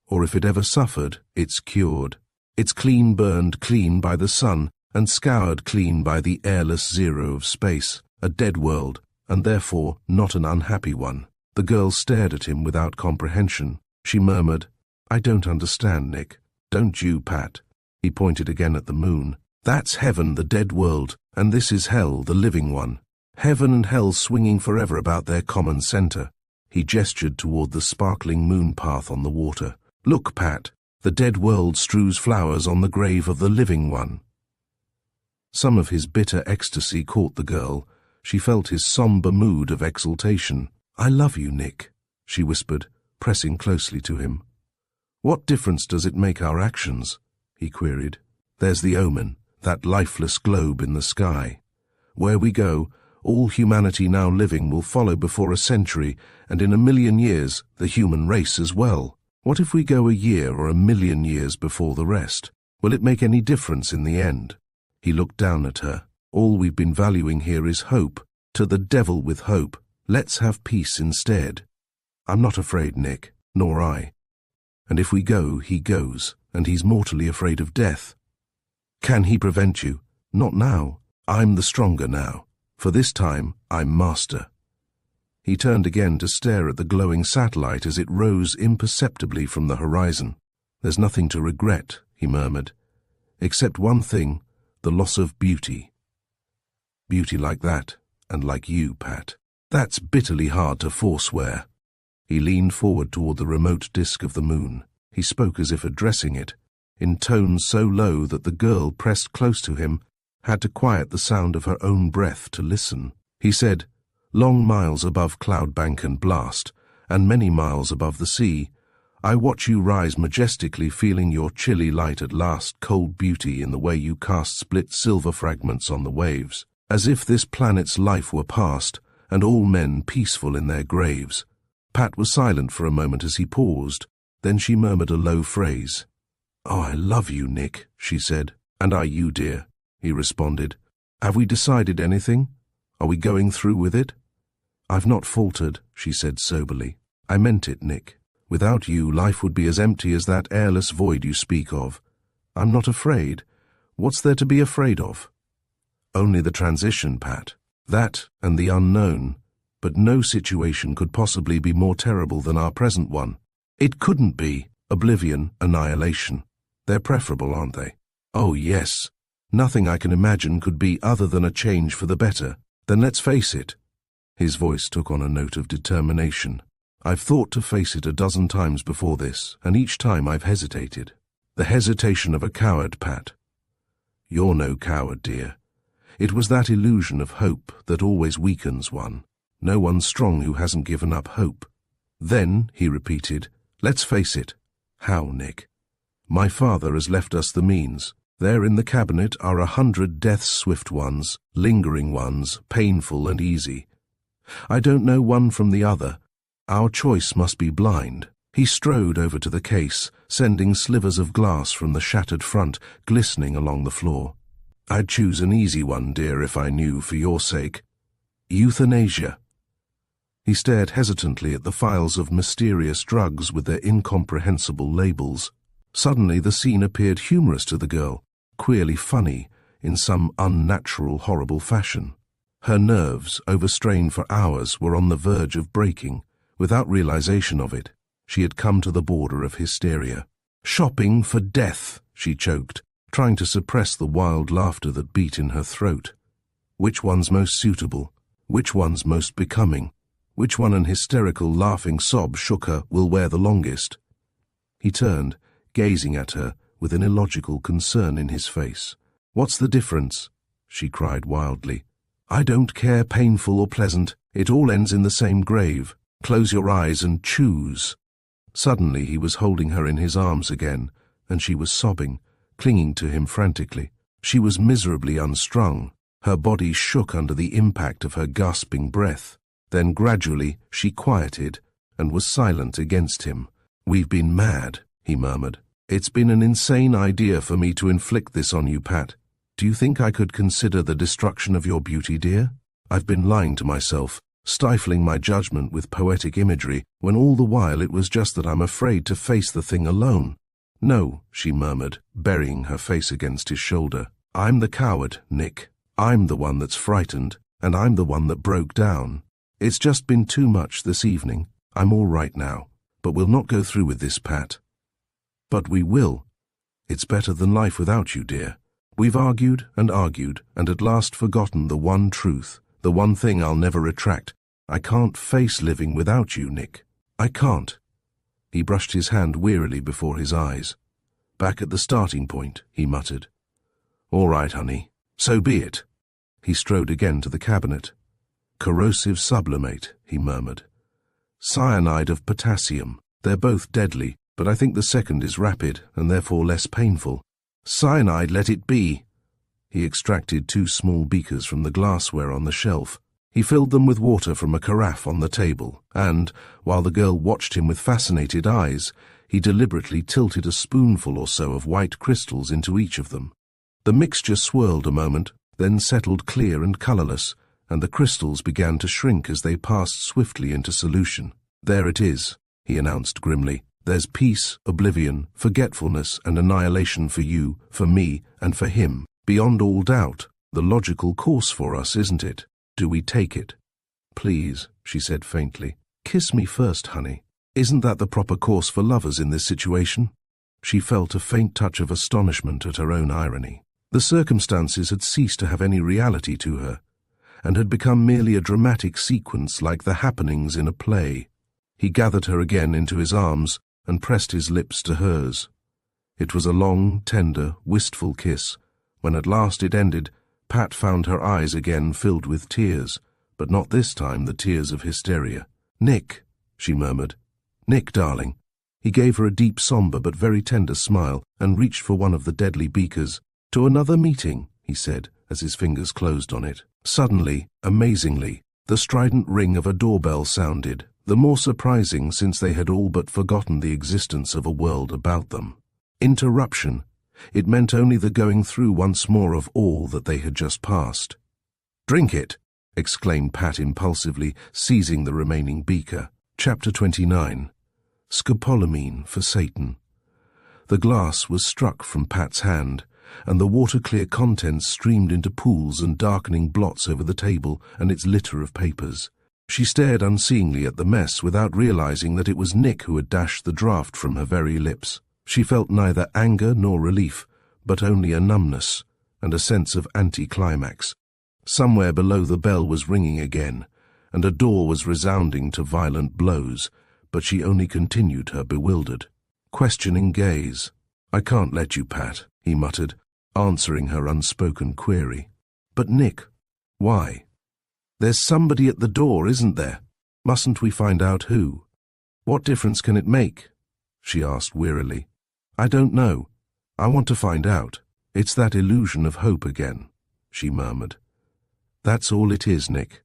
Or if it ever suffered, it's cured. It's burned clean by the sun and scoured clean by the airless zero of space, a dead world, and therefore not an unhappy one. The girl stared at him without comprehension. She murmured, I don't understand, Nick. Don't you, Pat? He pointed again at the moon. That's heaven, the dead world, and this is hell, the living one. Heaven and hell swinging forever about their common center. He gestured toward the sparkling moon path on the water. Look, Pat, the dead world strews flowers on the grave of the living one. Some of his bitter ecstasy caught the girl. She felt his somber mood of exultation. I love you, Nick, she whispered, pressing closely to him. What difference does it make our actions? He queried. There's the omen, that lifeless globe in the sky. Where we go, all humanity now living will follow before a century, and in 1,000,000 years, the human race as well. What if we go a year or 1,000,000 years before the rest? Will it make any difference in the end? He looked down at her. All we've been valuing here is hope. To the devil with hope. Let's have peace instead. I'm not afraid, Nick, nor I. And if we go, he goes, and he's mortally afraid of death. Can he prevent you? Not now. I'm the stronger now. For this time, I'm master. He turned again to stare at the glowing satellite as it rose imperceptibly from the horizon. There's nothing to regret, he murmured, except one thing, the loss of beauty. Beauty like that, and like you, Pat. That's bitterly hard to forswear. He leaned forward toward the remote disk of the moon. He spoke as if addressing it, in tones so low that the girl, pressed close to him, had to quiet the sound of her own breath to listen. He said, long miles above cloudbank and blast, and many miles above the sea, I watch you rise majestically, feeling your chilly light at last, cold beauty in the way you cast split silver fragments on the waves, as if this planet's life were past, and all men peaceful in their graves. Pat was silent for a moment as he paused. Then she murmured a low phrase. Oh, I love you, Nick, she said. And I you, dear, he responded. Have we decided anything? Are we going through with it? I've not faltered, she said soberly. I meant it, Nick. Without you, life would be as empty as that airless void you speak of. I'm not afraid. What's there to be afraid of? Only the transition, Pat. That and the unknown. But no situation could possibly be more terrible than our present one. It couldn't be. Oblivion, annihilation. They're preferable, aren't they? Oh, yes. Nothing I can imagine could be other than a change for the better. Then let's face it. His voice took on a note of determination. I've thought to face it a dozen times before this, and each time I've hesitated. The hesitation of a coward, Pat. You're no coward, dear. It was that illusion of hope that always weakens one. No one's strong who hasn't given up hope. Then, he repeated, let's face it. How, Nick? My father has left us the means. There in the cabinet are 100 death's swift ones, lingering ones, painful and easy. I don't know one from the other. Our choice must be blind. He strode over to the case, sending slivers of glass from the shattered front, glistening along the floor. I'd choose an easy one, dear, if I knew, for your sake. Euthanasia. He stared hesitantly at the files of mysterious drugs with their incomprehensible labels. Suddenly the scene appeared humorous to the girl, queerly funny, in some unnatural, horrible fashion. Her nerves, overstrained for hours, were on the verge of breaking. Without realization of it, she had come to the border of hysteria. Shopping for death, she choked, trying to suppress the wild laughter that beat in her throat. Which one's most suitable? Which one's most becoming? Which one? An hysterical, laughing sob shook her. Will wear the longest. He turned, gazing at her with an illogical concern in his face. What's the difference? She cried wildly. I don't care, painful or pleasant. It all ends in the same grave. Close your eyes and choose. Suddenly he was holding her in his arms again, and she was sobbing, clinging to him frantically. She was miserably unstrung. Her body shook under the impact of her gasping breath. Then gradually she quieted and was silent against him. We've been mad, he murmured. It's been an insane idea for me to inflict this on you, Pat. Do you think I could consider the destruction of your beauty, dear? I've been lying to myself, stifling my judgment with poetic imagery, when all the while it was just that I'm afraid to face the thing alone. No, she murmured, burying her face against his shoulder. I'm the coward, Nick. I'm the one that's frightened, and I'm the one that broke down. It's just been too much this evening. I'm all right now, but we'll not go through with this, Pat. But we will. It's better than life without you, dear. We've argued, and at last forgotten the one truth, the one thing I'll never retract. I can't face living without you, Nick. I can't. He brushed his hand wearily before his eyes. Back at the starting point, he muttered. All right, honey. So be it. He strode again to the cabinet. Corrosive sublimate, he murmured. Cyanide of potassium. They're both deadly, but I think the second is rapid and therefore less painful. Cyanide, let it be. He extracted 2 small beakers from the glassware on the shelf. He filled them with water from a carafe on the table, and, while the girl watched him with fascinated eyes, he deliberately tilted a spoonful or so of white crystals into each of them. The mixture swirled a moment, then settled clear and colorless, and the crystals began to shrink as they passed swiftly into solution. There it is, he announced grimly. There's peace, oblivion, forgetfulness, and annihilation for you, for me, and for him. Beyond all doubt, the logical course for us, isn't it? Do we take it? Please, she said faintly. Kiss me first, honey. Isn't that the proper course for lovers in this situation? She felt a faint touch of astonishment at her own irony. The circumstances had ceased to have any reality to her, and had become merely a dramatic sequence like the happenings in a play. He gathered her again into his arms and pressed his lips to hers. It was a long, tender, wistful kiss. When at last it ended, Pat found her eyes again filled with tears, but not this time the tears of hysteria. Nick, she murmured. Nick, darling. He gave her a deep, somber but very tender smile and reached for one of the deadly beakers. To another meeting, he said, as his fingers closed on it. Suddenly, amazingly, the strident ring of a doorbell sounded, the more surprising since they had all but forgotten the existence of a world about them. Interruption. It meant only the going through once more of all that they had just passed. Drink it, exclaimed Pat impulsively, seizing the remaining beaker. Chapter 29. Scopolamine for Satan. The glass was struck from Pat's hand, and the water-clear contents streamed into pools and darkening blots over the table and its litter of papers. She stared unseeingly at the mess without realizing that it was Nick who had dashed the draught from her very lips. She felt neither anger nor relief, but only a numbness and a sense of anticlimax. Somewhere below the bell was ringing again, and a door was resounding to violent blows, but she only continued her bewildered, questioning gaze. I can't let you, Pat, he muttered, answering her unspoken query. But Nick, why? There's somebody at the door, isn't there? Mustn't we find out who? What difference can it make? She asked wearily. I don't know. I want to find out. It's that illusion of hope again, she murmured. That's all it is, Nick.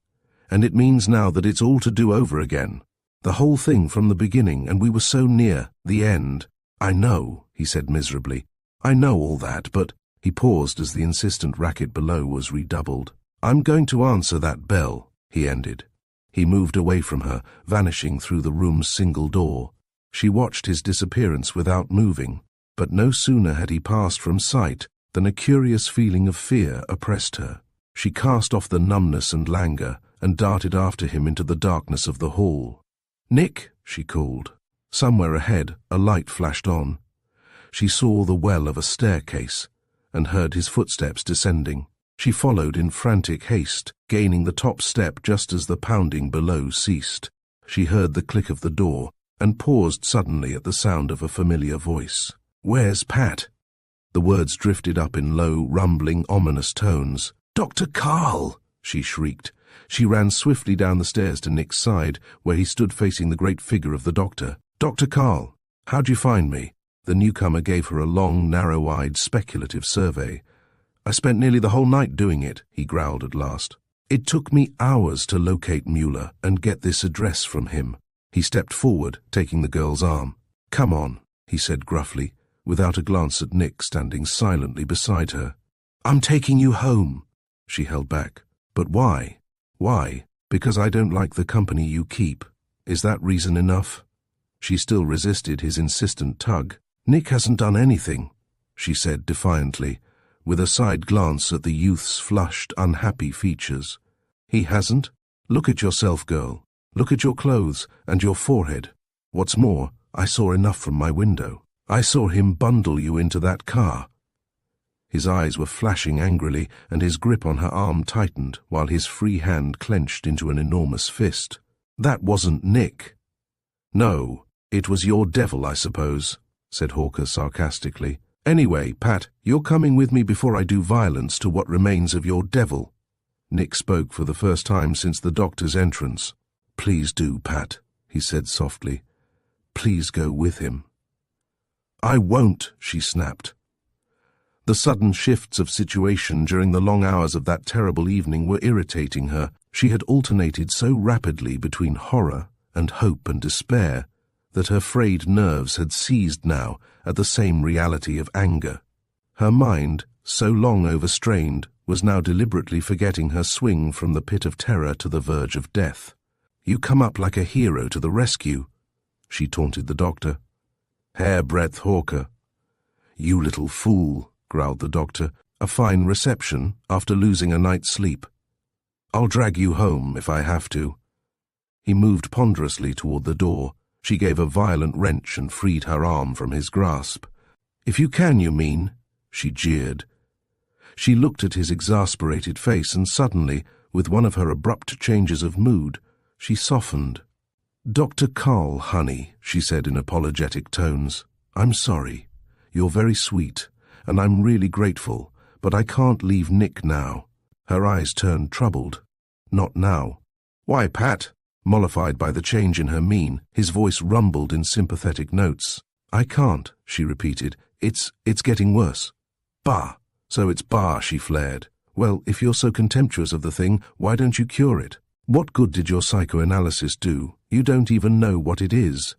And it means now that it's all to do over again. The whole thing from the beginning, and we were so near the end. I know, he said miserably. I know all that, but... He paused as the insistent racket below was redoubled. I'm going to answer that bell, he ended. He moved away from her, vanishing through the room's single door. She watched his disappearance without moving, but no sooner had he passed from sight than a curious feeling of fear oppressed her. She cast off the numbness and languor and darted after him into the darkness of the hall. Nick, she called. Somewhere ahead, a light flashed on. She saw the well of a staircase and heard his footsteps descending. She followed in frantic haste, gaining the top step just as the pounding below ceased. She heard the click of the door and paused suddenly at the sound of a familiar voice. "Where's Pat?" The words drifted up in low, rumbling, ominous tones. "Dr. Carl!" she shrieked. She ran swiftly down the stairs to Nick's side, where he stood facing the great figure of the doctor. "Dr. Carl, how'd you find me?" The newcomer gave her a long, narrow-eyed, speculative survey. "I spent nearly the whole night doing it," he growled at last. "It took me hours to locate Mueller and get this address from him." He stepped forward, taking the girl's arm. "Come on," he said gruffly, without a glance at Nick standing silently beside her. "I'm taking you home." She held back. "But why?" "Why? Because I don't like the company you keep. Is that reason enough?" She still resisted his insistent tug. "Nick hasn't done anything," she said defiantly, with a side glance at the youth's flushed, unhappy features. "He hasn't? Look at yourself, girl. Look at your clothes and your forehead. What's more, I saw enough from my window. I saw him bundle you into that car." His eyes were flashing angrily, and his grip on her arm tightened, while his free hand clenched into an enormous fist. "That wasn't Nick." "No, it was your devil, I suppose," said Hawker sarcastically. "Anyway, Pat, you're coming with me before I do violence to what remains of your devil." Nick spoke for the first time since the doctor's entrance. "Please do, Pat," he said softly. "Please go with him." "I won't," she snapped. The sudden shifts of situation during the long hours of that terrible evening were irritating her. She had alternated so rapidly between horror and hope and despair that her frayed nerves had seized now at the same reality of anger. Her mind, so long overstrained, was now deliberately forgetting her swing from the pit of terror to the verge of death. "You come up like a hero to the rescue," she taunted the doctor. "Hairbreadth Hawker." "You little fool," growled the doctor. "A fine reception after losing a night's sleep. I'll drag you home if I have to." He moved ponderously toward the door. She gave a violent wrench and freed her arm from his grasp. "If you can, you mean?" she jeered. She looked at his exasperated face, and suddenly, with one of her abrupt changes of mood, she softened. "Dr. Carl, honey," she said in apologetic tones. "I'm sorry. You're very sweet, and I'm really grateful, but I can't leave Nick now." Her eyes turned troubled. "Not now." "Why, Pat?" Mollified by the change in her mien, his voice rumbled in sympathetic notes. "I can't," she repeated. It's getting worse." "Bah! So it's bah," she flared. "Well, if you're so contemptuous of the thing, why don't you cure it? What good did your psychoanalysis do? You don't even know what it is."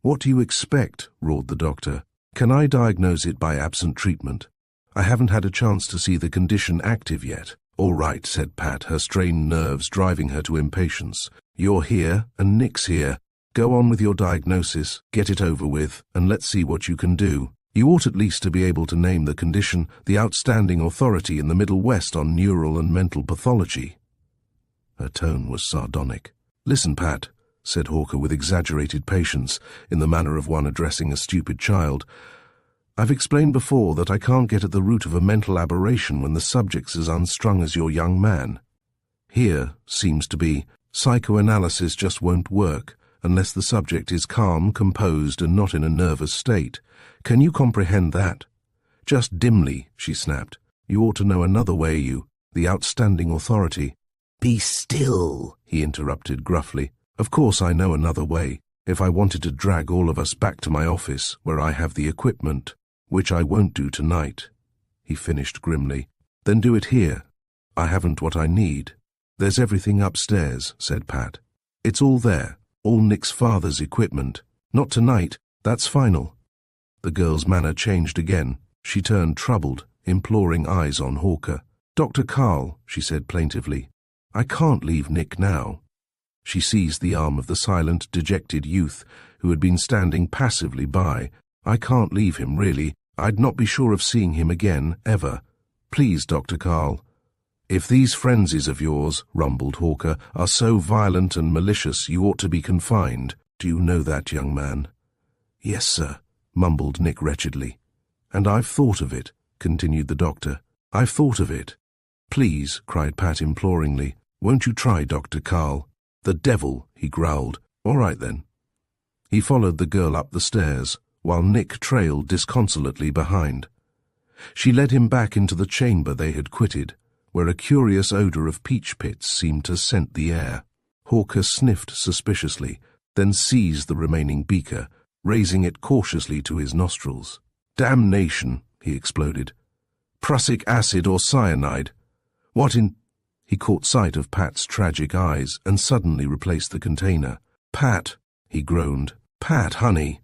"What do you expect?" roared the doctor. "Can I diagnose it by absent treatment? I haven't had a chance to see the condition active yet." "All right," said Pat, her strained nerves driving her to impatience. "You're here, and Nick's here. Go on with your diagnosis, get it over with, and let's see what you can do. You ought at least to be able to name the condition, the outstanding authority in the Middle West on neural and mental pathology." Her tone was sardonic. "Listen, Pat," said Hawker with exaggerated patience, in the manner of one addressing a stupid child. "I've explained before that I can't get at the root of a mental aberration when the subject's as unstrung as your young man. Here seems to be psychoanalysis just won't work unless the subject is calm, composed, and not in a nervous state. Can you comprehend that?" "Just dimly," she snapped. "You ought to know another way, the outstanding authority." "Be still," he interrupted gruffly. "Of course I know another way. If I wanted to drag all of us back to my office, where I have the equipment, which I won't do tonight," he finished grimly, "then do it here. I haven't what I need." "There's everything upstairs," said Pat. "It's all there, all Nick's father's equipment. Not tonight, that's final." The girl's manner changed again. She turned troubled, imploring eyes on Hawker. "Dr. Carl," she said plaintively, "I can't leave Nick now." She seized the arm of the silent, dejected youth who had been standing passively by. "I can't leave him, really. I'd not be sure of seeing him again, ever. Please, Dr. Carl." "If these frenzies of yours," rumbled Hawker, "are so violent and malicious, you ought to be confined. Do you know that, young man?" "Yes, sir," mumbled Nick wretchedly. "And I've thought of it," continued the doctor. "I've thought of it." "Please," cried Pat imploringly, "won't you try, Dr. Carl?" "The devil," he growled. "All right then." He followed the girl up the stairs, while Nick trailed disconsolately behind. She led him back into the chamber they had quitted, where a curious odor of peach pits seemed to scent the air. Hawker sniffed suspiciously, then seized the remaining beaker, raising it cautiously to his nostrils. "Damnation," he exploded. "Prussic acid or cyanide? What in—" He caught sight of Pat's tragic eyes and suddenly replaced the container. "Pat," he groaned. "Pat, honey."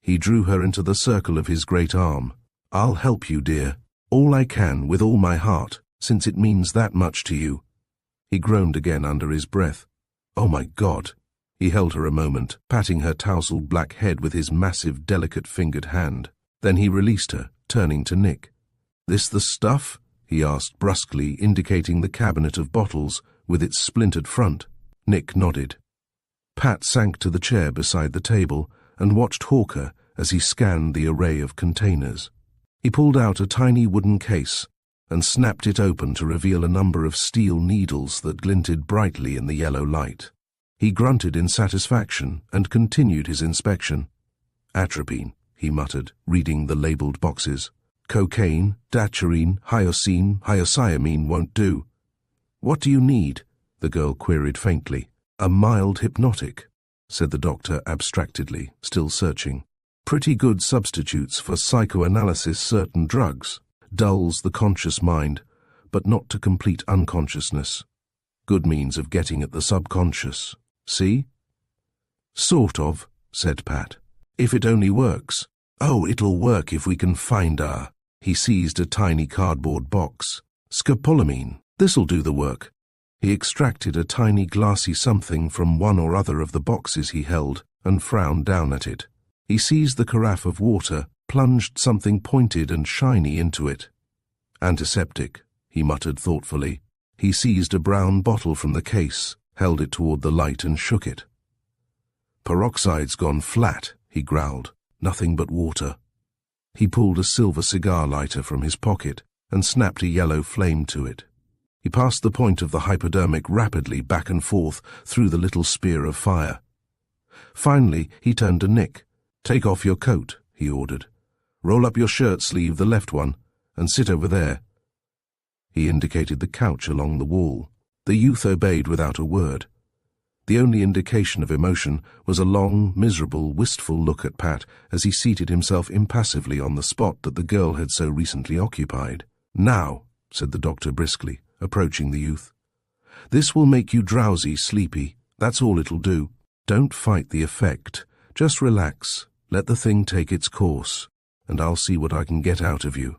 He drew her into the circle of his great arm. "I'll help you, dear. All I can, with all my heart, since it means that much to you." He groaned again under his breath. "Oh my God." He held her a moment, patting her tousled black head with his massive, delicate-fingered hand. Then he released her, turning to Nick. "This the stuff?" he asked brusquely, indicating the cabinet of bottles with its splintered front. Nick nodded. Pat sank to the chair beside the table and watched Hawker as he scanned the array of containers. He pulled out a tiny wooden case and snapped it open to reveal a number of steel needles that glinted brightly in the yellow light. He grunted in satisfaction and continued his inspection. "Atropine," he muttered, reading the labeled boxes. "Cocaine, daturine, hyoscine, hyoscyamine won't do." "What do you need?" the girl queried faintly. "A mild hypnotic," said the doctor abstractedly, still searching. "Pretty good substitutes for psychoanalysis certain drugs. Dulls the conscious mind, but not to complete unconsciousness. Good means of getting at the subconscious. See?" "Sort of," said Pat. "If it only works." "Oh, it'll work if we can find our—" He seized a tiny cardboard box. "Scopolamine. This'll do the work." He extracted a tiny glassy something from one or other of the boxes he held and frowned down at it. He seized the carafe of water, plunged something pointed and shiny into it. "Antiseptic," he muttered thoughtfully. He seized a brown bottle from the case, held it toward the light and shook it. "Peroxide's gone flat," he growled. "Nothing but water." He pulled a silver cigar lighter from his pocket and snapped a yellow flame to it. He passed the point of the hypodermic rapidly back and forth through the little spear of fire. Finally, he turned to Nick. "Take off your coat," he ordered. "Roll up your shirt sleeve, the left one, and sit over there." He indicated the couch along the wall. The youth obeyed without a word. The only indication of emotion was a long, miserable, wistful look at Pat as he seated himself impassively on the spot that the girl had so recently occupied. "Now," said the doctor briskly, approaching the youth. "This will make you drowsy, sleepy. That's all it'll do. Don't fight the effect. Just relax. Let the thing take its course, and I'll see what I can get out of you."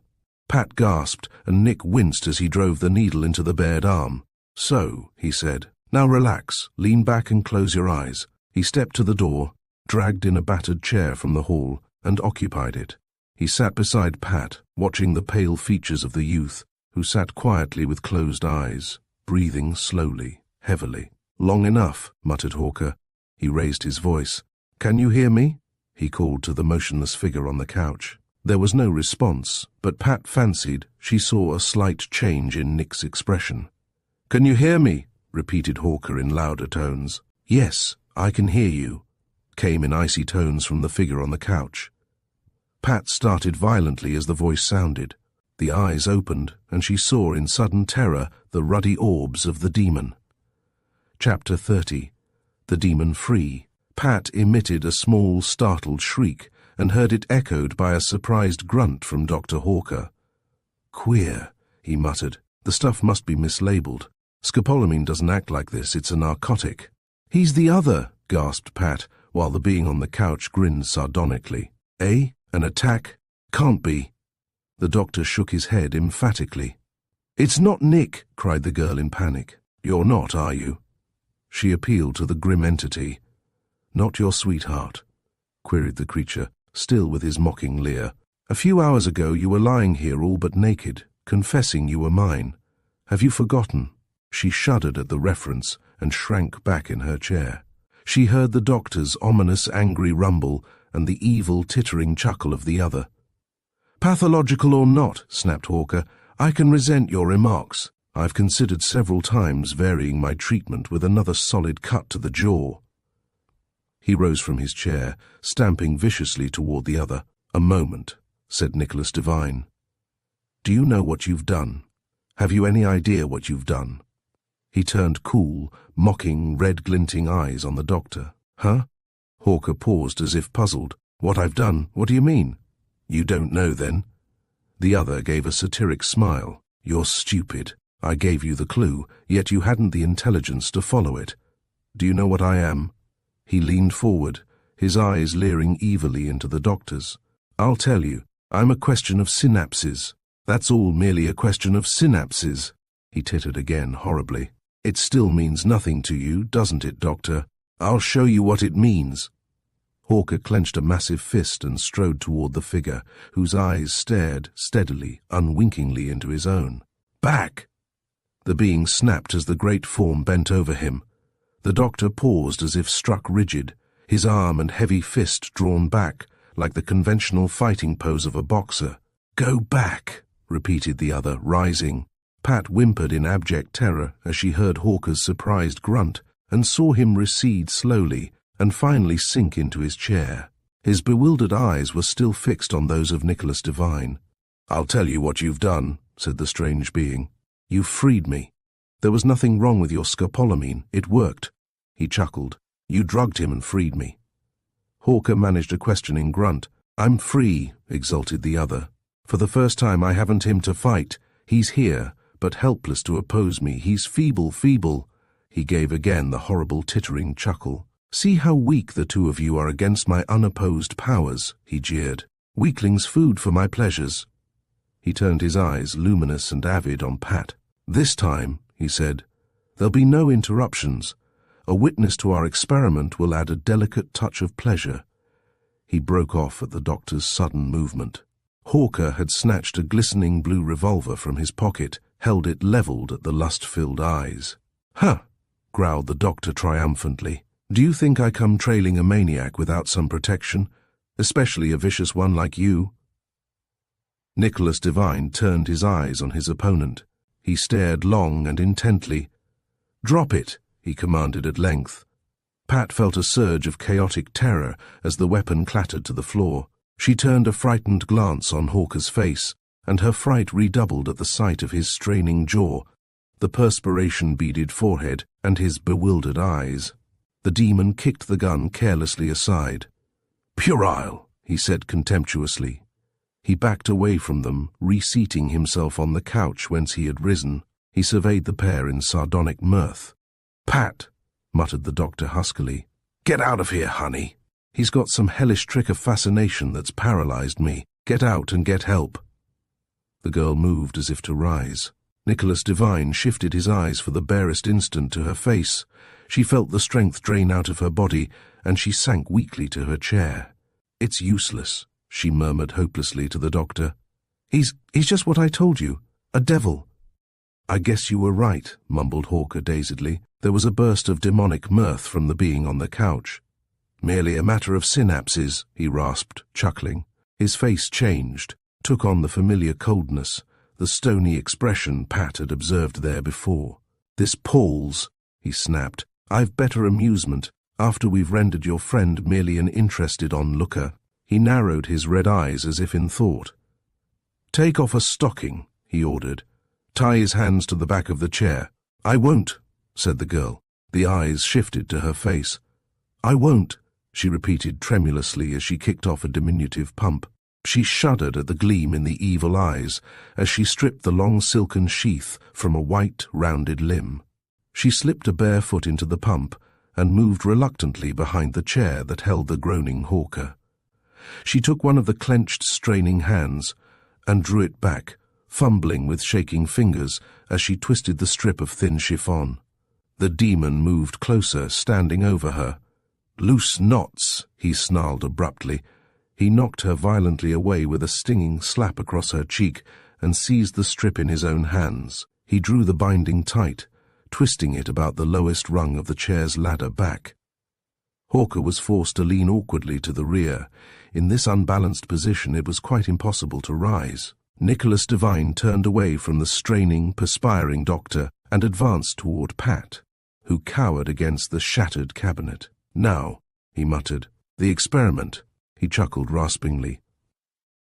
Pat gasped, and Nick winced as he drove the needle into the bared arm. "So," he said. "Now relax, lean back and close your eyes." He stepped to the door, dragged in a battered chair from the hall, and occupied it. He sat beside Pat, watching the pale features of the youth, who sat quietly with closed eyes, breathing slowly, heavily. "Long enough," muttered Hawker. He raised his voice. "Can you hear me?" he called to the motionless figure on the couch. There was no response, but Pat fancied she saw a slight change in Nick's expression. "Can you hear me?" repeated Hawker in louder tones. "Yes, I can hear you," came in icy tones from the figure on the couch. Pat started violently as the voice sounded. The eyes opened, and she saw in sudden terror the ruddy orbs of the demon. Chapter 30. The Demon Free. Pat emitted a small, startled shriek, and heard it echoed by a surprised grunt from Dr. Hawker. "Queer," he muttered. "The stuff must be mislabeled. Scopolamine doesn't act like this, it's a narcotic." "He's the other," gasped Pat, while the being on the couch grinned sardonically. "Eh? An attack? Can't be." The doctor shook his head emphatically. "It's not Nick," cried the girl in panic. "You're not, are you?" She appealed to the grim entity. "Not your sweetheart?" queried the creature, still with his mocking leer. "A few hours ago you were lying here all but naked, confessing you were mine. Have you forgotten?" She shuddered at the reference and shrank back in her chair. She heard the doctor's ominous, angry rumble and the evil, tittering chuckle of the other. Pathological or not, snapped Hawker, I can resent your remarks. I've considered several times varying my treatment with another solid cut to the jaw. He rose from his chair, stamping viciously toward the other. A moment, said Nicholas Devine. Do you know what you've done? Have you any idea what you've done? He turned cool, mocking, red-glinting eyes on the doctor. Huh? Hawker paused as if puzzled. What I've done? What do you mean? You don't know, then? The other gave a satiric smile. You're stupid. I gave you the clue, yet you hadn't the intelligence to follow it. Do you know what I am? He leaned forward, his eyes leering evilly into the doctor's. I'll tell you. I'm a question of synapses. That's all, merely a question of synapses. He tittered again, horribly. It still means nothing to you, doesn't it, Doctor? I'll show you what it means. Hawker clenched a massive fist and strode toward the figure, whose eyes stared steadily, unwinkingly into his own. Back! The being snapped as the great form bent over him. The doctor paused as if struck rigid, his arm and heavy fist drawn back, like the conventional fighting pose of a boxer. Go back, repeated the other, rising. Pat whimpered in abject terror as she heard Hawker's surprised grunt and saw him recede slowly and finally sink into his chair. His bewildered eyes were still fixed on those of Nicholas Devine. I'll tell you what you've done, said the strange being. You've freed me. There was nothing wrong with your scopolamine. It worked. He chuckled. You drugged him and freed me. Hawker managed a questioning grunt. I'm free, exulted the other. For the first time I haven't him to fight. He's here, but helpless to oppose me. He's feeble. He gave again the horrible tittering chuckle. See how weak the two of you are against my unopposed powers, he jeered. Weaklings' food for my pleasures. He turned his eyes, luminous and avid, on Pat. This time, he said, there'll be no interruptions. A witness to our experiment will add a delicate touch of pleasure. He broke off at the doctor's sudden movement. Hawker had snatched a glistening blue revolver from his pocket, held it leveled at the lust-filled eyes. Huh, growled the doctor triumphantly. Do you think I come trailing a maniac without some protection, especially a vicious one like you? Nicholas Devine turned his eyes on his opponent. He stared long and intently. Drop it, he commanded at length. Pat felt a surge of chaotic terror as the weapon clattered to the floor. She turned a frightened glance on Hawker's face, and her fright redoubled at the sight of his straining jaw, the perspiration-beaded forehead, and his bewildered eyes. The demon kicked the gun carelessly aside. Puerile, he said contemptuously. He backed away from them, reseating himself on the couch whence he had risen. He surveyed the pair in sardonic mirth. Pat, muttered the doctor huskily, get out of here, honey. He's got some hellish trick of fascination that's paralyzed me. Get out and get help. The girl moved as if to rise. Nicholas Devine shifted his eyes for the barest instant to her face. She felt the strength drain out of her body, and she sank weakly to her chair. It's useless, she murmured hopelessly to the doctor. He's just what I told you, a devil. I guess you were right, mumbled Hawker dazedly. There was a burst of demonic mirth from the being on the couch. Merely a matter of synapses, he rasped, chuckling. His face changed, took on the familiar coldness, the stony expression Pat had observed there before. This palls, he snapped. I've better amusement, after we've rendered your friend merely an interested onlooker. He narrowed his red eyes as if in thought. Take off a stocking, he ordered. Tie his hands to the back of the chair. I won't, said the girl. The eyes shifted to her face. I won't, she repeated tremulously as she kicked off a diminutive pump. She shuddered at the gleam in the evil eyes as she stripped the long silken sheath from a white, rounded limb. She slipped a bare foot into the pump and moved reluctantly behind the chair that held the groaning Hawker. She took one of the clenched, straining hands and drew it back, fumbling with shaking fingers as she twisted the strip of thin chiffon. The demon moved closer, standing over her. Loose knots, he snarled abruptly. He knocked her violently away with a stinging slap across her cheek and seized the strip in his own hands. He drew the binding tight, twisting it about the lowest rung of the chair's ladder back. Hawker was forced to lean awkwardly to the rear. In this unbalanced position it was quite impossible to rise. Nicholas Devine turned away from the straining, perspiring doctor and advanced toward Pat, who cowered against the shattered cabinet. "Now," he muttered. "The experiment," he chuckled raspingly.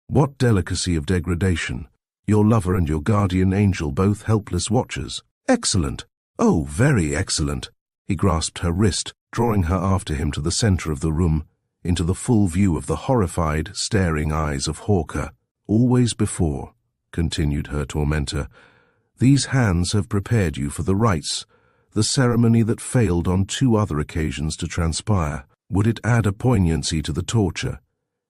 "What delicacy of degradation. Your lover and your guardian angel both helpless watchers. Excellent. Oh, very excellent." He grasped her wrist, drawing her after him to the center of the room, into the full view of the horrified, staring eyes of Hawker. "Always before," continued her tormentor, "these hands have prepared you for the rites, the ceremony that failed on 2 other occasions to transpire. Would it add a poignancy to the torture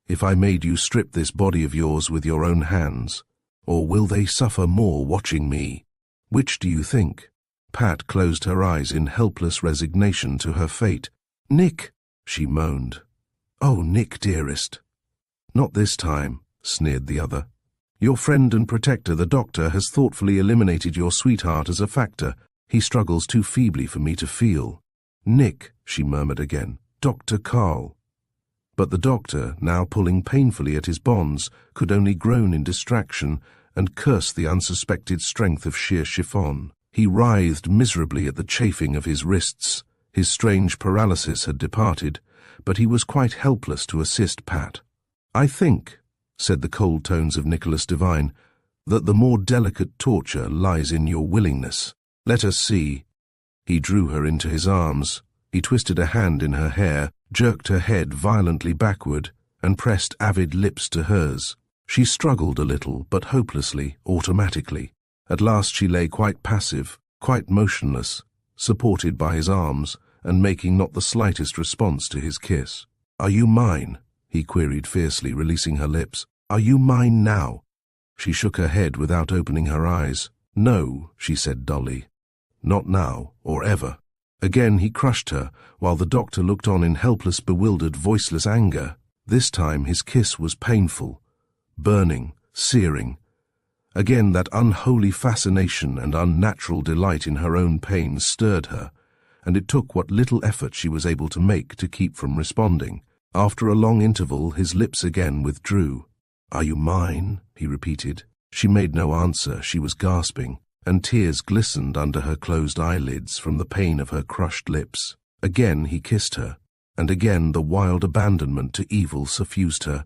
if I made you strip this body of yours with your own hands? Or will they suffer more watching me? Which do you think?" Pat closed her eyes in helpless resignation to her fate. "Nick," she moaned. "Oh, Nick, dearest." "Not this time," sneered the other. "Your friend and protector, the doctor, has thoughtfully eliminated your sweetheart as a factor. He struggles too feebly for me to feel." "Nick," she murmured again. "Dr. Carl." But the doctor, now pulling painfully at his bonds, could only groan in distraction and curse the unsuspected strength of sheer chiffon. He writhed miserably at the chafing of his wrists. His strange paralysis had departed, but he was quite helpless to assist Pat. "I think," said the cold tones of Nicholas Devine, "that the more delicate torture lies in your willingness. Let us see." He drew her into his arms. He twisted a hand in her hair, jerked her head violently backward, and pressed avid lips to hers. She struggled a little, but hopelessly, automatically. At last she lay quite passive, quite motionless, supported by his arms, and making not the slightest response to his kiss. "Are you mine?" he queried fiercely, releasing her lips. "Are you mine now?" She shook her head without opening her eyes. "No," she said dully. "Not now, or ever." Again he crushed her, while the doctor looked on in helpless, bewildered, voiceless anger. This time his kiss was painful, burning, searing. Again that unholy fascination and unnatural delight in her own pain stirred her, and it took what little effort she was able to make to keep from responding. After a long interval, his lips again withdrew. "Are you mine?" he repeated. She made no answer. She was gasping, and tears glistened under her closed eyelids from the pain of her crushed lips. Again he kissed her, and again the wild abandonment to evil suffused her.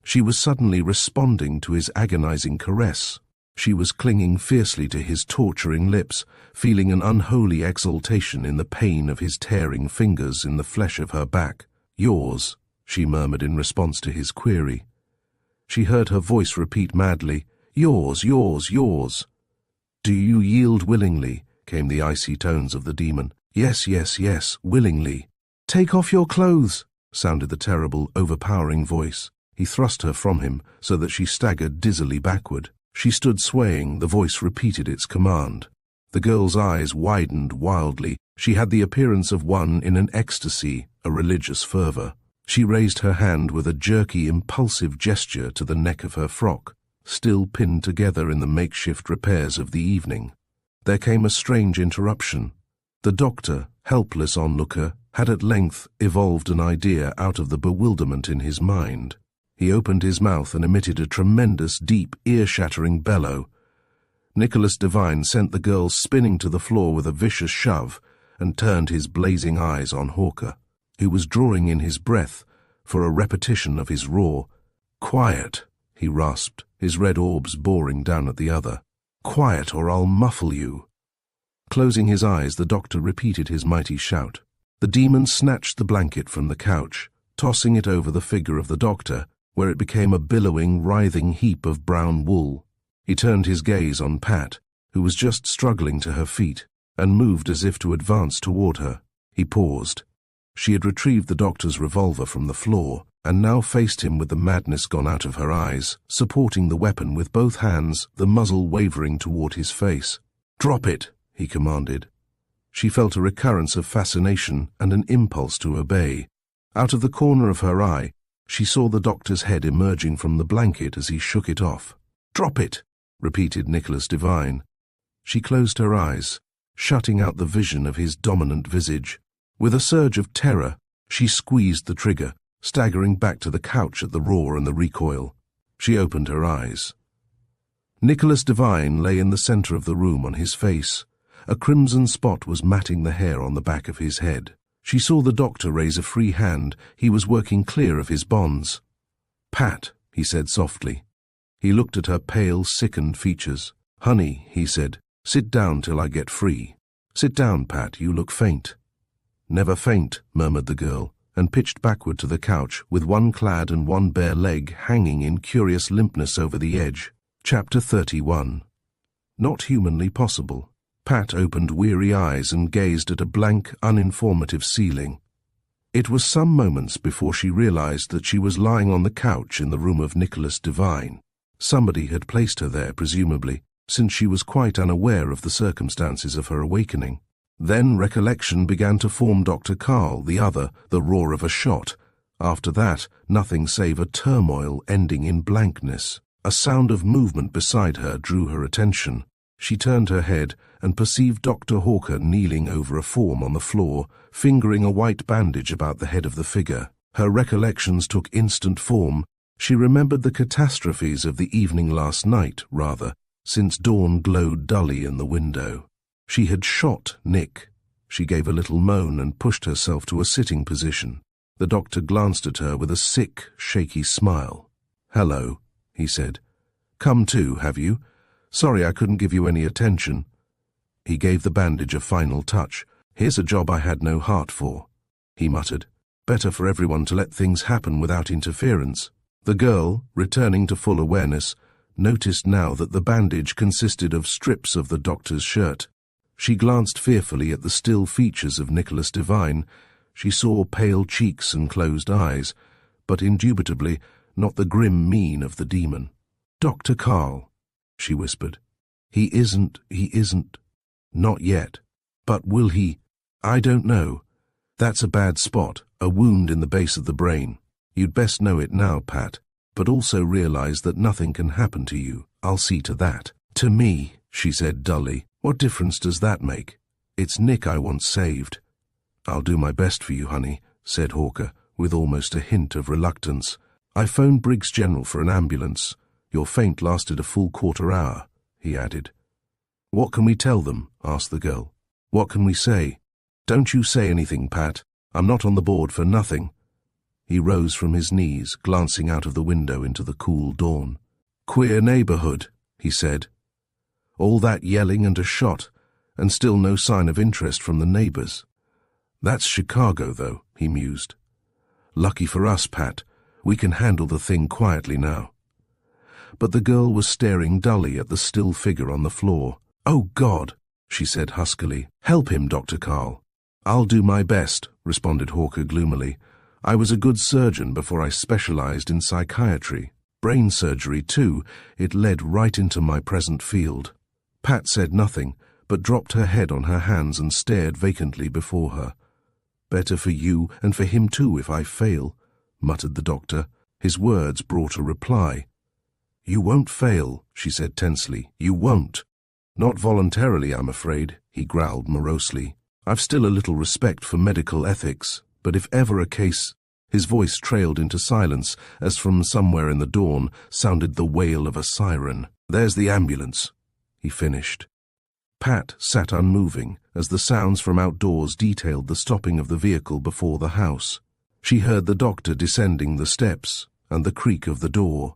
She was suddenly responding to his agonizing caress. She was clinging fiercely to his torturing lips, feeling an unholy exultation in the pain of his tearing fingers in the flesh of her back. "Yours," she murmured in response to his query. She heard her voice repeat madly, "Yours, yours, yours." "Do you yield willingly?" came the icy tones of the demon. "Yes, yes, yes, willingly." "Take off your clothes," sounded the terrible, overpowering voice. He thrust her from him so that she staggered dizzily backward. She stood swaying. The voice repeated its command. The girl's eyes widened wildly. She had the appearance of one in an ecstasy, a religious fervor. She raised her hand with a jerky, impulsive gesture to the neck of her frock, still pinned together in the makeshift repairs of the evening. There came a strange interruption. The doctor, helpless onlooker, had at length evolved an idea out of the bewilderment in his mind. He opened his mouth and emitted a tremendous, deep, ear-shattering bellow. Nicholas Devine sent the girl spinning to the floor with a vicious shove and turned his blazing eyes on Hawker, who was drawing in his breath for a repetition of his roar. "Quiet," he rasped, his red orbs boring down at the other. "Quiet, or I'll muffle you." Closing his eyes, the doctor repeated his mighty shout. The demon snatched the blanket from the couch, tossing it over the figure of the doctor, where it became a billowing, writhing heap of brown wool. He turned his gaze on Pat, who was just struggling to her feet, and moved as if to advance toward her. He paused. She had retrieved the doctor's revolver from the floor, and now faced him with the madness gone out of her eyes, supporting the weapon with both hands, the muzzle wavering toward his face. "Drop it," he commanded. She felt a recurrence of fascination and an impulse to obey. Out of the corner of her eye, she saw the doctor's head emerging from the blanket as he shook it off. "Drop it," repeated Nicholas Devine. She closed her eyes, shutting out the vision of his dominant visage. With a surge of terror, She squeezed the trigger, staggering back to the couch at the roar and the recoil. She opened her eyes. Nicholas Devine lay in the center of the room on his face. A crimson spot was matting the hair on the back of his head. She saw the doctor raise a free hand. He was working clear of his bonds. "Pat," he said softly. He looked at her pale, sickened features. "Honey," he said, "sit down till I get free." "Sit down, Pat, you look faint." "Never faint," murmured the girl, and pitched backward to the couch, with one clad and one bare leg hanging in curious limpness over the edge. Chapter 31. Not humanly possible. Pat opened weary eyes and gazed at a blank, uninformative ceiling. It was some moments before she realized that she was lying on the couch in the room of Nicholas Devine. Somebody had placed her there, presumably, since she was quite unaware of the circumstances of her awakening. Then recollection began to form Dr. Carl, the other, the roar of a shot. After that, nothing save a turmoil ending in blankness. A sound of movement beside her drew her attention. She turned her head and perceived Dr. Hawker kneeling over a form on the floor, fingering a white bandage about the head of the figure. Her recollections took instant form. She remembered the catastrophes of the evening last night, rather, since dawn glowed dully in the window. She had shot Nick. She gave a little moan and pushed herself to a sitting position. The doctor glanced at her with a sick, shaky smile. "Hello," he said. "Come to, have you? Sorry I couldn't give you any attention." He gave the bandage a final touch. "Here's a job I had no heart for," he muttered. "Better for everyone to let things happen without interference." The girl, returning to full awareness, noticed now that the bandage consisted of strips of the doctor's shirt. She glanced fearfully at the still features of Nicholas Devine. She saw pale cheeks and closed eyes, but indubitably not the grim mien of the demon. "Dr. Carl," she whispered. He isn't. Not yet. But will he? I don't know. That's a bad spot, a wound in the base of the brain. You'd best know it now, Pat, but also realize that nothing can happen to you. I'll see to that." "To me," she said dully. "What difference does that make? It's Nick I want saved." "I'll do my best for you, honey," said Hawker, with almost a hint of reluctance. "I phoned Briggs General for an ambulance. Your faint lasted a full quarter-hour," he added. "What can we tell them?" asked the girl. "What can we say?" "Don't you say anything, Pat. I'm not on the board for nothing." He rose from his knees, glancing out of the window into the cool dawn. "Queer neighborhood," he said. "All that yelling and a shot, and still no sign of interest from the neighbors. That's Chicago, though," he mused. "Lucky for us, Pat. We can handle the thing quietly now." But the girl was staring dully at the still figure on the floor. "Oh, God," she said huskily. "Help him, Dr. Carl." "I'll do my best," responded Hawker gloomily. "I was a good surgeon before I specialized in psychiatry. Brain surgery, too. It led right into my present field." Pat said nothing, but dropped her head on her hands and stared vacantly before her. "Better for you, and for him too, if I fail," muttered the doctor. His words brought a reply. "You won't fail," she said tensely. "You won't." "Not voluntarily, I'm afraid," he growled morosely. "I've still a little respect for medical ethics, but if ever a case—" His voice trailed into silence as from somewhere in the dawn sounded the wail of a siren. "There's the ambulance," he finished. Pat sat unmoving as the sounds from outdoors detailed the stopping of the vehicle before the house. She heard the doctor descending the steps and the creak of the door,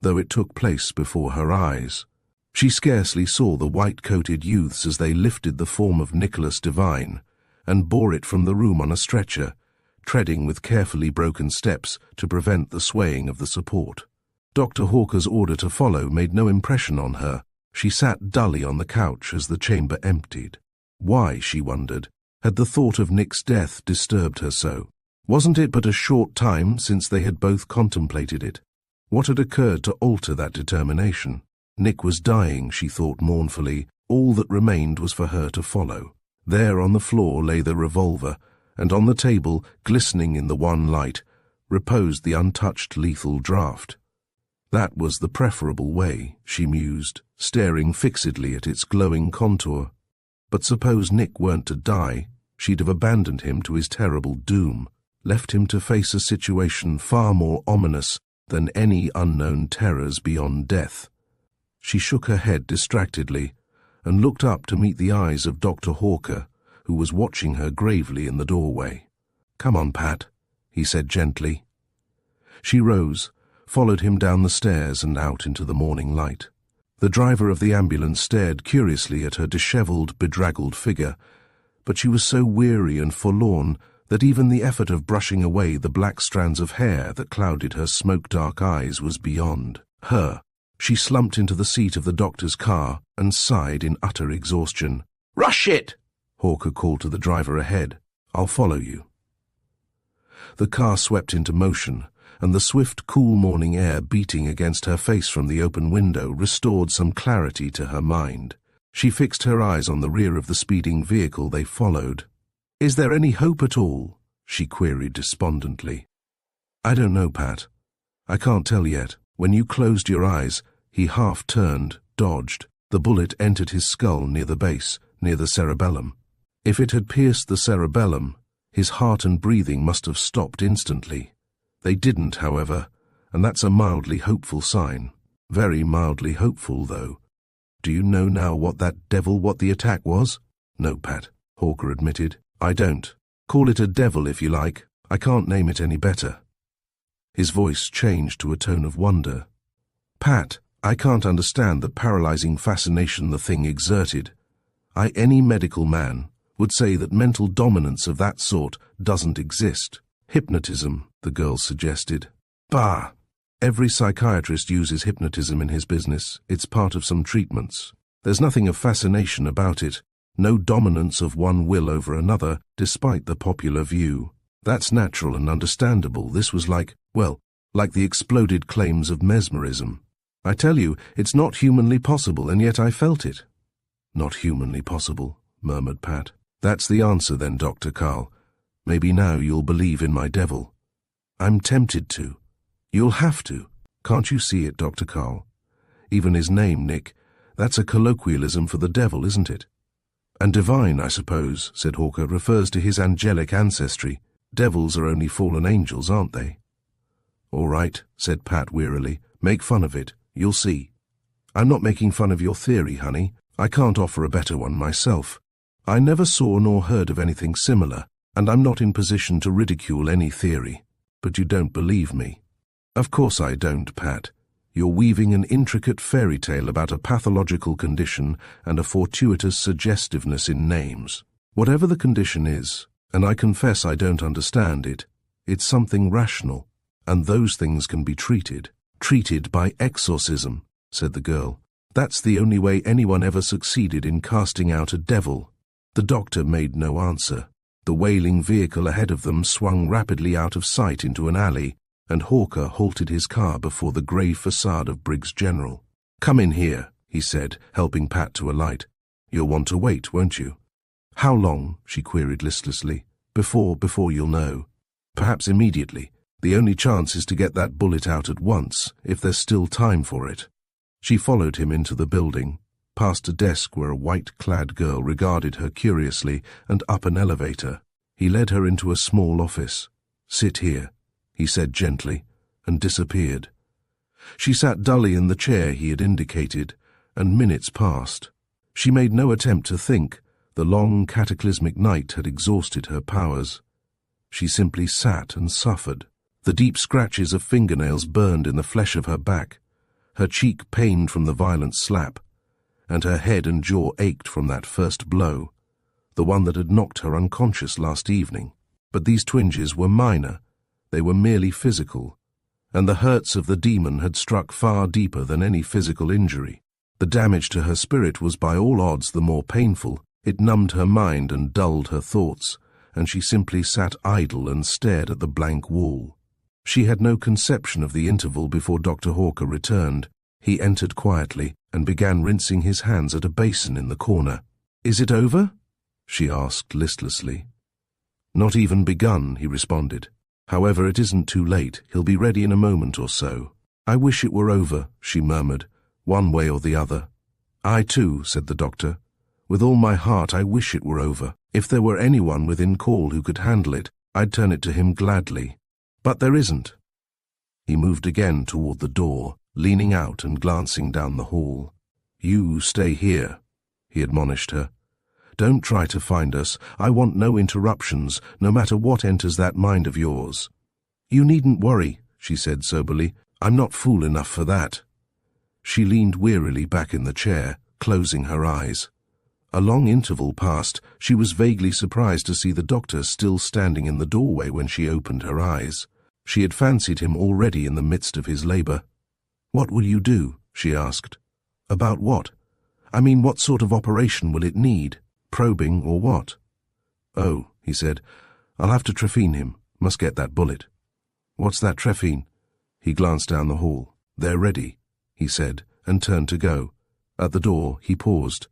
though it took place before her eyes. She scarcely saw the white-coated youths as they lifted the form of Nicholas Devine and bore it from the room on a stretcher, treading with carefully broken steps to prevent the swaying of the support. Dr. Hawker's order to follow made no impression on her. She sat dully on the couch as the chamber emptied. Why, she wondered, had the thought of Nick's death disturbed her so? Wasn't it but a short time since they had both contemplated it? What had occurred to alter that determination? Nick was dying, she thought mournfully. All that remained was for her to follow. There on the floor lay the revolver, and on the table, glistening in the wan light, reposed the untouched lethal draft. That was the preferable way, she mused, staring fixedly at its glowing contour. But suppose Nick weren't to die, she'd have abandoned him to his terrible doom. left him to face a situation far more ominous than any unknown terrors beyond death. She shook her head distractedly and looked up to meet the eyes of Dr. Hawker, who was watching her gravely in the doorway. "Come on, Pat," he said gently. She rose, followed him down the stairs and out into the morning light. The driver of the ambulance stared curiously at her disheveled, bedraggled figure, but she was so weary and forlorn that even the effort of brushing away the black strands of hair that clouded her smoke-dark eyes was beyond her. She slumped into the seat of the doctor's car and sighed in utter exhaustion. "Rush it!" Hawker called to the driver ahead. "I'll follow you." The car swept into motion, and the swift, cool morning air beating against her face from the open window restored some clarity to her mind. She fixed her eyes on the rear of the speeding vehicle they followed. "Is there any hope at all?" she queried despondently. "I don't know, Pat. I can't tell yet. When you closed your eyes, he half turned, dodged. The bullet entered his skull near the base, near the cerebellum. If it had pierced the cerebellum, his heart and breathing must have stopped instantly. They didn't, however, and that's a mildly hopeful sign. Very mildly hopeful, though. Do you know now what the attack was?" "No, Pat," Hawker admitted. "I don't. Call it a devil if you like. I can't name it any better." His voice changed to a tone of wonder. "Pat, I can't understand the paralyzing fascination the thing exerted. Any medical man would say that mental dominance of that sort doesn't exist." "Hypnotism," the girl suggested. "Bah! Every psychiatrist uses hypnotism in his business. It's part of some treatments. There's nothing of fascination about it. No dominance of one will over another, despite the popular view. That's natural and understandable. This was like the exploded claims of mesmerism. I tell you, it's not humanly possible, and yet I felt it." "Not humanly possible," murmured Pat. "That's the answer then, Dr. Carl. Maybe now you'll believe in my devil." "I'm tempted to." "You'll have to. Can't you see it, Dr. Carl? Even his name, Nick, that's a colloquialism for the devil, isn't it?" "And divine, I suppose," said Hawker, "refers to his angelic ancestry. Devils are only fallen angels, aren't they?" "All right," said Pat wearily. "Make fun of it. You'll see." "I'm not making fun of your theory, honey. I can't offer a better one myself. I never saw nor heard of anything similar, and I'm not in position to ridicule any theory. But you don't believe me." "Of course I don't, Pat. You're weaving an intricate fairy tale about a pathological condition and a fortuitous suggestiveness in names. Whatever the condition is, and I confess I don't understand it, it's something rational, and those things can be treated. Treated by exorcism," said the girl. "That's the only way anyone ever succeeded in casting out a devil." The doctor made no answer. The wailing vehicle ahead of them swung rapidly out of sight into an alley, and Hawker halted his car before the grey facade of Briggs General. "Come in here," he said, helping Pat to alight. "You'll want to wait, won't you?" "How long?" she queried listlessly. Before you'll know." "Perhaps immediately. The only chance is to get that bullet out at once, if there's still time for it." She followed him into the building, past a desk where a white-clad girl regarded her curiously, and up an elevator. He led her into a small office. "Sit here," he said gently, and disappeared. She sat dully in the chair he had indicated, and minutes passed. She made no attempt to think. The long, cataclysmic night had exhausted her powers. She simply sat and suffered. The deep scratches of fingernails burned in the flesh of her back. Her cheek pained from the violent slap, and her head and jaw ached from that first blow, the one that had knocked her unconscious last evening. But these twinges were minor. They were merely physical, and the hurts of the demon had struck far deeper than any physical injury. The damage to her spirit was by all odds the more painful. It numbed her mind and dulled her thoughts, and she simply sat idle and stared at the blank wall. She had no conception of the interval before Dr. Hawker returned. He entered quietly and began rinsing his hands at a basin in the corner. "Is it over?" she asked listlessly. "Not even begun," he responded. "However, it isn't too late. He'll be ready in a moment or so." "I wish it were over," she murmured, "one way or the other." "I too," said the doctor. "With all my heart I wish it were over. If there were anyone within call who could handle it, I'd turn it to him gladly. But there isn't. He moved again toward the door, leaning out and glancing down the hall. You stay here, he admonished her. Don't try to find us. I want no interruptions, no matter what enters that mind of yours. You needn't worry, she said soberly. I'm not fool enough for that. She leaned wearily back in the chair, closing her eyes. A long interval passed. She was vaguely surprised to see the doctor still standing in the doorway when she opened her eyes. She had fancied him already in the midst of his labor. What will you do? She asked. About what? I mean, what sort of operation will it need? Probing or what? Oh, he said, I'll have to trephine him. Must get that bullet. What's that trephine? He glanced down the hall. They're ready, he said, and turned to go. At the door, he paused.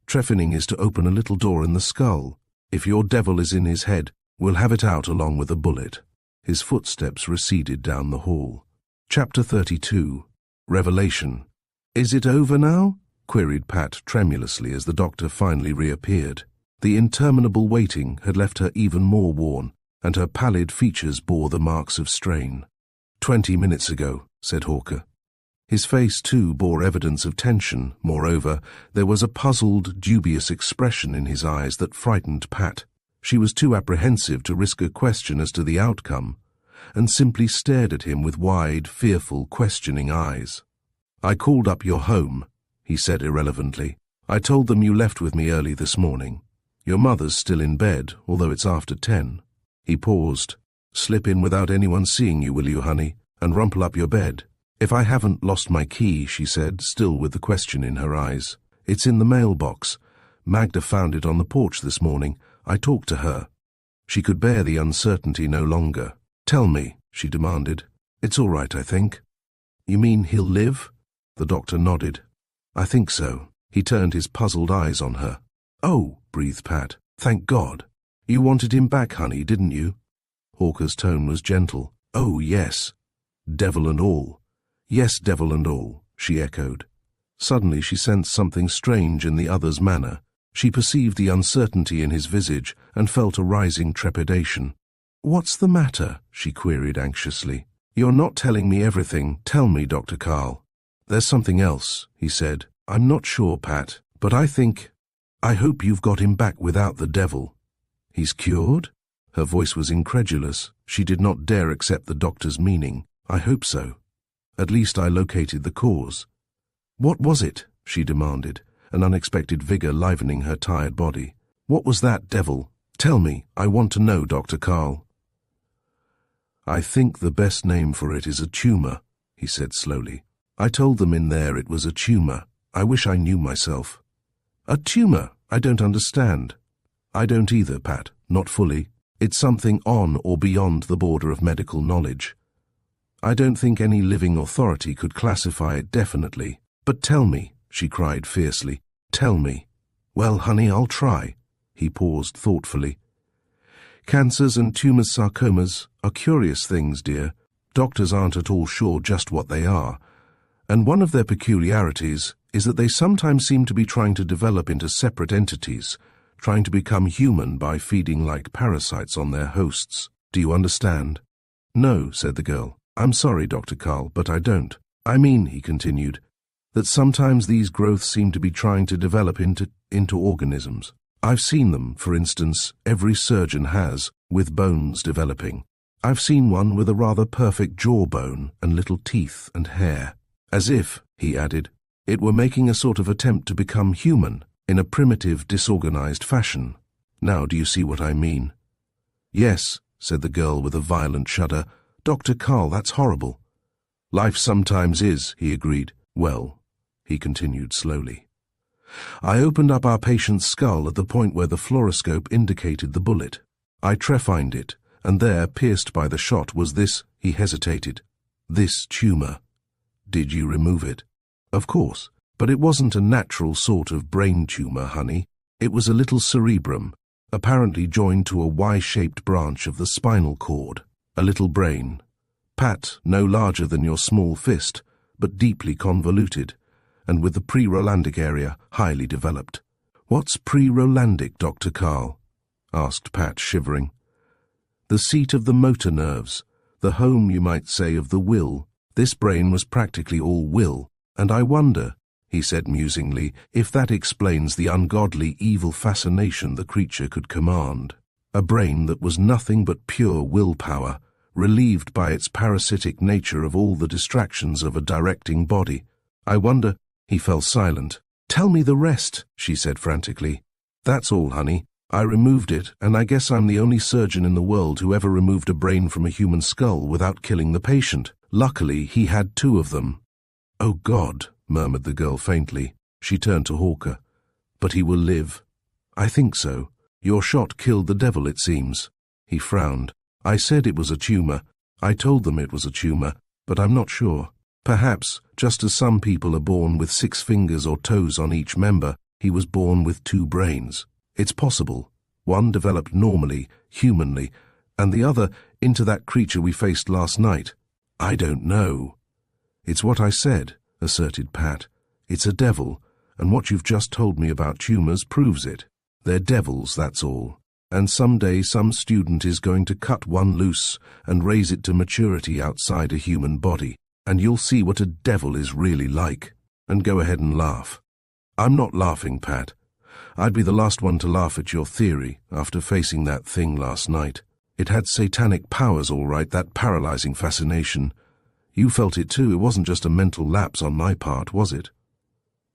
Trephining is to open a little door in the skull. If your devil is in his head, we'll have it out along with a bullet. His footsteps receded down the hall. Chapter 32. Revelation. Is it over now? Queried Pat tremulously as the doctor finally reappeared. The interminable waiting had left her even more worn, and her pallid features bore the marks of strain. 20 minutes ago, said Hawker. His face, too, bore evidence of tension. Moreover, there was a puzzled, dubious expression in his eyes that frightened Pat. She was too apprehensive to risk a question as to the outcome, and simply stared at him with wide, fearful, questioning eyes. I called up your home, he said irrelevantly. I told them you left with me early this morning. Your mother's still in bed, although it's after 10. He paused. Slip in without anyone seeing you, will you, honey, and rumple up your bed. If I haven't lost my key, she said, still with the question in her eyes. It's in the mailbox. Magda found it on the porch this morning. I talked to her. She could bear the uncertainty no longer. Tell me, she demanded. It's all right, I think. You mean he'll live? The doctor nodded. I think so. He turned his puzzled eyes on her. Oh, breathed Pat. Thank God. You wanted him back, honey, didn't you? Hawker's tone was gentle. Oh, yes. Devil and all. Yes, devil and all, she echoed. Suddenly she sensed something strange in the other's manner. She perceived the uncertainty in his visage and felt a rising trepidation. What's the matter? She queried anxiously. You're not telling me everything. Tell me, Dr. Carl. There's something else, he said. I'm not sure, Pat, but I hope you've got him back without the devil. He's cured? Her voice was incredulous. She did not dare accept the doctor's meaning. I hope so. At least I located the cause. What was it? She demanded, an unexpected vigor livening her tired body. What was that devil? Tell me, I want to know, Dr. Carl. I think the best name for it is a tumor, he said slowly. I told them in there it was a tumor. I wish I knew myself. A tumor? I don't understand. I don't either, Pat, not fully. It's something on or beyond the border of medical knowledge. I don't think any living authority could classify it definitely. But tell me, she cried fiercely. Tell me. Well, honey, I'll try. He paused thoughtfully. Cancers and tumors, sarcomas are curious things, dear. Doctors aren't at all sure just what they are. And one of their peculiarities is that they sometimes seem to be trying to develop into separate entities, trying to become human by feeding like parasites on their hosts. Do you understand? No, said the girl. I'm sorry, Dr. Carl, but I don't. I mean, he continued, that sometimes these growths seem to be trying to develop into organisms. I've seen them, for instance, every surgeon has, with bones developing. I've seen one with a rather perfect jawbone and little teeth and hair. As if, he added, it were making a sort of attempt to become human, in a primitive, disorganized fashion. Now do you see what I mean? Yes, said the girl with a violent shudder. Dr. Carl, that's horrible. Life sometimes is, he agreed. Well, he continued slowly. I opened up our patient's skull at the point where the fluoroscope indicated the bullet. I trephined it, and there, pierced by the shot, was this, he hesitated, this tumor. Did you remove it? Of course, but it wasn't a natural sort of brain tumor, honey. It was a little cerebrum, apparently joined to a Y-shaped branch of the spinal cord. A little brain. Pat, no larger than your small fist, but deeply convoluted, and with the pre-Rolandic area highly developed. What's pre-Rolandic, Dr. Carl? Asked Pat, shivering. The seat of the motor nerves, the home, you might say, of the will. This brain was practically all will, and I wonder, he said musingly, if that explains the ungodly, evil fascination the creature could command. A brain that was nothing but pure willpower, relieved by its parasitic nature of all the distractions of a directing body. I wonder. He fell silent. "Tell me the rest," she said frantically. "That's all, honey. I removed it, and I guess I'm the only surgeon in the world who ever removed a brain from a human skull without killing the patient. Luckily, he had 2 of them." "Oh, God," murmured the girl faintly. She turned to Hawker. "But he will live?" "I think so. Your shot killed the devil, it seems." He frowned. "I said it was a tumor. I told them it was a tumor, but I'm not sure. Perhaps, just as some people are born with 6 fingers or toes on each member, he was born with 2 brains. It's possible. One developed normally, humanly, and the other into that creature we faced last night. I don't know." "It's what I said," asserted Pat. "It's a devil, and what you've just told me about tumors proves it. They're devils, that's all. And someday some student is going to cut one loose and raise it to maturity outside a human body, and you'll see what a devil is really like, and go ahead and laugh." "I'm not laughing, Pat. I'd be the last one to laugh at your theory after facing that thing last night. It had satanic powers, all right, that paralyzing fascination. You felt it too. It wasn't just a mental lapse on my part, was it?"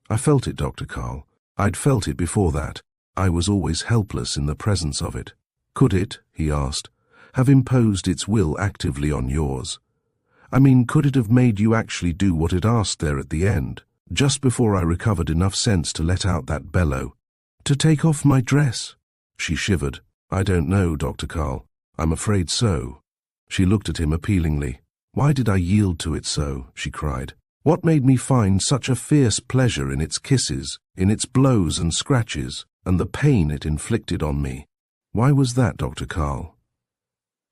"I felt it, Dr. Carl. I'd felt it before that. I was always helpless in the presence of it." "Could it," he asked, "have imposed its will actively on yours? I mean, could it have made you actually do what it asked there at the end, just before I recovered enough sense to let out that bellow? To take off my dress?" She shivered. "I don't know, Dr. Carl. I'm afraid so." She looked at him appealingly. "Why did I yield to it so?" she cried. "What made me find such a fierce pleasure in its kisses, in its blows and scratches, and the pain it inflicted on me? Why was that, Dr. Carl?"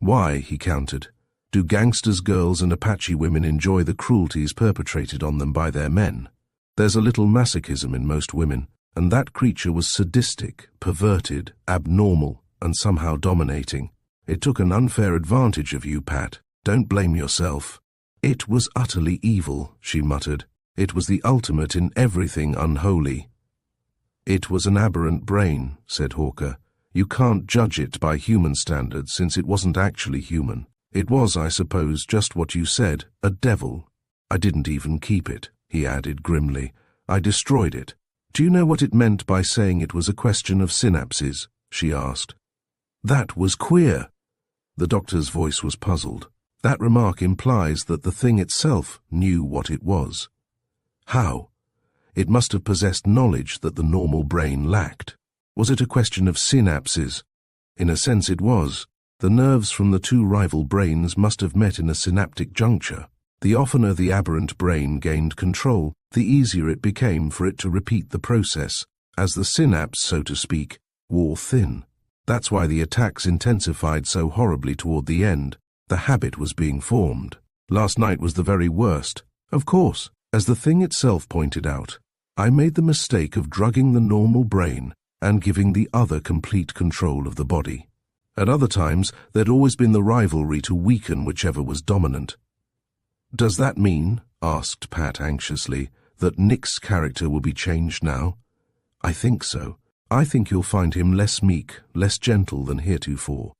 "Why," he countered, "do gangsters' girls and Apache women enjoy the cruelties perpetrated on them by their men? There's a little masochism in most women, and that creature was sadistic, perverted, abnormal, and somehow dominating. It took an unfair advantage of you, Pat. Don't blame yourself." "It was utterly evil," she muttered. "It was the ultimate in everything unholy." "It was an aberrant brain," said Hawker. "You can't judge it by human standards since it wasn't actually human. It was, I suppose, just what you said, a devil. I didn't even keep it," he added grimly. "I destroyed it." "Do you know what it meant by saying it was a question of synapses?" she asked. "That was queer." The doctor's voice was puzzled. "That remark implies that the thing itself knew what it was." "How?" "It must have possessed knowledge that the normal brain lacked." "Was it a question of synapses?" "In a sense it was. The nerves from the 2 rival brains must have met in a synaptic juncture. The oftener the aberrant brain gained control, the easier it became for it to repeat the process, as the synapse, so to speak, wore thin. That's why the attacks intensified so horribly toward the end. The habit was being formed. Last night was the very worst. Of course, as the thing itself pointed out, I made the mistake of drugging the normal brain and giving the other complete control of the body. At other times, there'd always been the rivalry to weaken whichever was dominant." "Does that mean," asked Pat anxiously, "that Nick's character will be changed now?" "I think so. I think you'll find him less meek, less gentle than heretofore.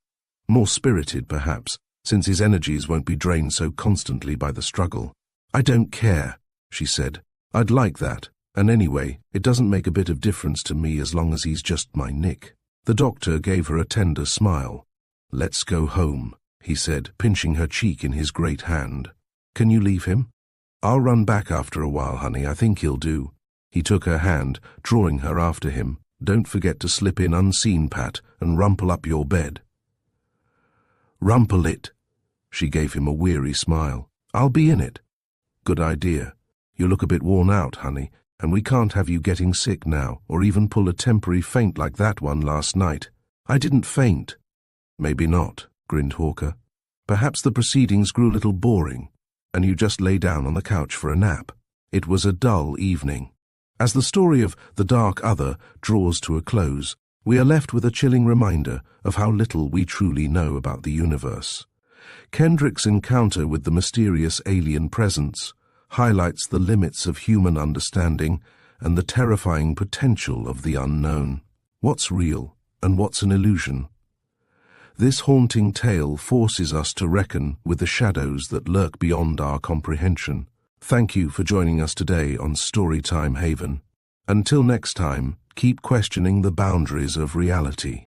More spirited, perhaps, since his energies won't be drained so constantly by the struggle." "I don't care," she said. "I'd like that, and anyway, it doesn't make a bit of difference to me as long as he's just my Nick." The doctor gave her a tender smile. "Let's go home," he said, pinching her cheek in his great hand. "Can you leave him?" "I'll run back after a while, honey. I think he'll do." He took her hand, drawing her after him. "Don't forget to slip in unseen, Pat, and rumple up your bed." "Rumple it." She gave him a weary smile. "I'll be in it." "Good idea. You look a bit worn out, honey, and we can't have you getting sick now, or even pull a temporary faint like that one last night." "I didn't faint." "Maybe not," grinned Hawker. "Perhaps the proceedings grew a little boring, and you just lay down on the couch for a nap. It was a dull evening." As the story of The Dark Other draws to a close, we are left with a chilling reminder of how little we truly know about the universe. Kendrick's encounter with the mysterious alien presence highlights the limits of human understanding and the terrifying potential of the unknown. What's real and what's an illusion? This haunting tale forces us to reckon with the shadows that lurk beyond our comprehension. Thank you for joining us today on Storytime Haven. Until next time, keep questioning the boundaries of reality.